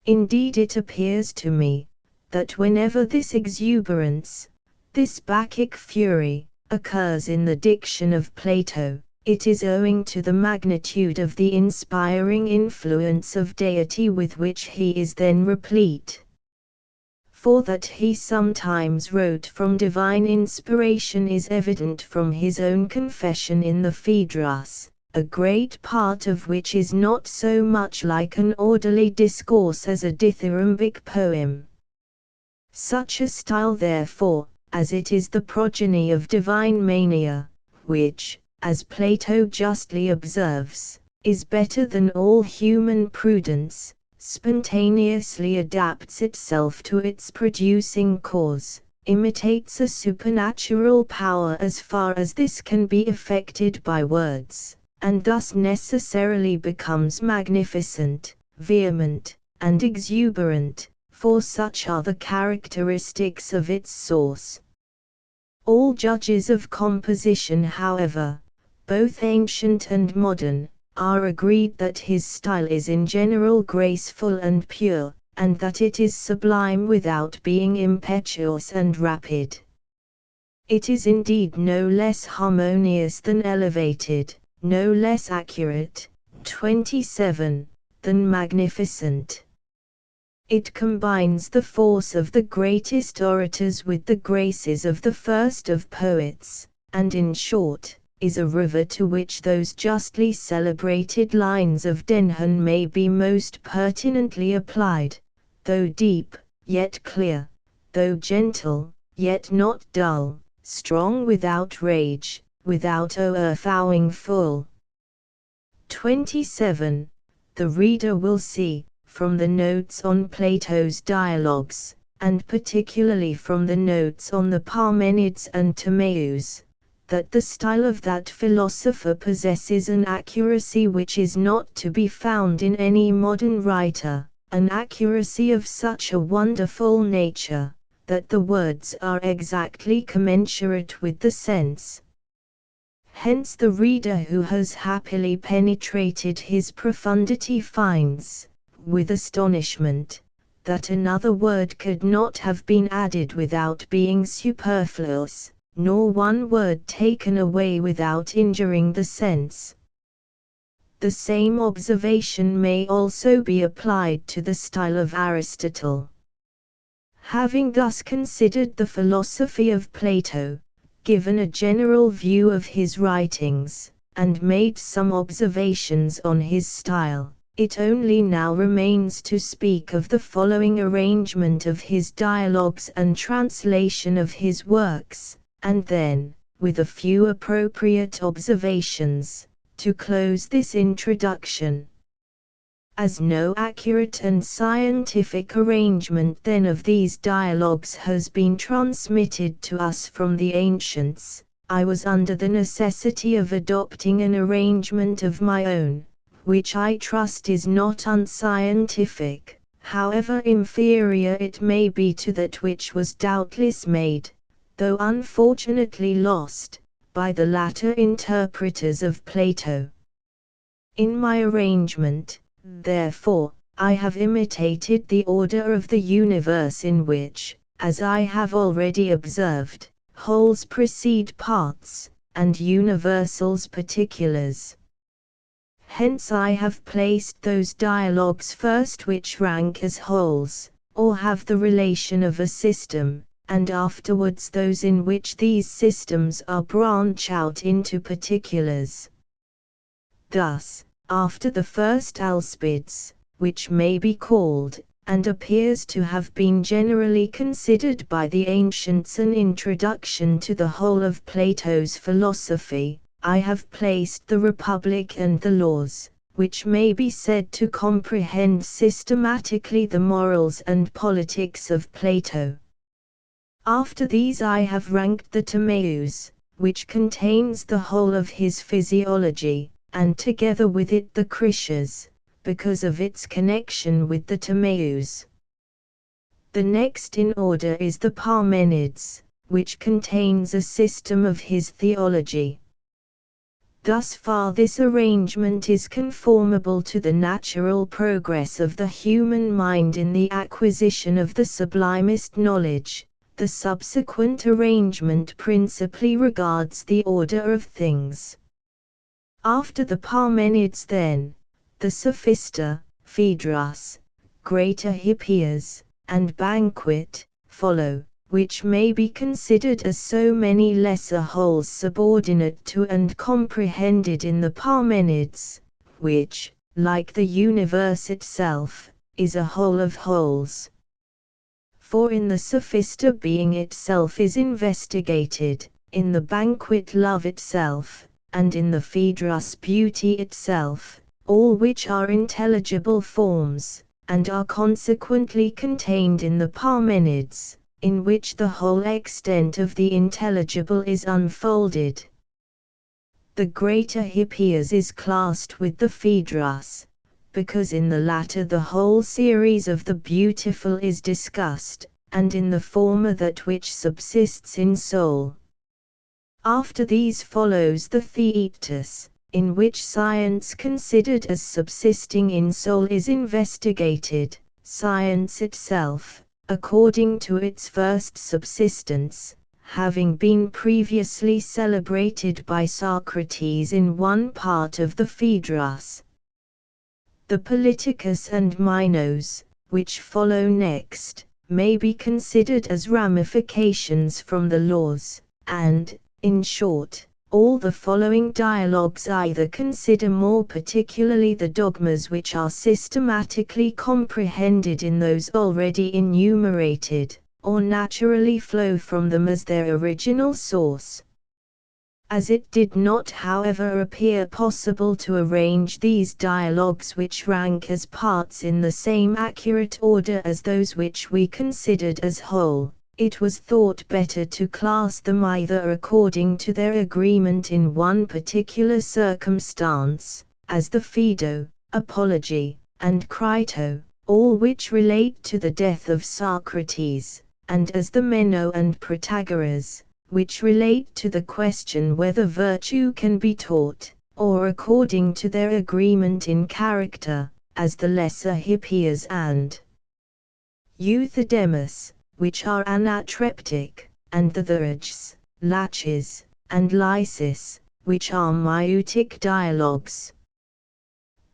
Indeed it appears to me, that whenever this exuberance, this Bacchic fury, occurs in the diction of Plato, it is owing to the magnitude of the inspiring influence of deity with which he is then replete. For that he sometimes wrote from divine inspiration is evident from his own confession in the Phaedrus, a great part of which is not so much like an orderly discourse as a dithyrambic poem. Such a style therefore, as it is the progeny of divine mania, which, as Plato justly observes, is better than all human prudence, spontaneously adapts itself to its producing cause, imitates a supernatural power as far as this can be effected by words, and thus necessarily becomes magnificent, vehement, and exuberant, for such are the characteristics of its source. All judges of composition, however, both ancient and modern, are agreed that his style is in general graceful and pure, and that it is sublime without being impetuous and rapid. It is indeed no less harmonious than elevated, no less accurate, 27, than magnificent. It combines the force of the greatest orators with the graces of the first of poets, and in short, is a river to which those justly celebrated lines of Denham may be most pertinently applied, though deep, yet clear, though gentle, yet not dull, strong without rage, without o'erflowing full. 27. The reader will see, from the notes on Plato's dialogues, and particularly from the notes on the Parmenids and Timaeus, that the style of that philosopher possesses an accuracy which is not to be found in any modern writer, an accuracy of such a wonderful nature, that the words are exactly commensurate with the sense. Hence the reader who has happily penetrated his profundity finds, with astonishment, that another word could not have been added without being superfluous, nor one word taken away without injuring the sense. The same observation may also be applied to the style of Aristotle. Having thus considered the philosophy of Plato, given a general view of his writings, and made some observations on his style, it only now remains to speak of the following arrangement of his dialogues and translation of his works, and then, with a few appropriate observations, to close this introduction. As no accurate and scientific arrangement then of these dialogues has been transmitted to us from the ancients, I was under the necessity of adopting an arrangement of my own, which I trust is not unscientific, however inferior it may be to that which was doubtless made, though unfortunately lost, by the latter interpreters of Plato. In my arrangement, therefore, I have imitated the order of the universe in which, as I have already observed, wholes precede parts, and universals particulars. Hence I have placed those dialogues first which rank as wholes, or have the relation of a system, and afterwards those in which these systems are branch out into particulars. Thus, after the first alcibiades, which may be called, and appears to have been generally considered by the ancients an introduction to the whole of Plato's philosophy, I have placed the Republic and the Laws, which may be said to comprehend systematically the morals and politics of Plato. After these I have ranked the Timaeus, which contains the whole of his physiology, and together with it the Critias, because of its connection with the Timaeus. The next in order is the Parmenids, which contains a system of his theology. Thus far this arrangement is conformable to the natural progress of the human mind in the acquisition of the sublimest knowledge. The subsequent arrangement principally regards the order of things. After the Parmenids then, the Sophista, Phaedrus, Greater Hippias, and Banquet, follow, which may be considered as so many lesser wholes subordinate to and comprehended in the Parmenids, which, like the universe itself, is a whole of wholes. For in the Sophista being itself is investigated, in the Banquet love itself, and in the Phaedrus beauty itself, all which are intelligible forms, and are consequently contained in the Parmenids, in which the whole extent of the intelligible is unfolded. The Greater Hippias is classed with the Phaedrus, because in the latter the whole series of the beautiful is discussed, and in the former that which subsists in soul. After these follows the Theaetetus, in which science considered as subsisting in soul is investigated, science itself, according to its first subsistence, having been previously celebrated by Socrates in one part of the Phaedrus. The Politicus and Minos, which follow next, may be considered as ramifications from the Laws, and, in short, all the following dialogues either consider more particularly the dogmas which are systematically comprehended in those already enumerated, or naturally flow from them as their original source. As it did not however appear possible to arrange these dialogues which rank as parts in the same accurate order as those which we considered as whole, it was thought better to class them either according to their agreement in one particular circumstance, as the Phaedo, Apology, and Crito, all which relate to the death of Socrates, and as the Meno and Protagoras, which relate to the question whether virtue can be taught, or according to their agreement in character, as the Lesser Hippias and Euthydemus, which are anatreptic, and the Thuryges, Laches, and Lysis, which are maieutic dialogues.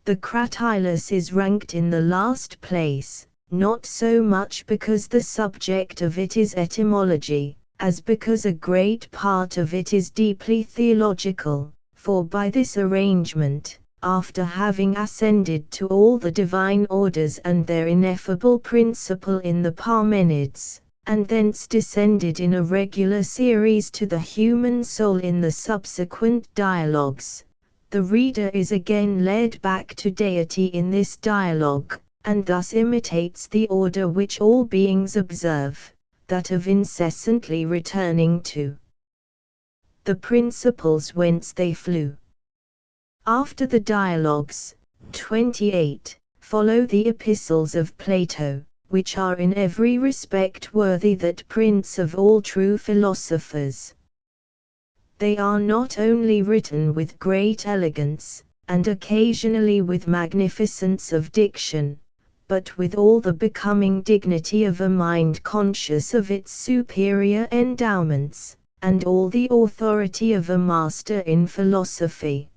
The Cratylus is ranked in the last place, not so much because the subject of it is etymology, as because a great part of it is deeply theological, for by this arrangement, after having ascended to all the divine orders and their ineffable principle in the Parmenids, and thence descended in a regular series to the human soul in the subsequent dialogues, the reader is again led back to deity in this dialogue, and thus imitates the order which all beings observe, that of incessantly returning to the principles whence they flew. After the dialogues, 28, follow the epistles of Plato, which are in every respect worthy that prince of all true philosophers. They are not only written with great elegance, and occasionally with magnificence of diction, but with all the becoming dignity of a mind conscious of its superior endowments, and all the authority of a master in philosophy.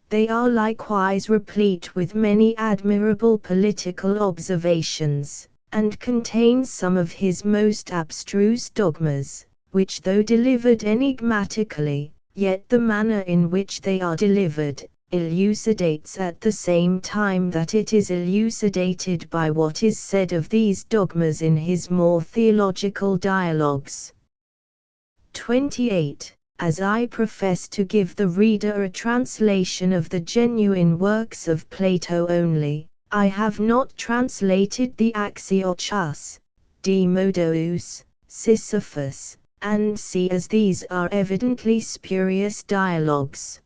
They are likewise replete with many admirable political observations, and contain some of his most abstruse dogmas, which though delivered enigmatically, yet the manner in which they are delivered, elucidates at the same time that it is elucidated by what is said of these dogmas in his more theological dialogues. 28. As I profess to give the reader a translation of the genuine works of Plato only, I have not translated the Axiochus, Demodous, Sisyphus, and C, as these are evidently spurious dialogues.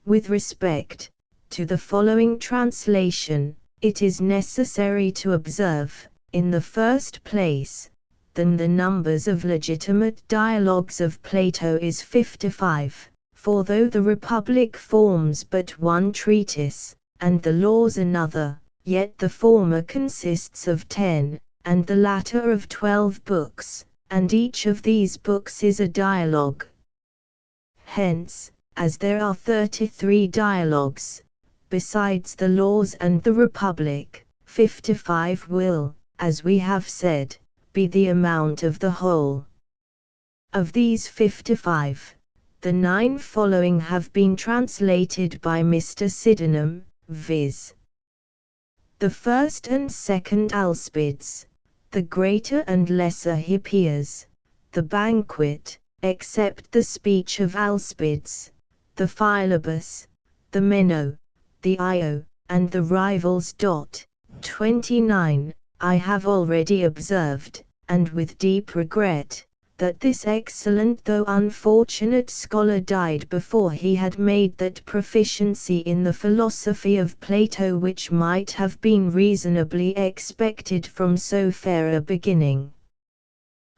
With respect to the following translation, it is necessary to observe, in the first place, that the numbers of legitimate dialogues of Plato is 55, for though the Republic forms but one treatise, and the Laws another, yet the former consists of 10, and the latter of 12 books, and each of these books is a dialogue. Hence, as there are 33 dialogues, besides the Laws and the Republic, 55 will, as we have said, be the amount of the whole. Of these 55, the 9 following have been translated by Mr. Sydenham, viz. The first and second Alcibiades, the greater and lesser Hippias, the banquet, except the speech of Alcibiades, the Philebus, the Meno, the Io, and the Rivals. 29. I have already observed, and with deep regret, that this excellent though unfortunate scholar died before he had made that proficiency in the philosophy of Plato which might have been reasonably expected from so fair a beginning.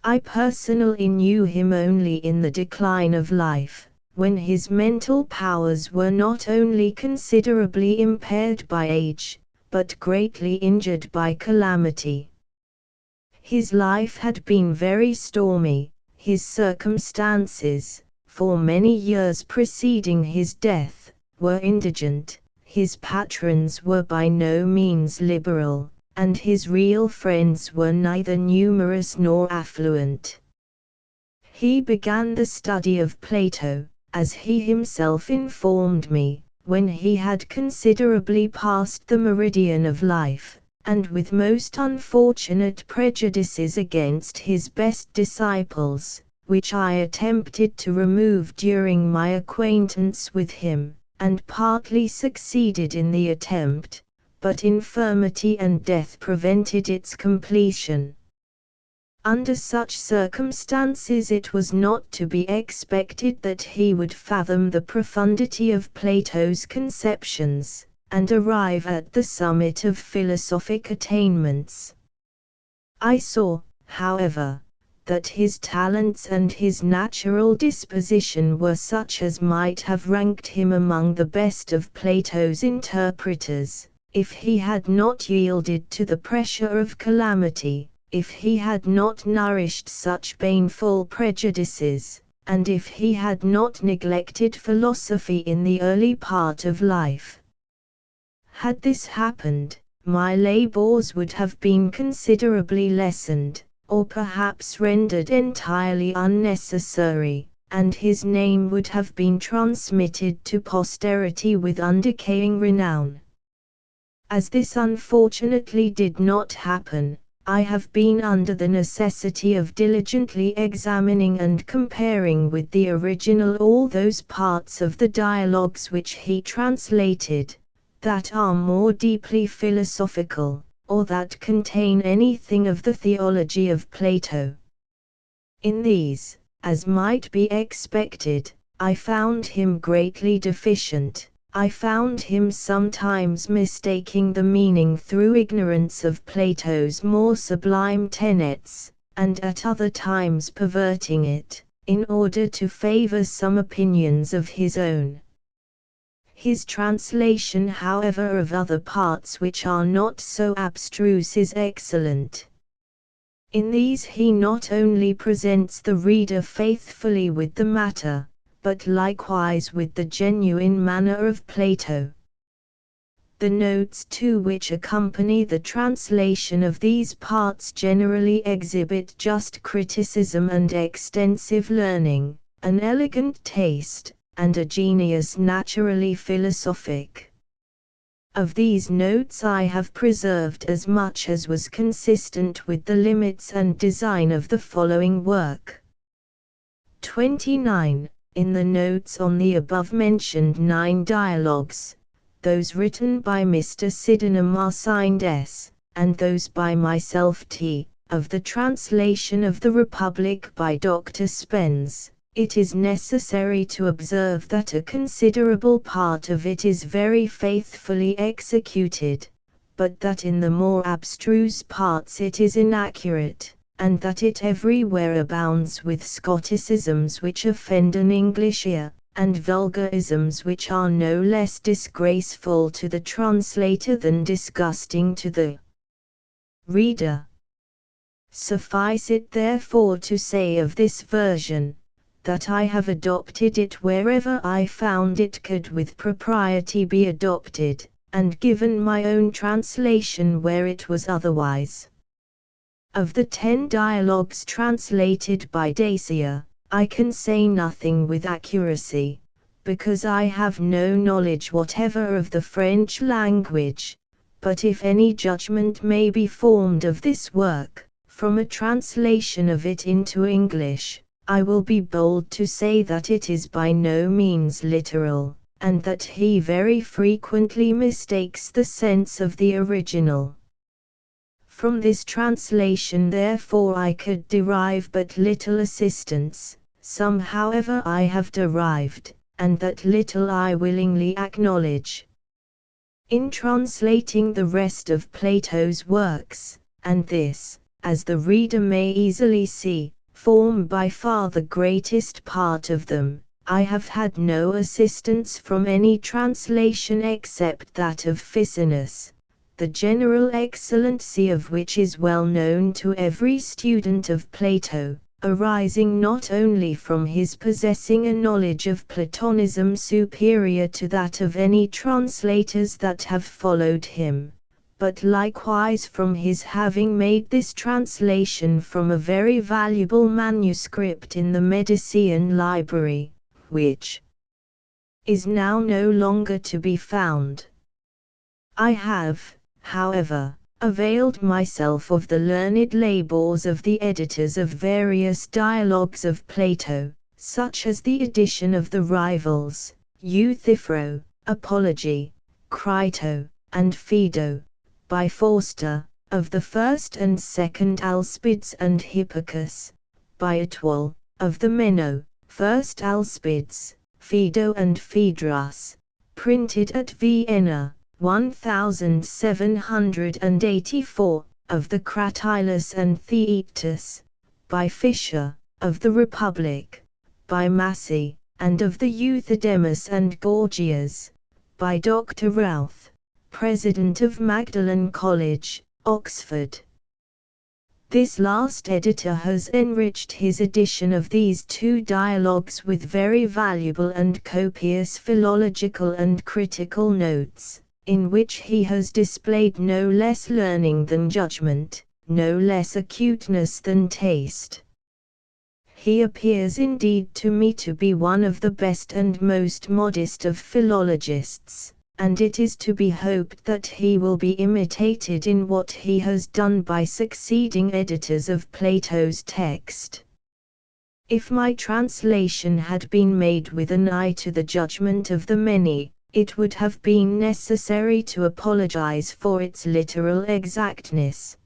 I personally knew him only in the decline of life, when his mental powers were not only considerably impaired by age, but greatly injured by calamity. His life had been very stormy, his circumstances, for many years preceding his death, were indigent, his patrons were by no means liberal, and his real friends were neither numerous nor affluent. He began the study of Plato, as he himself informed me, when he had considerably passed the meridian of life, and with most unfortunate prejudices against his best disciples, which I attempted to remove during my acquaintance with him, and partly succeeded in the attempt, but infirmity and death prevented its completion. Under such circumstances it was not to be expected that he would fathom the profundity of Plato's conceptions, and arrive at the summit of philosophic attainments. I saw, however, that his talents and his natural disposition were such as might have ranked him among the best of Plato's interpreters, if he had not yielded to the pressure of calamity, if he had not nourished such baneful prejudices, and if he had not neglected philosophy in the early part of life. Had this happened, my labors would have been considerably lessened, or perhaps rendered entirely unnecessary, and his name would have been transmitted to posterity with undecaying renown. As this unfortunately did not happen, I have been under the necessity of diligently examining and comparing with the original all those parts of the dialogues which he translated, that are more deeply philosophical, or that contain anything of the theology of Plato. In these, as might be expected, I found him greatly deficient. I found him sometimes mistaking the meaning through ignorance of Plato's more sublime tenets, and at other times perverting it, in order to favor some opinions of his own. His translation, however, of other parts which are not so abstruse is excellent. In these he not only presents the reader faithfully with the matter, but likewise with the genuine manner of Plato. The notes too which accompany the translation of these parts generally exhibit just criticism and extensive learning, an elegant taste, and a genius naturally philosophic. Of these notes I have preserved as much as was consistent with the limits and design of the following work. 29. In the notes on the above-mentioned 9 dialogues, those written by Mr. Sydenham are signed S, and those by myself T, of the translation of the Republic by Dr. Spence. It is necessary to observe that a considerable part of it is very faithfully executed, but that in the more abstruse parts it is inaccurate, and that it everywhere abounds with Scotticisms which offend an English ear, and vulgarisms which are no less disgraceful to the translator than disgusting to the reader. Suffice it therefore to say of this version, that I have adopted it wherever I found it could with propriety be adopted, and given my own translation where it was otherwise. Of the 10 dialogues translated by Dacier, I can say nothing with accuracy, because I have no knowledge whatever of the French language, but if any judgment may be formed of this work, from a translation of it into English, I will be bold to say that it is by no means literal, and that he very frequently mistakes the sense of the original. From this translation therefore I could derive but little assistance, some however I have derived, and that little I willingly acknowledge. In translating the rest of Plato's works, and this, as the reader may easily see, form by far the greatest part of them, I have had no assistance from any translation except that of Ficinus, the general excellency of which is well known to every student of Plato, arising not only from his possessing a knowledge of Platonism superior to that of any translators that have followed him, but likewise from his having made this translation from a very valuable manuscript in the Medicean library, which is now no longer to be found. I have, however, availed myself of the learned labors of the editors of various dialogues of Plato, such as the edition of the Rivals, Euthyphro, Apology, Crito, and Phaedo, by Forster, of the first and second Alcibiades and Hippicus, by Etwall, of the Meno, first Alcibiades, Phaedo and Phaedrus, printed at Vienna, 1784, of the Cratylus and Theaetetus, by Fischer, of the Republic, by Massey, and of the Euthydemus and Gorgias, by Dr. Routh, President of Magdalen College, Oxford. This last editor has enriched his edition of these two dialogues with very valuable and copious philological and critical notes, in which he has displayed no less learning than judgment, no less acuteness than taste. He appears indeed to me to be one of the best and most modest of philologists, and it is to be hoped that he will be imitated in what he has done by succeeding editors of Plato's text. If my translation had been made with an eye to the judgment of the many, it would have been necessary to apologize for its literal exactness.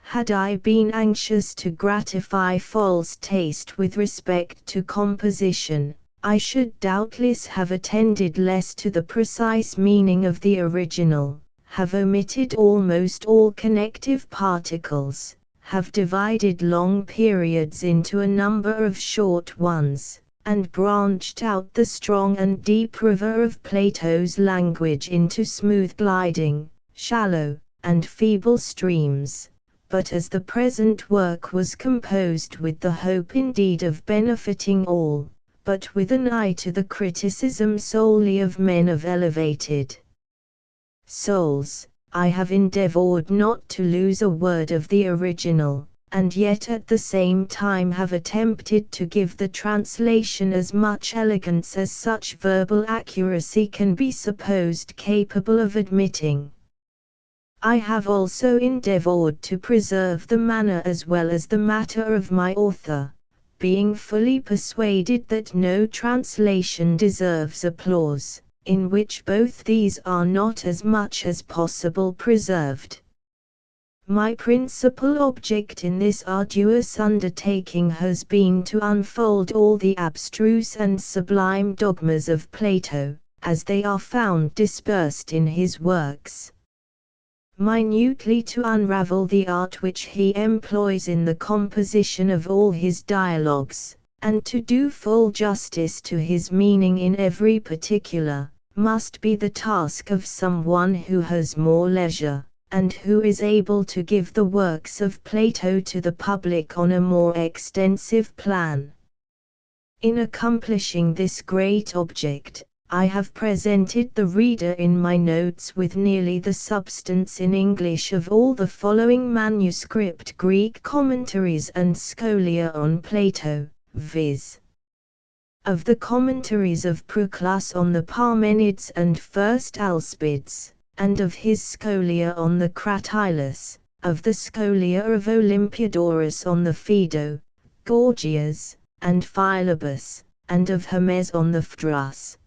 Had I been anxious to gratify false taste with respect to composition, I should doubtless have attended less to the precise meaning of the original, have omitted almost all connective particles, have divided long periods into a number of short ones, and branched out the strong and deep river of Plato's language into smooth gliding, shallow, and feeble streams. But as the present work was composed with the hope indeed of benefiting all, but with an eye to the criticism solely of men of elevated souls, I have endeavored not to lose a word of the original, and yet at the same time have attempted to give the translation as much elegance as such verbal accuracy can be supposed capable of admitting. I have also endeavored to preserve the manner as well as the matter of my author, being fully persuaded that no translation deserves applause, in which both these are not as much as possible preserved. My principal object in this arduous undertaking has been to unfold all the abstruse and sublime dogmas of Plato, as they are found dispersed in his works. Minutely to unravel the art which he employs in the composition of all his dialogues, and to do full justice to his meaning in every particular, must be the task of someone who has more leisure, and who is able to give the works of Plato to the public on a more extensive plan. In accomplishing this great object, I have presented the reader in my notes with nearly the substance in English of all the following manuscript Greek commentaries and scholia on Plato, viz. Of the commentaries of Proclus on the Parmenids and First Alcibiades, and of his scholia on the Cratylus, of the scholia of Olympiodorus on the Phaedo, Gorgias, and Philebus, and of Hermes on the Phaedrus.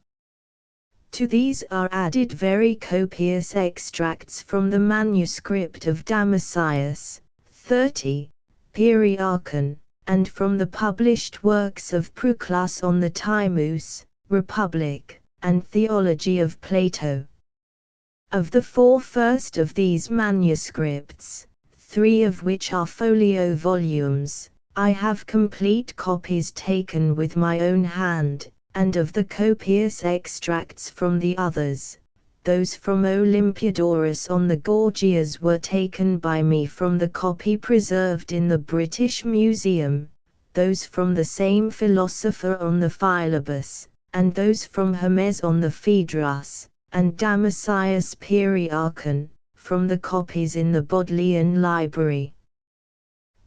To these are added very copious extracts from the manuscript of Damascius, 30, Periarchon, and from the published works of Proclus on the Timus, Republic, and Theology of Plato. Of the four first of these manuscripts, three of which are folio volumes, I have complete copies taken with my own hand, and of the copious extracts from the others, those from Olympiodorus on the Gorgias were taken by me from the copy preserved in the British Museum, those from the same philosopher on the Philebus, and those from Hermes on the Phaedrus, and Damascius Periarchon, from the copies in the Bodleian Library.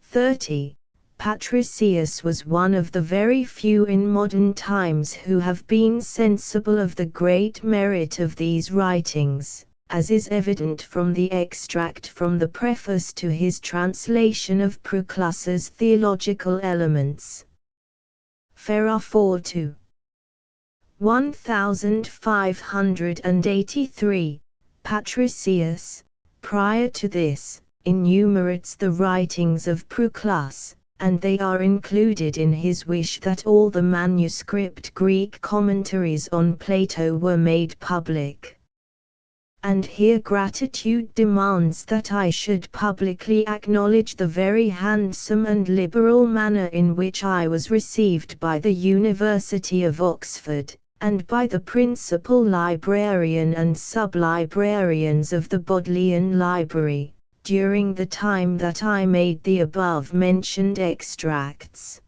30. Patricius was one of the very few in modern times who have been sensible of the great merit of these writings, as is evident from the extract from the preface to his translation of Proclus's Theological Elements. Ferrar 4-2. 1583, Patricius, prior to this, enumerates the writings of Proclus, and they are included in his wish that all the manuscript Greek commentaries on Plato were made public. And here gratitude demands that I should publicly acknowledge the very handsome and liberal manner in which I was received by the University of Oxford, and by the principal librarian and sub-librarians of the Bodleian Library, during the time that I made the above-mentioned extracts.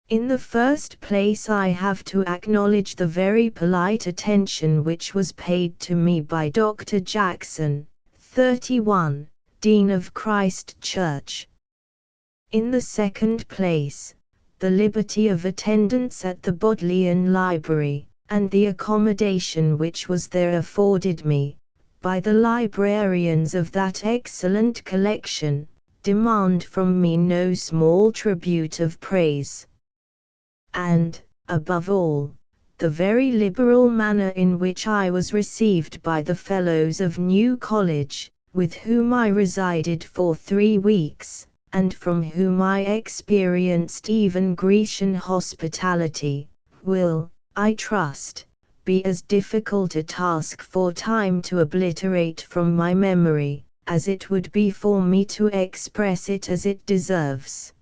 In the first place I have to acknowledge the very polite attention which was paid to me by Dr. Jackson, 31, Dean of Christ Church. In the second place, the liberty of attendance at the Bodleian Library, and the accommodation which was there afforded me, by the librarians of that excellent collection, demand from me no small tribute of praise. And, above all, the very liberal manner in which I was received by the Fellows of New College, with whom I resided for 3 weeks, and from whom I experienced even Grecian hospitality, will, I trust, be as difficult a task for time to obliterate from my memory, as it would be for me to express it as it deserves.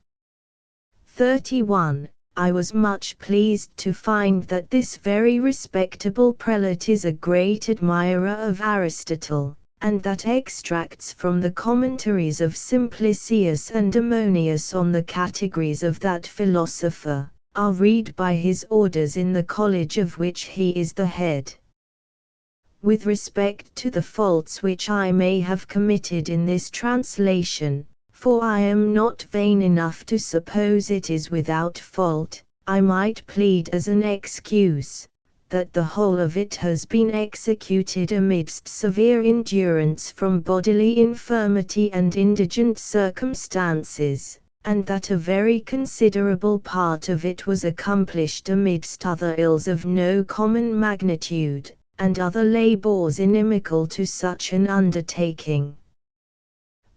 31. I was much pleased to find that this very respectable prelate is a great admirer of Aristotle, and that extracts from the commentaries of Simplicius and Ammonius on the categories of that philosopher, are read by his orders in the college of which he is the head. With respect to the faults which I may have committed in this translation, for I am not vain enough to suppose it is without fault, I might plead as an excuse, that the whole of it has been executed amidst severe endurance from bodily infirmity and indigent circumstances, and that a very considerable part of it was accomplished amidst other ills of no common magnitude, and other labours inimical to such an undertaking.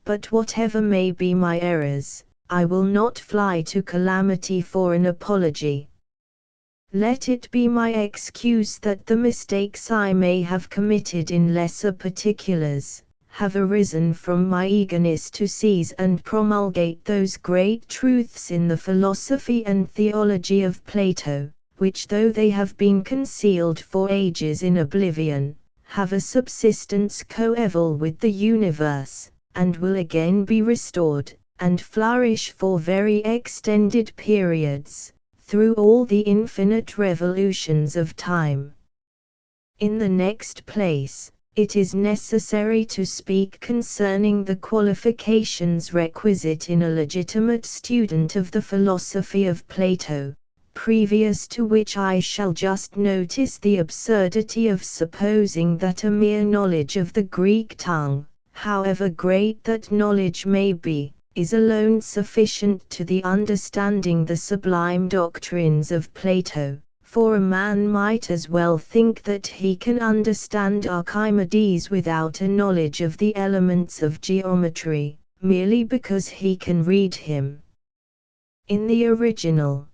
But whatever may be my errors, I will not fly to calamity for an apology. Let it be my excuse that the mistakes I may have committed in lesser particulars, have arisen from my eagerness to seize and promulgate those great truths in the philosophy and theology of Plato, which though they have been concealed for ages in oblivion, have a subsistence coeval with the universe, and will again be restored, and flourish for very extended periods, through all the infinite revolutions of time. In the next place, it is necessary to speak concerning the qualifications requisite in a legitimate student of the philosophy of Plato, previous to which I shall just notice the absurdity of supposing that a mere knowledge of the Greek tongue, however great that knowledge may be, is alone sufficient to the understanding the sublime doctrines of Plato, for a man might as well think that he can understand Archimedes without a knowledge of the elements of geometry, merely because he can read him. In the original,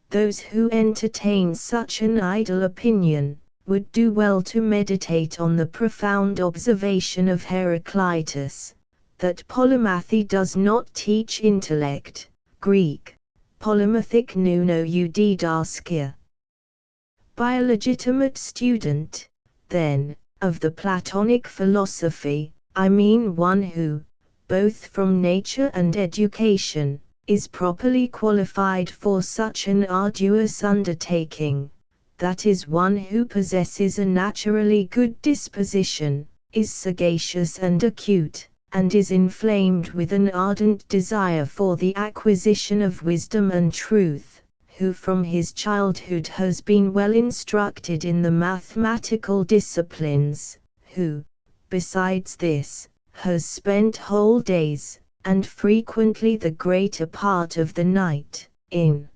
those who entertain such an idle opinion, would do well to meditate on the profound observation of Heraclitus, that polymathy does not teach intellect, Greek, polymathic nuno eudidaskia. By a legitimate student, then, of the Platonic philosophy, I mean one who, both from nature and education, is properly qualified for such an arduous undertaking. That is one who possesses a naturally good disposition, is sagacious and acute, and is inflamed with an ardent desire for the acquisition of wisdom and truth, who from his childhood has been well instructed in the mathematical disciplines, who, besides this, has spent whole days, and frequently the greater part of the night, in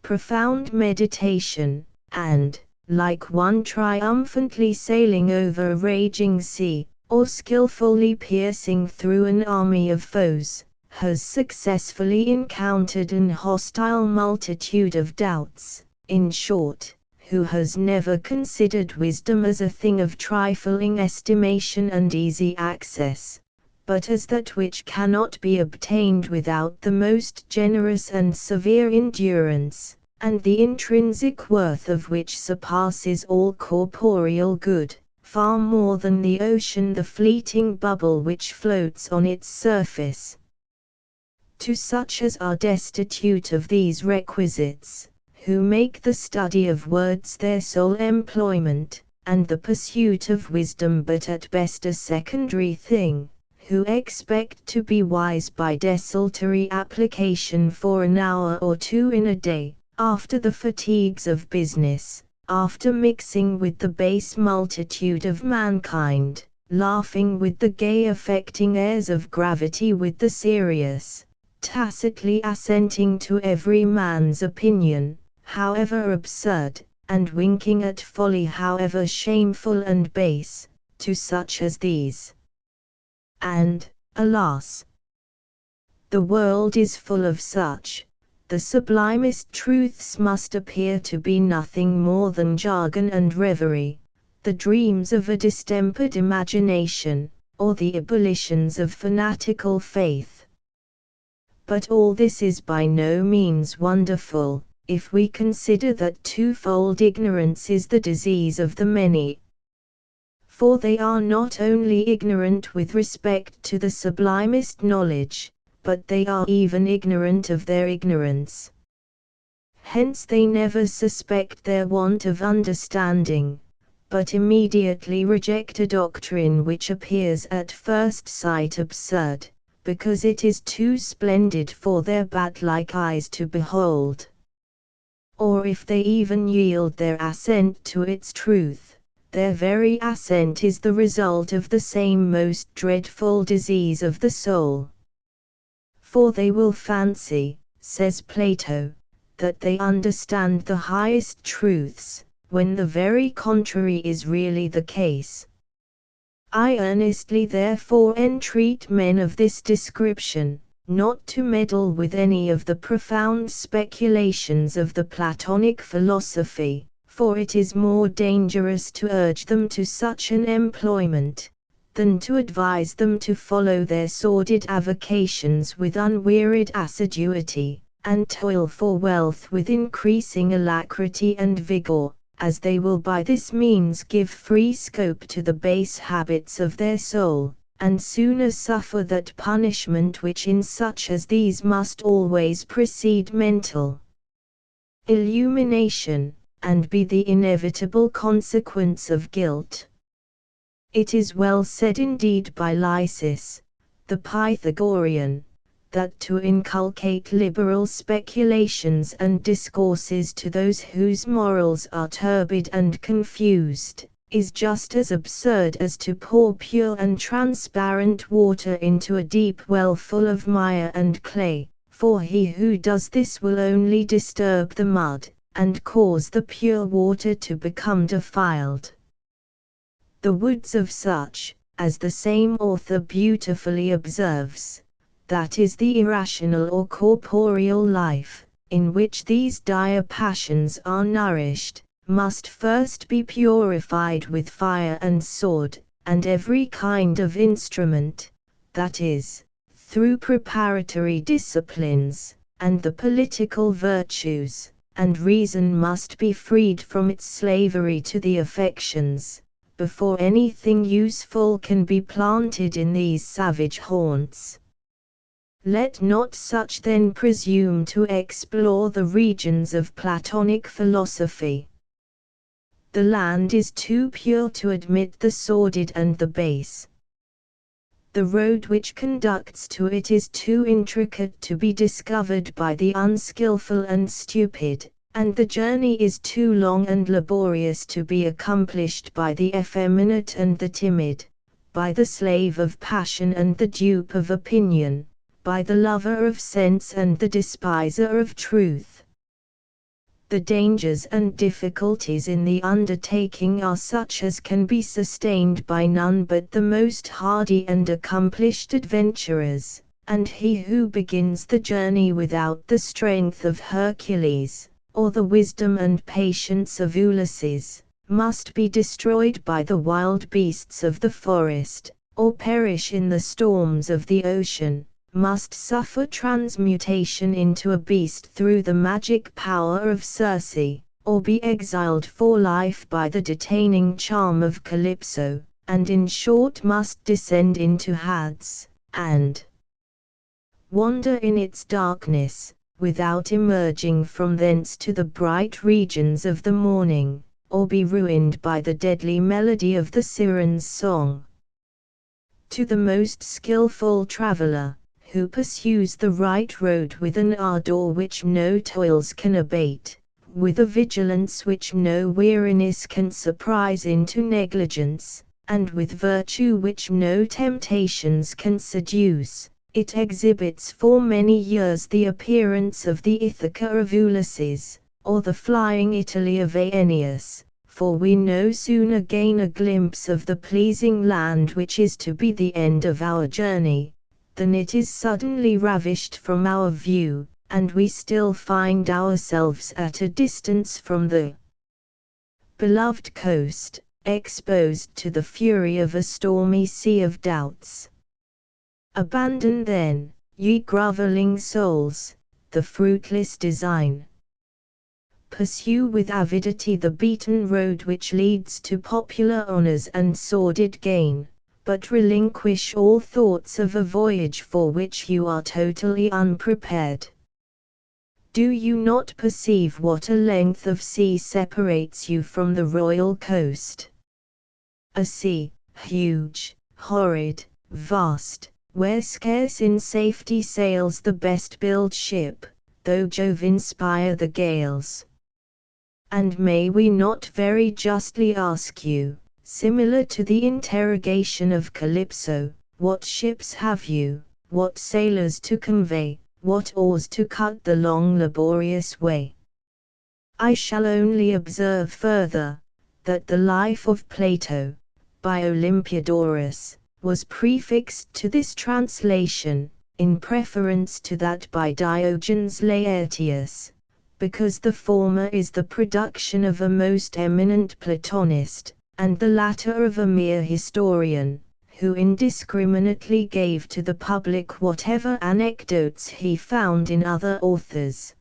profound meditation, and, like one triumphantly sailing over a raging sea, or skillfully piercing through an army of foes, has successfully encountered an hostile multitude of doubts, in short, who has never considered wisdom as a thing of trifling estimation and easy access, but as that which cannot be obtained without the most generous and severe endurance, and the intrinsic worth of which surpasses all corporeal good, far more than the ocean the fleeting bubble which floats on its surface. To such as are destitute of these requisites, who make the study of words their sole employment, and the pursuit of wisdom but at best a secondary thing, who expect to be wise by desultory application for an hour or two in a day, after the fatigues of business, after mixing with the base multitude of mankind, laughing with the gay affecting airs of gravity with the serious, tacitly assenting to every man's opinion, however absurd, and winking at folly however shameful and base, to such as these. And, alas! the world is full of such. The sublimest truths must appear to be nothing more than jargon and reverie, the dreams of a distempered imagination, or the ebullitions of fanatical faith. But all this is by no means wonderful, if we consider that twofold ignorance is the disease of the many. For they are not only ignorant with respect to the sublimest knowledge, but they are even ignorant of their ignorance. Hence they never suspect their want of understanding, but immediately reject a doctrine which appears at first sight absurd, because it is too splendid for their bat-like eyes to behold. Or if they even yield their assent to its truth, their very assent is the result of the same most dreadful disease of the soul. For they will fancy, says Plato, that they understand the highest truths, when the very contrary is really the case. I earnestly therefore entreat men of this description, not to meddle with any of the profound speculations of the Platonic philosophy, for it is more dangerous to urge them to such an employment, than to advise them to follow their sordid avocations with unwearied assiduity, and toil for wealth with increasing alacrity and vigor, as they will by this means give free scope to the base habits of their soul, and sooner suffer that punishment which in such as these must always precede mental illumination, and be the inevitable consequence of guilt. It is well said indeed by Lysis, the Pythagorean, that to inculcate liberal speculations and discourses to those whose morals are turbid and confused, is just as absurd as to pour pure and transparent water into a deep well full of mire and clay, for he who does this will only disturb the mud, and cause the pure water to become defiled. The woods of such, as the same author beautifully observes, that is the irrational or corporeal life, in which these dire passions are nourished, must first be purified with fire and sword, and every kind of instrument, that is, through preparatory disciplines, and the political virtues, and reason must be freed from its slavery to the affections, before anything useful can be planted in these savage haunts. Let not such then presume to explore the regions of Platonic philosophy. The land is too pure to admit the sordid and the base. The road which conducts to it is too intricate to be discovered by the unskillful and stupid, and the journey is too long and laborious to be accomplished by the effeminate and the timid, by the slave of passion and the dupe of opinion, by the lover of sense and the despiser of truth. The dangers and difficulties in the undertaking are such as can be sustained by none but the most hardy and accomplished adventurers, and he who begins the journey without the strength of Hercules, or the wisdom and patience of Ulysses, must be destroyed by the wild beasts of the forest, or perish in the storms of the ocean, must suffer transmutation into a beast through the magic power of Circe, or be exiled for life by the detaining charm of Calypso, and in short must descend into Hades, and wander in its darkness, without emerging from thence to the bright regions of the morning, or be ruined by the deadly melody of the Siren's song. To the most skillful traveler, who pursues the right road with an ardor which no toils can abate, with a vigilance which no weariness can surprise into negligence, and with virtue which no temptations can seduce, it exhibits for many years the appearance of the Ithaca of Ulysses, or the flying Italy of Aeneas, for we no sooner gain a glimpse of the pleasing land which is to be the end of our journey, than it is suddenly ravished from our view, and we still find ourselves at a distance from the beloved coast, exposed to the fury of a stormy sea of doubts. Abandon then, ye groveling souls, the fruitless design. Pursue with avidity the beaten road which leads to popular honors and sordid gain, but relinquish all thoughts of a voyage for which you are totally unprepared. Do you not perceive what a length of sea separates you from the royal coast? A sea, huge, horrid, vast, where scarce in safety sails the best-built ship, though Jove inspire the gales. And may we not very justly ask you, similar to the interrogation of Calypso, what ships have you, what sailors to convey, what oars to cut the long laborious way? I shall only observe further, that the life of Plato, by Olympiodorus, was prefixed to this translation, in preference to that by Diogenes Laertius, because the former is the production of a most eminent Platonist, and the latter of a mere historian, who indiscriminately gave to the public whatever anecdotes he found in other authors.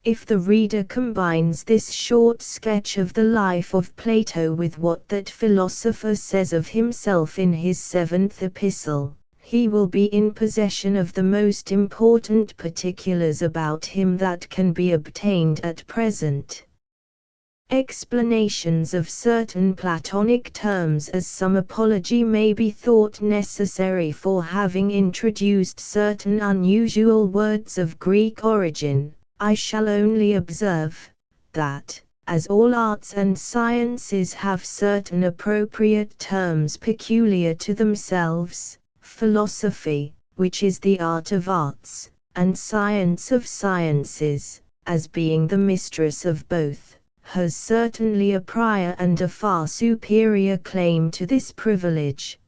If the reader combines this short sketch of the life of Plato with what that philosopher says of himself in his 7th epistle, he will be in possession of the most important particulars about him that can be obtained at present. Explanations of certain Platonic terms, as some apology may be thought necessary for having introduced certain unusual words of Greek origin, I shall only observe, that, as all arts and sciences have certain appropriate terms peculiar to themselves, philosophy, which is the art of arts, and science of sciences, as being the mistress of both, has certainly a prior and a far superior claim to this privilege.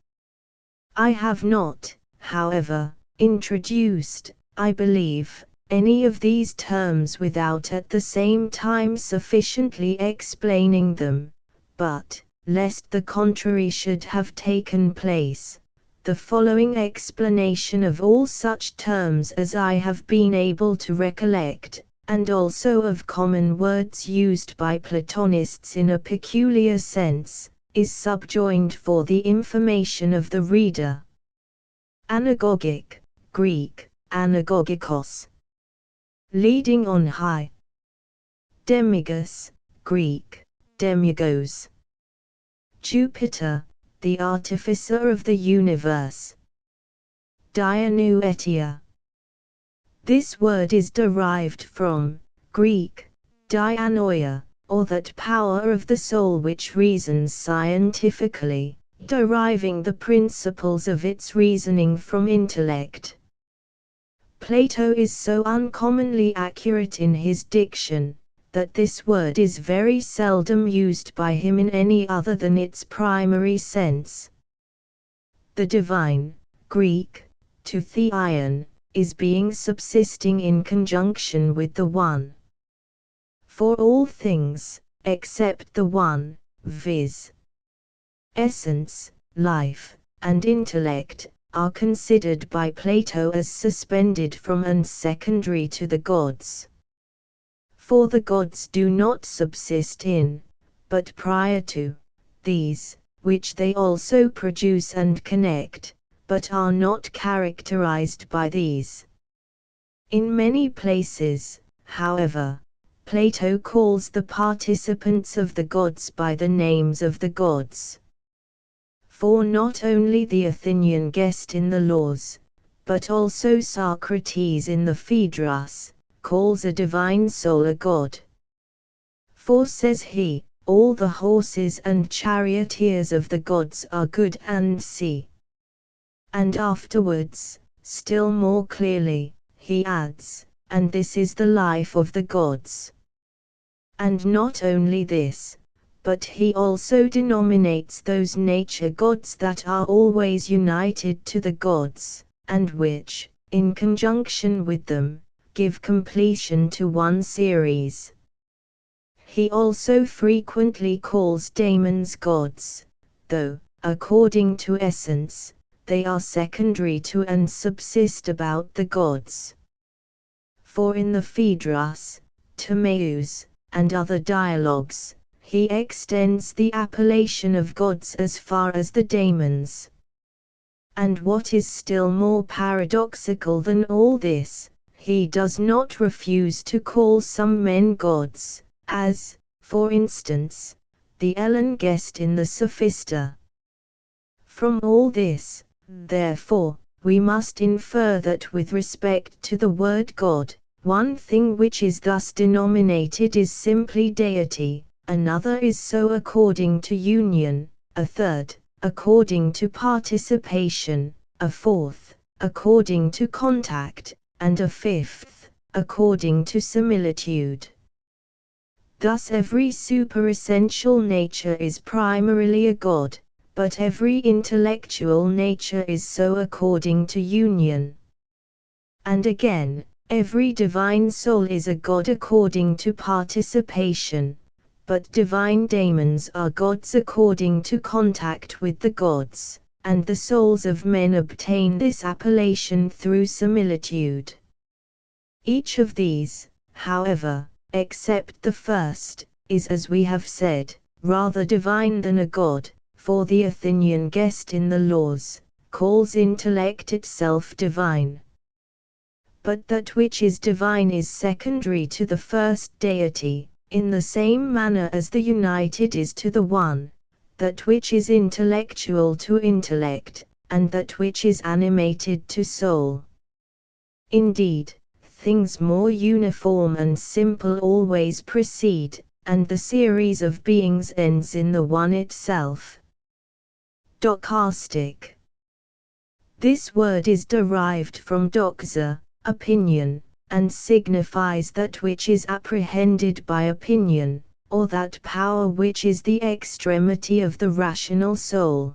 I have not, however, introduced, I believe, any of these terms without at the same time sufficiently explaining them, but, lest the contrary should have taken place, the following explanation of all such terms as I have been able to recollect, and also of common words used by Platonists in a peculiar sense, is subjoined for the information of the reader. Anagogic, Greek, anagogikos. Leading on high. Demigos, Greek, demigos. Jupiter, the artificer of the universe. Dianouetia. This word is derived from Greek, dianoia, or that power of the soul which reasons scientifically, deriving the principles of its reasoning from intellect. Plato is so uncommonly accurate in his diction, that this word is very seldom used by him in any other than its primary sense. The divine, Greek, to theion, is being subsisting in conjunction with the one. For all things, except the one, viz. Essence, life, and intellect, are considered by Plato as suspended from and secondary to the gods. For the gods do not subsist in, but prior to, these, which they also produce and connect, but are not characterized by these. In many places, however, Plato calls the participants of the gods by the names of the gods. For not only the Athenian guest in the Laws, but also Socrates in the Phaedrus, calls a divine soul a god. For says he, all the horses and charioteers of the gods are good and see. And afterwards, still more clearly, he adds, and this is the life of the gods. And not only this, but he also denominates those nature gods that are always united to the gods, and which, in conjunction with them, give completion to one series. He also frequently calls daemons gods, though, according to essence, they are secondary to and subsist about the gods. For in the Phaedrus, Timaeus, and other dialogues, he extends the appellation of gods as far as the daemons. And what is still more paradoxical than all this, he does not refuse to call some men gods, as, for instance, the Hellen guest in the Sophista. From all this, therefore, we must infer that with respect to the word God, one thing which is thus denominated is simply deity, another is so according to union, a third, according to participation, a fourth, according to contact, and a fifth, according to similitude. Thus every superessential nature is primarily a god, but every intellectual nature is so according to union. And again, every divine soul is a god according to participation, but divine daemons are gods according to contact with the gods, and the souls of men obtain this appellation through similitude. Each of these, however, except the first, is, as we have said, rather divine than a god, for the Athenian guest in the Laws calls intellect itself divine. But that which is divine is secondary to the first deity, in the same manner as the united is to the one, that which is intellectual to intellect, and that which is animated to soul. Indeed, things more uniform and simple always precede, and the series of beings ends in the one itself. Dokastic. This word is derived from doxa, opinion, and signifies that which is apprehended by opinion, or that power which is the extremity of the rational soul.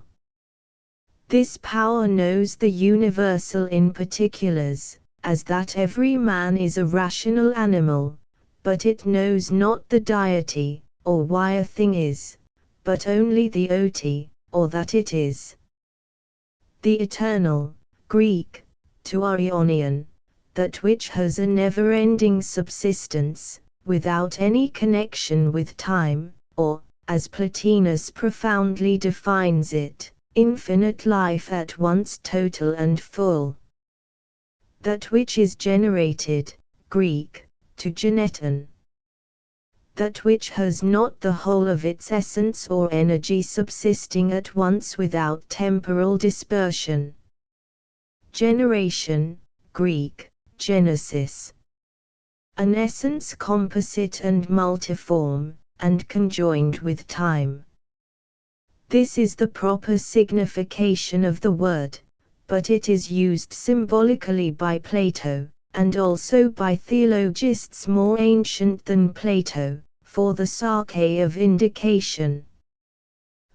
This power knows the universal in particulars, as that every man is a rational animal, but it knows not the deity, or why a thing is, but only the oti, or that it is. The eternal, Greek, tuarionion, that which has a never-ending subsistence, without any connection with time, or, as Plotinus profoundly defines it, infinite life at once total and full. That which is generated, Greek, to geneton. That which has not the whole of its essence or energy subsisting at once without temporal dispersion. Generation, Greek, genesis. an essence composite and multiform, and conjoined with time. This is the proper signification of the word, but it is used symbolically by Plato, and also by theologists more ancient than Plato, for the sarke of indication.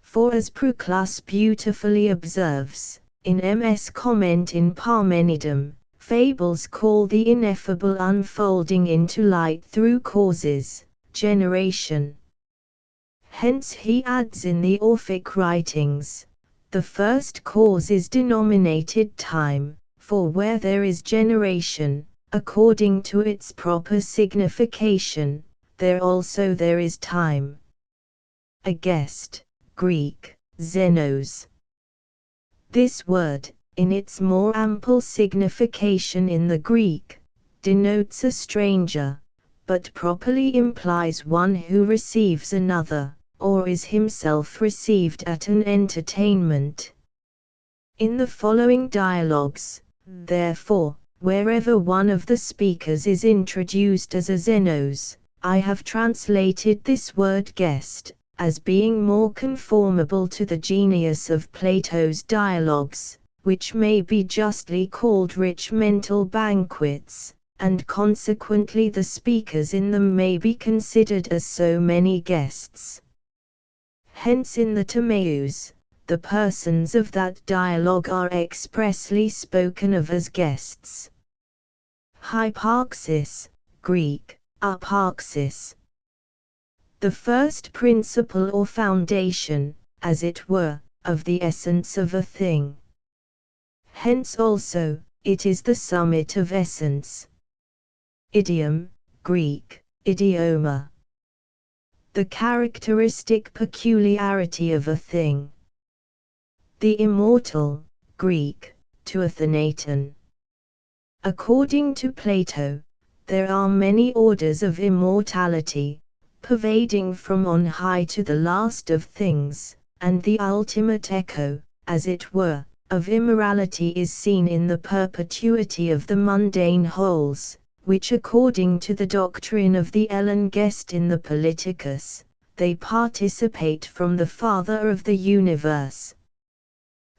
For as Proclus beautifully observes, in MS comment in Parmenidum, fables call the ineffable unfolding into light through causes, generation. Hence he adds in the Orphic writings, the first cause is denominated time, for where there is generation, according to its proper signification, there also there is time. A guest, Greek, xenos. This word, in its more ample signification in the Greek, denotes a stranger, but properly implies one who receives another, or is himself received at an entertainment. In the following dialogues, therefore, wherever one of the speakers is introduced as a xenos, I have translated this word guest, as being more conformable to the genius of Plato's dialogues, which may be justly called rich mental banquets, and consequently the speakers in them may be considered as so many guests. Hence in the Timaeus, the persons of that dialogue are expressly spoken of as guests. Hyparxis, Greek, aparxis. The first principle or foundation, as it were, of the essence of a thing. Hence also, it is the summit of essence. Idiom, Greek, idioma. The characteristic peculiarity of a thing. The immortal, Greek, tuathanaton. According to Plato, there are many orders of immortality, pervading from on high to the last of things, and the ultimate echo, as it were, of immorality is seen in the perpetuity of the mundane wholes, which according to the doctrine of the Ellen Guest in the Politicus, they participate from the Father of the universe.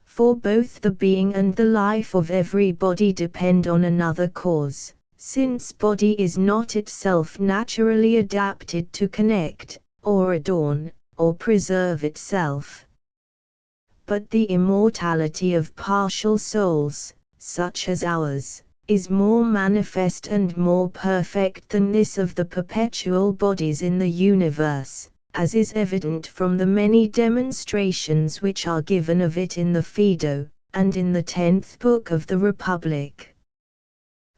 For both the being and the life of every body depend on another cause, since body is not itself naturally adapted to connect, or adorn, or preserve itself. But the immortality of partial souls, such as ours, is more manifest and more perfect than this of the perpetual bodies in the universe, as is evident from the many demonstrations which are given of it in the Phaedo, and in the 10th book of the Republic.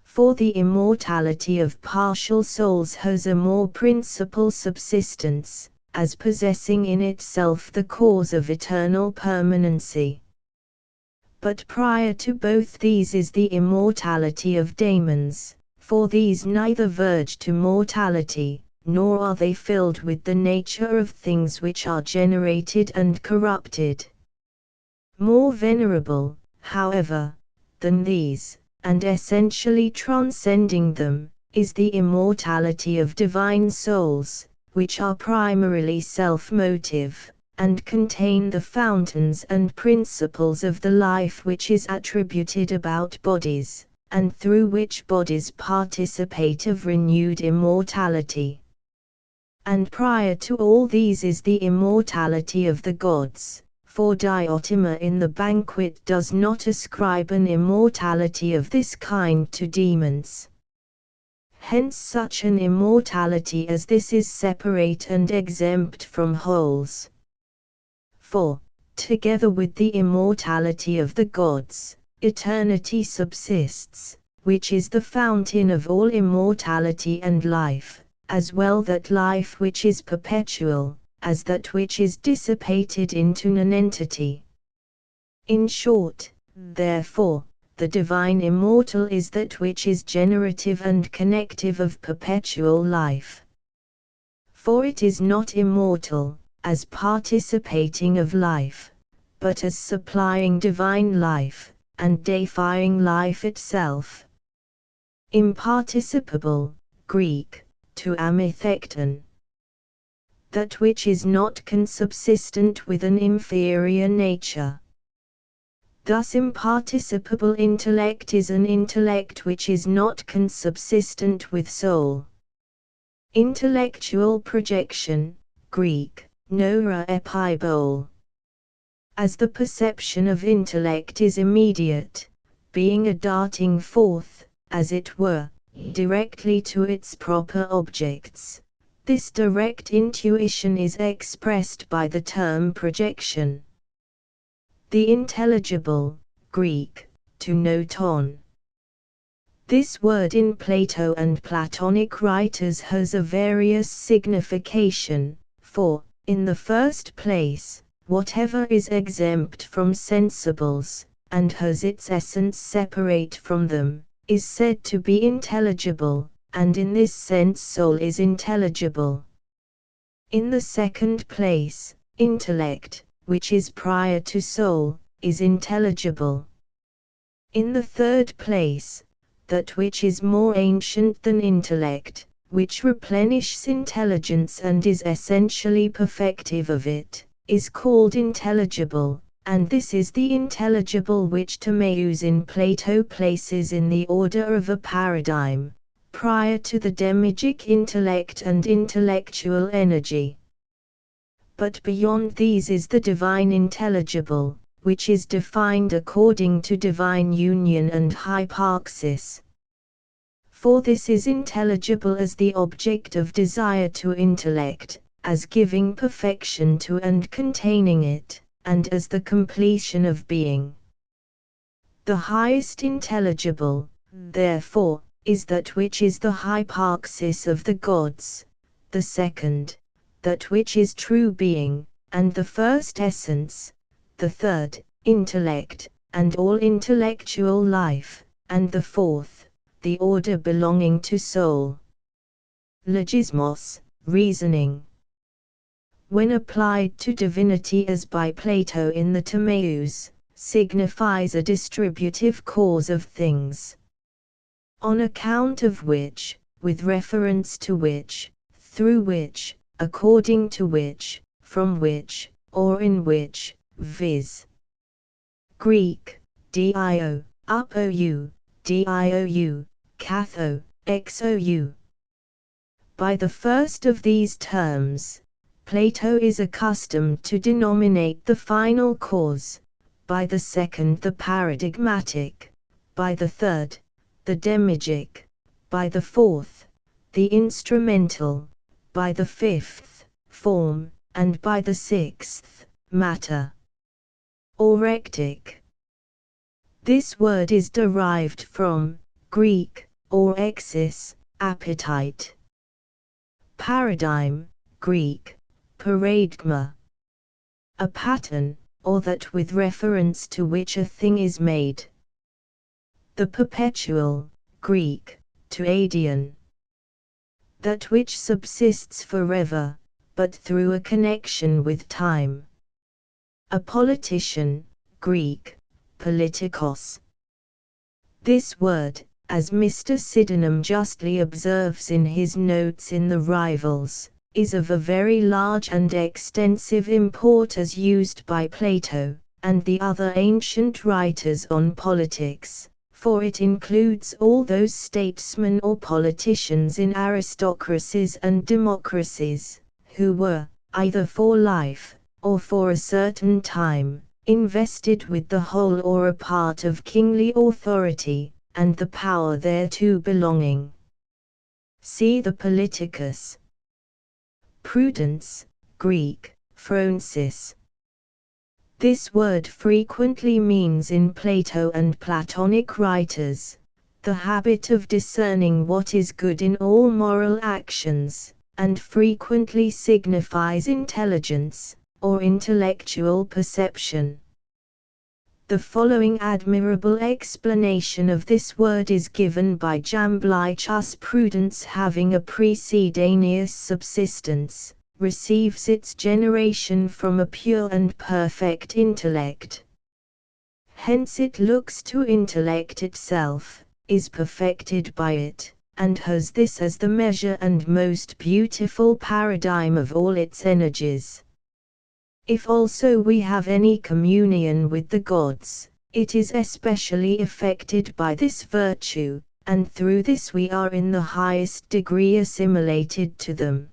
For the immortality of partial souls has a more principal subsistence, as possessing in itself the cause of eternal permanency. But prior to both these is the immortality of daemons, for these neither verge to mortality, nor are they filled with the nature of things which are generated and corrupted. More venerable, however, than these, and essentially transcending them, is the immortality of divine souls, which are primarily self-motive, and contain the fountains and principles of the life which is attributed about bodies, and through which bodies participate of renewed immortality. And prior to all these is the immortality of the gods, for Diotima in the banquet does not ascribe an immortality of this kind to demons. Hence such an immortality as this is separate and exempt from wholes. For, together with the immortality of the gods, eternity subsists, which is the fountain of all immortality and life, as well that life which is perpetual, as that which is dissipated into nonentity. In short, therefore, the divine immortal is that which is generative and connective of perpetual life. For it is not immortal, as participating of life, but as supplying divine life, and deifying life itself. Imparticipable, Greek, to amethekton. That which is not consubsistent with an inferior nature. Thus imparticipable intellect is an intellect which is not consubsistent with soul. Intellectual projection, Greek, noura epibole. As the perception of intellect is immediate, being a darting forth, as it were, directly to its proper objects, this direct intuition is expressed by the term projection. The intelligible, Greek, to noton. This word in Plato and Platonic writers has a various signification, for, in the first place, whatever is exempt from sensibles, and has its essence separate from them, is said to be intelligible, and in this sense soul is intelligible. In the second place, intellect, which is prior to soul, is intelligible. In the third place, that which is more ancient than intellect, which replenishes intelligence and is essentially perfective of it, is called intelligible, and this is the intelligible which Timaeus in Plato places in the order of a paradigm, prior to the demiurgic intellect and intellectual energy. But beyond these is the divine intelligible, which is defined according to divine union and hyparxis. For this is intelligible as the object of desire to intellect, as giving perfection to and containing it, and as the completion of being. The highest intelligible, therefore, is that which is the hyparxis of the gods, the second, that which is true being, and the first essence, the third, intellect, and all intellectual life, and the fourth, the order belonging to soul. Logismos, reasoning. When applied to divinity as by Plato in the Timaeus, signifies a distributive cause of things. On account of which, with reference to which, through which, according to which, from which, or in which, viz. Greek, dio, upou, diou, katho, xou. By the first of these terms, Plato is accustomed to denominate the final cause, by the second the paradigmatic, by the third, the demiurgic, by the fourth, the instrumental, by the fifth, form, and by the sixth, matter. Orectic. This word is derived from Greek, orexis, appetite. Paradigm, Greek, paradigma. A pattern, or that with reference to which a thing is made. The perpetual, Greek, toadion. That which subsists forever, but through a connection with time. A politician, Greek, politikos. This word, as Mr. Sydenham justly observes in his notes in the Rivals, is of a very large and extensive import as used by Plato, and the other ancient writers on politics, for it includes all those statesmen or politicians in aristocracies and democracies, who were, either for life, or for a certain time, invested with the whole or a part of kingly authority, and the power thereto belonging. See the Politicus. Prudence, Greek, phronsis. This word frequently means in Plato and Platonic writers, the habit of discerning what is good in all moral actions, and frequently signifies intelligence, or intellectual perception. The following admirable explanation of this word is given by Jamblichus. Prudence, having a precedaneous subsistence, receives its generation from a pure and perfect intellect. Hence it looks to intellect itself, is perfected by it, and has this as the measure and most beautiful paradigm of all its energies. If also we have any communion with the gods, it is especially effected by this virtue, and through this we are in the highest degree assimilated to them.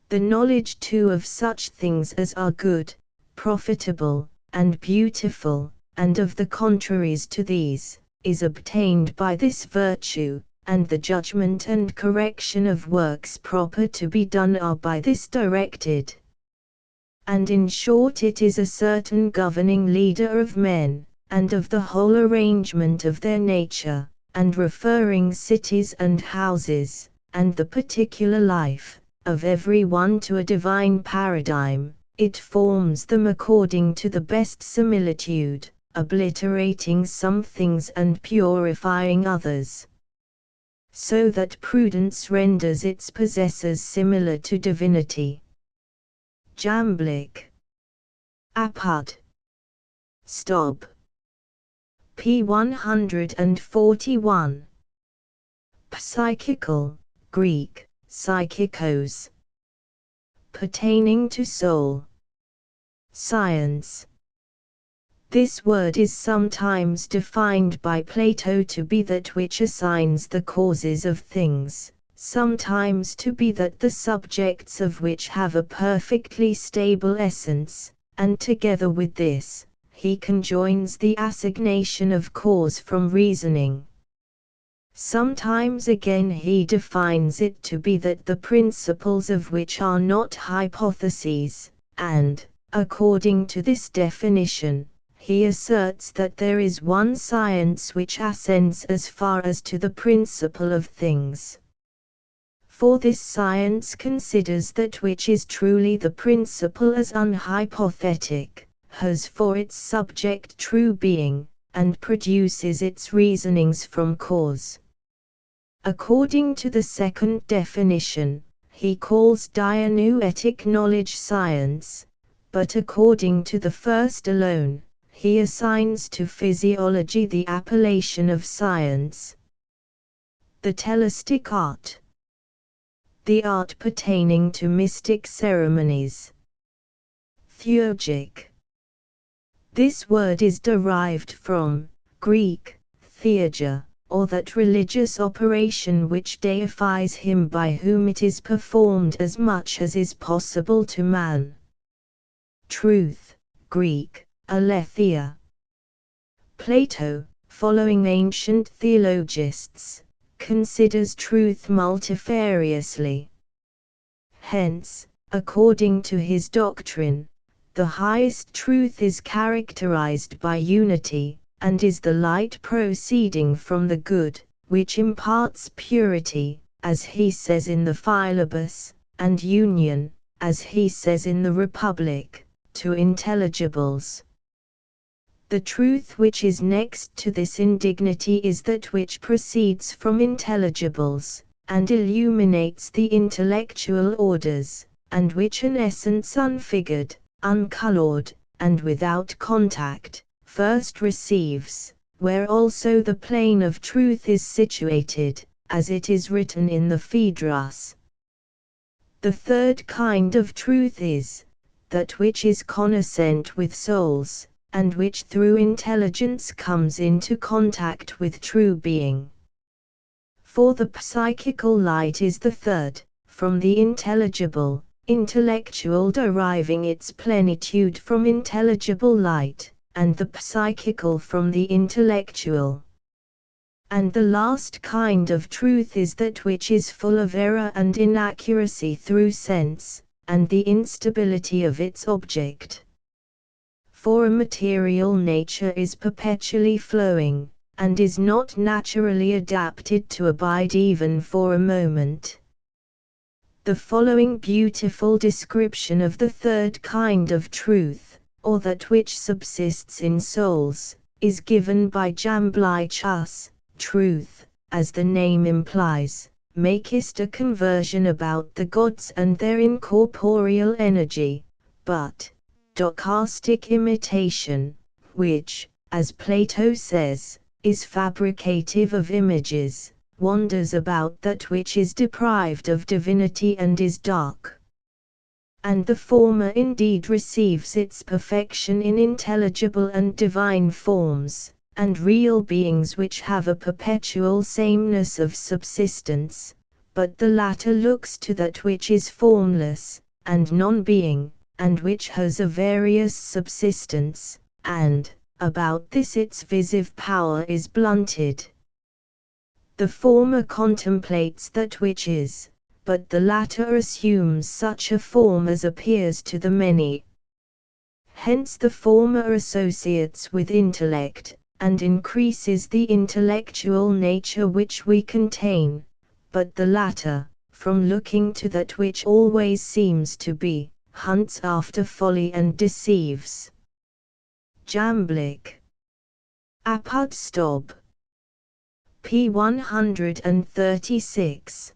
The knowledge too of such things as are good, profitable, and beautiful, and of the contraries to these, is obtained by this virtue, and the judgment and correction of works proper to be done are by this directed. And in short it is a certain governing leader of men, and of the whole arrangement of their nature, and referring cities and houses, and the particular life, of every one to a divine paradigm. It forms them according to the best similitude, obliterating some things and purifying others, so that prudence renders its possessors similar to divinity. Jamblick. Apud. Stob. p. 141. Psychical, Greek, psychikos. Pertaining to soul. Science. This word is sometimes defined by Plato to be that which assigns the causes of things, sometimes to be that the subjects of which have a perfectly stable essence, and together with this, he conjoins the assignation of cause from reasoning. Sometimes again he defines it to be that the principles of which are not hypotheses, and, according to this definition, he asserts that there is one science which ascends as far as to the principle of things. For this science considers that which is truly the principle as unhypothetic, has for its subject true being, and produces its reasonings from cause. According to the second definition, he calls dianoetic knowledge science, but according to the first alone, he assigns to physiology the appellation of science. The telastic art. The art pertaining to mystic ceremonies. Theurgic. This word is derived from Greek, theurgia, or that religious operation which deifies him by whom it is performed as much as is possible to man. Truth, Greek, aletheia. Plato, following ancient theologists, considers truth multifariously. Hence, according to his doctrine, the highest truth is characterized by unity, and is the light proceeding from the good, which imparts purity, as he says in the Philebus, and union, as he says in the Republic, to intelligibles. The truth which is next to this indignity is that which proceeds from intelligibles, and illuminates the intellectual orders, and which an essence unfigured, uncolored, and without contact, first receives, where also the plane of truth is situated, as it is written in the Phaedrus. The third kind of truth is that which is connascent with souls, and which through intelligence comes into contact with true being. For the psychical light is the third, from the intelligible, intellectual deriving its plenitude from intelligible light, and the psychical from the intellectual. And the last kind of truth is that which is full of error and inaccuracy through sense, and the instability of its object. For a material nature is perpetually flowing, and is not naturally adapted to abide even for a moment. The following beautiful description of the third kind of truth, or that which subsists in souls, is given by Jamblichus. Truth, as the name implies, makest a conversion about the gods and their incorporeal energy, but stochastic imitation, which, as Plato says, is fabricative of images, wanders about that which is deprived of divinity and is dark. And the former indeed receives its perfection in intelligible and divine forms, and real beings which have a perpetual sameness of subsistence, but the latter looks to that which is formless, and non-being, and which has a various subsistence, and, about this its visive power is blunted. The former contemplates that which is, but the latter assumes such a form as appears to the many. Hence the former associates with intellect, and increases the intellectual nature which we contain, but the latter, from looking to that which always seems to be, hunts after folly and deceives. Jamblick. Apud Stob. p. 136.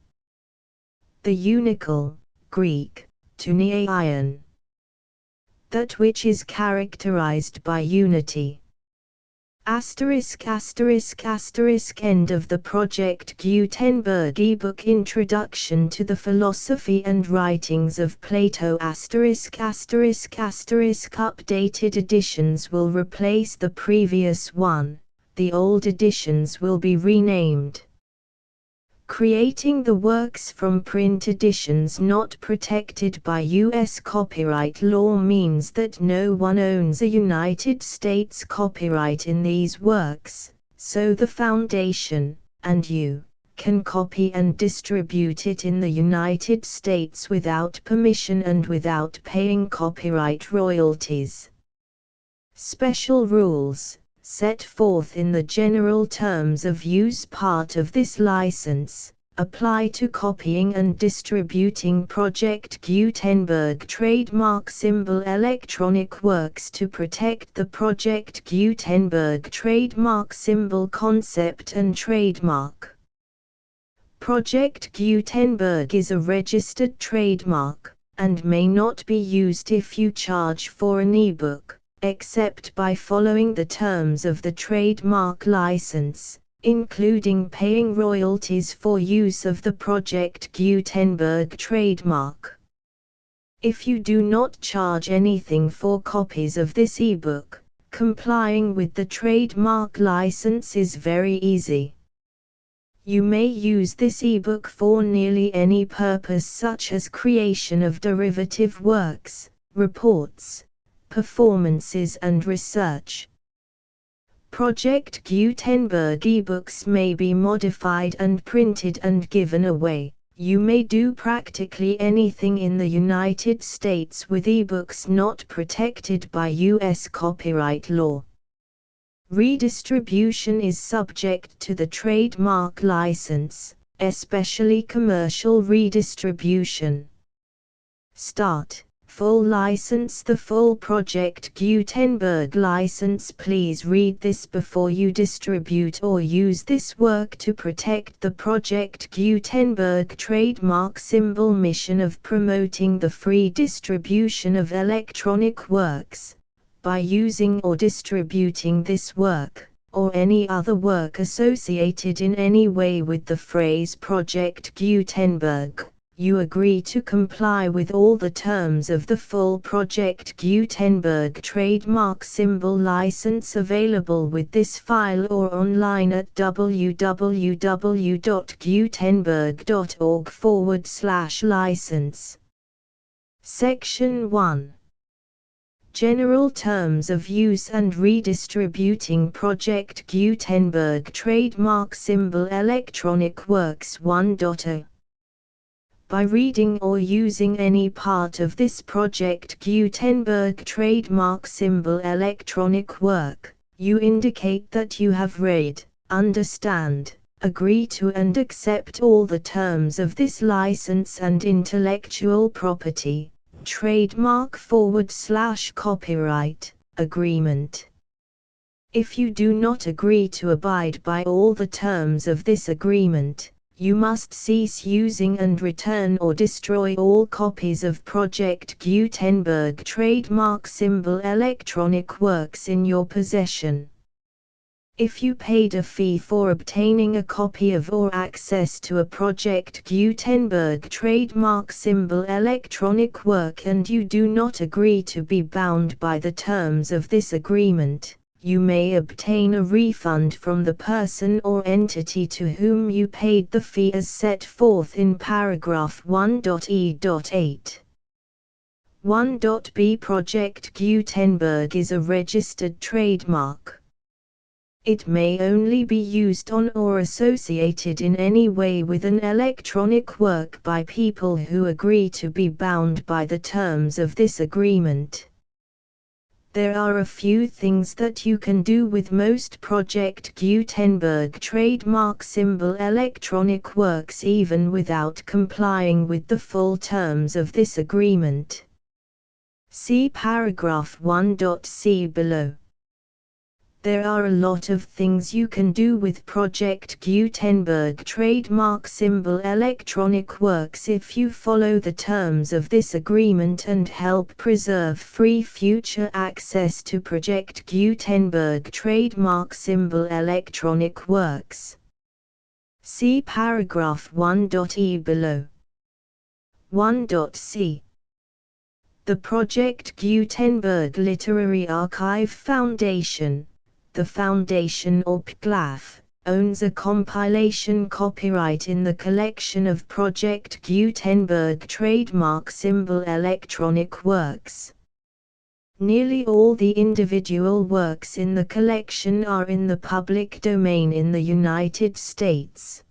The unical, Greek, tuniaion. That which is characterized by unity. Asterisk asterisk asterisk end of the Project Gutenberg ebook Introduction to the Philosophy and Writings of Plato asterisk asterisk asterisk updated editions will replace the previous one, the old editions will be renamed. Creating the works from print editions not protected by U.S. copyright law means that no one owns a United States copyright in these works, so the Foundation, and you, can copy and distribute it in the United States without permission and without paying copyright royalties. Special rules, set forth in the general terms of use part of this license, apply to copying and distributing Project Gutenberg trademark symbol electronic works to protect the Project Gutenberg trademark symbol concept and trademark. Project Gutenberg is a registered trademark, and may not be used if you charge for an ebook, except by following the terms of the trademark license, including paying royalties for use of the Project Gutenberg trademark. If you do not charge anything for copies of this ebook, complying with the trademark license is very easy. You may use this ebook for nearly any purpose such as creation of derivative works, reports, performances and research. Project Gutenberg ebooks may be modified and printed and given away. You may do practically anything in the United States with ebooks not protected by U.S. copyright law. Redistribution is subject to the trademark license, especially commercial redistribution. Start. Full license. The full Project Gutenberg license. Please read this before you distribute or use this work to protect the Project Gutenberg trademark symbol mission of promoting the free distribution of electronic works. By using or distributing this work, or any other work associated in any way with the phrase Project Gutenberg, you agree to comply with all the terms of the full Project Gutenberg trademark symbol license available with this file or online at www.gutenberg.org/license. Section 1. General Terms of Use and Redistributing Project Gutenberg Trademark Symbol Electronic Works 1.0. By reading or using any part of this Project Gutenberg trademark symbol electronic work, you indicate that you have read, understand, agree to and accept all the terms of this license and intellectual property, trademark/copyright, agreement. If you do not agree to abide by all the terms of this agreement, you must cease using and return or destroy all copies of Project Gutenberg trademark symbol electronic works in your possession. If you paid a fee for obtaining a copy of or access to a Project Gutenberg trademark symbol electronic work and you do not agree to be bound by the terms of this agreement, you may obtain a refund from the person or entity to whom you paid the fee as set forth in paragraph 1.e.8. 1.b Project Gutenberg is a registered trademark. It may only be used on or associated in any way with an electronic work by people who agree to be bound by the terms of this agreement. There are a few things that you can do with most Project Gutenberg trademark symbol electronic works even without complying with the full terms of this agreement. See paragraph 1.c below. There are a lot of things you can do with Project Gutenberg trademark symbol electronic works if you follow the terms of this agreement and help preserve free future access to Project Gutenberg trademark symbol electronic works. See paragraph 1.e below. 1.c The Project Gutenberg Literary Archive Foundation, the Foundation or PGLAF, owns a compilation copyright in the collection of Project Gutenberg trademark symbol electronic works. Nearly all the individual works in the collection are in the public domain in the United States.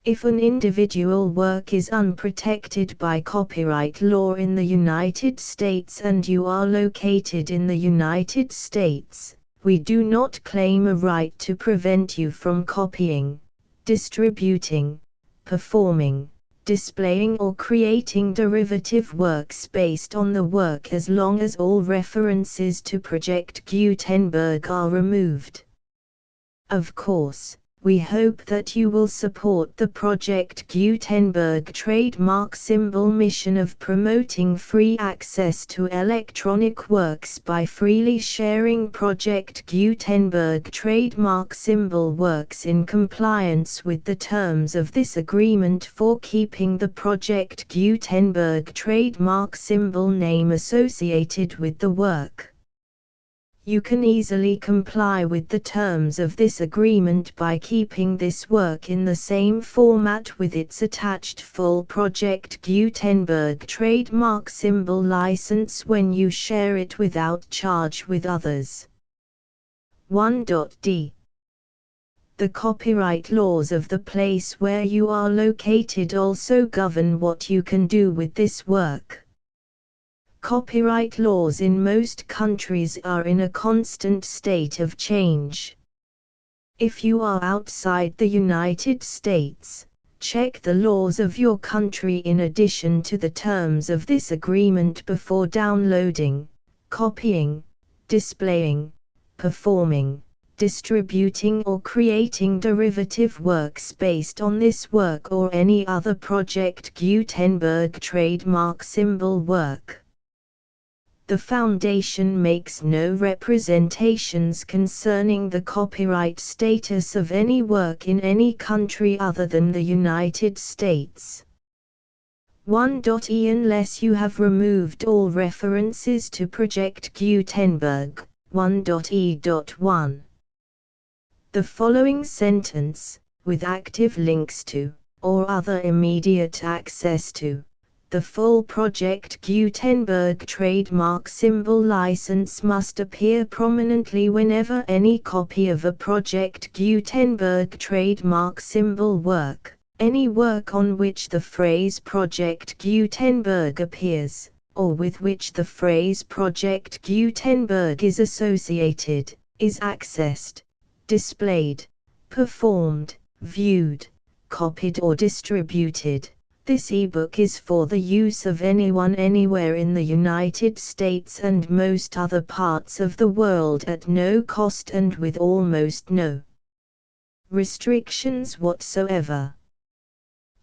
If an individual work is unprotected by copyright law in the United States and you are located in the United States, we do not claim a right to prevent you from copying, distributing, performing, displaying or creating derivative works based on the work as long as all references to Project Gutenberg are removed. Of course, we hope that you will support the Project Gutenberg trademark symbol mission of promoting free access to electronic works by freely sharing Project Gutenberg trademark symbol works in compliance with the terms of this agreement for keeping the Project Gutenberg trademark symbol name associated with the work. You can easily comply with the terms of this agreement by keeping this work in the same format with its attached full Project Gutenberg trademark symbol license when you share it without charge with others. 1.d The copyright laws of the place where you are located also govern what you can do with this work. Copyright laws in most countries are in a constant state of change. If you are outside the United States, check the laws of your country in addition to the terms of this agreement before downloading, copying, displaying, performing, distributing or creating derivative works based on this work or any other Project Gutenberg trademark symbol work. The Foundation makes no representations concerning the copyright status of any work in any country other than the United States. 1.e Unless you have removed all references to Project Gutenberg. 1.e.1 The following sentence, with active links to, or other immediate access to, the full Project Gutenberg trademark symbol license must appear prominently whenever any copy of a Project Gutenberg trademark symbol work, any work on which the phrase Project Gutenberg appears, or with which the phrase Project Gutenberg is associated, is accessed, displayed, performed, viewed, copied or distributed. This ebook is for the use of anyone anywhere in the United States and most other parts of the world at no cost and with almost no restrictions whatsoever.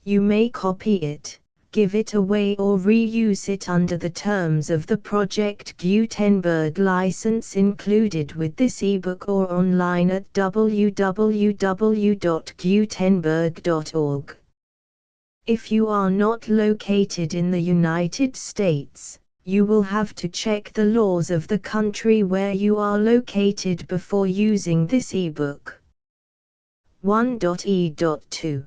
You may copy it, give it away or reuse it under the terms of the Project Gutenberg license included with this ebook or online at www.gutenberg.org. If you are not located in the United States, you will have to check the laws of the country where you are located before using this ebook. 1.e.2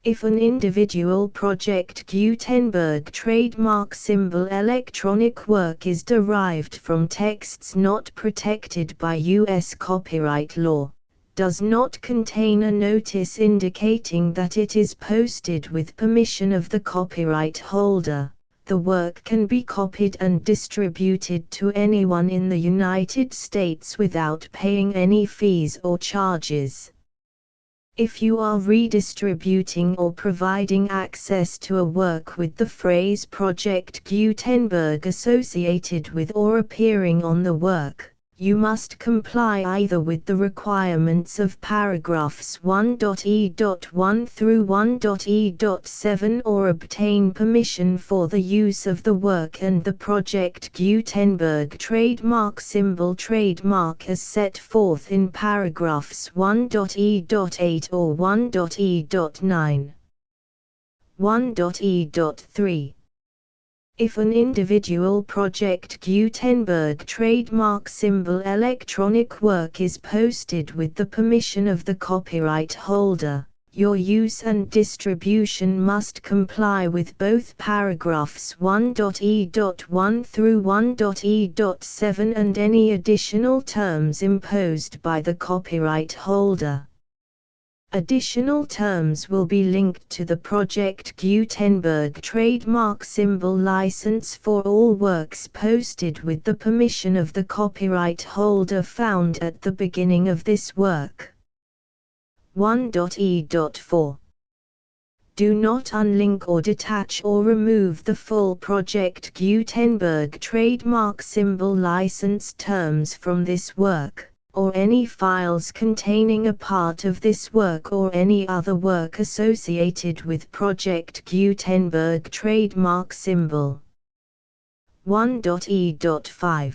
If an individual Project Gutenberg trademark symbol electronic work is derived from texts not protected by U.S. copyright law, does not contain a notice indicating that it is posted with permission of the copyright holder, the work can be copied and distributed to anyone in the United States without paying any fees or charges. If you are redistributing or providing access to a work with the phrase Project Gutenberg associated with or appearing on the work, you must comply either with the requirements of paragraphs 1.e.1 through 1.e.7 or obtain permission for the use of the work and the Project Gutenberg trademark symbol trademark as set forth in paragraphs 1.e.8 or 1.e.9. 1.e.3 If an individual Project Gutenberg trademark symbol electronic work is posted with the permission of the copyright holder, your use and distribution must comply with both paragraphs 1.e.1 through 1.e.7 and any additional terms imposed by the copyright holder. Additional terms will be linked to the Project Gutenberg trademark symbol license for all works posted with the permission of the copyright holder found at the beginning of this work. 1.e.4 Do not unlink or detach or remove the full Project Gutenberg trademark symbol license terms from this work, or any files containing a part of this work or any other work associated with Project Gutenberg trademark symbol. 1.e.5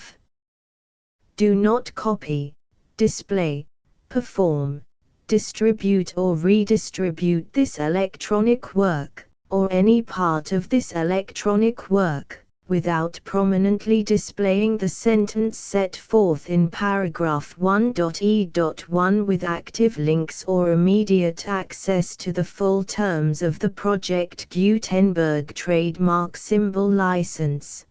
Do not copy, display, perform, distribute or redistribute this electronic work, or any part of this electronic work, without prominently displaying the sentence set forth in paragraph 1.e.1 with active links or immediate access to the full terms of the Project Gutenberg trademark symbol license.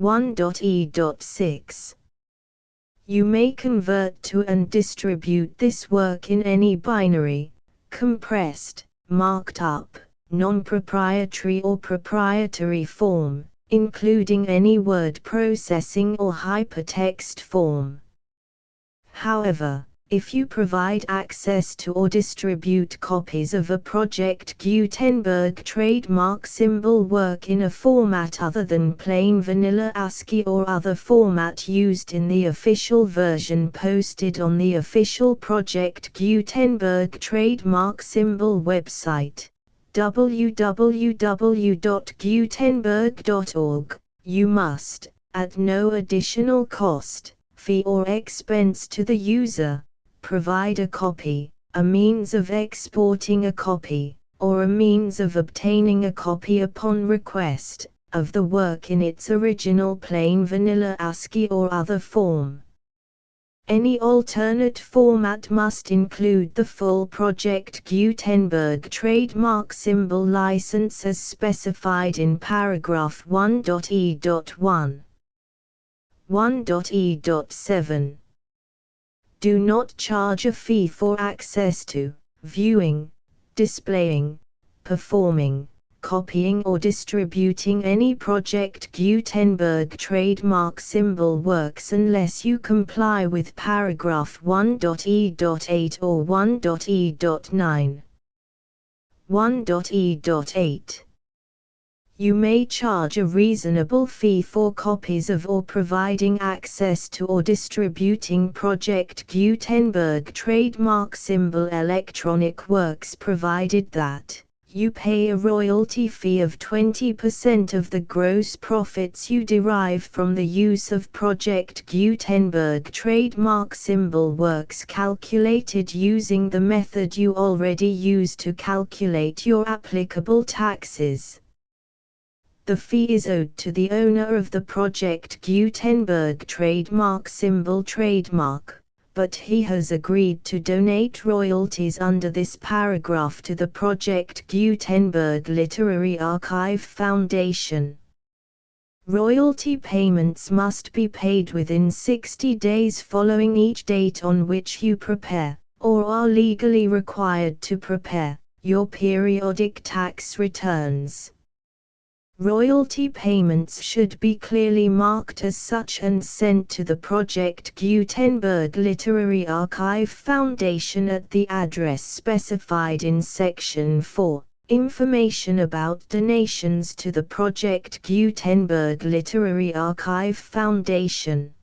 1.e.6 You may convert to and distribute this work in any binary, compressed, marked up, non-proprietary or proprietary form, including any word processing or hypertext form. However, if you provide access to or distribute copies of a Project Gutenberg trademark symbol work in a format other than plain vanilla ASCII or other format used in the official version posted on the official Project Gutenberg trademark symbol website, www.gutenberg.org, you must, at no additional cost, fee or expense to the user, provide a copy, a means of exporting a copy, or a means of obtaining a copy upon request, of the work in its original plain vanilla ASCII or other form. Any alternate format must include the full Project Gutenberg trademark symbol license as specified in paragraph 1.e.1. 1.e.7 Do not charge a fee for access to, viewing, displaying, performing, copying or distributing any Project Gutenberg trademark symbol works unless you comply with paragraph 1.e.8 or 1.e.9. 1.e.8 You may charge a reasonable fee for copies of or providing access to or distributing Project Gutenberg trademark symbol electronic works provided that You pay a royalty fee of 20% of the gross profits you derive from the use of Project Gutenberg trademark symbol works calculated using the method you already use to calculate your applicable taxes. The fee is owed to the owner of the Project Gutenberg trademark symbol trademark, but he has agreed to donate royalties under this paragraph to the Project Gutenberg Literary Archive Foundation. Royalty payments must be paid within 60 days following each date on which you prepare, or are legally required to prepare, your periodic tax returns. Royalty payments should be clearly marked as such and sent to the Project Gutenberg Literary Archive Foundation at the address specified in Section 4. Information about donations to the Project Gutenberg Literary Archive Foundation.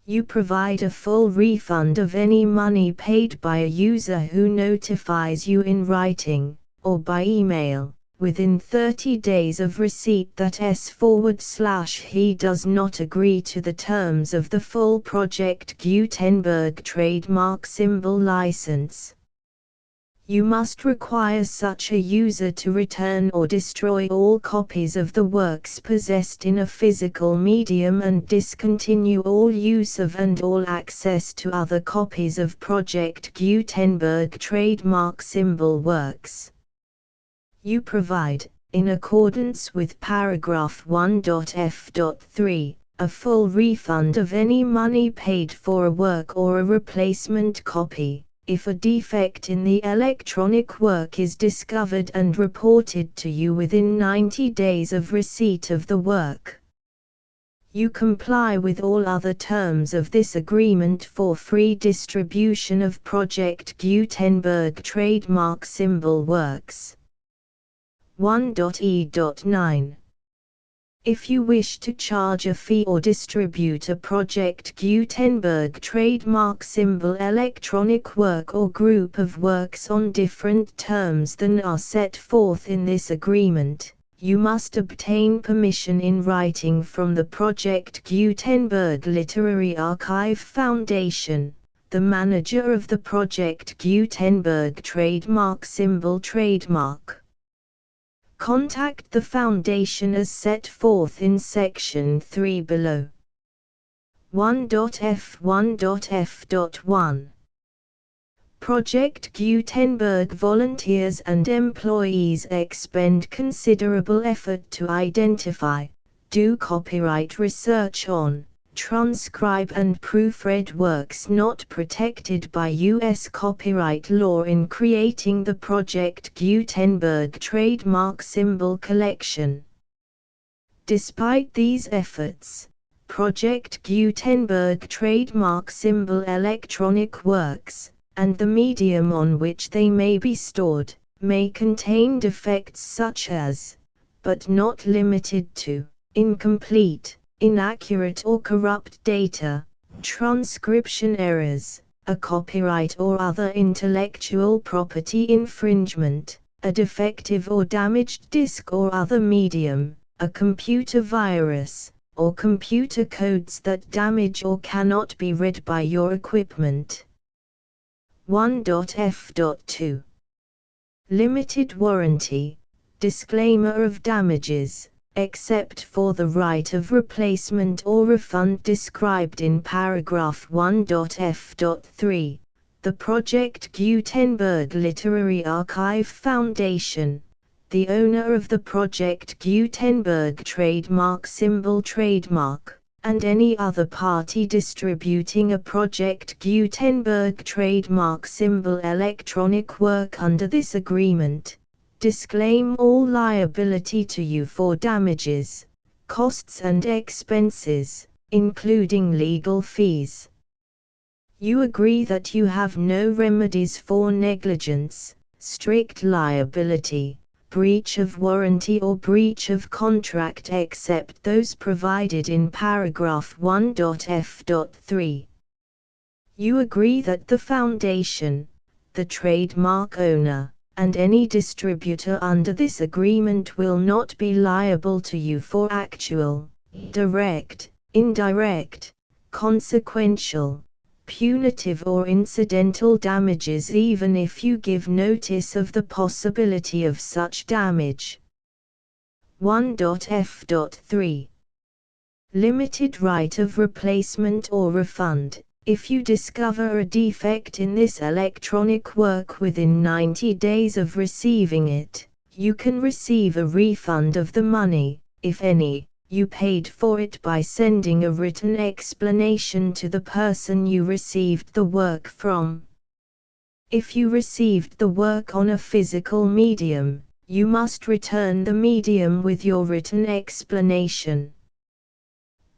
You provide a full refund of any money paid by a user who notifies you in writing, or by email, within 30 days of receipt that he does not agree to the terms of the full Project Gutenberg trademark symbol license. You must require such a user to return or destroy all copies of the works possessed in a physical medium and discontinue all use of and all access to other copies of Project Gutenberg trademark symbol works. You provide, in accordance with paragraph 1.f.3, a full refund of any money paid for a work or a replacement copy, if a defect in the electronic work is discovered and reported to you within 90 days of receipt of the work. You comply with all other terms of this agreement for free distribution of Project Gutenberg trademark symbol works. 1.e.9. If you wish to charge a fee or distribute a Project Gutenberg trademark symbol electronic work or group of works on different terms than are set forth in this agreement, you must obtain permission in writing from the Project Gutenberg Literary Archive Foundation, the manager of the Project Gutenberg trademark symbol trademark. Contact the Foundation as set forth in Section 3 below. 1.f1.f.1 Project Gutenberg volunteers and employees expend considerable effort to identify, do copyright research on, transcribe and proofread works not protected by U.S. copyright law in creating the Project Gutenberg trademark symbol collection. Despite these efforts, Project Gutenberg trademark symbol electronic works, and the medium on which they may be stored, may contain defects such as, but not limited to, incomplete, inaccurate or corrupt data, transcription errors, a copyright or other intellectual property infringement, a defective or damaged disk or other medium, a computer virus, or computer codes that damage or cannot be read by your equipment. 1.f.2 Limited warranty, disclaimer of damages, except for the right of replacement or refund described in paragraph 1.f.3, the Project Gutenberg Literary Archive Foundation, the owner of the Project Gutenberg trademark symbol trademark, and any other party distributing a Project Gutenberg trademark symbol electronic work under this agreement, disclaim all liability to you for damages, costs and expenses, including legal fees. You agree that you have no remedies for negligence, strict liability, breach of warranty or breach of contract except those provided in paragraph 1.f.3. You agree that the Foundation, the trademark owner, and any distributor under this agreement will not be liable to you for actual, direct, indirect, consequential, punitive or incidental damages even if you give notice of the possibility of such damage. 1.f.3 Limited right of replacement or refund. If you discover a defect in this electronic work within 90 days of receiving it, you can receive a refund of the money, if any, you paid for it by sending a written explanation to the person you received the work from. If you received the work on a physical medium, you must return the medium with your written explanation.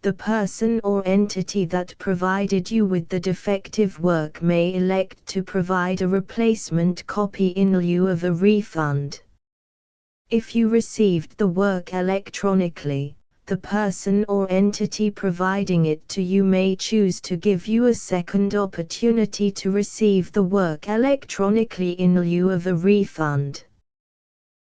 The person or entity that provided you with the defective work may elect to provide a replacement copy in lieu of a refund. If you received the work electronically, the person or entity providing it to you may choose to give you a second opportunity to receive the work electronically in lieu of a refund.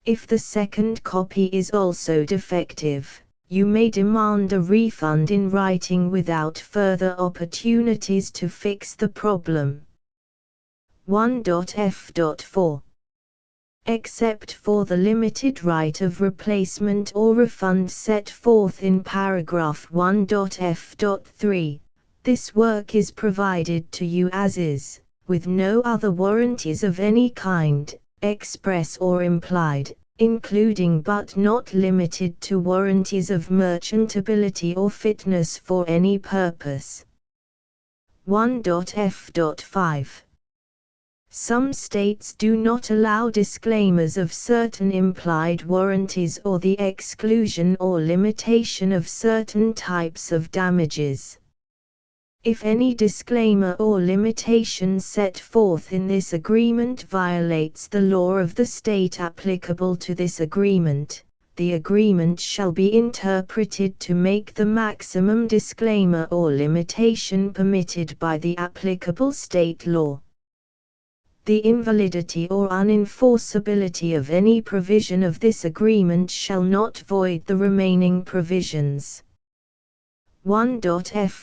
If the second copy is also defective, you may demand a refund in writing without further opportunities to fix the problem. 1.f.4 Except for the limited right of replacement or refund set forth in paragraph 1.f.3, this work is provided to you as is, with no other warranties of any kind, express or implied, including but not limited to warranties of merchantability or fitness for any purpose. 1.f.5 Some states do not allow disclaimers of certain implied warranties or the exclusion or limitation of certain types of damages. If any disclaimer or limitation set forth in this agreement violates the law of the state applicable to this agreement, the agreement shall be interpreted to make the maximum disclaimer or limitation permitted by the applicable state law. The invalidity or unenforceability of any provision of this agreement shall not void the remaining provisions. 1.f.6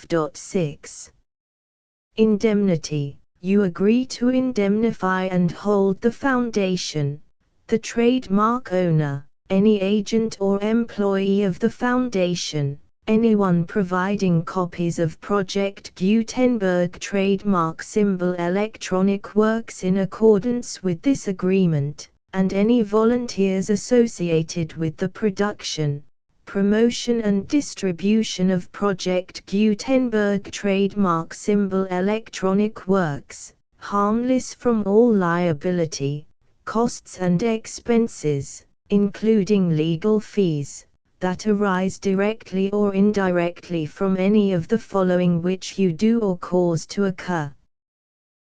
Indemnity. You agree to indemnify and hold the foundation, the trademark owner, any agent or employee of the foundation, anyone providing copies of Project Gutenberg trademark symbol electronic works in accordance with this agreement, and any volunteers associated with the production, promotion and distribution of Project Gutenberg trademark symbol electronic works, harmless from all liability, costs and expenses, including legal fees, that arise directly or indirectly from any of the following which you do or cause to occur.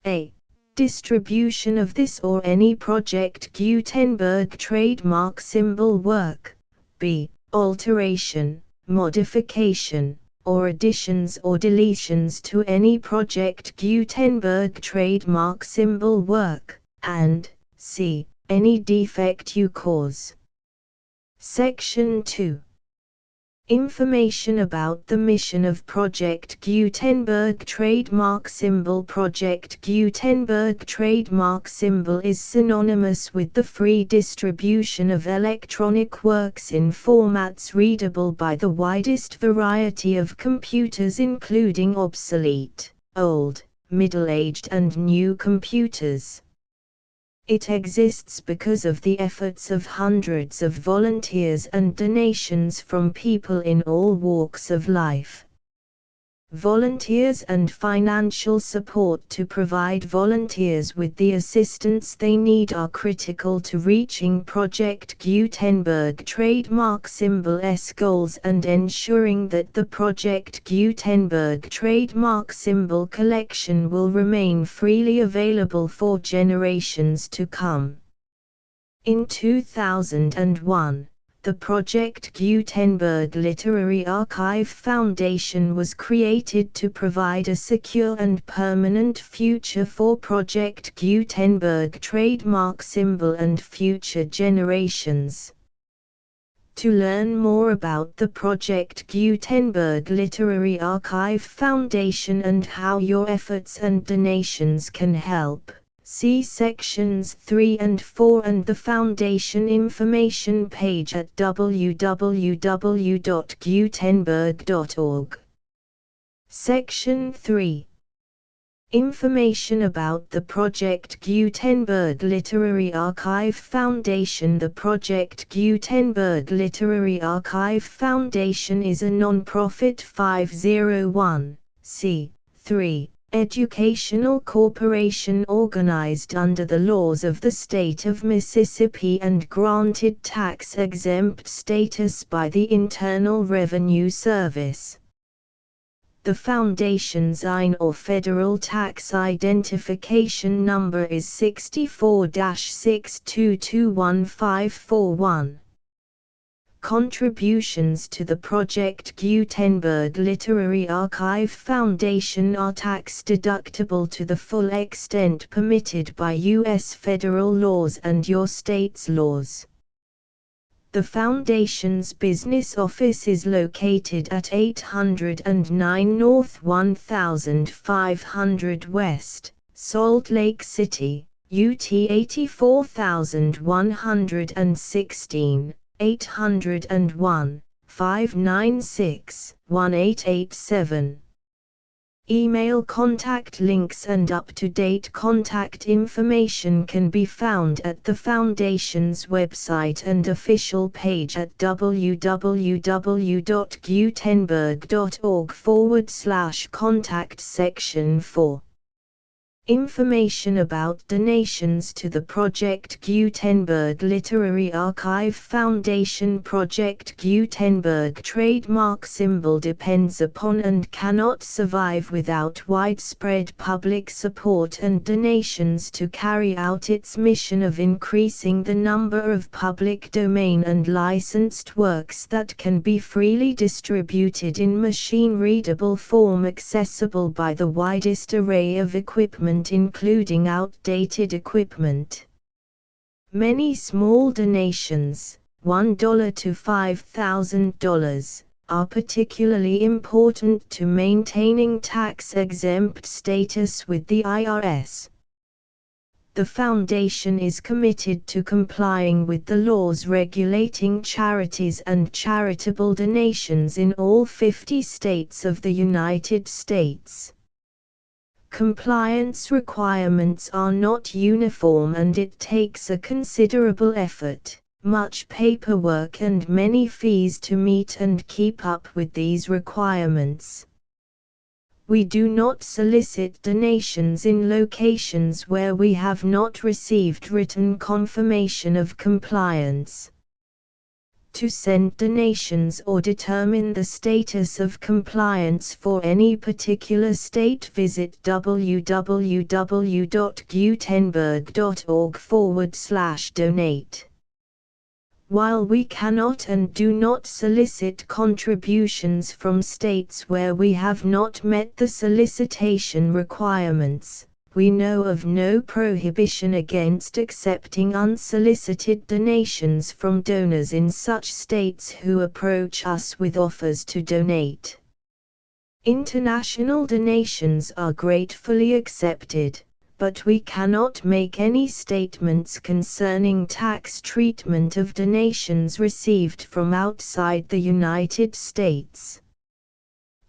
A. Distribution of this or any Project Gutenberg trademark symbol work. B. Alteration, modification, or additions or deletions to any Project Gutenberg trademark symbol work, and c. Any defect you cause. Section 2. Information about the mission of Project Gutenberg trademark symbol. Project Gutenberg trademark symbol is synonymous with the free distribution of electronic works in formats readable by the widest variety of computers, including obsolete, old, middle-aged and new computers. It exists because of the efforts of hundreds of volunteers and donations from people in all walks of life. Volunteers and financial support to provide volunteers with the assistance they need are critical to reaching Project Gutenberg trademark symbol's goals and ensuring that the Project Gutenberg trademark symbol collection will remain freely available for generations to come. In 2001, The Project Gutenberg Literary Archive Foundation was created to provide a secure and permanent future for Project Gutenberg trademark symbol and future generations. To learn more about the Project Gutenberg Literary Archive Foundation and how your efforts and donations can help, see sections 3 and 4 and the Foundation information page at www.gutenberg.org. Section 3. Information about the Project Gutenberg Literary Archive Foundation. The Project Gutenberg Literary Archive Foundation is a non-profit 501(c)(3) educational corporation organized under the laws of the state of Mississippi and granted tax-exempt status by the Internal Revenue Service. The Foundation's IN or Federal Tax Identification Number is 64-6221541. Contributions to the Project Gutenberg Literary Archive Foundation are tax-deductible to the full extent permitted by U.S. federal laws and your state's laws. The Foundation's business office is located at 809 North 1500 West, Salt Lake City, UT 84116, 801-596-1887. Email contact links and up-to-date contact information can be found at the Foundation's website and official page at www.gutenberg.org/contact section 4. Information about donations to the Project Gutenberg Literary Archive Foundation. Project Gutenberg trademark symbol depends upon and cannot survive without widespread public support and donations to carry out its mission of increasing the number of public domain and licensed works that can be freely distributed in machine-readable form accessible by the widest array of equipment including outdated equipment. Many small donations, $1 to $5,000, are particularly important to maintaining tax-exempt status with the IRS. The Foundation is committed to complying with the laws regulating charities and charitable donations in all 50 states of the United States. Compliance requirements are not uniform and it takes a considerable effort, much paperwork and many fees to meet and keep up with these requirements. We do not solicit donations in locations where we have not received written confirmation of compliance. To send donations or determine the status of compliance for any particular state, visit www.gutenberg.org/donate. While we cannot and do not solicit contributions from states where we have not met the solicitation requirements, we know of no prohibition against accepting unsolicited donations from donors in such states who approach us with offers to donate. International donations are gratefully accepted, but we cannot make any statements concerning tax treatment of donations received from outside the United States.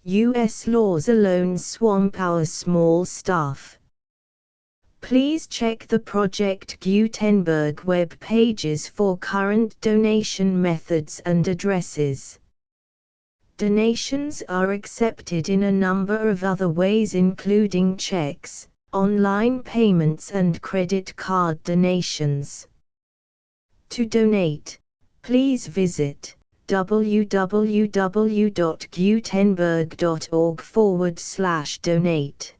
U.S. laws alone swamp our small staff. Please check the Project Gutenberg web pages for current donation methods and addresses. Donations are accepted in a number of other ways including checks, online payments and credit card donations. To donate, please visit www.gutenberg.org/donate.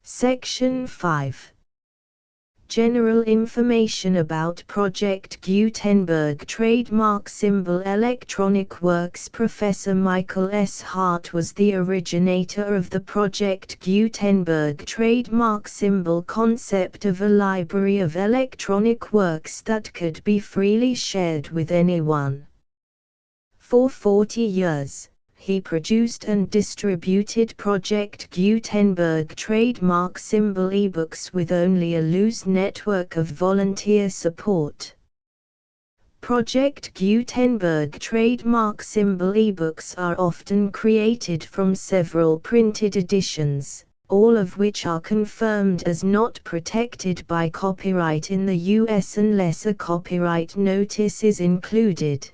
Section 5. General information about Project Gutenberg trademark symbol electronic works. Professor Michael S. Hart was the originator of the Project Gutenberg trademark symbol concept of a library of electronic works that could be freely shared with anyone. For 40 years, he produced and distributed Project Gutenberg trademark symbol ebooks with only a loose network of volunteer support. Project Gutenberg trademark symbol ebooks are often created from several printed editions, all of which are confirmed as not protected by copyright in the US unless a copyright notice is included.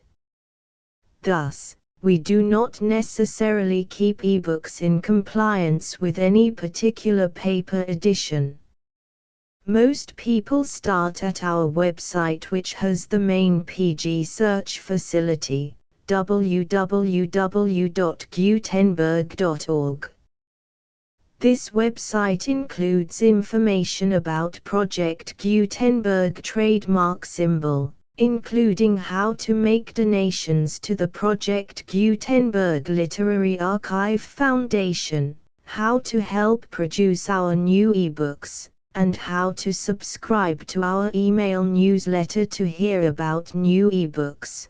Thus, we do not necessarily keep ebooks in compliance with any particular paper edition. Most people start at our website, which has the main PG search facility, www.gutenberg.org. This website includes information about Project Gutenberg trademark symbol, including how to make donations to the Project Gutenberg Literary Archive Foundation, how to help produce our new ebooks, and how to subscribe to our email newsletter to hear about new ebooks.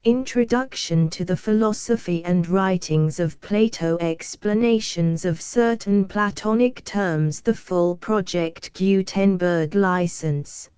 Introduction to the philosophy and writings of Plato. Explanations of certain Platonic terms. The full Project Gutenberg license,